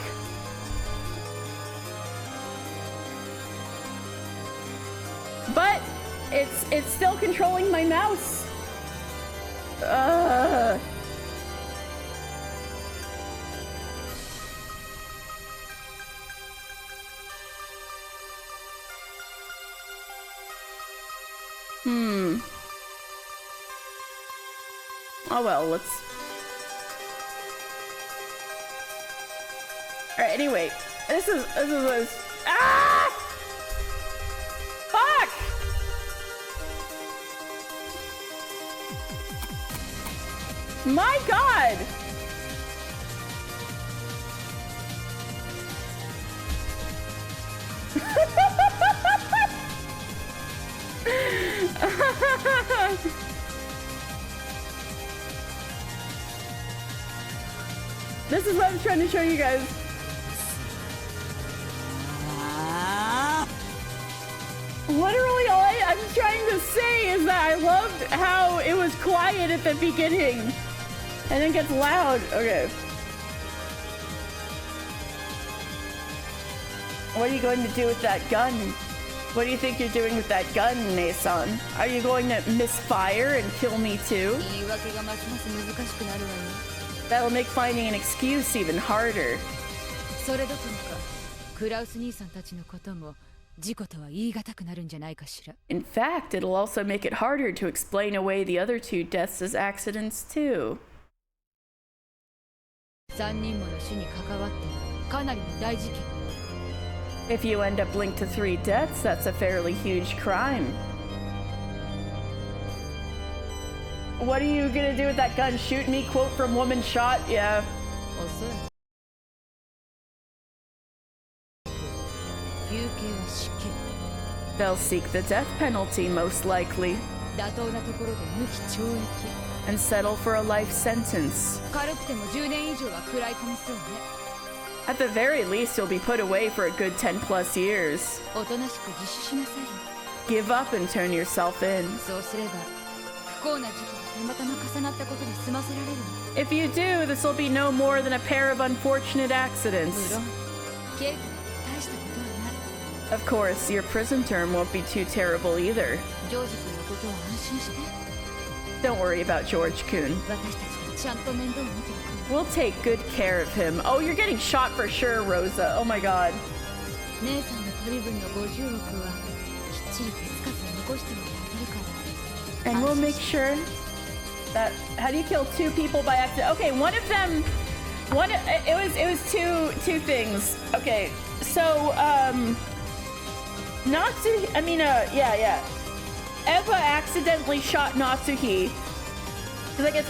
But it's still controlling my mouse. Oh well, let's... Alright, anyway. This is what... Ah! Fuck! My god! This is what I'm trying to show you guys. Literally all I'm trying to say is that I loved how it was quiet at the beginning and then gets loud. Okay. What are you going to do with that gun? What do you think you're doing with that gun, Nae-san? Are you going to misfire and kill me too? That'll make finding an excuse even harder. In fact, it'll also make it harder to explain away the other two deaths as accidents too. If you end up linked to 3 deaths, that's a fairly huge crime. What are you gonna do with that gun? Shoot me? Quote from Woman Shot? Yeah. They'll seek the death penalty, most likely. And settle for a life sentence. At the very least, you'll be put away for a good 10+ years. Give up and turn yourself in. If you do, this will be no more than a pair of unfortunate accidents. Of course, your prison term won't be too terrible either. Don't worry about George-kun. We'll take good care of him. Oh, you're getting shot for sure, Rosa. Oh my god. And we'll make sure that... How do you kill 2 people by accident? Okay, one of them... It was two things. Okay, so, Natsuhi... I mean, yeah. Eva accidentally shot Natsuhi. Because I guess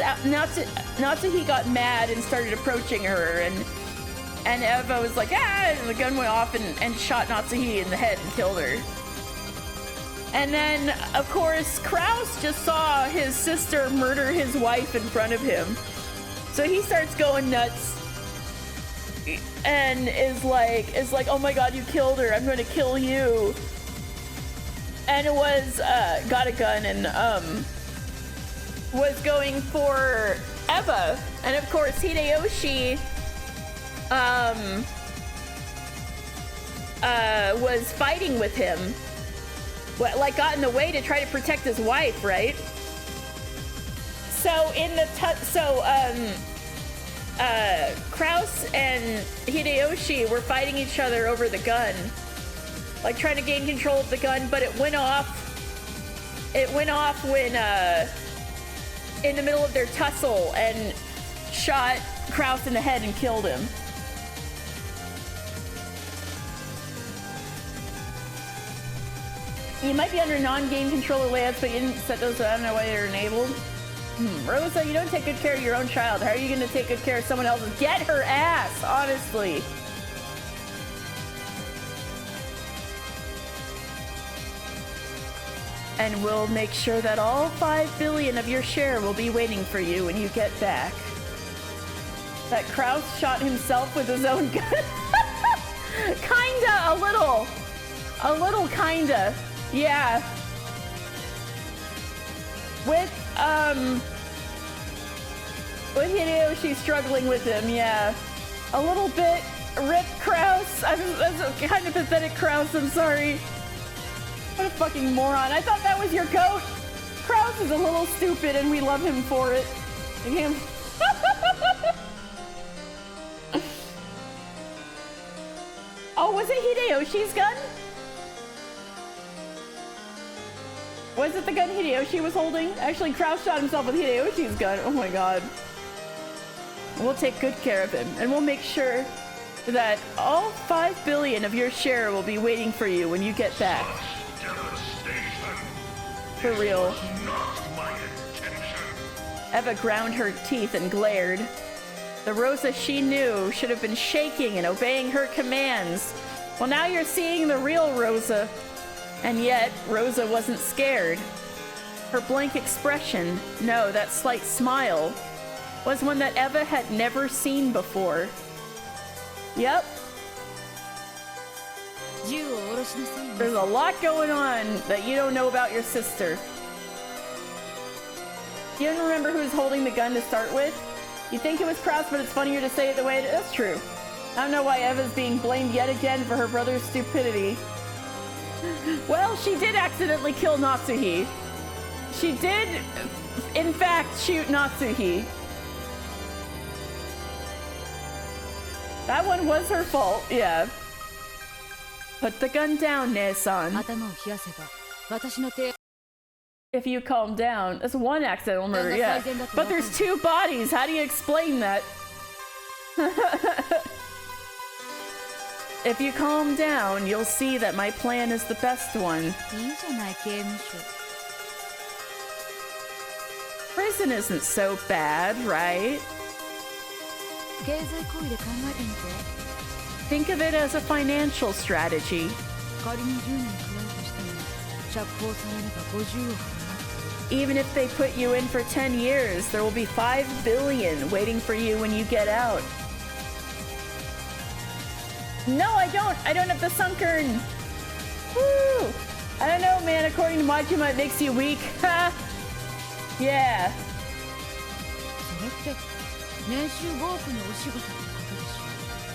Natsuhi got mad and started approaching her, and Eva was like, ah! And the gun went off and shot Natsuhi in the head and killed her. And then, of course, Kraus just saw his sister murder his wife in front of him. So he starts going nuts and is like, oh my god, you killed her, I'm gonna kill you. And it was, got a gun and, was going for Eva. And of course, Hideyoshi, was fighting with him. Like, got in the way to try to protect his wife, right? So in the Kraus and Hideyoshi were fighting each other over the gun, like trying to gain control of the gun, but it went off. It went off when in the middle of their tussle and shot Kraus in the head and killed him. You might be under non-game controller layouts, but you didn't set those. I don't know why they're enabled. Rosa, you don't take good care of your own child. How are you going to take good care of someone else's? Get her ass, honestly. And we'll make sure that all 5 billion of your share will be waiting for you when you get back. That Kraus shot himself with his own gun. Kinda, a little kinda. Yeah. With Hideyoshi struggling with him, yeah. A little bit. Rip Kraus. That's a kind of pathetic Kraus, I'm sorry. What a fucking moron. I thought that was your goat. Krause is a little stupid and we love him for it. I can't... Oh, was it Hideyoshi's gun? Was it the gun Hideyoshi was holding? Actually, Krause shot himself with Hideyoshi's gun. Oh my god. We'll take good care of him, and we'll make sure that all 5 billion of your share will be waiting for you when you get back. For real. Eva ground her teeth and glared. The Rosa she knew should have been shaking and obeying her commands. Well, now you're seeing the real Rosa. And yet, Rosa wasn't scared. Her blank expression, no, that slight smile, was one that Eva had never seen before. Yep. There's a lot going on that you don't know about your sister. You don't remember who was holding the gun to start with? You think it was Krause, but it's funnier to say it the way it is. That's true. I don't know why Eva's being blamed yet again for her brother's stupidity. Well, she did accidentally kill Natsuhi. She did, in fact, shoot Natsuhi. That one was her fault, yeah. Put the gun down, Ne-san. If you calm down. That's one accidental murder, yeah. But there's 2 bodies. How do you explain that? If you calm down, you'll see that my plan is the best one. Prison isn't so bad, right? Think of it as a financial strategy. Even if they put you in for 10 years, there will be 5 billion waiting for you when you get out. No, I don't. I don't have the Sunkern. Woo! I don't know, man. According to Majima, it makes you weak. Ha! Yeah.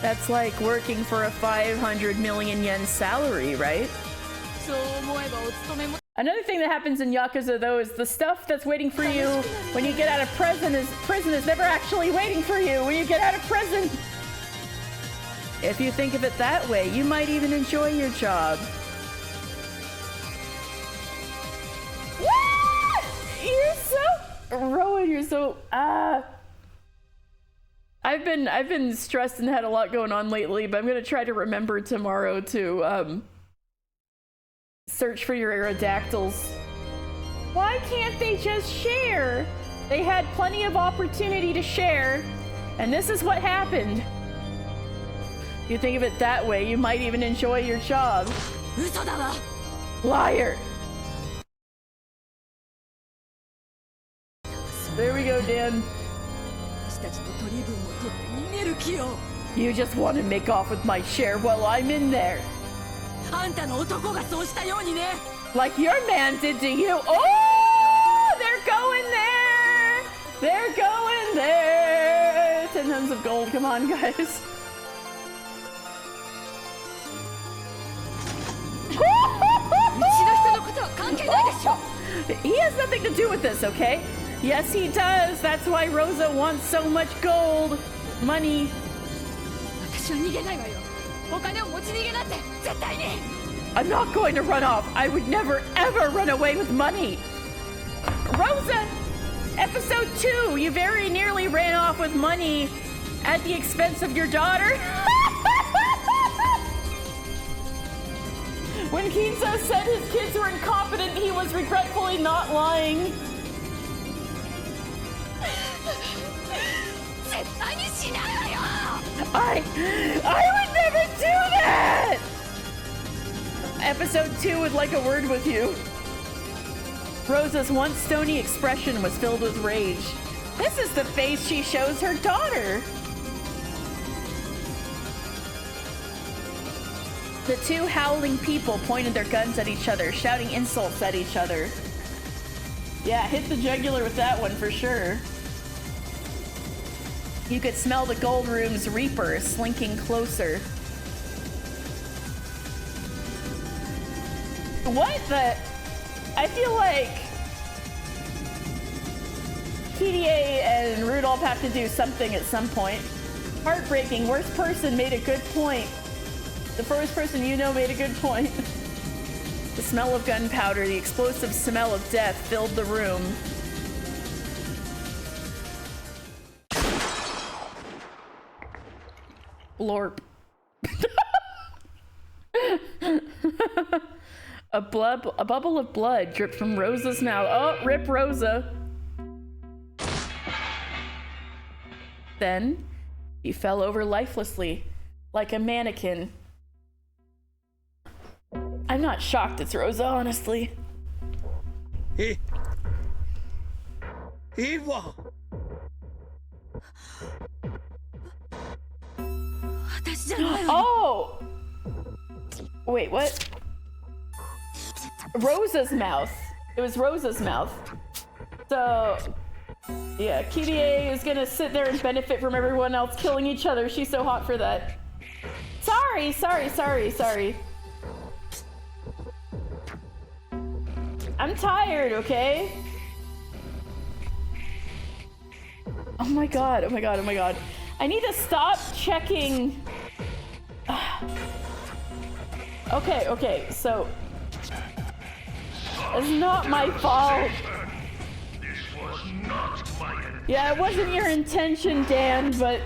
That's like working for a 500 million yen salary, right? Another thing that happens in Yakuza, though, is the stuff that's waiting for you when you get out of prison is never actually waiting for you when you get out of prison. If you think of it that way, you might even enjoy your job. What? You're so... Rowan, you're so... I've been stressed and had a lot going on lately, but I'm gonna try to remember tomorrow to, search for your Aerodactyls. Why can't they just share? They had plenty of opportunity to share, and this is what happened. If you think of it that way, you might even enjoy your job. Liar! There we go, Dan. You just want to make off with my share while I'm in there. Like your man did to you. Oh! They're going there! They're going there! 10 tons of gold. Come on, guys. He has nothing to do with this, okay? Yes, he does. That's why Rosa wants so much gold. Money. I'm not going to run off. I would never, ever run away with money. Rosa, episode 2, you very nearly ran off with money at the expense of your daughter. When Kinsa said his kids were incompetent, he was regretfully not lying. I would never do that! Episode 2 would like a word with you. Rosa's once stony expression was filled with rage. This is the face she shows her daughter. The 2 howling people pointed their guns at each other, shouting insults at each other. Yeah, hit the jugular with that one for sure. You could smell the Gold Room's Reaper slinking closer. What the? I feel like Kirie and Rudolph have to do something at some point. Heartbreaking. Worst person made a good point. The first person you know made a good point. The smell of gunpowder, the explosive smell of death filled the room. Lorp. A bubble of blood dripped from Rosa's mouth. Oh, rip Rosa. Then he fell over lifelessly, like a mannequin. I'm not shocked it's Rosa, honestly. Eva! Oh! Wait, what? Rosa's mouth. It was Rosa's mouth. So, yeah, Kirie is gonna sit there and benefit from everyone else killing each other. She's so hot for that. Sorry. I'm tired, okay? Oh my god. I need to stop checking. Okay, so it's not my fault. This was not my intention. Yeah, it wasn't your intention, Dan, but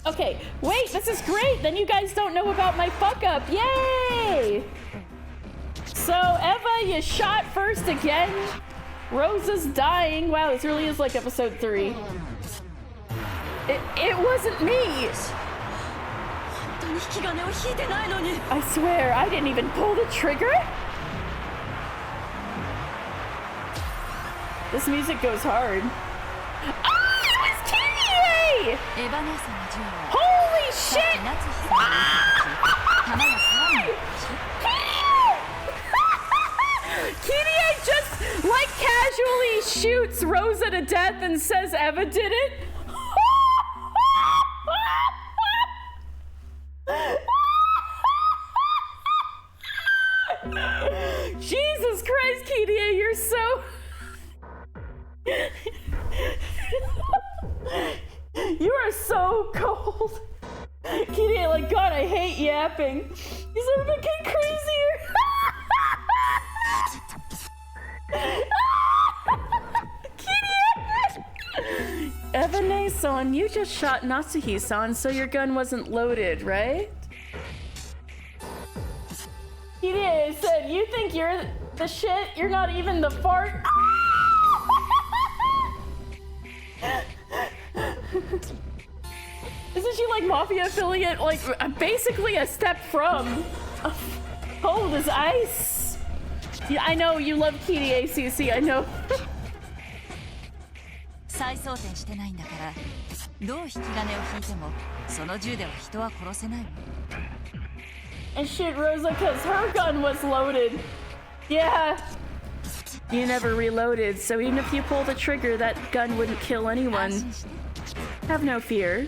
okay, wait, this is great. Then you guys don't know about my fuck up. Yay! So, Eva, you shot first again. Rosa's dying. Wow, this really is like episode 3. It wasn't me. I swear, I didn't even pull the trigger. This music goes hard. Ah, it was Kirie! Holy shit! Kirie just like casually shoots Rosa to death and says Eva did it. Jesus Christ, Kirie, you're so... You are so cold. Kirie, like, God, I hate yapping. He's ever getting crazier. Evane-san, you just shot Natsuhi-san, so your gun wasn't loaded, right? Kirie said, you think you're the shit? You're not even the fart? Isn't she like Mafia affiliate? Like, basically a step from. Cold as ice. Yeah, I know you love Kirie, CC, I know. And shit, Rosa, because her gun was loaded. Yeah. You never reloaded, so even if you pull the trigger, that gun wouldn't kill anyone. Have no fear.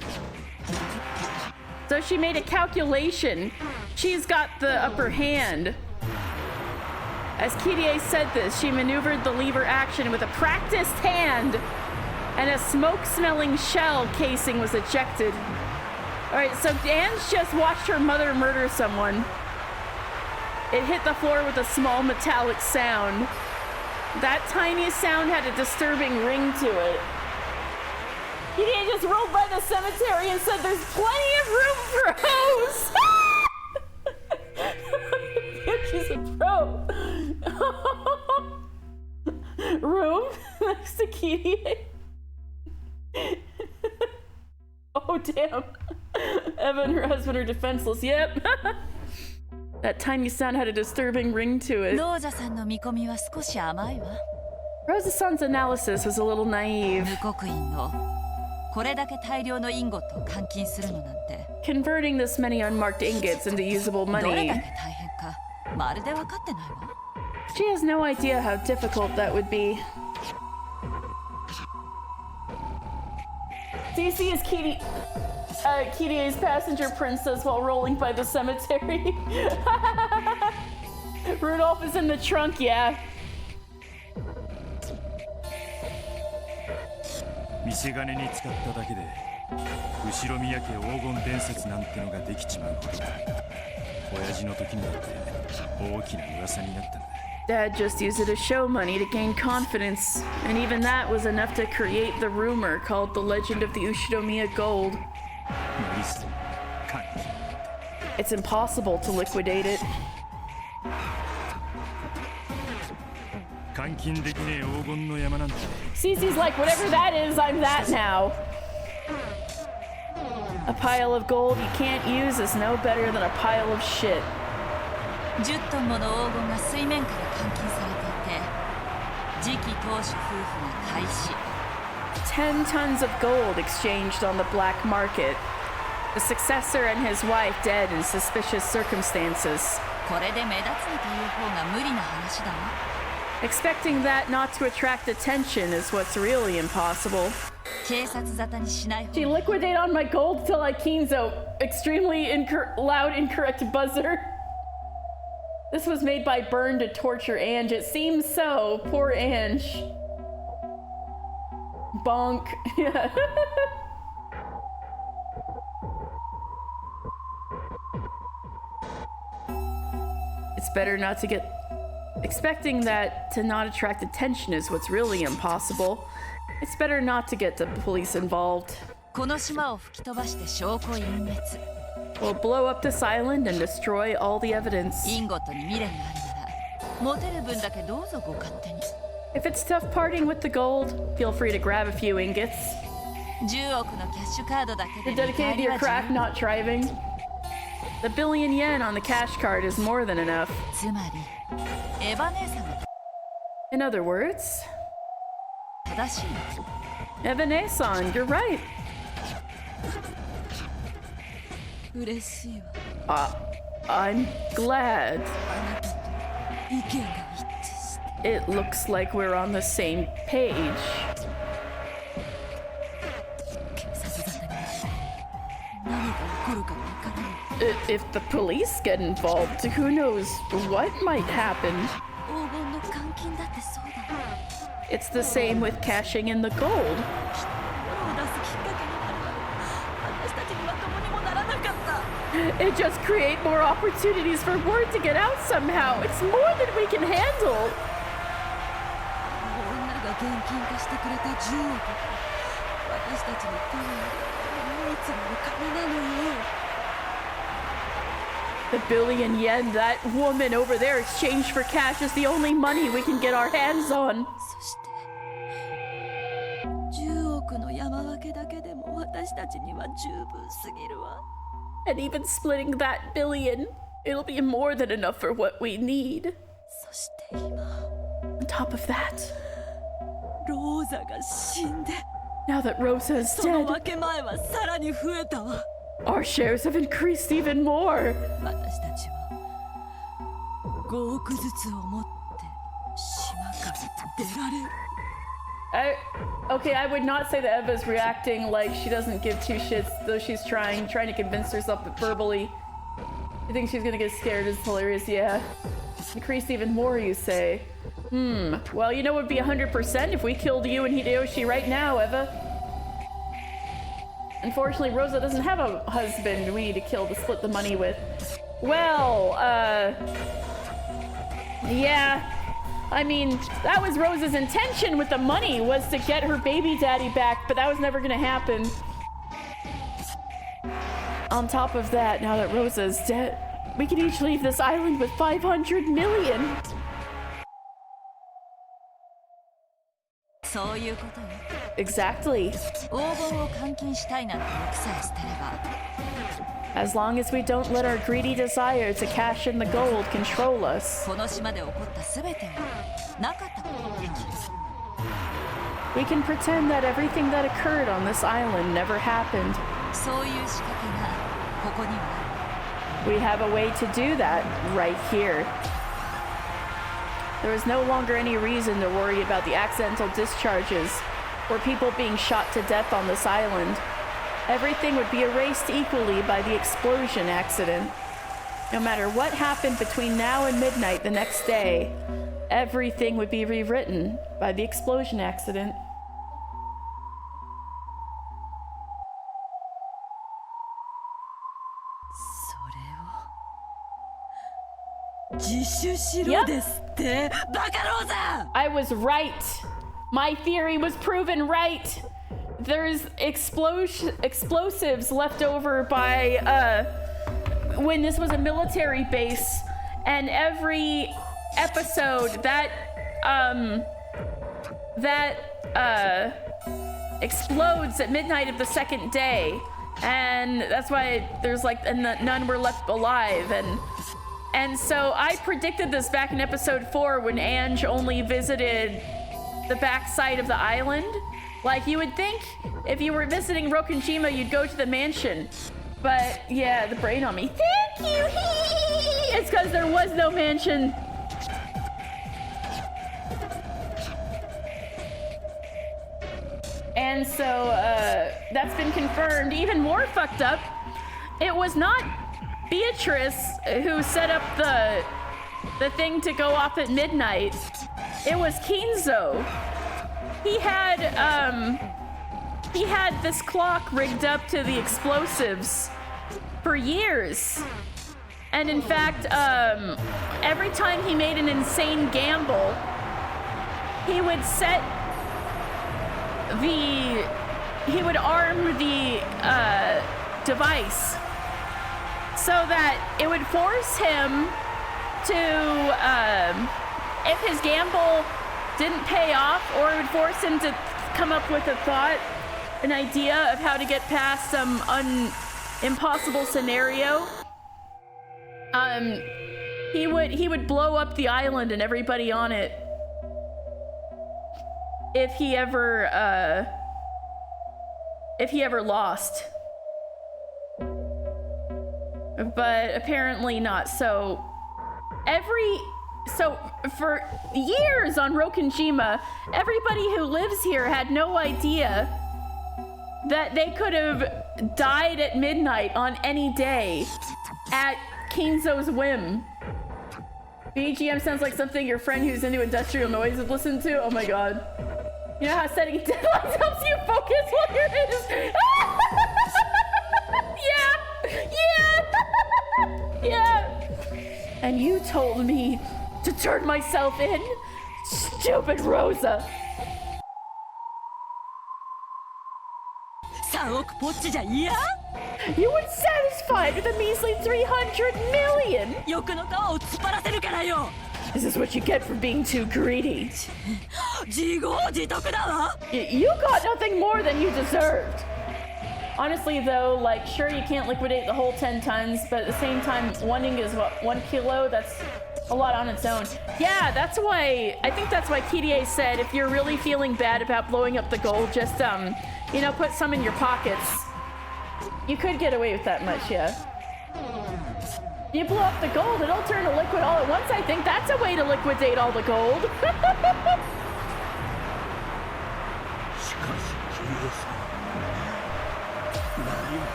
So she made a calculation. She's got the upper hand. As Kirie said this, she maneuvered the lever action with a practiced hand, and a smoke-smelling shell casing was ejected. Alright, so Dan's just watched her mother murder someone. It hit the floor with a small metallic sound. That tiny sound had a disturbing ring to it. Kirie just rolled by the cemetery and said there's plenty of room for hoes! She's a pro. Room next to Kirie. Oh, damn. Eva and her husband are defenseless. Yep. That tiny sound had a disturbing ring to it. Rosa-san's analysis was a little naive. Converting this many unmarked ingots into usable money. She has no idea how difficult that would be. CC is Kirie's passenger princess while rolling by the cemetery. Rudolph is in the trunk, yeah. 見せ金に使っただけで後ろ宮家黄金伝説なんてのができちまうほど親父の時になって大きな噂になったんだ。 Dad just used it as show money to gain confidence, and even that was enough to create the rumor called the Legend of the Ushinomiya Gold. It's impossible to liquidate it. 換金できねえ黄金の山なんて Cece's like, whatever that is, I'm that now. A pile of gold you can't use is no better than a pile of shit. 10トンもの黄金が水面から換金されていて次期当主夫婦が開始。 10 tons of gold exchanged on the black market. The successor and his wife dead in suspicious circumstances. これで目立つなという方が無理な話だわ。 Expecting that not to attract attention is what's really impossible. 警察沙汰にしない方 She liquidate on my gold till I Kinzo. Extremely loud incorrect buzzer. This was made by Byrne to torture Ange. It seems so. Poor Ange. Bonk. Yeah. It's better not to get... Expecting that to not attract attention is what's really impossible. It's better not to get the police involved. この島を吹き飛ばして証拠隠滅。 We'll blow up this island and destroy all the evidence. インゴットに未練があるなら持てる分だけどうぞご勝手に。 If it's tough parting with the gold, feel free to grab a few ingots. 10億のキャッシュカードだけ You're で見 dedicated 返 to り your は craft, 十分。 not driving. The billion yen on the cash card is more than enough. つまりエヴァ姉さんが In other words, 正しい。 Eva-ne-san, you're right. 嬉しいわ。 I'm glad. 意見が一致して。 It looks like we're on the same page. 警察沙汰に何が起こるかわからない。 If the police get involved, who knows what might happen? 黄金の換金だってそうだ。 It's the same with cashing in the gold. 手を出すきっかけになるわよ。私たちにはどうにもならなかった。 It just create more opportunities for word to get out somehow. It's more than we can handle. 女が現金化してくれた10億が私たちにとって唯一のお金なのよ。 The billion yen that woman over there exchanged for cash is the only money we can get our hands on. そして10億の山分けだけでも私たちには十分すぎるわ。 And even splitting that billion, it'll be more than enough for what we need. そして今 On top of that, ローザが死んで now that Rosa is その dead, 分け前はさらに増えたわ。 our shares have increased even more. 私たちは5億ずつを持って島から出られる。 Okay, I would not say that Eva's reacting like she doesn't give two shits, though she's trying to convince herself verbally. You think she's gonna get scared is hilarious, yeah. Increase even more, you say. Well, you know it would be 100% if we killed you and Hideyoshi right now, Eva. Unfortunately, Rosa doesn't have a husband we need to kill to split the money with. Well, yeah. I mean, that was Rosa's intention with the money, was to get her baby daddy back, but that was never gonna happen. On top of that, now that Rosa is dead, we can each leave this island with 500 million. そういうことよ。 Exactly. 黄金を換金したいなんて欲さえ捨てれば As long as we don't let our greedy desire to cash in the gold control us, この島で起こった全てをなかったことにできる。 we can pretend that everything that occurred on this island never happened. そういう仕掛けがここにはある。 We have a way to do that right here. There is no longer any reason to worry about the accidental discharges or people being shot to death on this island. Everything would be erased equally by the explosion accident. No matter what happened between now and midnight the next day, everything would be rewritten by the explosion accident. I was right. My theory was proven right. There's explosives left over by when this was a military base, and every episode that explodes at midnight of the second day, and that's why there's like, and none were left alive, and so I predicted this back in episode 4 when Ange only visited the backside of the island. Like, you would think if you were visiting Rokkenjima, you'd go to the mansion. But yeah, the brain on me. Thank you. It's because there was no mansion. And so that's been confirmed. Even more fucked up, it was not Beatrice who set up the thing to go off at midnight. It was Kinzo. He had this clock rigged up to the explosives for years. And in fact, every time he made an insane gamble, he would arm the device so that it would force him to, if his gamble didn't pay off, or it would force him to come up with a thought, an idea of how to get past some impossible scenario. He would blow up the island and everybody on it if he ever lost. But apparently not. So for years on Rokkenjima, everybody who lives here had no idea that they could have died at midnight on any day at Kinzo's whim. BGM sounds like something your friend who's into industrial noise would listen to. Oh my god. You know how setting deadlines helps you focus while you're in this? Yeah. And you told me to turn myself in? Stupid Rosa. You weren't satisfied with a measly 300 million? This is what you get for being too greedy. You got nothing more than you deserved. Honestly though, like, sure, you can't liquidate the whole 10 tons, but at the same time, wanting is what, 1 kilo? That's a lot on its own. Yeah, I think that's why TDA said if you're really feeling bad about blowing up the gold, just, put some in your pockets. You could get away with that much, yeah. You blow up the gold, it'll turn to liquid all at once. I think that's a way to liquidate all the gold.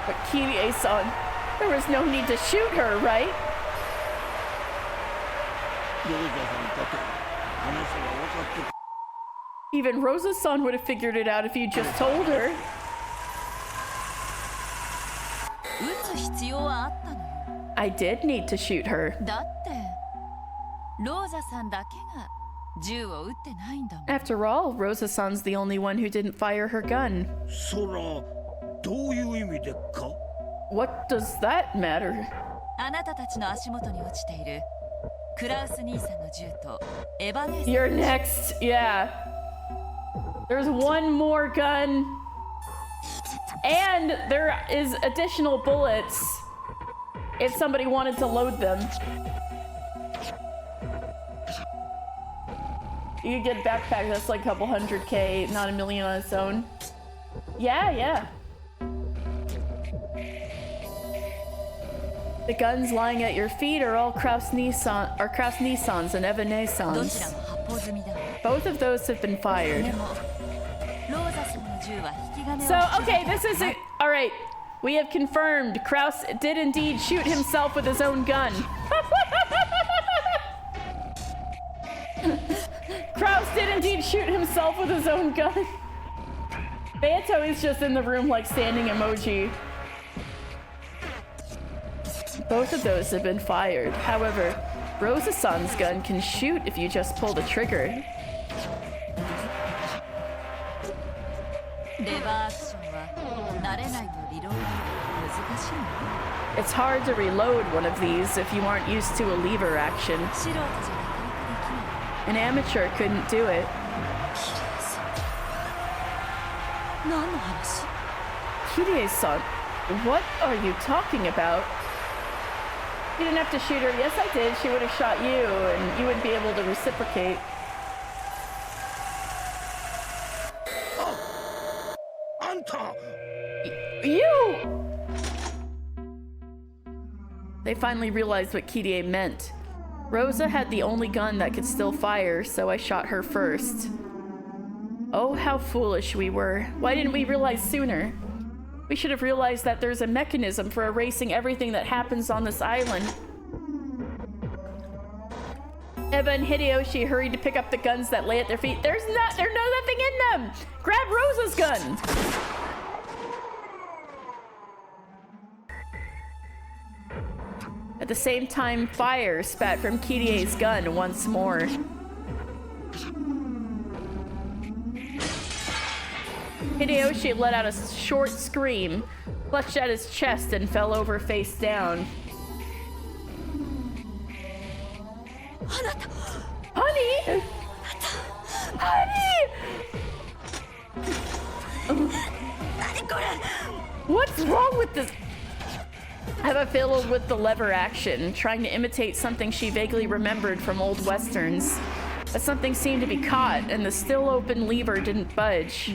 But Kirie-san, there was no need to shoot her, right? Even Rosa-san would have figured it out if you just told her. I did need to shoot her. After all, Rosa-san's the only one who didn't fire her gun. What does that matter? You're next, yeah. There's one more gun. And there is additional bullets if somebody wanted to load them. You could get a backpack that's like a couple 100K, not $1 million on its own. Yeah. The guns lying at your feet are all Kraus Nissans and Eva Nissans. Both of those have been fired. So, okay, this is it. All right. We have confirmed Kraus did indeed shoot himself with his own gun. Kraus did indeed shoot himself with his own gun. Beato is just in the room like standing emoji. Both of those have been fired. However, Rosa-san's gun can shoot if you just pull the trigger. It's hard to reload one of these if you aren't used to a lever action. An amateur couldn't do it. Kirie-san, what are you talking about? You didn't have to shoot her. Yes, I did. She would have shot you, and you would be able to reciprocate. You! They finally realized what Kirie meant. Rosa had the only gun that could still fire, so I shot her first. Oh, how foolish we were. Why didn't we realize sooner? We should have realized that there's a mechanism for erasing everything that happens on this island. Eva and Hideyoshi hurried to pick up the guns that lay at their feet. There's nothing in them! Grab Rosa's gun! At the same time, fire spat from Kirie's gun once more. Hideyoshi let out a short scream, clutched at his chest, and fell over face down. Honey! Honey! What's wrong with this? Eva fiddled with the lever action, trying to imitate something she vaguely remembered from old westerns. But something seemed to be caught, and the still open lever didn't budge.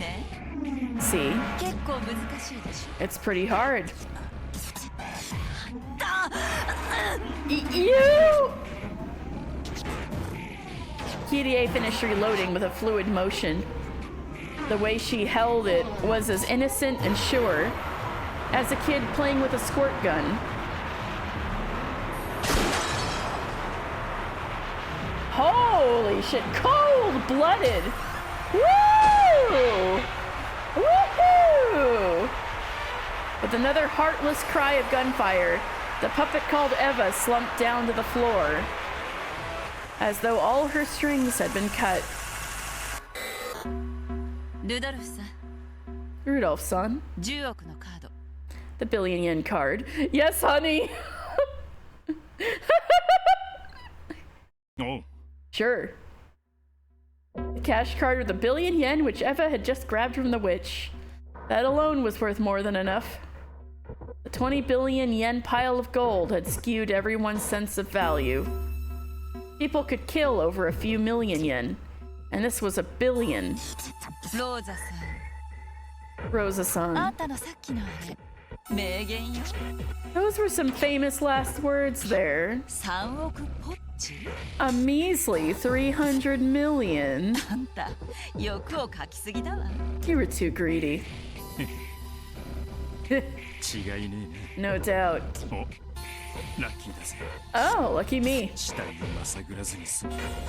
See? It's pretty hard. You! Kirie finished reloading with a fluid motion. The way she held it was as innocent and sure as a kid playing with a squirt gun. Holy shit, cold-blooded! Woo! Woohoo! With another heartless cry of gunfire, the puppet called Eva slumped down to the floor, as though all her strings had been cut. Rudolph-san. The billion-yen card. Yes, honey! Oh. Sure. The cash card with a billion yen, which Eva had just grabbed from the witch. That alone was worth more than enough. The 20 billion yen pile of gold had skewed everyone's sense of value. People could kill over a few million yen, and this was a billion. Rosa-san. Those were some famous last words there. A measly 300 million. You were too greedy. No doubt. Oh, lucky me.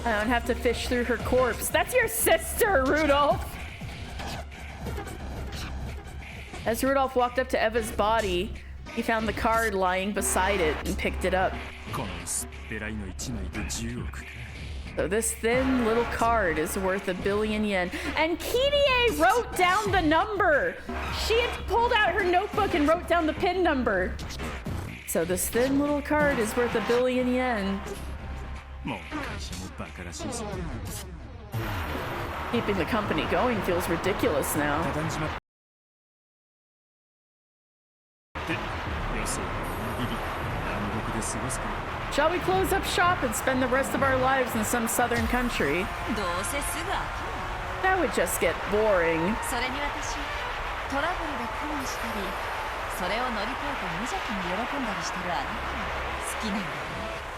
I don't have to fish through her corpse. That's your sister, Rudolph! As Rudolph walked up to Eva's body, he found the card lying beside it and picked it up. So this thin little card is worth 1 billion yen. And Kirie wrote down the number! She had pulled out her notebook and wrote down the PIN number. So this thin little card is worth 1 billion yen. Keeping the company going feels ridiculous now. Shall we close up shop and spend the rest of our lives in some southern country? That would just get boring.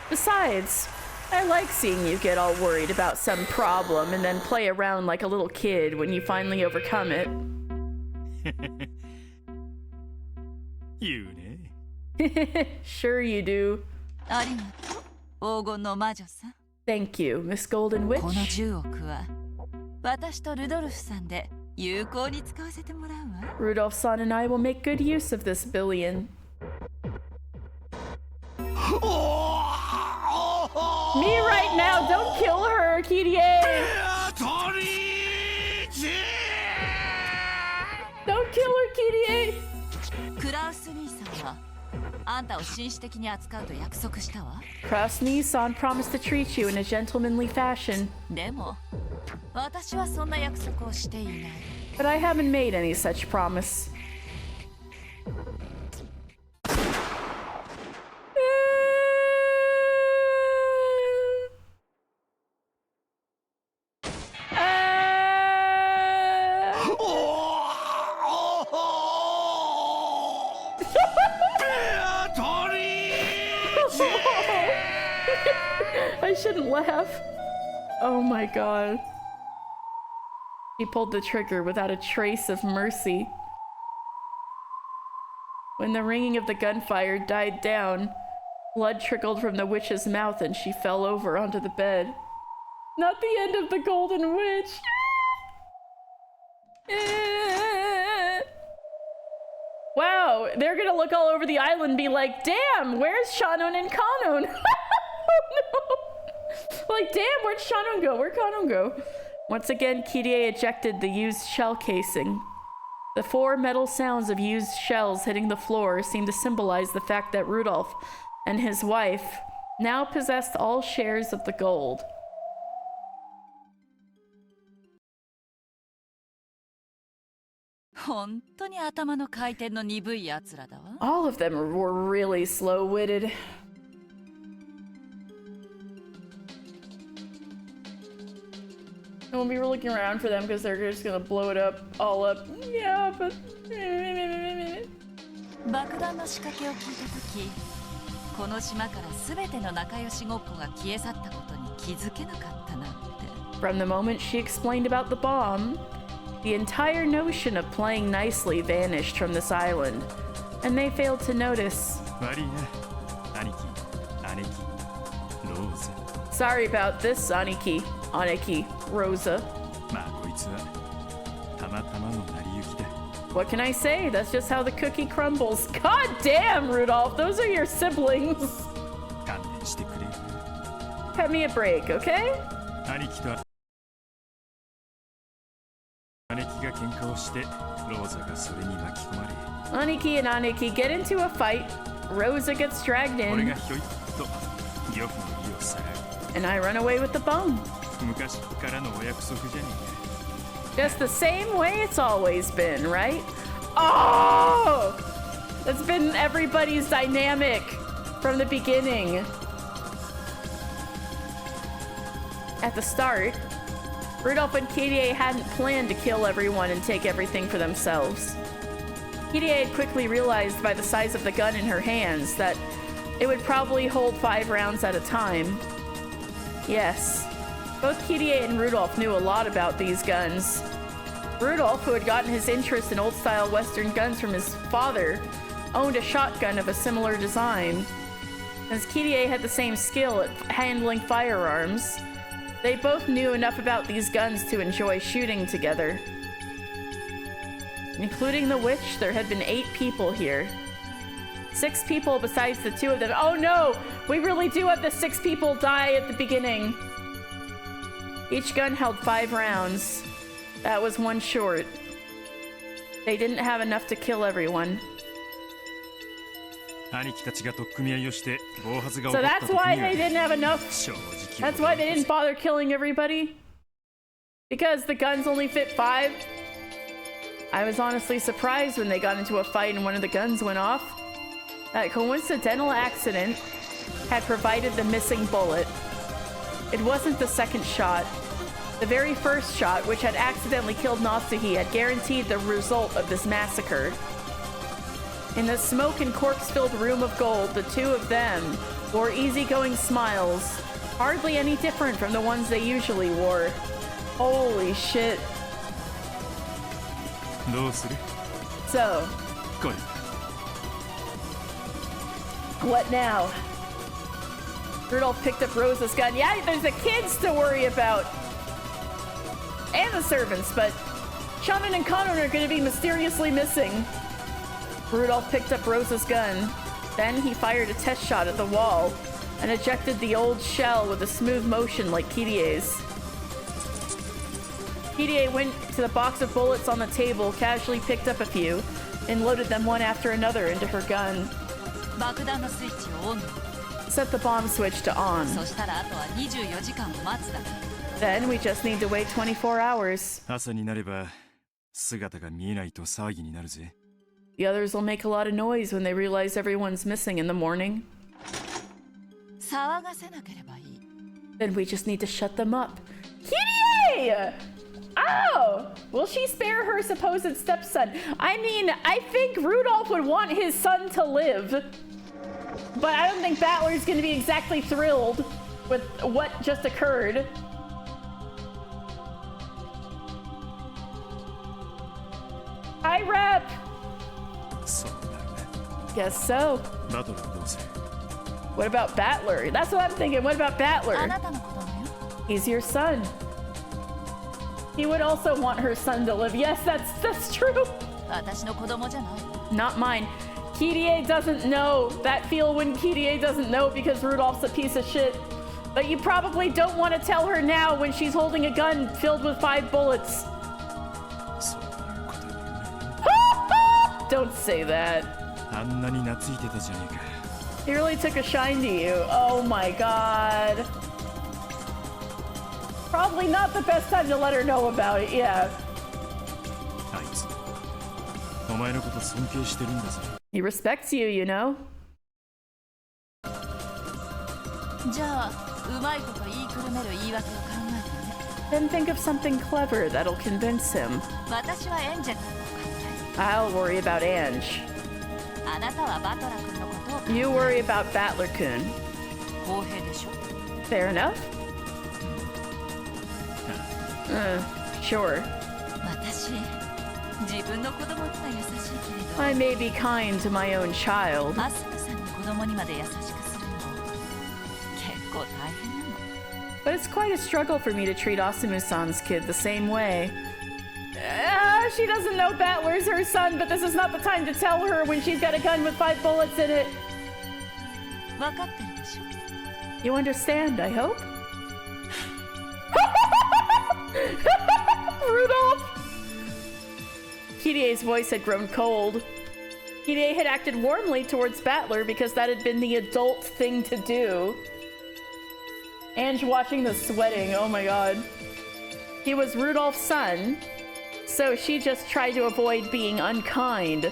Besides, I like seeing you get all worried about some problem and then play around like a little kid when you finally overcome it. 言うね。Sure you do. ありがとう、黄金の魔女さん。Thank you, Miss Golden この Witch. 10億は私とルドルフさんで有効に使わせてもらうわ。 Rudolph-san and I will make good use of this billion. Me right now, don't kill her, Kirie! Don't kill her, Kirie! クラウス兄さんはあんたを紳士的に扱うと約束したわ。 Krasny-san promised to treat you in a gentlemanly fashion. でも私はそんな約束をしていない。 But I haven't made any such promise. I shouldn't laugh. Oh my god. He pulled the trigger without a trace of mercy. When the ringing of the gunfire died down, blood trickled from the witch's mouth and she fell over onto the bed. Not the end of the Golden Witch. Wow, they're gonna look all over the island and be like, damn, where's Shannon and Kanon? Oh no! Like, damn, where'd Shannon go? Where'd Kanon go? Once again, Kirie ejected the used shell casing. The 4 metal sounds of used shells hitting the floor seemed to symbolize the fact that Rudolph and his wife now possessed all shares of the gold. All of them were really slow-witted. And we'll be looking around for them because they're just gonna blow it up, all up. Yeah, but... 爆弾の仕掛けを聞いた時、この島から全ての仲良しごっこが消え去ったことに気づけなかったなんて。 From the moment she explained about the bomb, the entire notion of playing nicely vanished from this island, and they failed to notice. Sorry about this, Aniki, Rosa. What can I say? That's just how the cookie crumbles. God damn, Rudolph, those are your siblings. Cut me a break, okay? Aniki and Aniki get into a fight. Rosa gets dragged in. And I run away with the bone. Just the same way it's always been, right? Oh! That's been everybody's dynamic from the beginning. At the start, Rudolph and Kirie hadn't planned to kill everyone and take everything for themselves. Kirie had quickly realized by the size of the gun in her hands that it would probably hold 5 rounds at a time. Yes, both Kirie and Rudolph knew a lot about these guns. Rudolph, who had gotten his interest in old-style Western guns from his father, owned a shotgun of a similar design. As Kirie had the same skill at handling firearms, they both knew enough about these guns to enjoy shooting together. Including the witch, there had been 8 people here. 6 people besides the 2 of them. Oh no! We really do have the 6 people die at the beginning. Each gun held 5 rounds. That was 1 short. They didn't have enough to kill everyone. So that's why they didn't have enough. That's why they didn't bother killing everybody. Because the guns only fit 5. I was honestly surprised when they got into a fight and one of the guns went off. That coincidental accident had provided the missing bullet. It wasn't the second shot. The very first shot, which had accidentally killed Natsuhi, had guaranteed the result of this massacre. In the smoke and corpse-filled room of gold, the 2 of them wore easygoing smiles, hardly any different from the ones they usually wore. Holy shit. So, What now? Rudolph picked up Rosa's gun. Yeah, there's the kids to worry about. And the servants, but Shaman and Kanon are going to be mysteriously missing. Rudolph picked up Rosa's gun. Then he fired a test shot at the wall and ejected the old shell with a smooth motion like Kirie's. Kirie went to the box of bullets on the table, casually picked up a few, and loaded them one after another into her gun. Set the bomb switch to on. Then we just need to wait 24 hours. 朝になれば姿が見えないと騒ぎになるぜ。 The others will make a lot of noise when they realize everyone's missing in the morning. Then we just need to shut them up. Kirie! Oh! Will she spare her supposed stepson? I mean, I think Rudolph would want his son to live. But I don't think Battler's gonna be exactly thrilled with what just occurred. Hi, Rep! Guess so. What about Battler? That's what I'm thinking. What about Battler? He's your son. He would also want her son to live. Yes, that's true. Not mine. Kirie doesn't know. That feel when Kirie doesn't know because Rudolph's a piece of shit. But you probably don't want to tell her now when she's holding a gun filled with 5 bullets. Don't say that. He really took a shine to you. Oh my god. Probably not the best time to let her know about it, yeah. He respects you, you know? Then think of something clever that'll convince him. I'll worry about Ange. You worry about Battler-kun. Fair enough? Sure. I may be kind to my own child. But it's quite a struggle for me to treat Asumu-san's kid the same way. She doesn't know Battler's her son, but this is not the time to tell her when she's got a gun with 5 bullets in it. You understand, I hope? Rudolph! Kirie's voice had grown cold. Kirie had acted warmly towards Battler because that had been the adult thing to do. Ange watching the sweating, oh my god. He was Rudolph's son, so she just tried to avoid being unkind.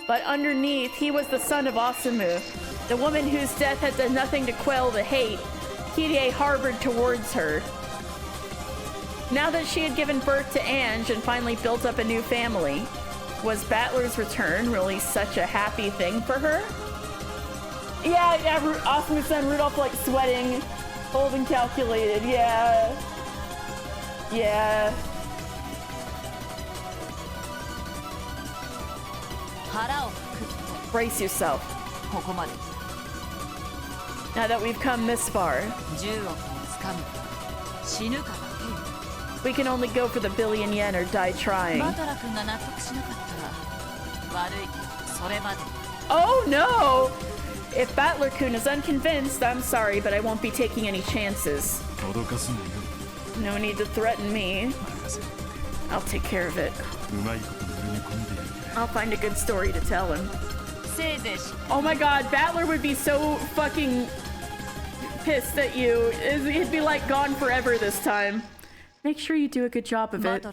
But underneath, he was the son of Asumu, the woman whose death had done nothing to quell the hate Kirie harbored towards her. Now that she had given birth to Ange and finally built up a new family, was Battler's return really such a happy thing for her? Yeah, Asumu's son Rudolph like sweating, cold and calculated, yeah. Yeah. Brace yourself. Now that we've come this far, we can only go for the billion yen or die trying. Oh no! If Battler-kun is unconvinced, I'm sorry, but I won't be taking any chances. No need to threaten me. I'll take care of it. I'll find a good story to tell him. Oh my god, Battler would be so fucking pissed at you. He'd be like gone forever this time. Make sure you do a good job of it.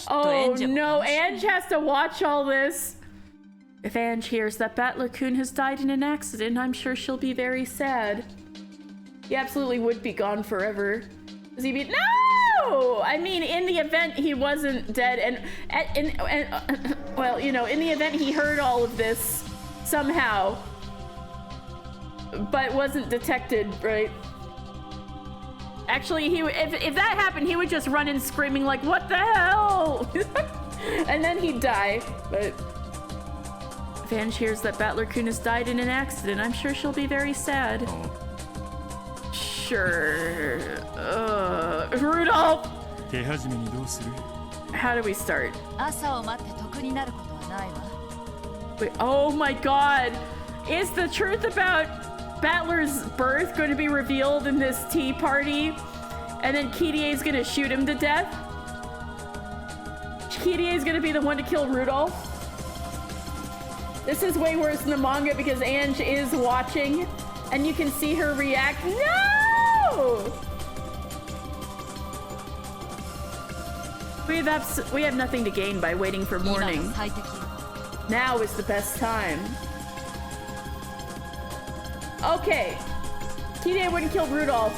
Oh no, Ange has to watch all this. If Ange hears that Battler-kun has died in an accident, I'm sure she'll be very sad. He absolutely would be gone forever. Does he be— No! I mean, in the event he wasn't dead, and well, you know, in the event he heard all of this somehow, but wasn't detected, right? Actually, if that happened, he would just run in screaming like, "What the hell?" And then he'd die. But Van hears that Battler Kunis died in an accident. I'm sure she'll be very sad. Sure. Rudolph! How do we start? Wait, oh my god! Is the truth about Battler's birth going to be revealed in this tea party? And then Kirie's gonna shoot him to death? Kirie's gonna be the one to kill Rudolph? This is way worse than the manga because Ange is watching and you can see her react. No! We have nothing to gain by waiting for morning. Now is the best time. Okay. Kirie wouldn't kill Rudolph.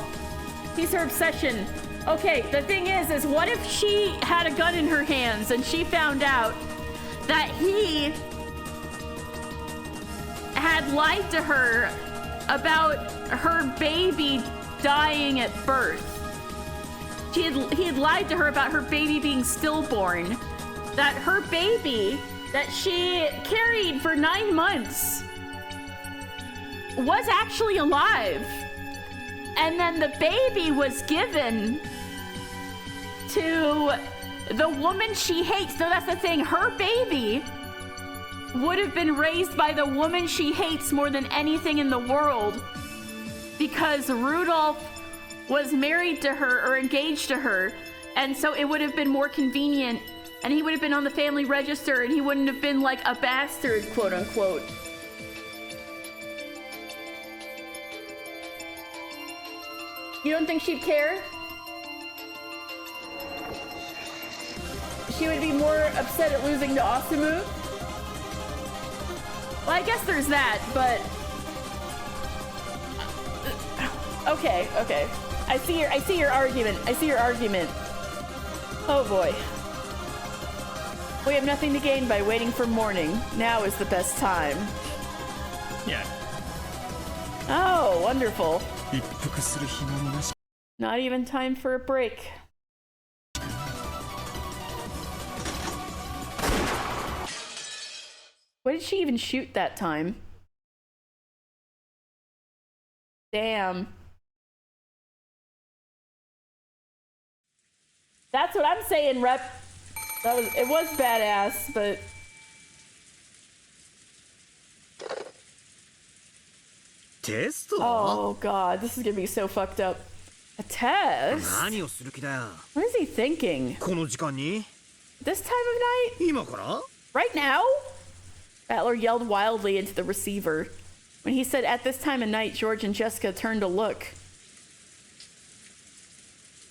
He's her obsession. Okay, the thing is what if she had a gun in her hands and she found out that he had lied to her about her baby dying at birth. He had lied to her about her baby being stillborn. That her baby that she carried for 9 months was actually alive. And then the baby was given to the woman she hates. So that's the thing. Her baby would have been raised by the woman she hates more than anything in the world. Because Rudolph was married to her or engaged to her. And so it would have been more convenient. And he would have been on the family register and he wouldn't have been like a bastard, quote unquote. You don't think she'd care? She would be more upset at losing to Asumu? Well, I guess there's that, but... Okay. I see your argument. Oh boy. We have nothing to gain by waiting for morning. Now is the best time. Yeah. Oh, wonderful. Not even time for a break. What did she even shoot that time? Damn. That's what I'm saying, Rep. It was badass, but... Test? Oh god, this is gonna be so fucked up. A test? What is he thinking? This time of night? Right now? Battler yelled wildly into the receiver. When he said at this time of night, George and Jessica turned to look.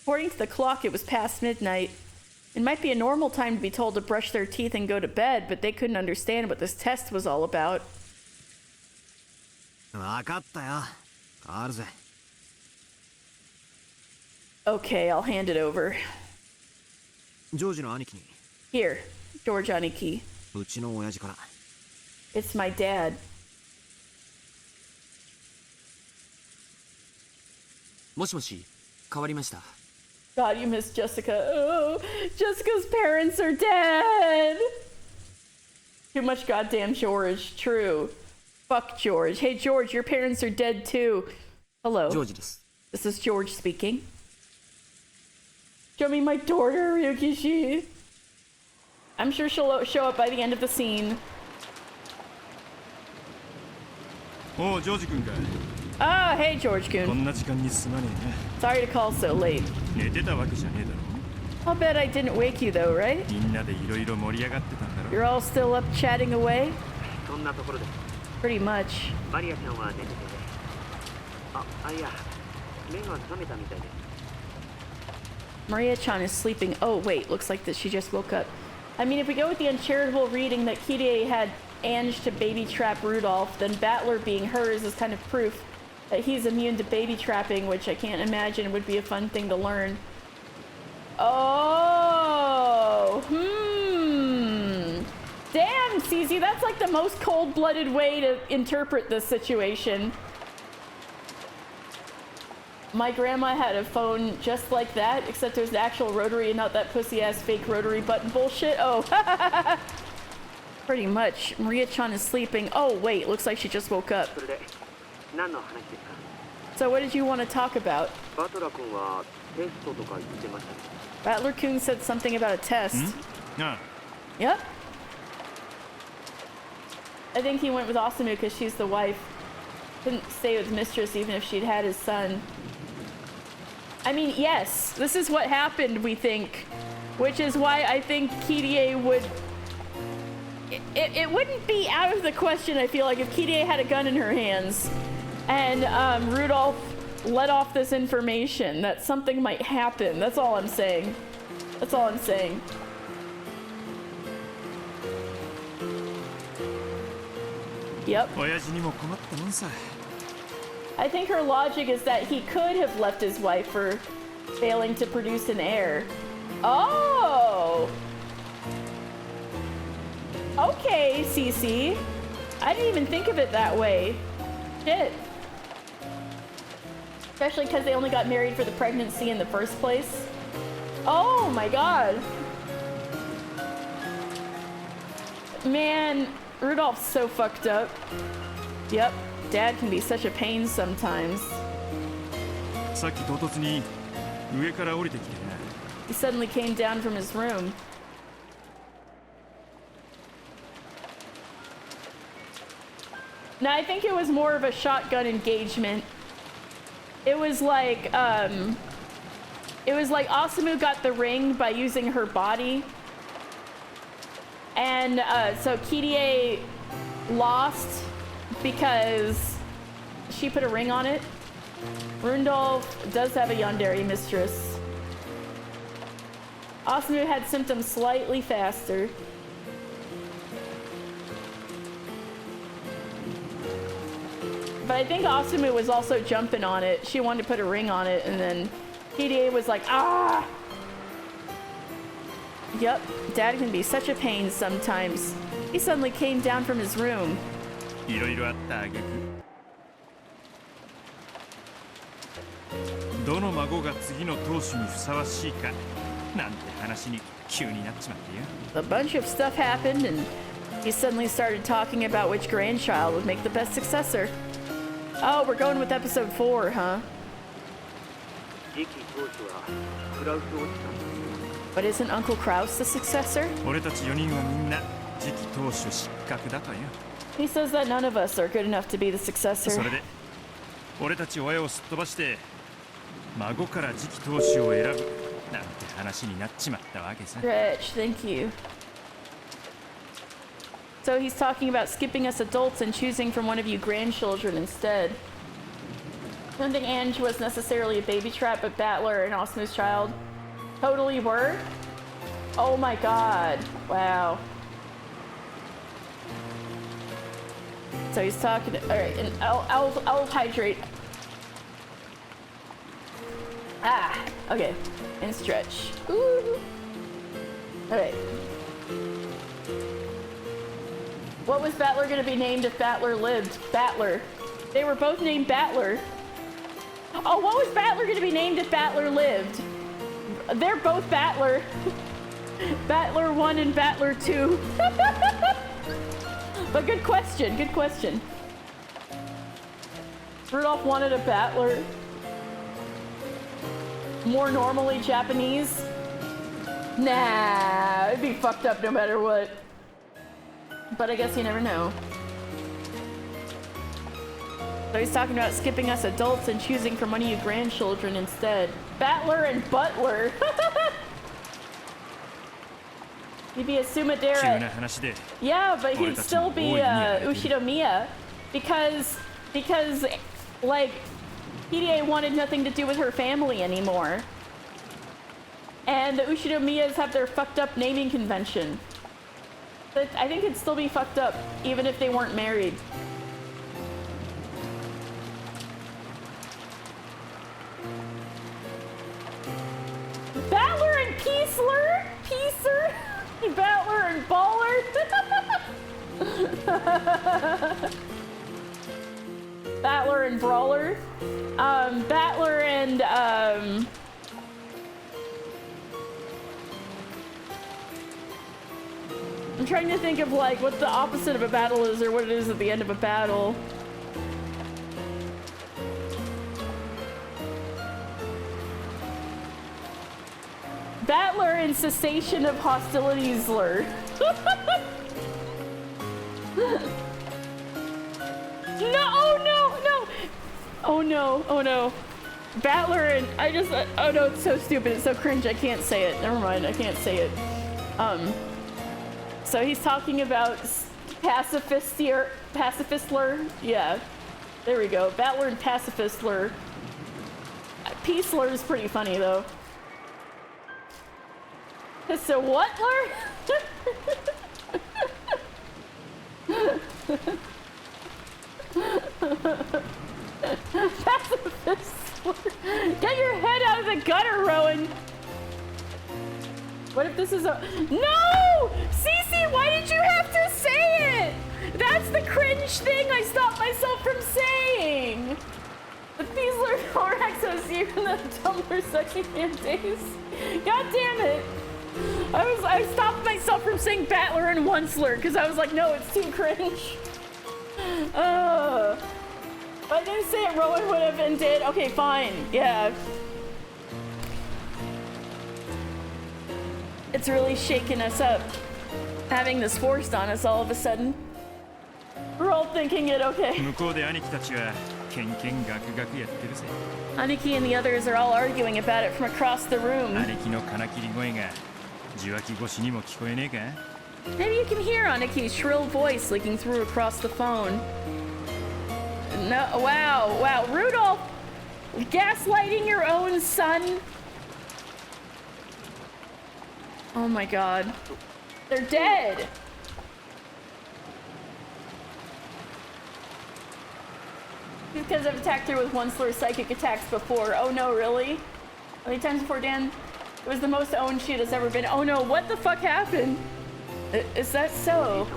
According to the clock, it was past midnight. It might be a normal time to be told to brush their teeth and go to bed, but they couldn't understand what this test was all about. Okay, I'll hand it over. Here, George Aniki. It's my dad. God, you miss Jessica. Oh, Jessica's parents are dead. Too much goddamn George. True. Fuck George. Hey, George, your parents are dead too. Hello. This is George speaking. Show me my daughter, Ryukishi. I'm sure she'll show up by the end of the scene. Oh, George-kun. Ah, hey, George-kun. Sorry to call so late. I'll bet I didn't wake you though, right? You're all still up chatting away? Pretty much. Maria-chan is sleeping. Oh, wait, looks like that she just woke up. I mean, if we go with the uncharitable reading that Kirie had Ange to baby trap Rudolph, then Battler being hers is kind of proof that he's immune to baby trapping, which I can't imagine would be a fun thing to learn. Oh, Damn, CZ, that's like the most cold-blooded way to interpret this situation. My grandma had a phone just like that, except it was the actual rotary and not that pussy-ass fake rotary button bullshit. Oh, pretty much. Maria-chan is sleeping. Oh, wait, looks like she just woke up. So what did you want to talk about? Battler-kun said something about a test. Yep. I think he went with Osamu because she's the wife. Couldn't stay with Mistress even if she'd had his son. I mean, yes, this is what happened, we think. Which is why I think Kirie would... It wouldn't be out of the question, I feel like, if Kirie had a gun in her hands. And Rudolph let off this information that something might happen. That's all I'm saying. That's all I'm saying. Yep. I think her logic is that he could have left his wife for failing to produce an heir. Oh! Okay, Cece. I didn't even think of it that way. Shit. Especially because they only got married for the pregnancy in the first place. Oh my god. Man, Rudolph's so fucked up. Yep. Dad can be such a pain sometimes. He suddenly came down from his room. Now I think it was more of a shotgun engagement. It was like Osamu got the ring by using her body. And so Kirie lost because she put a ring on it. Rundolph does have a yandere mistress. Osamu had symptoms slightly faster. But I think Osamu was also jumping on it. She wanted to put a ring on it, and then Kirie was like, ah! Yep, Dad can be such a pain sometimes. He suddenly came down from his room. A bunch of stuff happened, and he suddenly started talking about which grandchild would make the best successor. Oh, we're going with episode 4, huh? But isn't Uncle Kraus the successor? He says that none of us are good enough to be the successor. Stretch, thank you. So he's talking about skipping us adults and choosing from one of you grandchildren instead. I don't think Ange was necessarily a baby trap, but Battler and Osamu's child totally were. Oh my god. Wow. So he's talking. Alright, and I'll hydrate. Ah, okay. And stretch. Ooh. Alright. What was Battler gonna be named if Battler lived? Battler. They were both named Battler. Oh, what was Battler gonna be named if Battler lived? They're both Battler. Battler 1 and Battler 2. But good question, good question. Rudolph wanted a Battler. More normally Japanese? Nah, it'd be fucked up no matter what. But I guess you never know. So he's talking about skipping us adults and choosing from one of you grandchildren instead. Battler and Butler. He'd be a Sumadera. Yeah, but he'd still be Ushinomiya because like Kirie wanted nothing to do with her family anymore. And the Ushinomiyas have their fucked up naming convention. But I think it'd still be fucked up even if they weren't married. Battler and Peaceler? Peacer? Battler and Baller? Battler and Brawler? Battler and and I'm trying to think of like what the opposite of a battle is or what it is at the end of a battle. Battler and cessation of hostilities lure. No, oh no, no. Oh no, oh no. Battler and oh no, it's so stupid, it's so cringe, I can't say it. Never mind, I can't say it. So he's talking about pacifistler. Yeah, there we go. Battler and pacifistler. Peacelor is pretty funny though. So whatler? Pacifistler. Get your head out of the gutter, Rowan. What if this is a... No! Cece, why did you have to say it? That's the cringe thing I stopped myself from saying. The Peaceler Thorax was even the Tumblr sexy fan days. God damn it. I stopped myself from saying Battler and Onceler because I was like, no, it's too cringe. If I didn't say it, Rowan would have and did. Okay, fine. Yeah. It's really shaking us up. Having this forced on us all of a sudden. We're all thinking it, okay. Aniki and the others are all arguing about it from across the room. Maybe you can hear Aniki's shrill voice leaking through across the phone. No, wow, wow. Rudolph, gaslighting your own son? Oh my god. They're dead! Because I've attacked her with Onceler's psychic attacks before. Oh no, really? How many times before, Dan? It was the most owned she has ever been. Oh no, what the fuck happened? Is that so?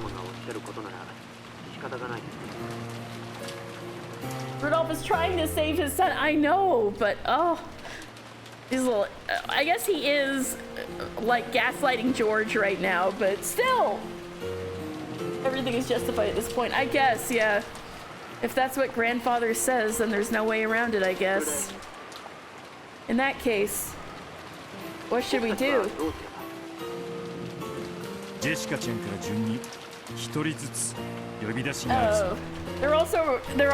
Rudolph is trying to save his son. I know, but oh. He's a little, I guess he is like gaslighting George right now, but still. Everything is justified at this point. I guess, yeah. If that's what grandfather says, then there's no way around it, I guess. In that case, what should we do? Oh, they're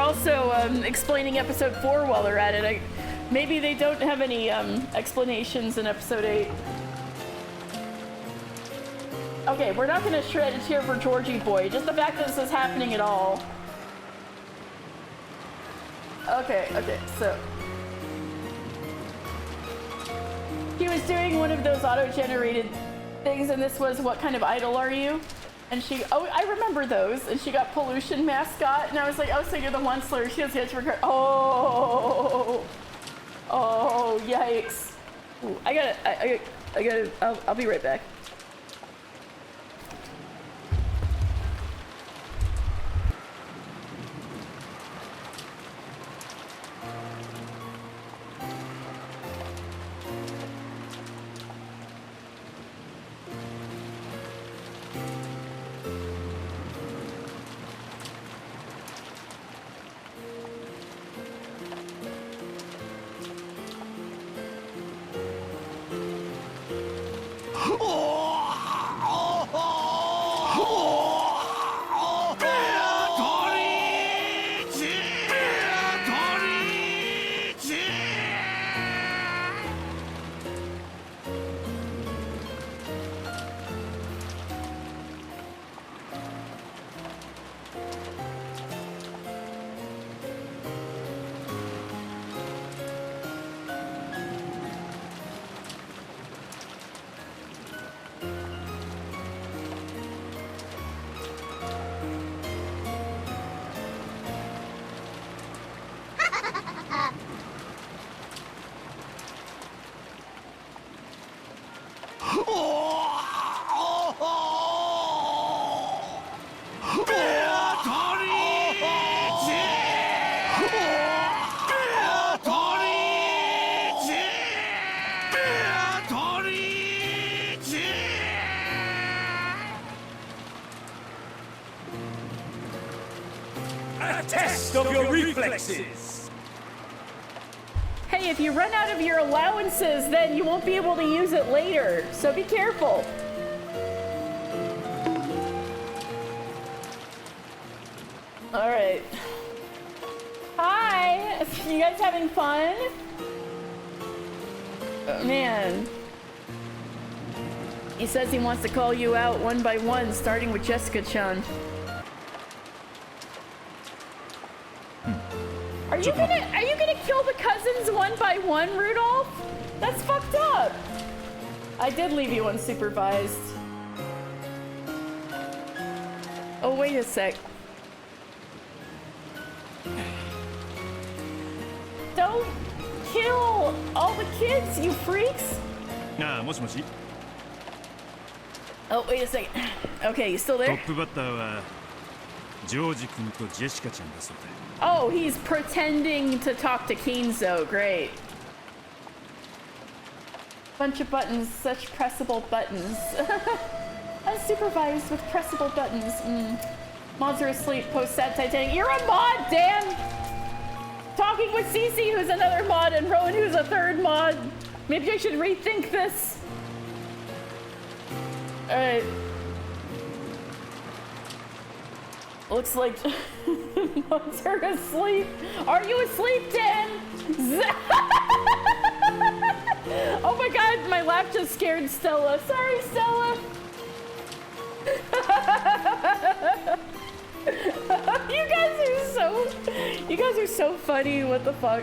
also explaining episode 4 while they're at it. Maybe they don't have any explanations in episode 8. Okay, we're not gonna shred a tear for Georgie boy. Just the fact that this is happening at all. Okay, so he was doing one of those auto-generated things, and this was, what kind of idol are you? And she, oh, I remember those. And she got pollution mascot, and I was like, oh, so you're the Onceler. She goes, yes, regret. Oh, yikes. Ooh, I gotta, I'll be right back. of your reflexes! Hey, if you run out of your allowances, then you won't be able to use it later. So be careful. All right. Hi. You guys having fun? Oh, man. He says he wants to call you out one by one, starting with Jessica-chan. Are you gonna kill the cousins one by one, Rudolph? That's fucked up. I did leave you unsupervised. Oh, wait a sec. Don't kill all the kids, you freaks! Oh, wait a second. Okay, you still there? Oh, he's pretending to talk to Kinzo. Great. Bunch of buttons, such pressable buttons. Unsupervised with pressable buttons. Mods are asleep post-sad Titanic. You're a mod, Dan! Talking with Cece, who's another mod, and Rowan, who's a third mod. Maybe I should rethink this. Alright. Looks like mods are asleep. Are you asleep, Dan? Oh my god, my laugh just scared Stella. Sorry, Stella. You guys are so funny. What the fuck?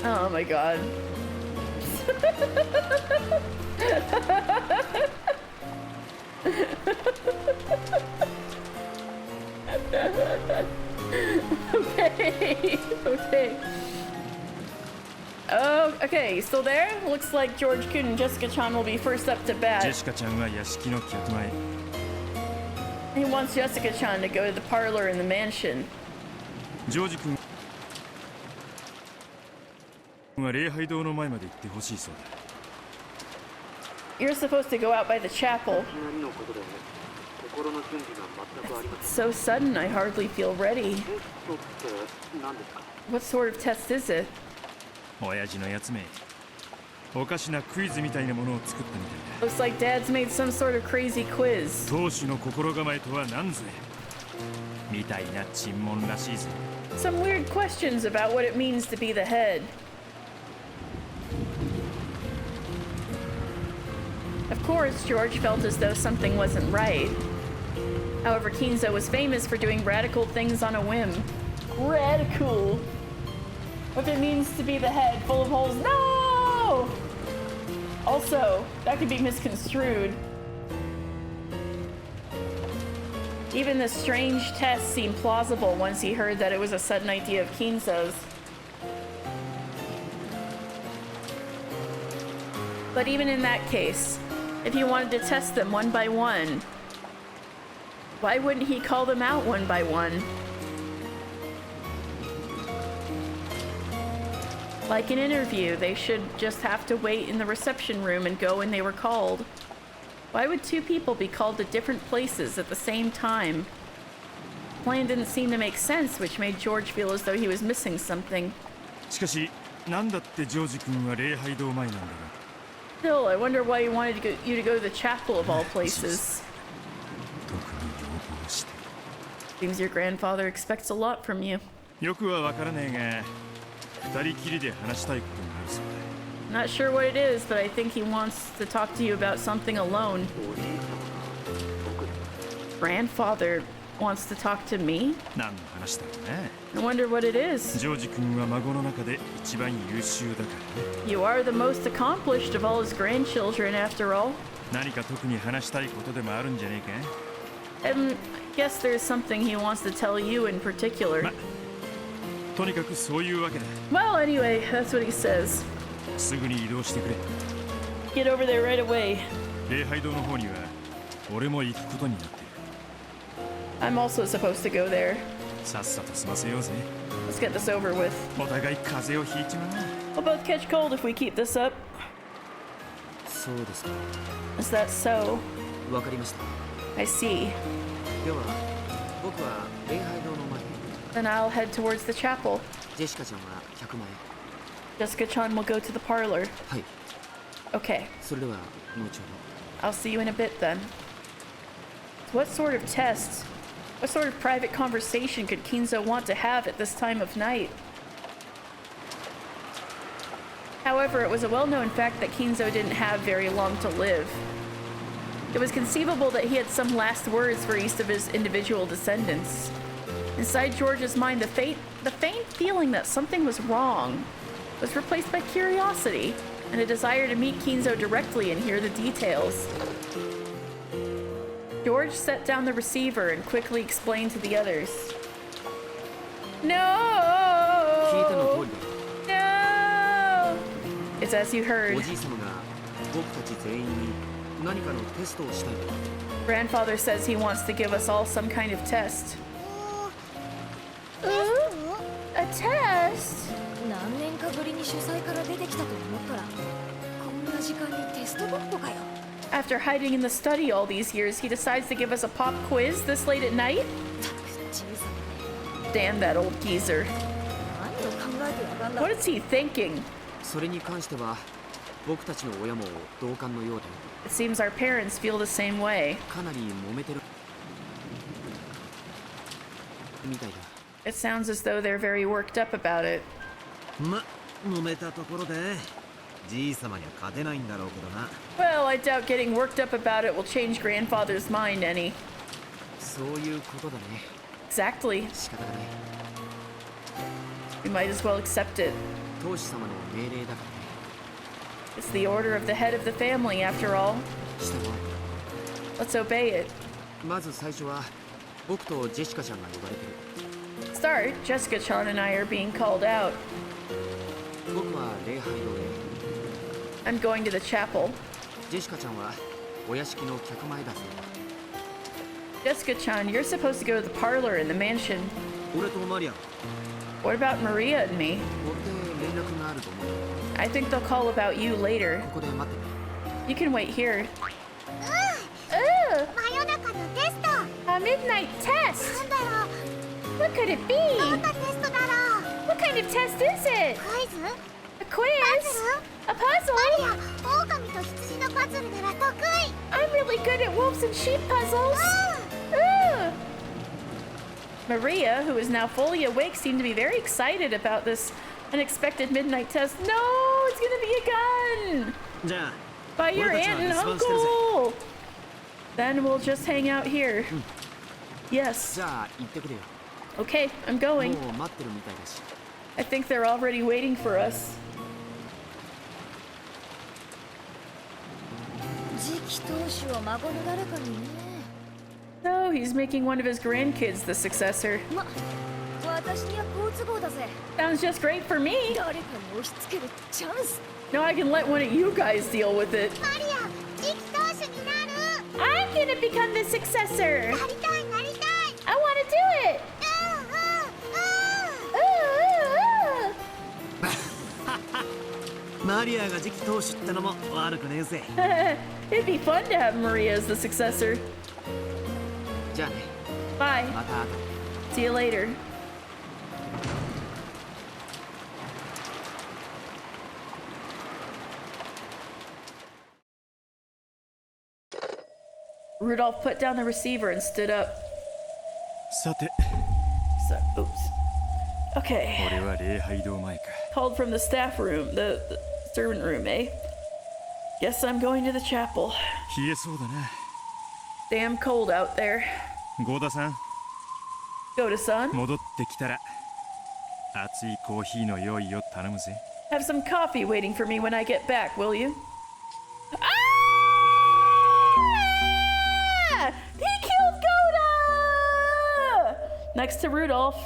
Oh my god. Okay. Okay. Oh, okay, you still there? Looks like George Kun and Jessica-chan will be first up to bat. He wants Jessica-chan to go to the parlor in the mansion. You're supposed to go out by the chapel. It's so sudden, I hardly feel ready. What sort of test is it? Looks like Dad's made some sort of crazy quiz. Some weird questions about what it means to be the head. Of course, George felt as though something wasn't right. However, Kinzo was famous for doing radical things on a whim. Radical! What it means to be the head, full of holes. No! Also, that could be misconstrued. Even the strange test seemed plausible once he heard that it was a sudden idea of Kinzo's. But even in that case, if he wanted to test them one by one, why wouldn't he call them out one by one? Like an interview, they should just have to wait in the reception room and go when they were called. Why would two people be called to different places at the same time? The plan didn't seem to make sense, which made George feel as though he was missing something. Still, I wonder why he wanted you to go to the chapel of all places. Seems your grandfather expects a lot from you. Not sure what it is, but I think he wants to talk to you about something alone. Grandfather wants to talk to me? I wonder what it is. You are the most accomplished of all his grandchildren, after all. I guess there's something he wants to tell you in particular. Well, anyway, that's what he says. Get over there right away. I'm also supposed to go there. Let's get this over with. We'll both catch cold if we keep this up. Is that so? I see. Then I'll head towards the chapel. ジェシカちゃんは客前。 Jessica-chan will go to the parlor. はい。 Okay. それでは後ほど。 I'll see you in a bit then. What sort of test? What sort of private conversation could Kinzo want to have at this time of night? However, it was a well-known fact that Kinzo didn't have very long to live. It was conceivable that he had some last words for each of his individual descendants. Inside George's mind, the faint feeling that something was wrong was replaced by curiosity and a desire to meet Kinzo directly and hear the details. George set down the receiver and quickly explained to the others. No! No! It's as you heard. Grandfather says he wants to give us all some kind of test. A test? After hiding in the study all these years, he decides to give us a pop quiz this late at night? Damn that old geezer. What is he thinking? It seems our parents feel the same way. It sounds as though they're very worked up about it. Well, I doubt getting worked up about it will change Grandfather's mind any. Exactly. We might as well accept it. It's the order of the head of the family, after all. Let's obey it. Start, Jessica-chan and I are being called out. I'm going to the chapel. Jessica-chan, you're supposed to go to the parlor in the mansion. What about Maria and me? I think they'll call about you later. You can wait here. A midnight test! What could it be? What kind of test is it? A quiz? A puzzle? I'm really good at wolves and sheep puzzles. Maria, who is now fully awake, seemed to be very excited about this unexpected midnight test. No, it's gonna be a gun! By your aunt and uncle! Then we'll just hang out here. Yes. Okay, I'm going. I think they're already waiting for us. So he's making one of his grandkids the successor. Sounds just great for me. Now I can let one of you guys deal with it. I'm gonna become the successor. I want to do it. It'd be fun to have Maria as the successor. Bye. See you later. Rudolph put down the receiver and stood up. Oops. Okay. Called from the staff room, the servant room, eh? Guess I'm going to the chapel. Damn cold out there. Goda-san? 戻ってきたら熱いコーヒーの用意を頼むぜ。 Have some coffee waiting for me when I get back, will you? Ah! He killed Goda! Next to Rudolph,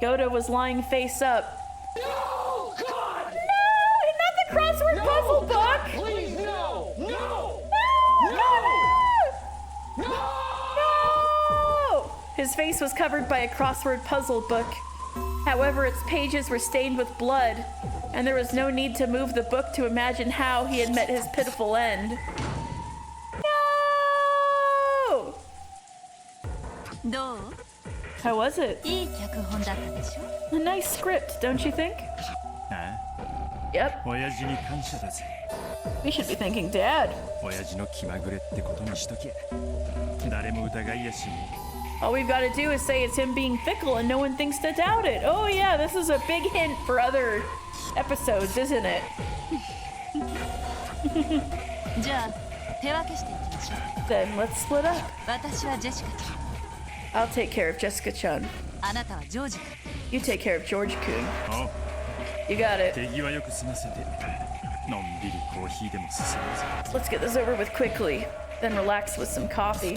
Goda was lying face up. No! God! No! Not the crossword puzzle book! Please, no! No! No! His face was covered by a crossword puzzle book. However, its pages were stained with blood, and there was no need to move the book to imagine how he had met his pitiful end. No! How was it? いい脚本だったでしょ A nice script, don't you think? あ Yep. あ親父に感謝だぜ We should be thanking Dad. 親父の気まぐれってことにしとけ誰も疑いやしね All we've got to do is say it's him being fickle and no one thinks to doubt it. Oh yeah, this is a big hint for other episodes, isn't it? じゃあ手分けしていきましょう Then let's split up. 私はジェシカち I'll take care of Jessica-chan. ゃんあなたはジョージ君 You take care of George-kun. おう You got it. 手際よく済ませてのんびりコーヒーでも進むぜ Let's get this over with quickly. Then relax with some coffee.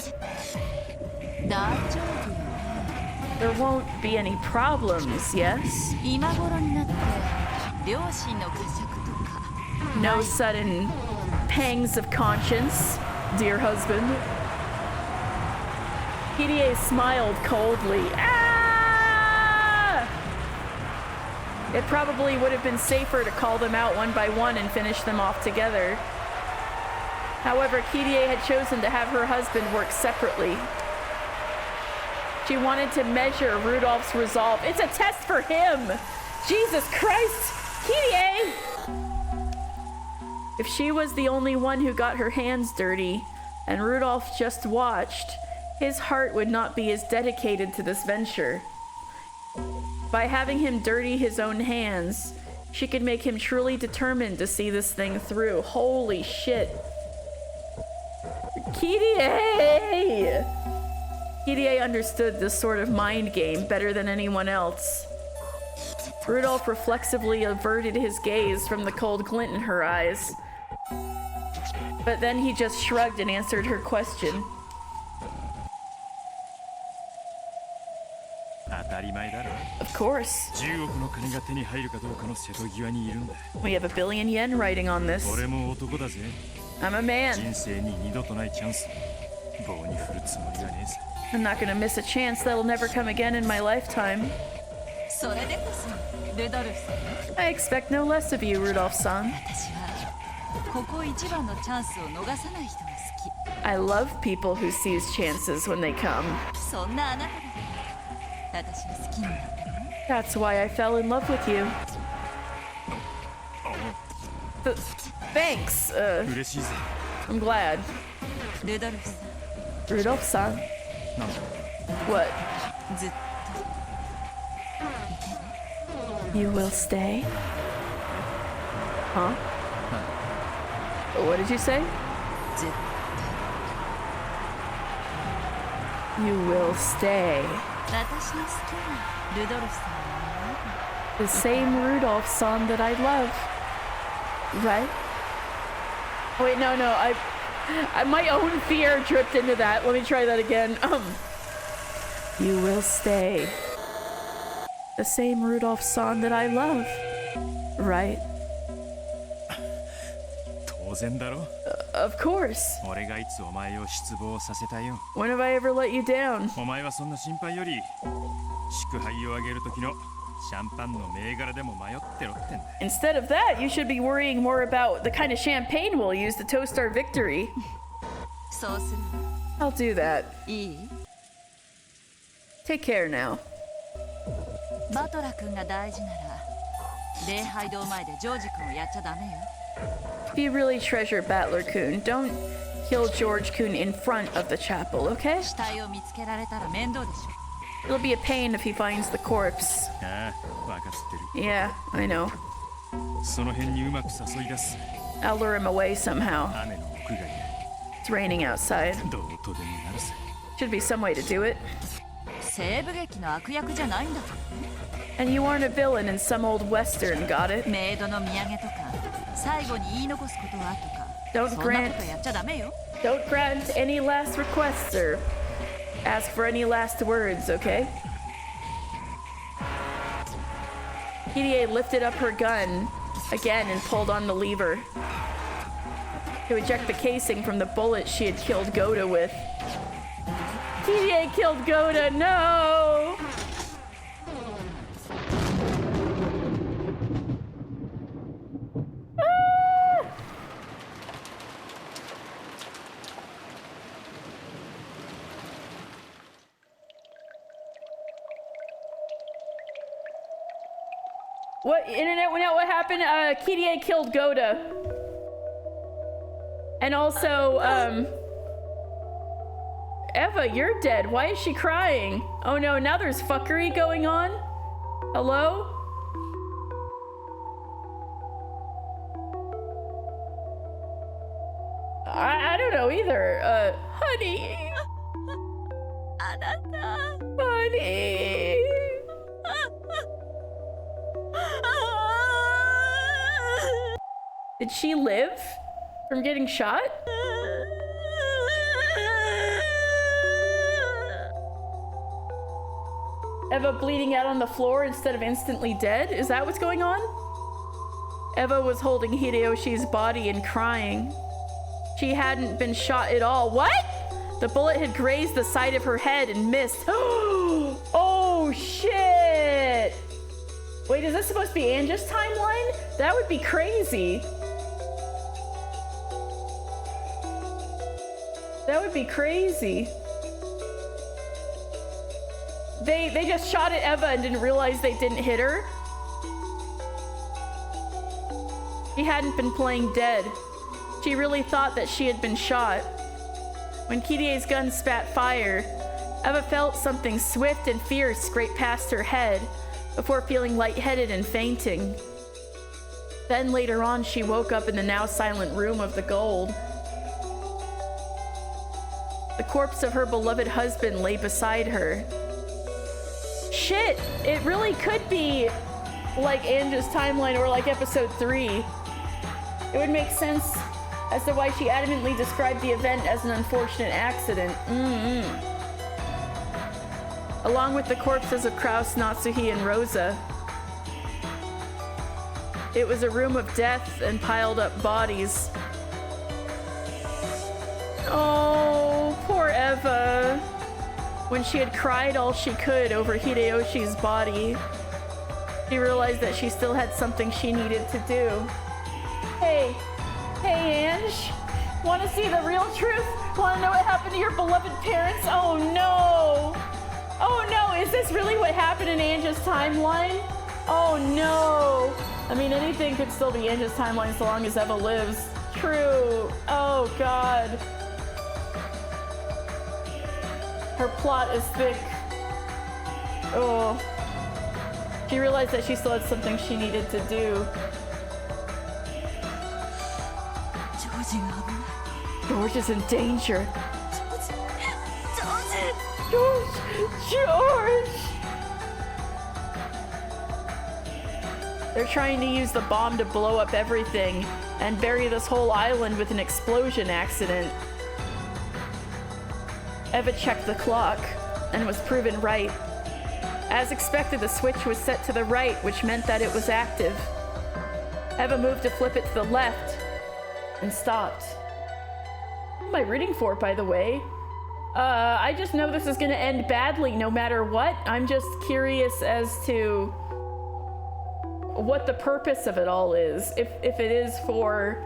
大丈夫よ There won't be any problems, yes? 今頃になって両親の呵責とか No sudden pangs of conscience, dear husband. Kirie smiled coldly. Ah! It probably would have been safer to call them out one by one and finish them off together. However, Kirie had chosen to have her husband work separately. She wanted to measure Rudolph's resolve. It's a test for him! Jesus Christ! Kirie! If she was the only one who got her hands dirty, and Rudolph just watched, his heart would not be as dedicated to this venture. By having him dirty his own hands, she could make him truly determined to see this thing through. Holy shit. Kirie! Kirie understood this sort of mind game better than anyone else. Rudolph reflexively averted his gaze from the cold glint in her eyes. But then he just shrugged and answered her question. 当たり前だろ Of course. 10億の金が手に入るかどうかの瀬戸際にいるんだ We have $1 billion writing on this. 俺も男だぜ I'm a man. 人生に二度とないチャンス棒に振るつもりはねえさ I'm not gonna miss a chance that'll never come again in my lifetime. それでこそルドルフさん I expect no less of you, Rudolph-san. 私はここ一番のチャンスを逃さない人が好 I love people who seize chances when they come. きそんなあなただ私が好きになったね That's why I fell in love with you. Thanks. 嬉しいぜ I'm glad. ルドルフさ Rudolph-san. なんだ What? んずっ You will stay? Huh? What did you say? ずっ You will stay. 私の好きなルドルフさん The same Rudolph song that I love. Right? Wait, no. My own fear dripped into that. Let me try that again. You will stay. The same Rudolph song that I love. Right? 当然だろ Of course. 俺がいつお前を失望させたよ When have I ever let you down? お前はそんな心配より祝杯をあげる時のシャンパンの銘柄でも迷ってろってんだ Instead of that, you should be worrying more about the kind of champagne we'll use to toast our victory. そうする I'll do that. いい Take care now. バトラ君が大事なら礼拝堂前でジョージ君をやっちゃダメよ If you really treasure Battler-kun, don't kill George-kun in front of the chapel, okay? 死体を見つけられたら面倒でしょ It'll be a pain if he finds the corpse. ああ分かってる Yeah, I know. その辺にうまく誘い出す I'll lure him away somehow. 雨の屋外 It's raining outside. どうとでもなるさ Should be some way to do it. 西部劇の悪役じゃないんだから And you aren't a villain in some old western, got it? メイドの土産とか最後に言い残すことはとか Don't そんな grant ことやっちゃダメよ Don't grant any last requests or ask for any last words, okay? Kirie lifted up her gun again and pulled on the lever to eject the casing from the bullet she had killed Goda with. Kirie killed Goda, no! What internet went out? What happened? Kirie killed Goda. And also, Eva, you're dead. Why is she crying? Oh no, now there's fuckery going on? Hello? I don't know either. Honey. Honey. Did she live from getting shot? Eva bleeding out on the floor instead of instantly dead? Is that what's going on? Eva was holding Hideyoshi's body and crying. She hadn't been shot at all. What? The bullet had grazed the side of her head and missed. Oh shit! Wait, is this supposed to be Anja's timeline? That would be crazy. That would be crazy. They just shot at Eva and didn't realize they didn't hit her. She hadn't been playing dead. She really thought that she had been shot. When Kirie's gun spat fire, Eva felt something swift and fierce scrape past her head before feeling lightheaded and fainting. Then later on, she woke up in the now silent room of the gold. The corpse of her beloved husband lay beside her. Shit, it really could be like Anja's timeline or like episode 3. It would make sense as to why she adamantly described the event as an unfortunate accident. Along with the corpses of Kraus, Natsuhi, and Rosa. It was a room of death and piled up bodies. Oh, poor Eva. When she had cried all she could over Hideyoshi's body, she realized that she still had something she needed to do. Hey, Ange, want to see the real truth? Want to know what happened to your beloved parents? Oh no! Oh no, is this really what happened in Anja's timeline? Oh no! I mean, anything could still be Anja's timeline so long as Eva lives. True. Oh god. Her plot is thick. Oh. She realized that she still had something she needed to do. George is in danger. George! They're trying to use the bomb to blow up everything and bury this whole island with an explosion accident. Eva checked the clock and was proven right. As expected, the switch was set to the right, which meant that it was active. Eva moved to flip it to the left and stopped. What am I rooting for, by the way? I just know this is gonna end badly no matter what. I'm just curious as to what the purpose of it all is. If it is for,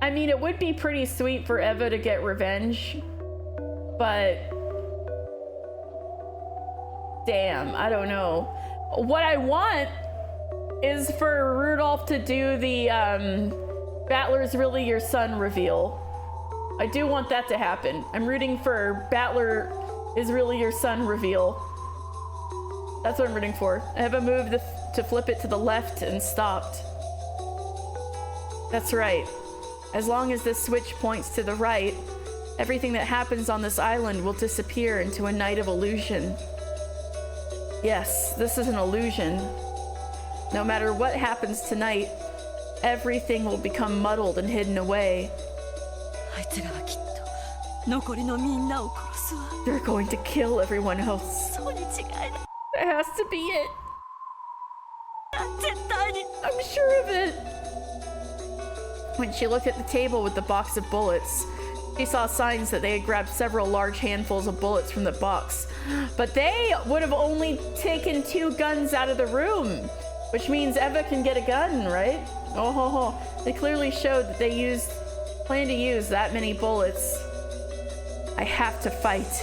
I mean, it would be pretty sweet for Eva to get revenge, but damn, I don't know. What I want is for Rudolph to do the Battler's really your son reveal. I do want that to happen. I'm rooting for Battler is really your son reveal. That's what I'm rooting for. Eva moved to flip it to the left and stopped. That's right. As long as this switch points to the right, everything that happens on this island will disappear into a night of illusion. Yes, this is an illusion. No matter what happens tonight, everything will become muddled and hidden away. They're going to kill everyone else. That has to be it. I'm sure of it. When she looked at the table with the box of bullets, she saw signs that they had grabbed several large handfuls of bullets from the box. But they would have only taken 2 guns out of the room, which means Eva can get a gun, right? Oh ho ho. They clearly showed that they plan to use that many bullets. I have to fight.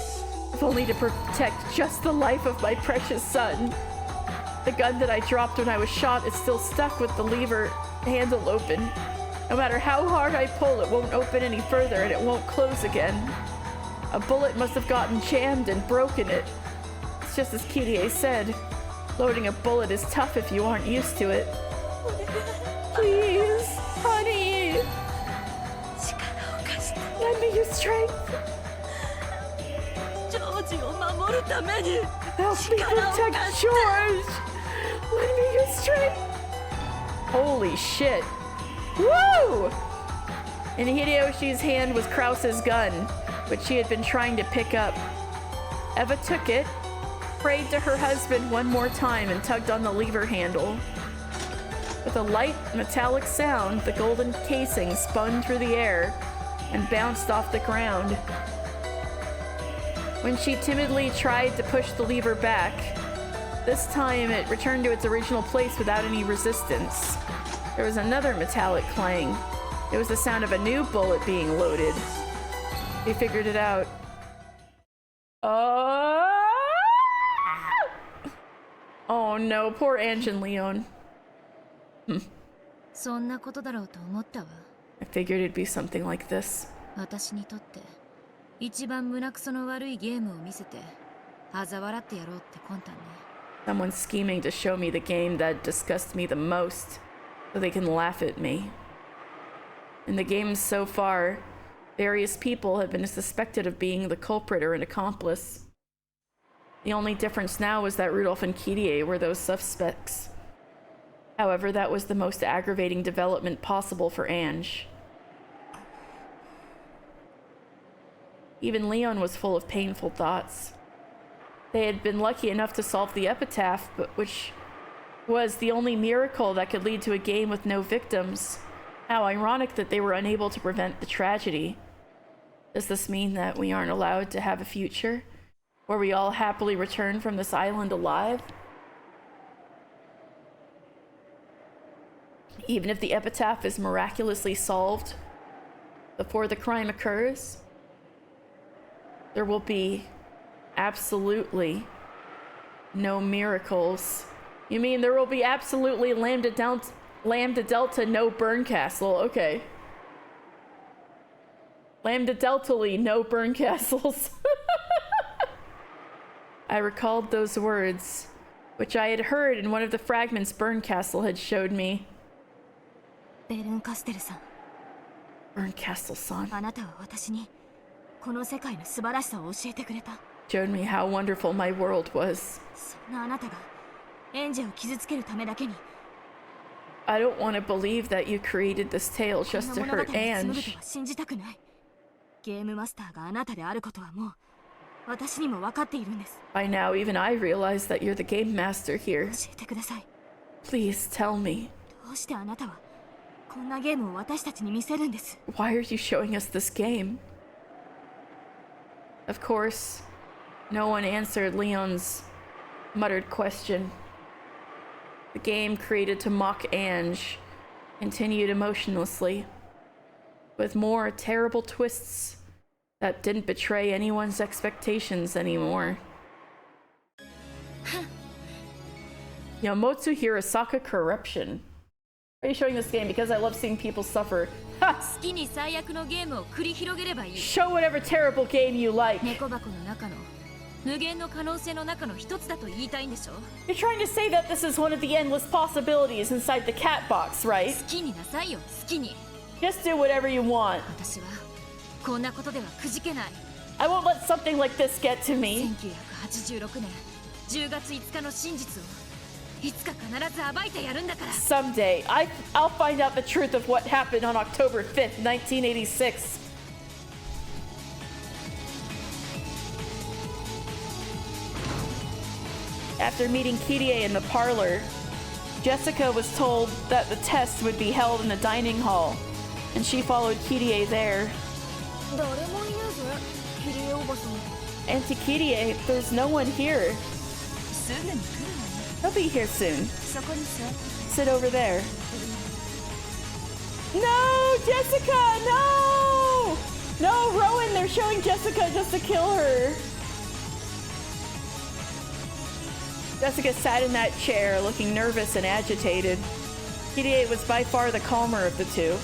if only to protect just the life of my precious son. The gun that I dropped when I was shot is still stuck with the lever handle open. No matter how hard I pull, it won't open any further and it won't close again. A bullet must have gotten jammed and broken it. It's just as Kirie said. Loading a bullet is tough if you aren't used to it. Please, honey. Lend me your strength. Help me protect George. Lend me your strength. Holy shit. Woo! In Hideyoshi's hand was Krause's gun, which she had been trying to pick up. Eva took it, prayed to her husband one more time, and tugged on the lever handle. With a light metallic sound, the golden casing spun through the air and bounced off the ground. When she timidly tried to push the lever back, this time it returned to its original place without any resistance. There was another metallic clang. It was the sound of a new bullet being loaded. They figured it out. Oh no, poor Ange and Leon. I figured it'd be something like this. Someone's scheming to show me the game that disgusts me the most, so they can laugh at me. In the games so far, various people have been suspected of being the culprit or an accomplice. The only difference now was that Rudolph and Kirie were those suspects. However, that was the most aggravating development possible for Ange. Even Leon was full of painful thoughts. They had been lucky enough to solve the epitaph, but which was the only miracle that could lead to a game with no victims. How ironic that they were unable to prevent the tragedy. Does this mean that we aren't allowed to have a future where we all happily return from this island alive? Even if the epitaph is miraculously solved before the crime occurs, there will be absolutely no miracles. You mean there will be absolutely Lambda Delta no burn castle? Okay. Lambda Delta-ly no burn castles. I recalled those words, which I had heard in one of the fragments Burn Castle had showed me. Burn Castle-san. Showed me how wonderful my world was. I don't want to believe that you created this tale just to hurt Ange. By now, even I realize that you're the game master here. Please tell me. Why are you showing us this game? Of course, no one answered Leon's muttered question. The game created to mock Ange continued emotionlessly, with more terrible twists that didn't betray anyone's expectations anymore. Yomotsu Hirosaka corruption. Are you showing this game? Because I love seeing people suffer. Ha! Show whatever terrible game you like. You're trying to say that this is one of the endless possibilities inside the cat box, right? Just do whatever you want. I won't let something like this get to me. Someday, I'll find out the truth of what happened on October 5th, 1986. After meeting Kirie in the parlor, Jessica was told that the test would be held in the dining hall, and she followed Kirie there. Auntie Kirie, there's no one here. He'll be here soon. Sit over there. No, Jessica, no! No, Rowan, they're showing Jessica just to kill her. Jessica sat in that chair, looking nervous and agitated. Kirie was by far the calmer of the two.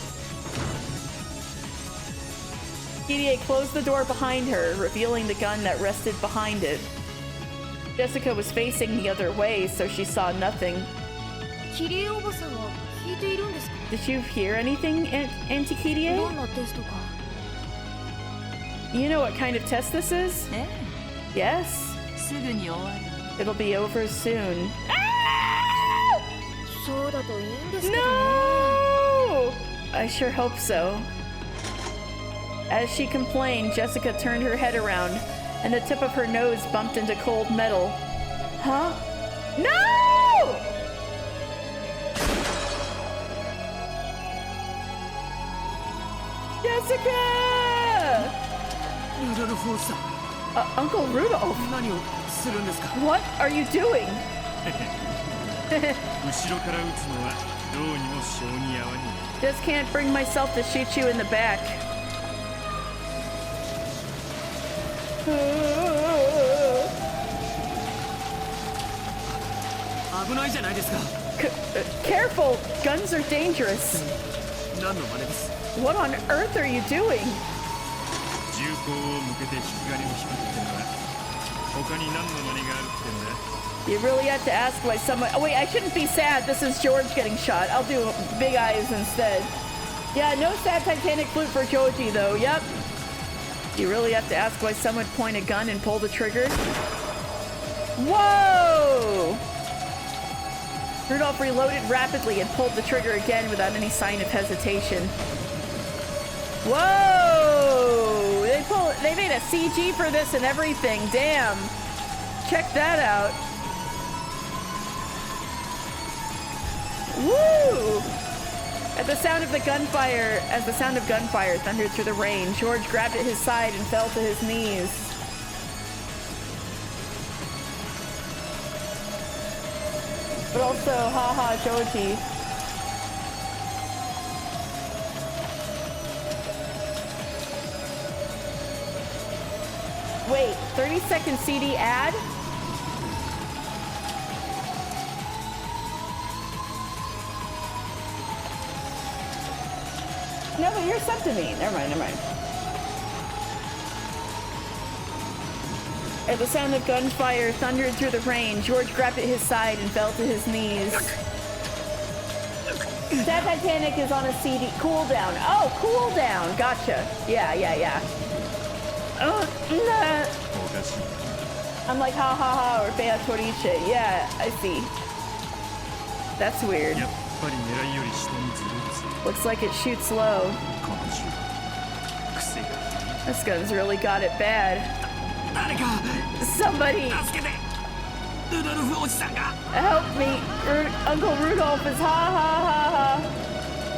Kirie closed the door behind her, revealing the gun that rested behind it. Jessica was facing the other way, so she saw nothing. Did you hear anything, Auntie Kirie? You know what kind of test this is? Yes? It'll be over soon. Ah! No! I sure hope so. As she complained, Jessica turned her head around, and the tip of her nose bumped into cold metal. Huh? No! Jessica! Uncle Rudolph. What are you doing? Just can't bring myself to shoot you in the back. Careful! Guns are dangerous. What on earth are you doing? You really have to ask why someone... Oh wait, I shouldn't be sad. This is George getting shot. I'll do big eyes instead. Yeah, no sad Titanic flute for Joji though. Yep. You really have to ask why someone would point a gun and pull the trigger? Whoa! Rudolph reloaded rapidly and pulled the trigger again without any sign of hesitation. Whoa! They made a CG for this and everything. Damn. Check that out. Woo! As the sound of gunfire thundered through the rain, George grabbed at his side and fell to his knees. But also, haha, Joji. Wait, 30-second CD ad? No, but you're sub to me. Never mind. As the sound of gunfire thundered through the rain, George grabbed at his side and fell to his knees. That Titanic is on a CD cooldown. Oh, cooldown. Gotcha. Yeah. I'm like ha ha ha or Bea Toriche. Yeah, I see. That's weird. Looks like it shoots low. This gun's really got it bad. Somebody help me. Uncle Rudolph is ha ha ha ha.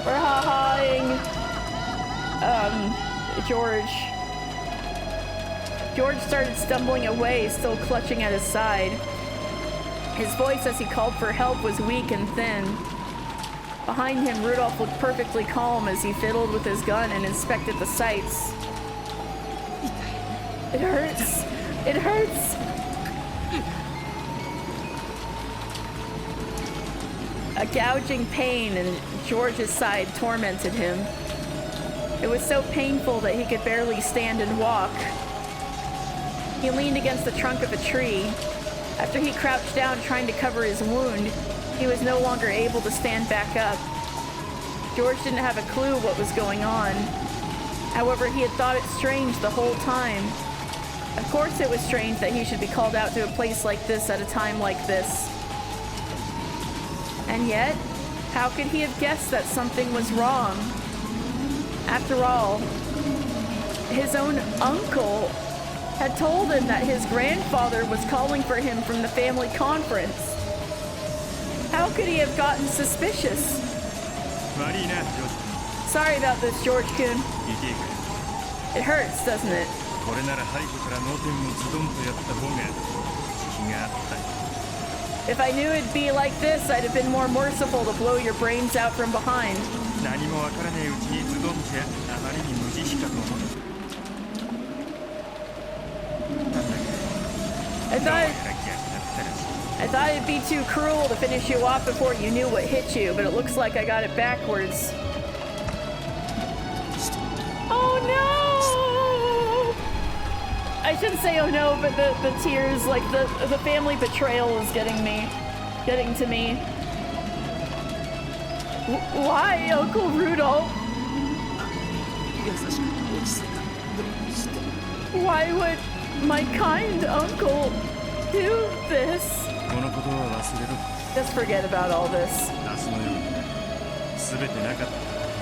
We're ha-haing. George. George started stumbling away, still clutching at his side. His voice as he called for help was weak and thin. Behind him, Rudolph looked perfectly calm as he fiddled with his gun and inspected the sights. It hurts. It hurts. A gouging pain in George's side tormented him. It was so painful that he could barely stand and walk. He leaned against the trunk of a tree. After he crouched down trying to cover his wound, he was no longer able to stand back up. George didn't have a clue what was going on. However, he had thought it strange the whole time. Of course it was strange that he should be called out to a place like this at a time like this. And yet, how could he have guessed that something was wrong? After all, his own uncle had told him that his grandfather was calling for him from the family conference. How could he have gotten suspicious? Sorry about this, George-kun. It hurts, doesn't it? If I knew it'd be like this, I'd have been more merciful to blow your brains out from behind. I thought it'd be too cruel to finish you off before you knew what hit you, but it looks like I got it backwards. Oh no! I shouldn't say oh no, but the tears, like the family betrayal is getting to me. Why, Uncle Rudolph? Why would my kind uncle do this? Just forget about all this.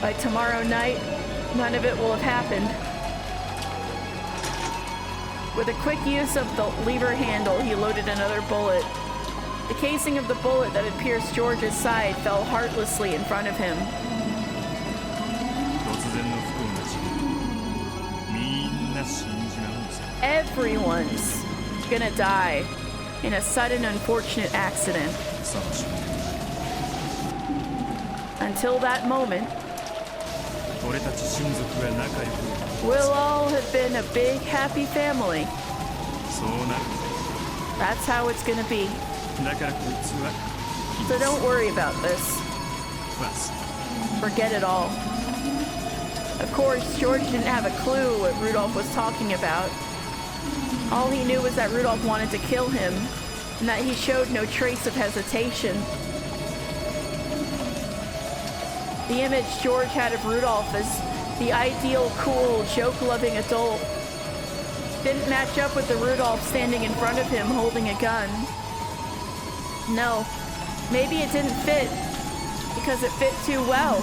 By tomorrow night, none of it will have happened. With a quick use of the lever handle, he loaded another bullet. The casing of the bullet that had pierced George's side fell heartlessly in front of him. Everyone's gonna die in a sudden unfortunate accident. Until that moment, we'll all have been a big happy family. That's how it's gonna be. So don't worry about this. Forget it all. Of course, George didn't have a clue what Rudolph was talking about. All he knew was that Rudolph wanted to kill him, and that he showed no trace of hesitation. The image George had of Rudolph as the ideal, cool, joke-loving adult didn't match up with the Rudolph standing in front of him holding a gun. No, maybe it didn't fit because it fit too well.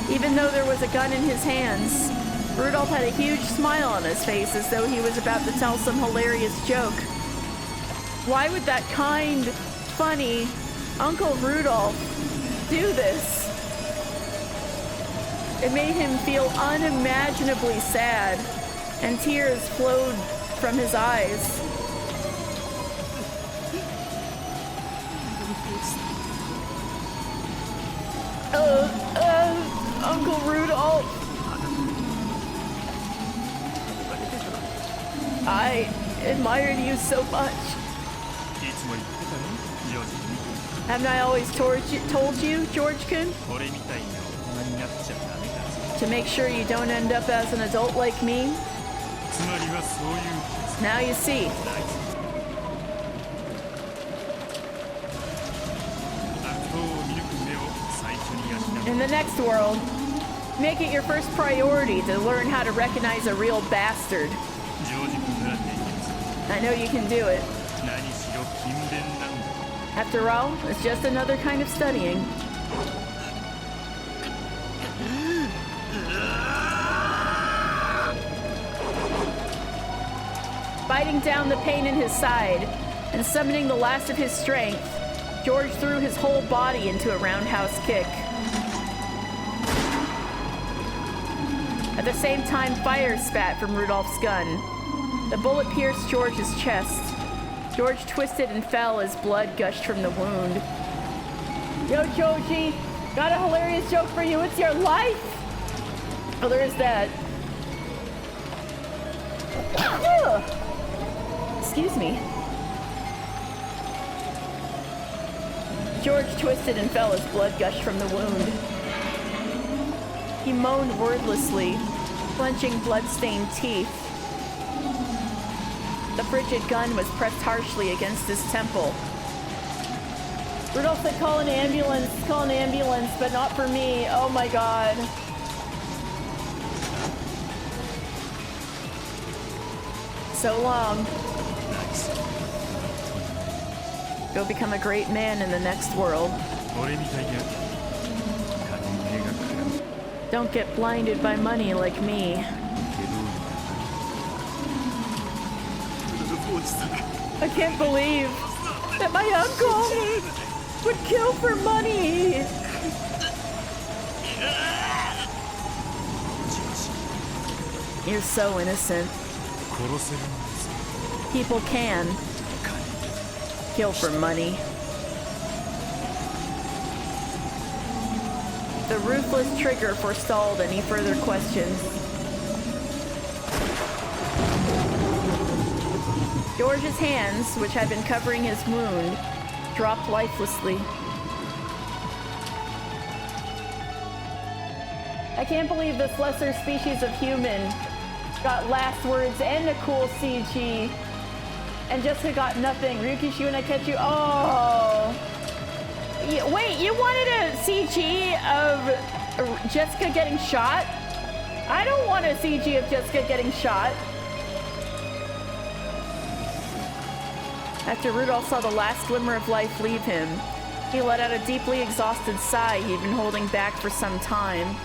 Even though there was a gun in his hands, Rudolph had a huge smile on his face as though he was about to tell some hilarious joke. Why would that kind, funny Uncle Rudolph do this? It made him feel unimaginably sad, and tears flowed from his eyes. Uncle Rudolph. I admired you so much. Haven't I always told you, George-kun? To make sure you don't end up as an adult like me? Now you see. In the next world, make it your first priority to learn how to recognize a real bastard. I know you can do it. After all, it's just another kind of studying. Fighting down the pain in his side and summoning the last of his strength, George threw his whole body into a roundhouse kick. At the same time, fire spat from Rudolph's gun. The bullet pierced George's chest. George twisted and fell as blood gushed from the wound. Yo, Joji, got a hilarious joke for you. It's your life. Oh, there is that. Excuse me. George twisted and fell as blood gushed from the wound. He moaned wordlessly, clenching blood-stained teeth. The frigid gun was pressed harshly against his temple. Rudolph said, call an ambulance, but not for me. Oh my god. So long. Go become a great man in the next world. Don't get blinded by money like me. I can't believe that my uncle would kill for money. You're so innocent. People can kill for money. The ruthless trigger forestalled any further questions. George's hands, which had been covering his wound, dropped lifelessly. I can't believe this lesser species of human got last words and a cool CG, and Jessica got nothing. Ryukishi when I catch you. Oh. Wait, you wanted a CG of Jessica getting shot? I don't want a CG of Jessica getting shot. After Rudolph saw the last glimmer of life leave him, he let out a deeply exhausted sigh he'd been holding back for some time.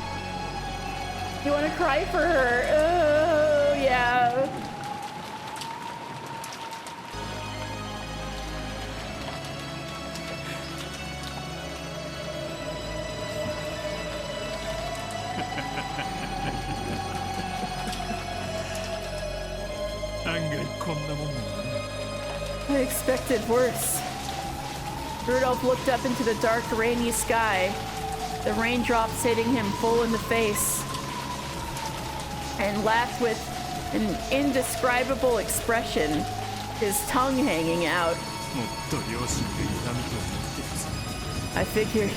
You want to cry for her? Oh, yeah. I expected worse. Rudolph looked up into the dark, rainy sky, the raindrops hitting him full in the face, and laughed with an indescribable expression, his tongue hanging out. I figured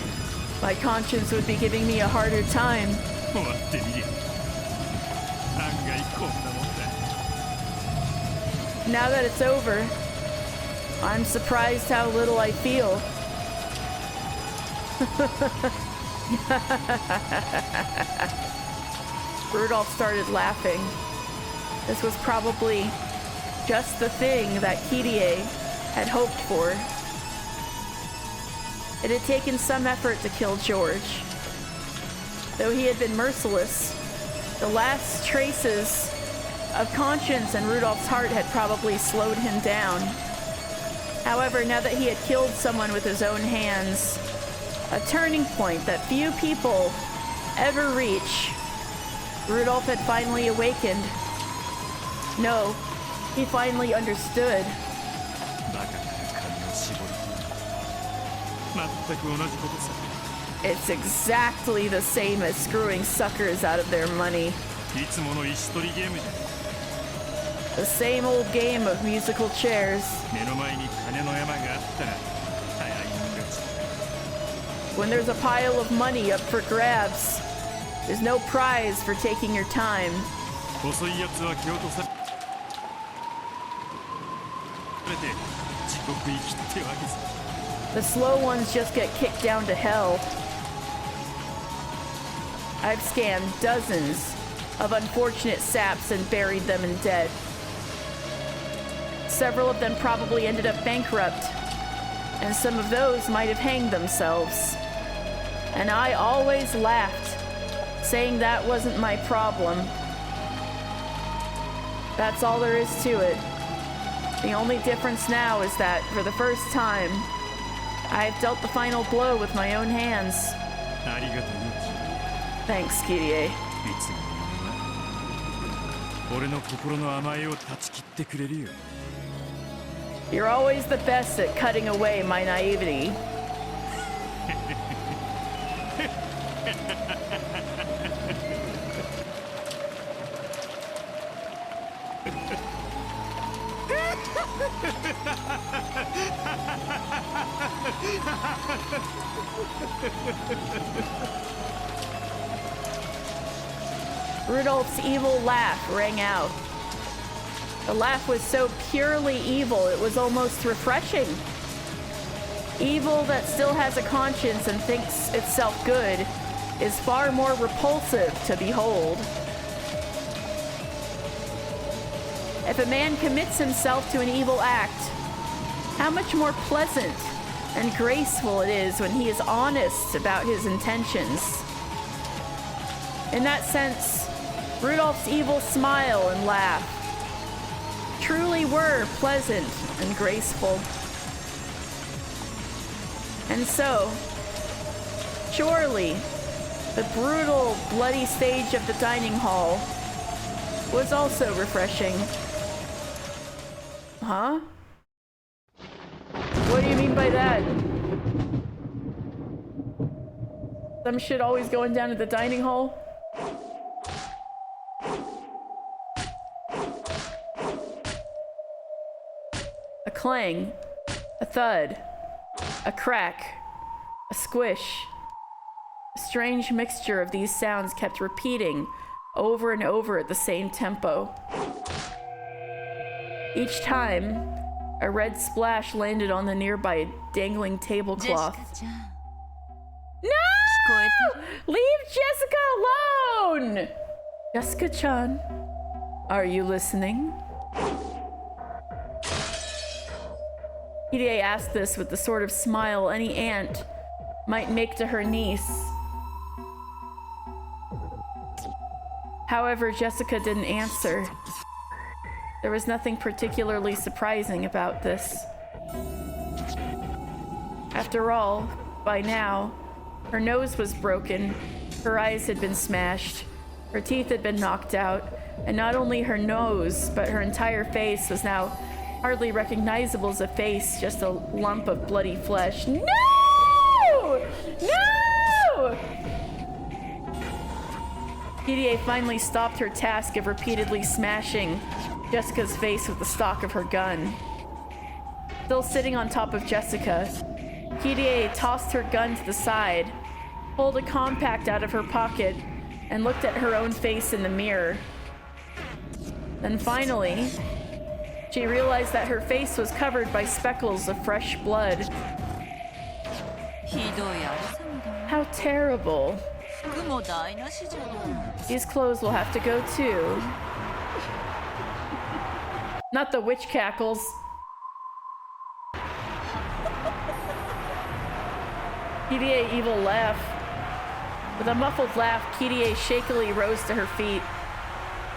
my conscience would be giving me a harder time. Now that it's over, I'm surprised how little I feel. Rudolph started laughing. This was probably just the thing that Kirie had hoped for. It had taken some effort to kill George. Though he had been merciless, the last traces of conscience in Rudolph's heart had probably slowed him down. However, now that he had killed someone with his own hands, a turning point that few people ever reach, Rudolph had finally awakened. No, he finally understood. It's exactly the same as screwing suckers out of their money. The same old game of musical chairs. When there's a pile of money up for grabs, there's no prize for taking your time. The slow ones just get kicked down to hell. I've scanned dozens of unfortunate saps and buried them in debt. Several of them probably ended up bankrupt, and some of those might have hanged themselves. And I always laughed, saying that wasn't my problem. That's all there is to it. The only difference now is that, for the first time, I have dealt the final blow with my own hands. Thanks, Kirie. You're always the best at cutting away my naivety. Rudolph's evil laugh rang out. The laugh was so purely evil, it was almost refreshing. Evil that still has a conscience and thinks itself good is far more repulsive to behold. If a man commits himself to an evil act, how much more pleasant and graceful it is when he is honest about his intentions. In that sense, Rudolph's evil smile and laugh truly were pleasant and graceful. And so, surely, the brutal, bloody stage of the dining hall was also refreshing. Huh? What do you mean by that? Some shit always going down to the dining hall? clang, a thud, a crack, a squish. A strange mixture of these sounds kept repeating over and over at the same tempo. Each time, a red splash landed on the nearby dangling tablecloth. No! Leave Jessica alone! Jessica-chan, are you listening? Hirie asked this with the sort of smile any aunt might make to her niece. However, Jessica didn't answer. There was nothing particularly surprising about this. After all, by now, her nose was broken, her eyes had been smashed, her teeth had been knocked out, and not only her nose, but her entire face was now hardly recognizable as a face, just a lump of bloody flesh. No! No! Hirie finally stopped her task of repeatedly smashing Jessica's face with the stock of her gun. Still sitting on top of Jessica, Hirie tossed her gun to the side, pulled a compact out of her pocket, and looked at her own face in the mirror. Then finally, she realized that her face was covered by speckles of fresh blood. How terrible. These clothes will have to go too. Not the witch cackles. Kirie evil laugh. With a muffled laugh, Kirie shakily rose to her feet.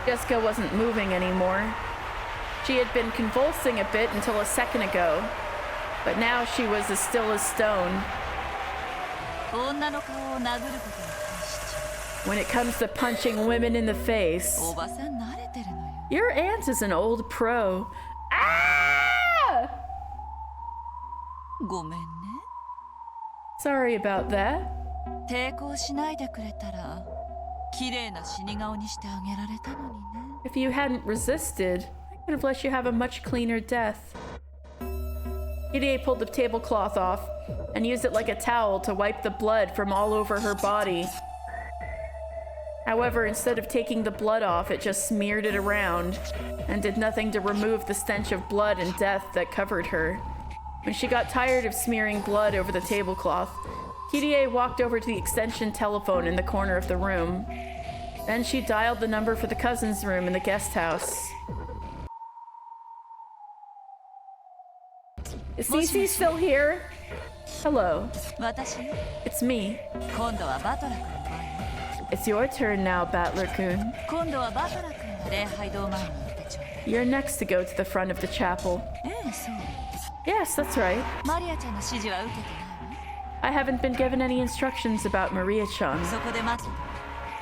Jessica wasn't moving anymore. She had been convulsing a bit until a second ago, but now she was as still as stone. When it comes to punching women in the face, your aunt is an old pro. Ah! Sorry about that. If you hadn't resisted, I could have let you have a much cleaner death. Hirie pulled the tablecloth off and used it like a towel to wipe the blood from all over her body. However, instead of taking the blood off, it just smeared it around and did nothing to remove the stench of blood and death that covered her. When she got tired of smearing blood over the tablecloth, Hirie walked over to the extension telephone in the corner of the room. Then she dialed the number for the cousin's room in the guest house. Is Cece still here? Hello. It's me. It's your turn now, Battler-kun. You're next to go to the front of the chapel. Yes, that's right. I haven't been given any instructions about Maria-chan.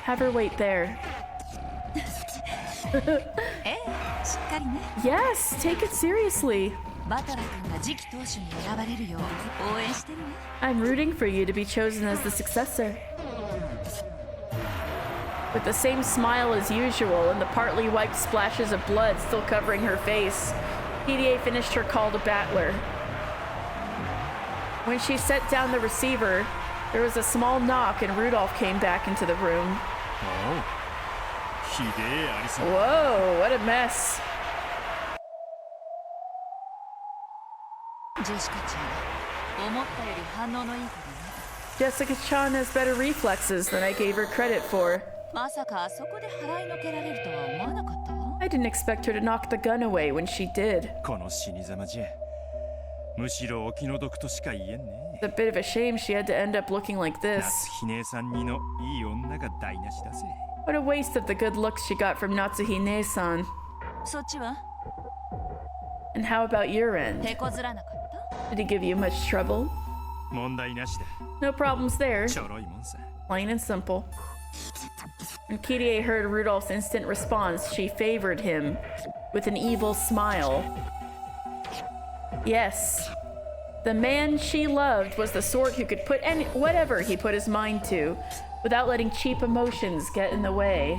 Have her wait there. Yes, take it seriously. I'm rooting for you to be chosen as the successor. With the same smile as usual and the partly wiped splashes of blood still covering her face, Hirie finished her call to Battler. When she set down the receiver, there was a small knock and Rudolph came back into the room. Whoa, what a mess. Jessica-chan has better reflexes than I gave her credit for. I didn't expect her to knock the gun away when she did. It's a bit of a shame she had to end up looking like this. What a waste of the good looks she got from Natsuhine-san. And how about your end? Did he give you much trouble? No problems there. Plain and simple. When Kirie heard Rudolph's instant response, she favored him with an evil smile. Yes, the man she loved was the sort who could put whatever he put his mind to without letting cheap emotions get in the way.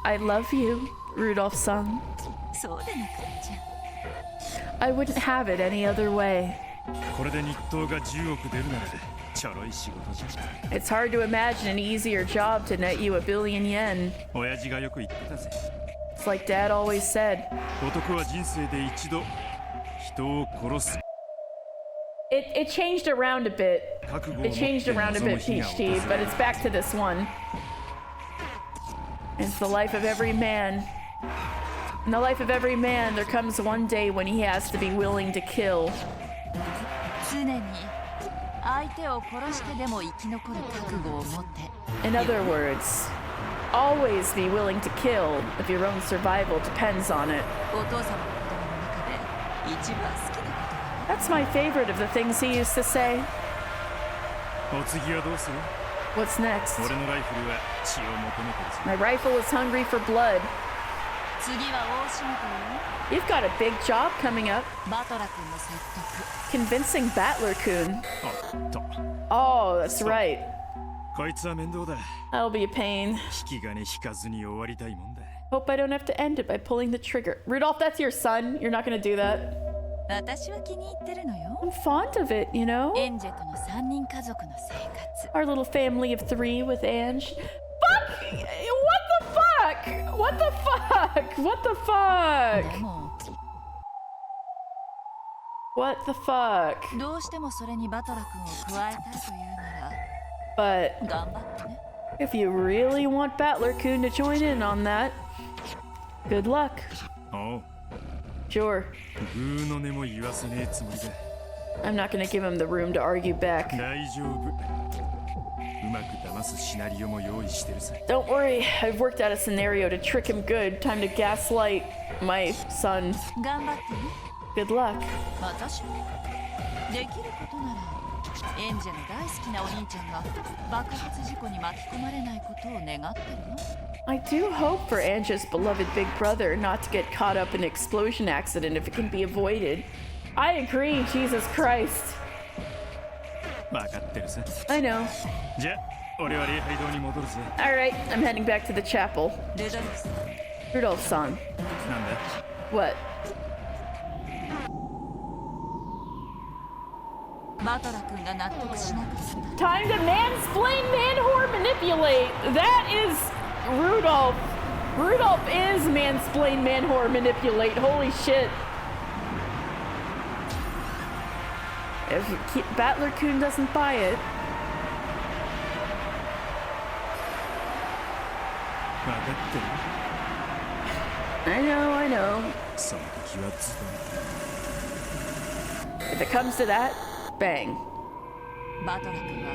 I love you, Rudolph-san. そうでなくっちゃ。 I wouldn't have it any other way. これで日当が10億出るならちょろい仕事じゃ。 It's hard to imagine an easier job to net you 1 billion yen. 親父がよく言ってたぜ。 It's like Dad always said. 男は人生で一度人を殺す。 It changed around a bit. It changed around a bit, Peach Tea, but it's back to this one. It's the life of every man. In the life of every man, there comes one day when he has to be willing to kill. 常に相手を殺してでも生き残る覚悟を持って。 In other words, always be willing to kill if your own survival depends on it. お父様の言葉の中で一番好きな言葉。 That's my favorite of the things he used to say. お次はどうする？ What's next? 俺のライフルは血を求めてるぞ。 My rifle is hungry for blood. 次は大仕事よ。 You've got a big job coming up. バトラ君の説得。 Convincing Battler-kun. おっと。 Oh, that's right. こいつは面倒だ。 That'll be a pain. 引き金引かずに終わりたいもんだ。 Hope I don't have to end it by pulling the trigger. Rudolph, that's your son. You're not gonna do that. 私は気に入ってるのよ。 I'm fond of it, you know? エンジェとの3人家族の生活。 Our little family of 3 with Ange. Fuck! What the fuck? What the fuck? What the fuck? でも What the fuck? どうしてもそれにバトラ君を加えたいというなら But 頑張ってね。 if you really want Battler-kun to join in on that, good luck. おう。 Sure. グーの音も言わせねえつもりだ。 I'm not gonna give him the room to argue back. 大丈夫。うまく騙すシナリオも用意してるさ。 Don't worry, I've worked out a scenario to trick him good. Time to gaslight my son. 頑張ってね。 Good luck. 私できることならエンジェの大好きなお兄ちゃんが爆発事故に巻き込まれないことを願ってるの。 I do hope for Anja's beloved big brother not to get caught up in an explosion accident if it can be avoided. I agree, Jesus Christ. わかってるさ。 I know. じゃあ、俺は礼拝堂に戻るぜ。 Alright, I'm heading back to the chapel. ルドルフさん。 Rudolph-san. なんだ？ What? バトラ君が納得しなかった。 Time to mansplain, man-whore, manipulate. That is Rudolph. Rudolph is mansplain, man-whore, manipulate. Holy shit. If Battler-kun doesn't buy it. わかってる。 I know, I know. その時はズドン。 If it comes to that, bang. バトラ君は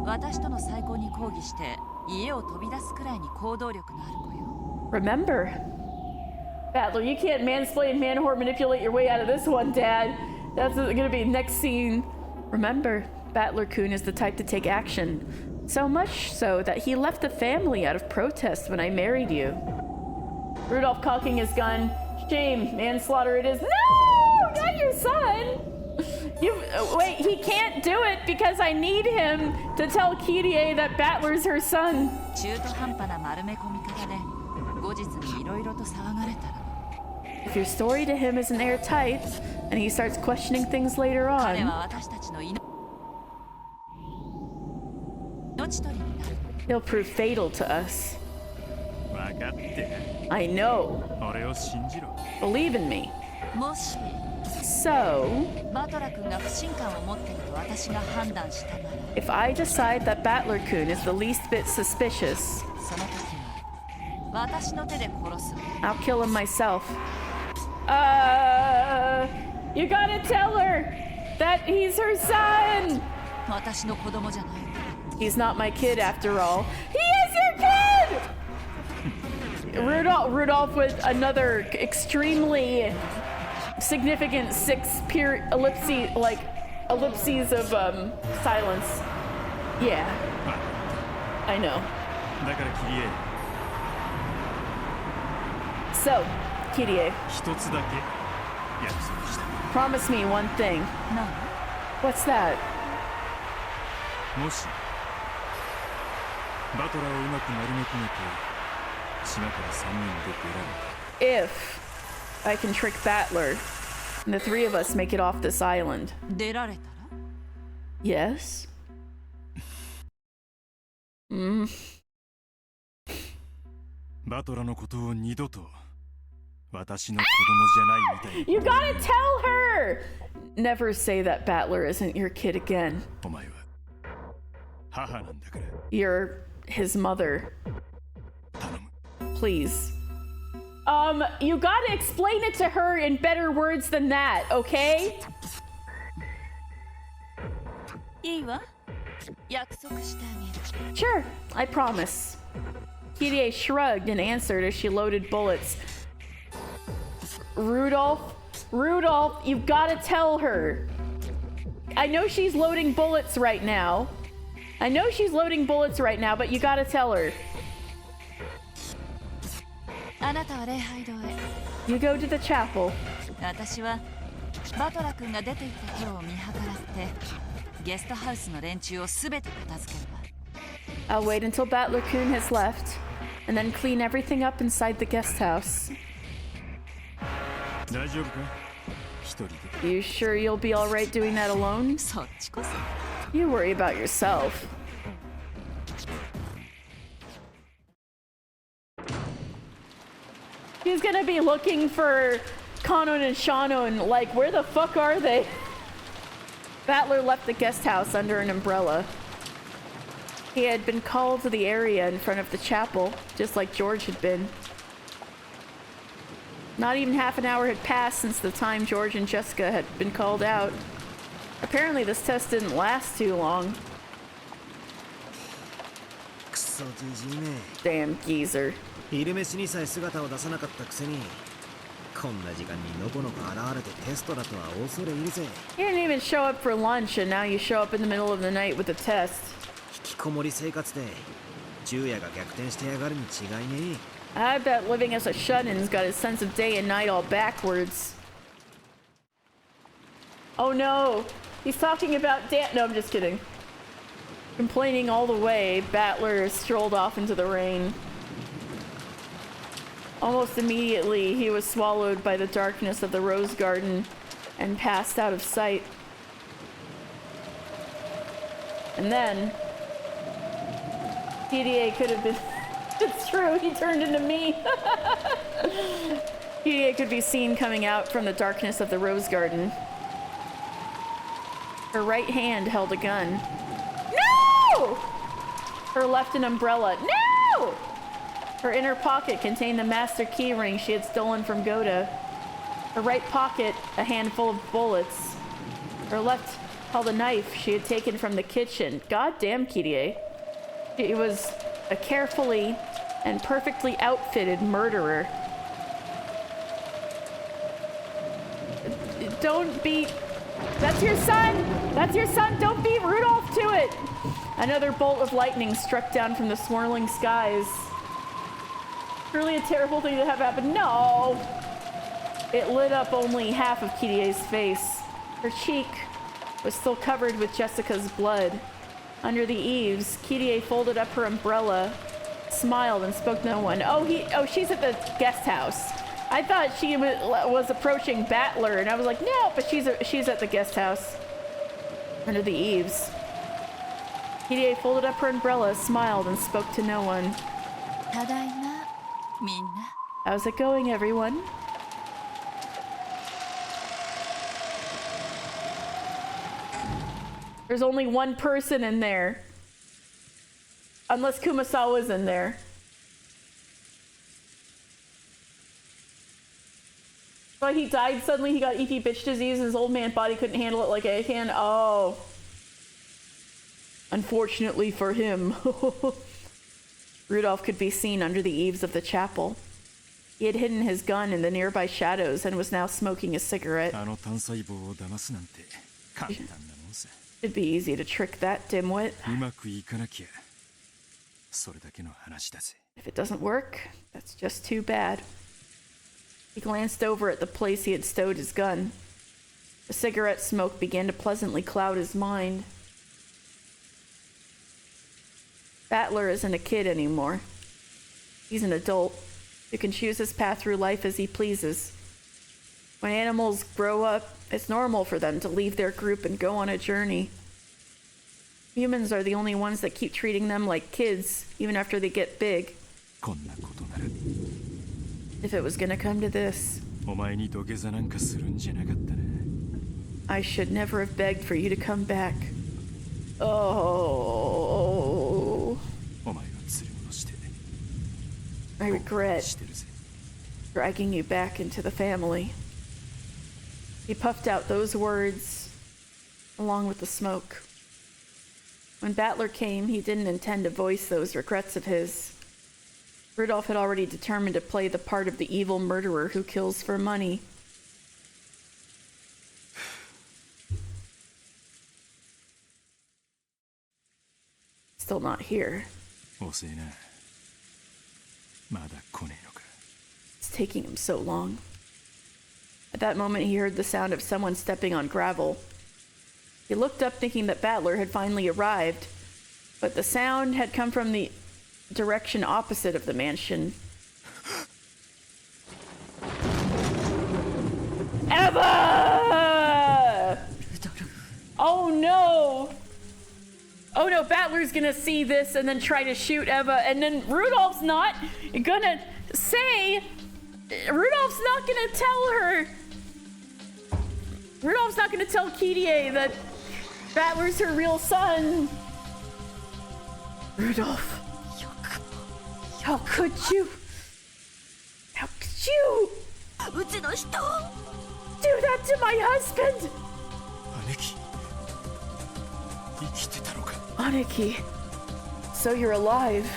私との再婚に抗議して家を飛び出すくらいに行動力のある子よ。 Remember, Battler, you can't mansplain, man-whore, manipulate your way out of this one, Dad. That's gonna be next scene. Remember, Battler-kun is the type to take action. So much so that he left the family out of protest when I married you. Rudolph cocking his gun. Shame, manslaughter it is. No, not your son. Wait, he can't do it because I need him to tell Kirie that Battler's her son. 中途半端な丸め込み方で後日にいろいろと騒がれたら If your story to him isn't airtight, and he starts questioning things later 彼 on, は私たちの命取りになる。 he'll prove fatal to us. わかってる。 I know. 俺を信じろ。 Believe in me. もし So, バトラ君が不信感を持っていると私が判断したなら if I decide that Battler-kun is the least bit suspicious, その時は私の手で殺す。 I'll kill him myself. You gotta tell her that he's her son. 私の子供じゃない。 He's not my kid after all. He is your kid! Rudolph with another extremely significant ellipses of silence. Yeah. I know. だからキリエ、 So, Kirie, 一つだけ約束した。 promise me one thing. な What's that? もしバトラーをうまく丸め込めて島から3人で出られた。 If I can trick Battler, and the three of us make it off this island. 出られたら Yes? Mm. バトラのことを二度と私の子供じゃないみたい。 You gotta tell her! Never say that Battler isn't your kid again. お前は母なんだから。 You're his mother. 頼む。 Please. You gotta explain it to her in better words than that, okay? いいわ。約束してあげる。 Sure, I promise. Kirie shrugged and answered as she loaded bullets. Rudolph, you've gotta tell her. I know she's loading bullets right now. But you gotta tell her. あなたは礼拝堂へ。 You go to the chapel. 私はバトラ君が出て行った頃を見計らってゲストハウスの連中をすべて片付けるわ。 I'll wait until Battler-kun has left, and then clean everything up inside the guest house. 大丈夫か？一人で。 You sure you'll be alright doing that alone? そっちこそ。 You worry about yourself. He's gonna be looking for Kanon and Shannon, like, where the fuck are they? Battler left the guest house under an umbrella. He had been called to the area in front of the chapel, just like George had been. Not even half an hour had passed since the time George and Jessica had been called out. Apparently this test didn't last too long. Damn geezer. 昼飯にさえ姿を出さなかったくせにこんな時間にのこのこ現れてテストだとは恐れ入るぜ。 You didn't even show up for lunch and now you show up in the middle of the night with a test. 引きこもり生活で昼夜が逆転してやがるに違いねえ。 I bet living as a shut-in's got his sense of day and night all backwards. Oh no, he's talking about No, I'm just kidding. Complaining all the way, Battler strolled off into the rain. Almost immediately, he was swallowed by the darkness of the rose garden and passed out of sight. And then, PDA could have been... It's true, he turned into me. PDA could be seen coming out from the darkness of the rose garden. Her right hand held a gun. No! Her left an umbrella. No! Her inner pocket contained the master key ring she had stolen from Goda. Her right pocket, a handful of bullets. Her left held a knife she had taken from the kitchen. Goddamn, Kirie. She was a carefully and perfectly outfitted murderer. Don't beat... That's your son! That's your son! Don't beat Rudolph to it! Another bolt of lightning struck down from the swirling skies. Really a terrible thing to have happen. No! It lit up only half of Kirie's face. Her cheek was still covered with Jessica's blood. Under the eaves, Kirie folded up her umbrella, smiled, and spoke to no one. Oh, she's at the guest house. I thought she was approaching Battler, and I was like, no, but she's at the guest house. Under the eaves. Kirie folded up her umbrella, smiled, and spoke to no one. How's it going, everyone? There's only one person in there. Unless Kumasawa's in there. But he died suddenly, he got ET bitch disease, his old man body couldn't handle it like a can. Oh. Unfortunately for him. Rudolph could be seen under the eaves of the chapel. He had hidden his gun in the nearby shadows and was now smoking a cigarette. It'd be easy to trick that dimwit. If it doesn't work, that's just too bad. He glanced over at the place he had stowed his gun. The cigarette smoke began to pleasantly cloud his mind. Battler isn't a kid anymore. He's an adult who can choose his path through life as he pleases. When animals grow up, it's normal for them to leave their group and go on a journey. Humans are the only ones that keep treating them like kids, even after they get big. If it was gonna come to this, I should never have begged for you to come back. Oh. I regret dragging you back into the family. He puffed out those words along with the smoke. When Battler came, he didn't intend to voice those regrets of his. Rudolph had already determined to play the part of the evil murderer who kills for money. Still not here. It's taking him so long. At that moment, he heard the sound of someone stepping on gravel. He looked up thinking that Battler had finally arrived, but the sound had come from the direction opposite of the mansion. Eva! Oh no! Oh no, Battler's gonna see this and then try to shoot Eva, and then Rudolph's not gonna say... Rudolph's not gonna tell her... Rudolph's not gonna tell Kirie that Battler's her real son. Rudolph. How could you? How could you? Do that to my husband? Aniki. So you're alive.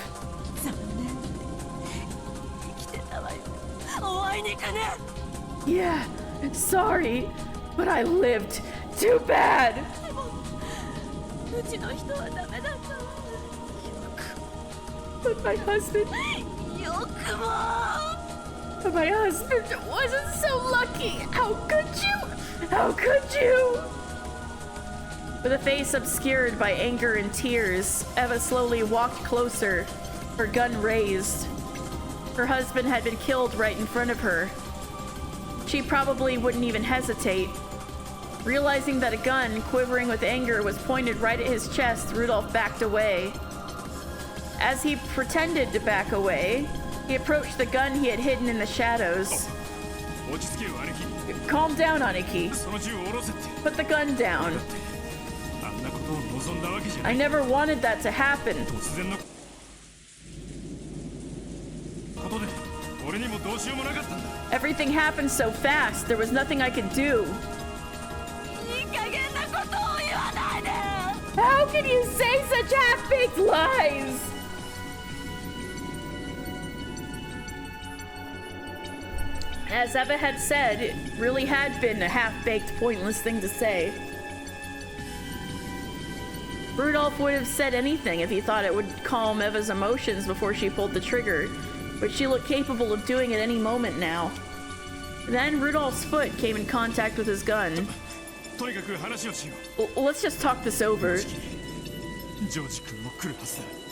Yeah, sorry, but I lived. Too bad. But my husband... But my husband wasn't so lucky. How could you? How could you? With a face obscured by anger and tears, Eva slowly walked closer, her gun raised. Her husband had been killed right in front of her. She probably wouldn't even hesitate. Realizing that a gun, quivering with anger, was pointed right at his chest, Rudolph backed away. As he pretended to back away, he approached the gun he had hidden in the shadows. Calm down, Aniki. Put the gun down. I never wanted that to happen. Everything happened so fast, there was nothing I could do. How can you say such half-baked lies? As Eva had said, it really had been a half-baked, pointless thing to say. Rudolph would have said anything if he thought it would calm Eva's emotions before she pulled the trigger, but she looked capable of doing it any moment now. Then Rudolph's foot came in contact with his gun. Let's just talk this over.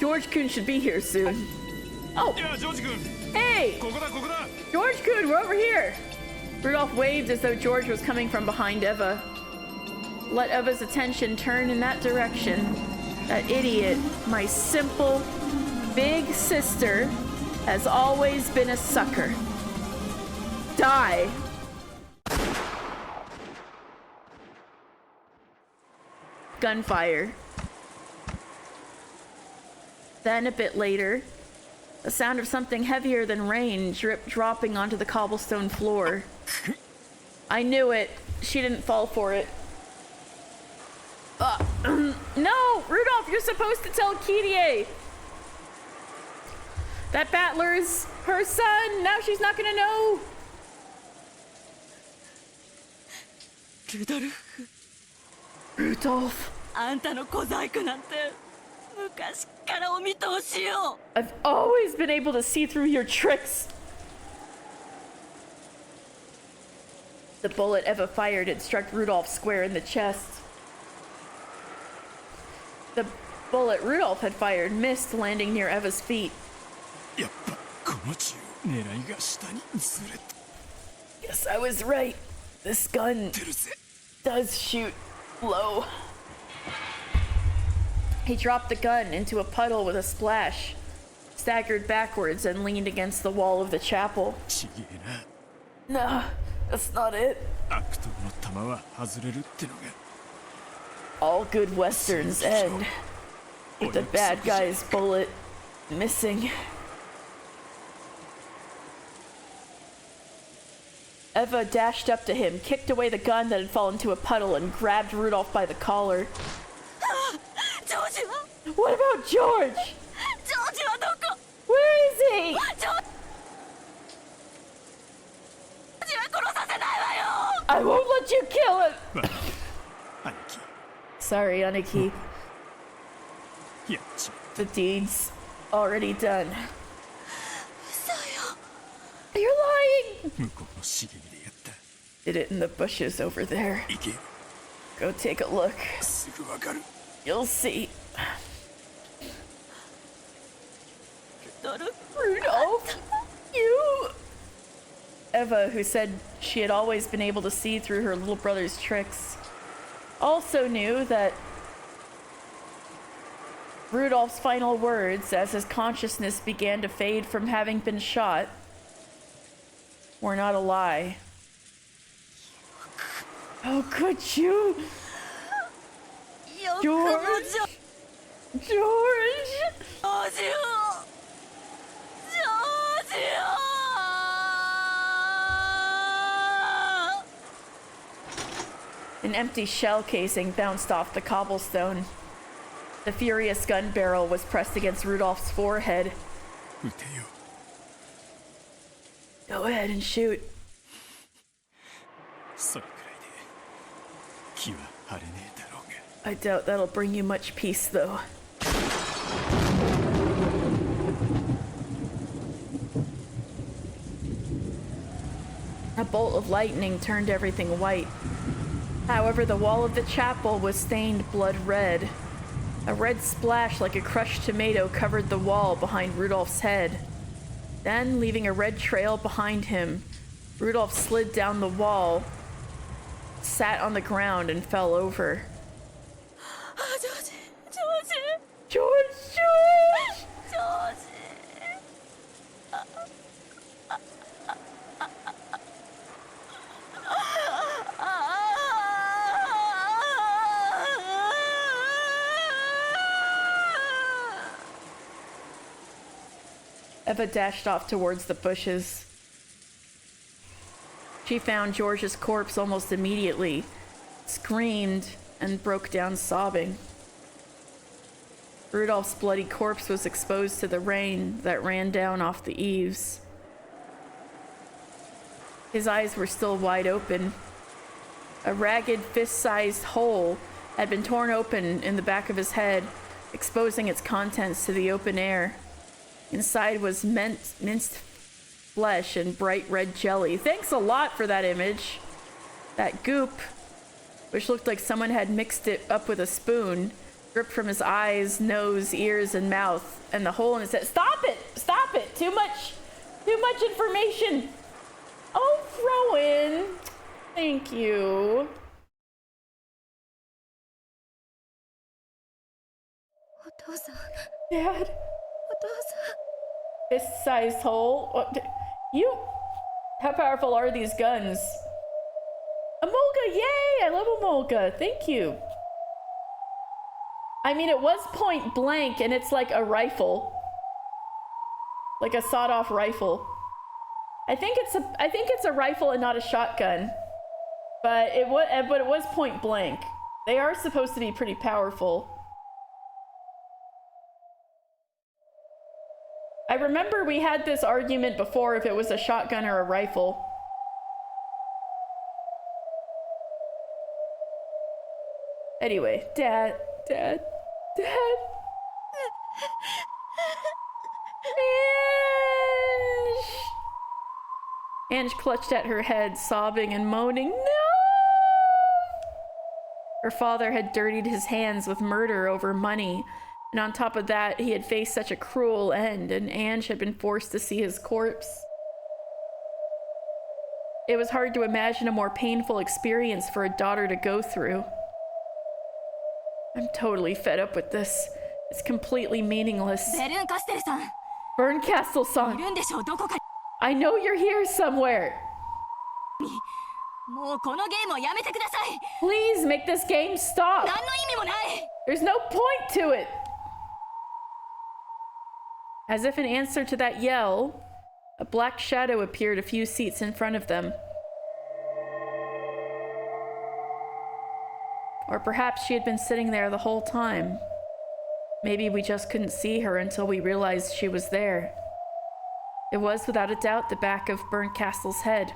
George-kun should be here soon. Oh! Hey! George-kun, we're over here! Rudolph waved as though George was coming from behind Eva. Let Eva's attention turn in that direction. That idiot, my simple, big sister, has always been a sucker. Die! Gunfire. Then, a bit later, the sound of something heavier than rain dropping onto the cobblestone floor. I knew it. She didn't fall for it. No! Rudolph, you're supposed to tell Kirie! That Battler's her son! Now she's not gonna know! Rudolph. I've always been able to see through your tricks. The bullet Eva fired had struck Rudolph square in the chest. The bullet Rudolph had fired missed, landing near Eva's feet. Yes, I was right. This gun does shoot low. He dropped the gun into a puddle with a splash, staggered backwards, and leaned against the wall of the chapel. No, that's not it. All good westerns end with the bad guy's bullet missing. Eva dashed up to him, kicked away the gun that had fallen to a puddle, and grabbed Rudolph by the collar. What about George? Where is he? I won't let you kill him! Sorry, Aniki. The deed's already done. You're lying! Did it in the bushes over there. Go take a look. You'll see. Rudolph, you... Eva, who said she had always been able to see through her little brother's tricks, also knew that Rudolph's final words, as his consciousness began to fade from having been shot, were not a lie. How could you? George! An empty shell casing bounced off the cobblestone. The furious gun barrel was pressed against Rudolph's forehead. Go ahead and shoot. I doubt that'll bring you much peace, though. A bolt of lightning turned everything white. However, the wall of the chapel was stained blood red. A red splash like a crushed tomato covered the wall behind Rudolph's head. Then, leaving a red trail behind him, Rudolph slid down the wall, sat on the ground, and fell over. George! Eva dashed off towards the bushes. She found George's corpse almost immediately, screamed, and broke down sobbing. Rudolph's bloody corpse was exposed to the rain that ran down off the eaves. His eyes were still wide open. A ragged, fist-sized hole had been torn open in the back of his head, exposing its contents to the open air. Inside was minced flesh and bright red jelly. Thanks a lot for that image. That goop, which looked like someone had mixed it up with a spoon, dripped from his eyes, nose, ears, and mouth, and the hole in his head. Stop it! Stop it! Too much information! Oh, throw in. Thank you. Dad. Fist-sized hole. What? You. How powerful are these guns? Amolga, yay! I love Amolga. Thank you. I mean, it was point blank, and it's like a rifle, like a sawed-off rifle. I think it's a rifle and not a shotgun, but it was point blank. They are supposed to be pretty powerful. I remember we had this argument before if it was a shotgun or a rifle. Anyway, Dad. Ange clutched at her head, sobbing and moaning, "No!" Her father had dirtied his hands with murder over money, and on top of that, he had faced such a cruel end, and Ange had been forced to see his corpse. It was hard to imagine a more painful experience for a daughter to go through. I'm totally fed up with this. It's completely meaningless. Berncastle-san! I know you're here somewhere! Please make this game stop! There's no point to it! As if in answer to that yell, a black shadow appeared a few seats in front of them. Or perhaps she had been sitting there the whole time. Maybe we just couldn't see her until we realized she was there. It was without a doubt the back of Berncastle's head.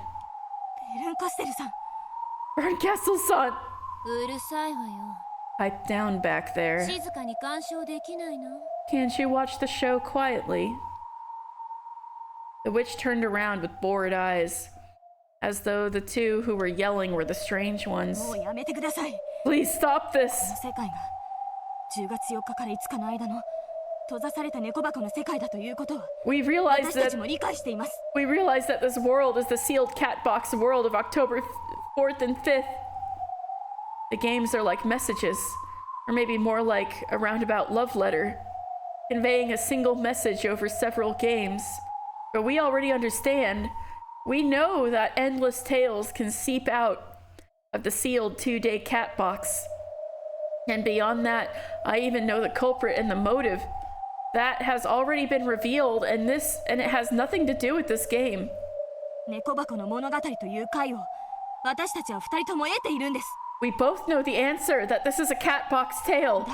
Berncastle-san! Pipe down back there. Can't you watch the show quietly? The witch turned around with bored eyes, as though the two who were yelling were the strange ones. Please stop this! We realize that this world is the sealed cat box world of October 4th and 5th. The games are like messages, or maybe more like a roundabout love letter, conveying a single message over several games. But we already understand. We know that endless tales can seep out of the sealed 2-day cat box. And beyond that, I even know the culprit and the motive. That has already been revealed, and it has nothing to do with this game. We both know the answer, that this is a cat box tale.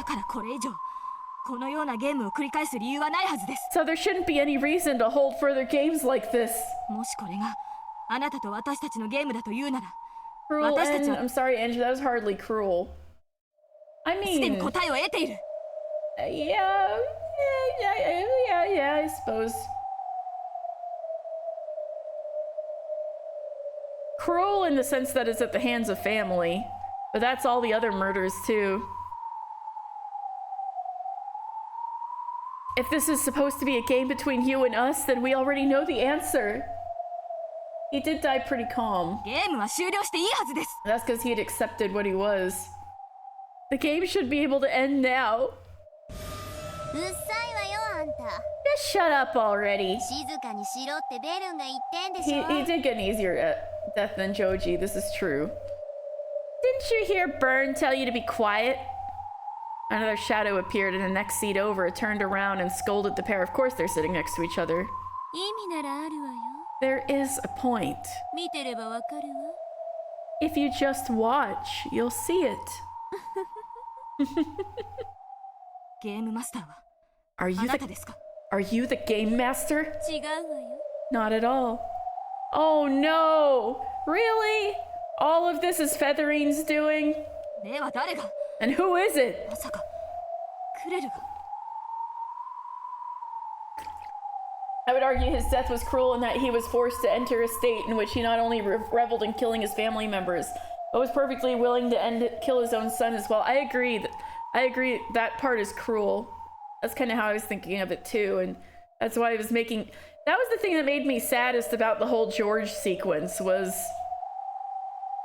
So there shouldn't be any reason to hold further games like this. Cruel and I'm sorry, Angie, that was hardly cruel. I mean, yeah, I suppose. Cruel in the sense that it's at the hands of family, but that's all the other murders too. If this is supposed to be a game between you and us, then we already know the answer. He did die pretty calm. That's because he had accepted what he was. The game should be able to end now. Just shut up already. He did get an easier death than Joji, this is true. Didn't you hear Byrne tell you to be quiet? Another shadow appeared in the next seat over, turned around and scolded the pair. Of course they're sitting next to each other. There is a point. If you just watch, you'll see it. Are you the game master? Not at all. Oh no! Really? All of this is Featherine's doing? And who is it? I would argue his death was cruel in that he was forced to enter a state in which he not only reveled in killing his family members, but was perfectly willing to kill his own son as well. I agree that part is cruel. That's kind of how I was thinking of it too, and that's why I was making... That was the thing that made me saddest about the whole George sequence, was...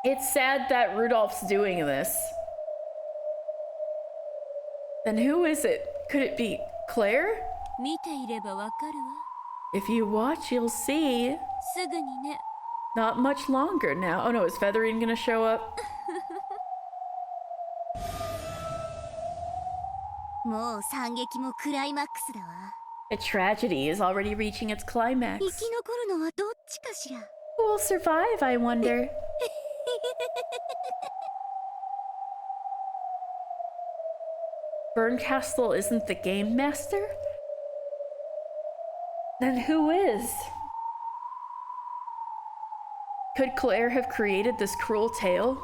It's sad that Rudolph's doing this. Then who is it? Could it be Claire? If you watch, you'll see. Not much longer now. Oh no, is Featherine gonna show up? A tragedy is already reaching its climax. Who will survive, I wonder? Berncastle isn't the game master? Then who is? Could Claire have created this cruel tale?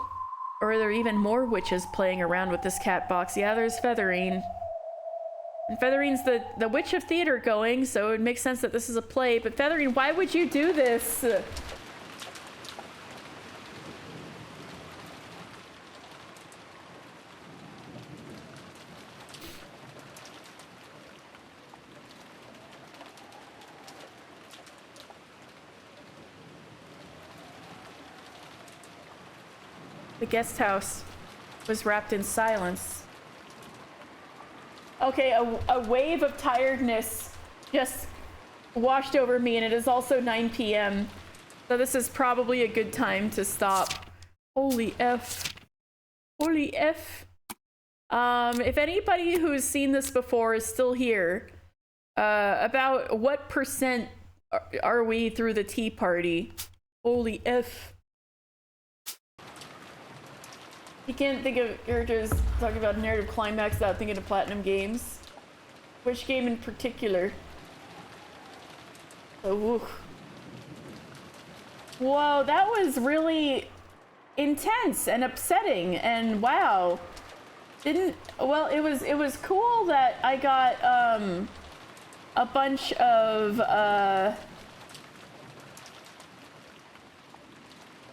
Or are there even more witches playing around with this cat box? Yeah, there's Featherine. And Featherine's the witch of theater going, so it makes sense that this is a play. But Featherine, why would you do this? The guest house was wrapped in silence. Okay, a wave of tiredness just washed over me, and it is also 9 p.m. So this is probably a good time to stop. Holy F. Holy F. If anybody who's seen this before is still here, about what percent are we through the tea party? Holy F. You can't think of characters talking about narrative climax without thinking of Platinum Games. Which game in particular? Oh, woo. Whoa, that was really intense and upsetting, and wow. Well, it was cool that I got a bunch of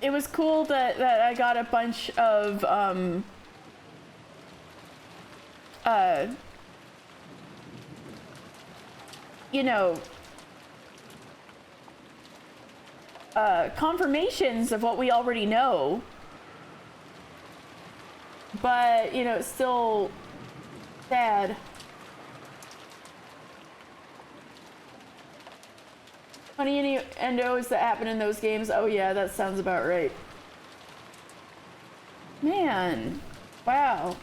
it was cool that I got a bunch of you know, confirmations of what we already know, but you know, it's still sad. Funny innuendos that happen in those games. Oh yeah, that sounds about right. Man, wow.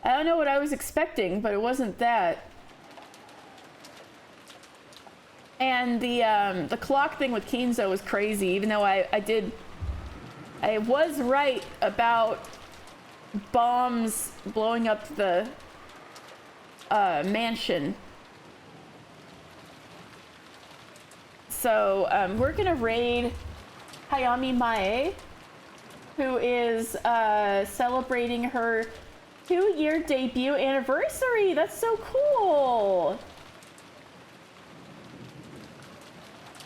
I don't know what I was expecting, but it wasn't that. And the clock thing with Kinzo was crazy, even though I was right about bombs blowing up the mansion. So we're gonna raid Hayami Mae, who is celebrating her 2-year debut anniversary. That's so cool.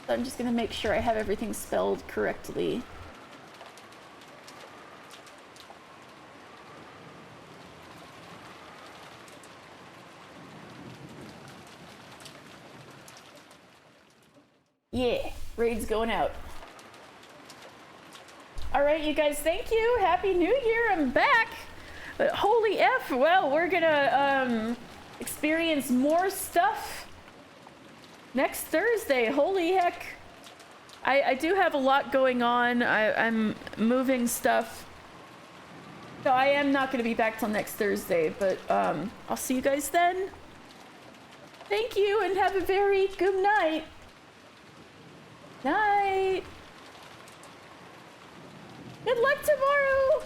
I'm just gonna make sure I have everything spelled correctly. Yeah, raid's going out. All right, you guys, thank you. Happy New Year, I'm back. But holy F, well, we're gonna experience more stuff next Thursday. Holy heck. I do have a lot going on. I'm moving stuff. So I am not gonna be back till next Thursday, but I'll see you guys then. Thank you and have a very good night. Night. Good luck tomorrow.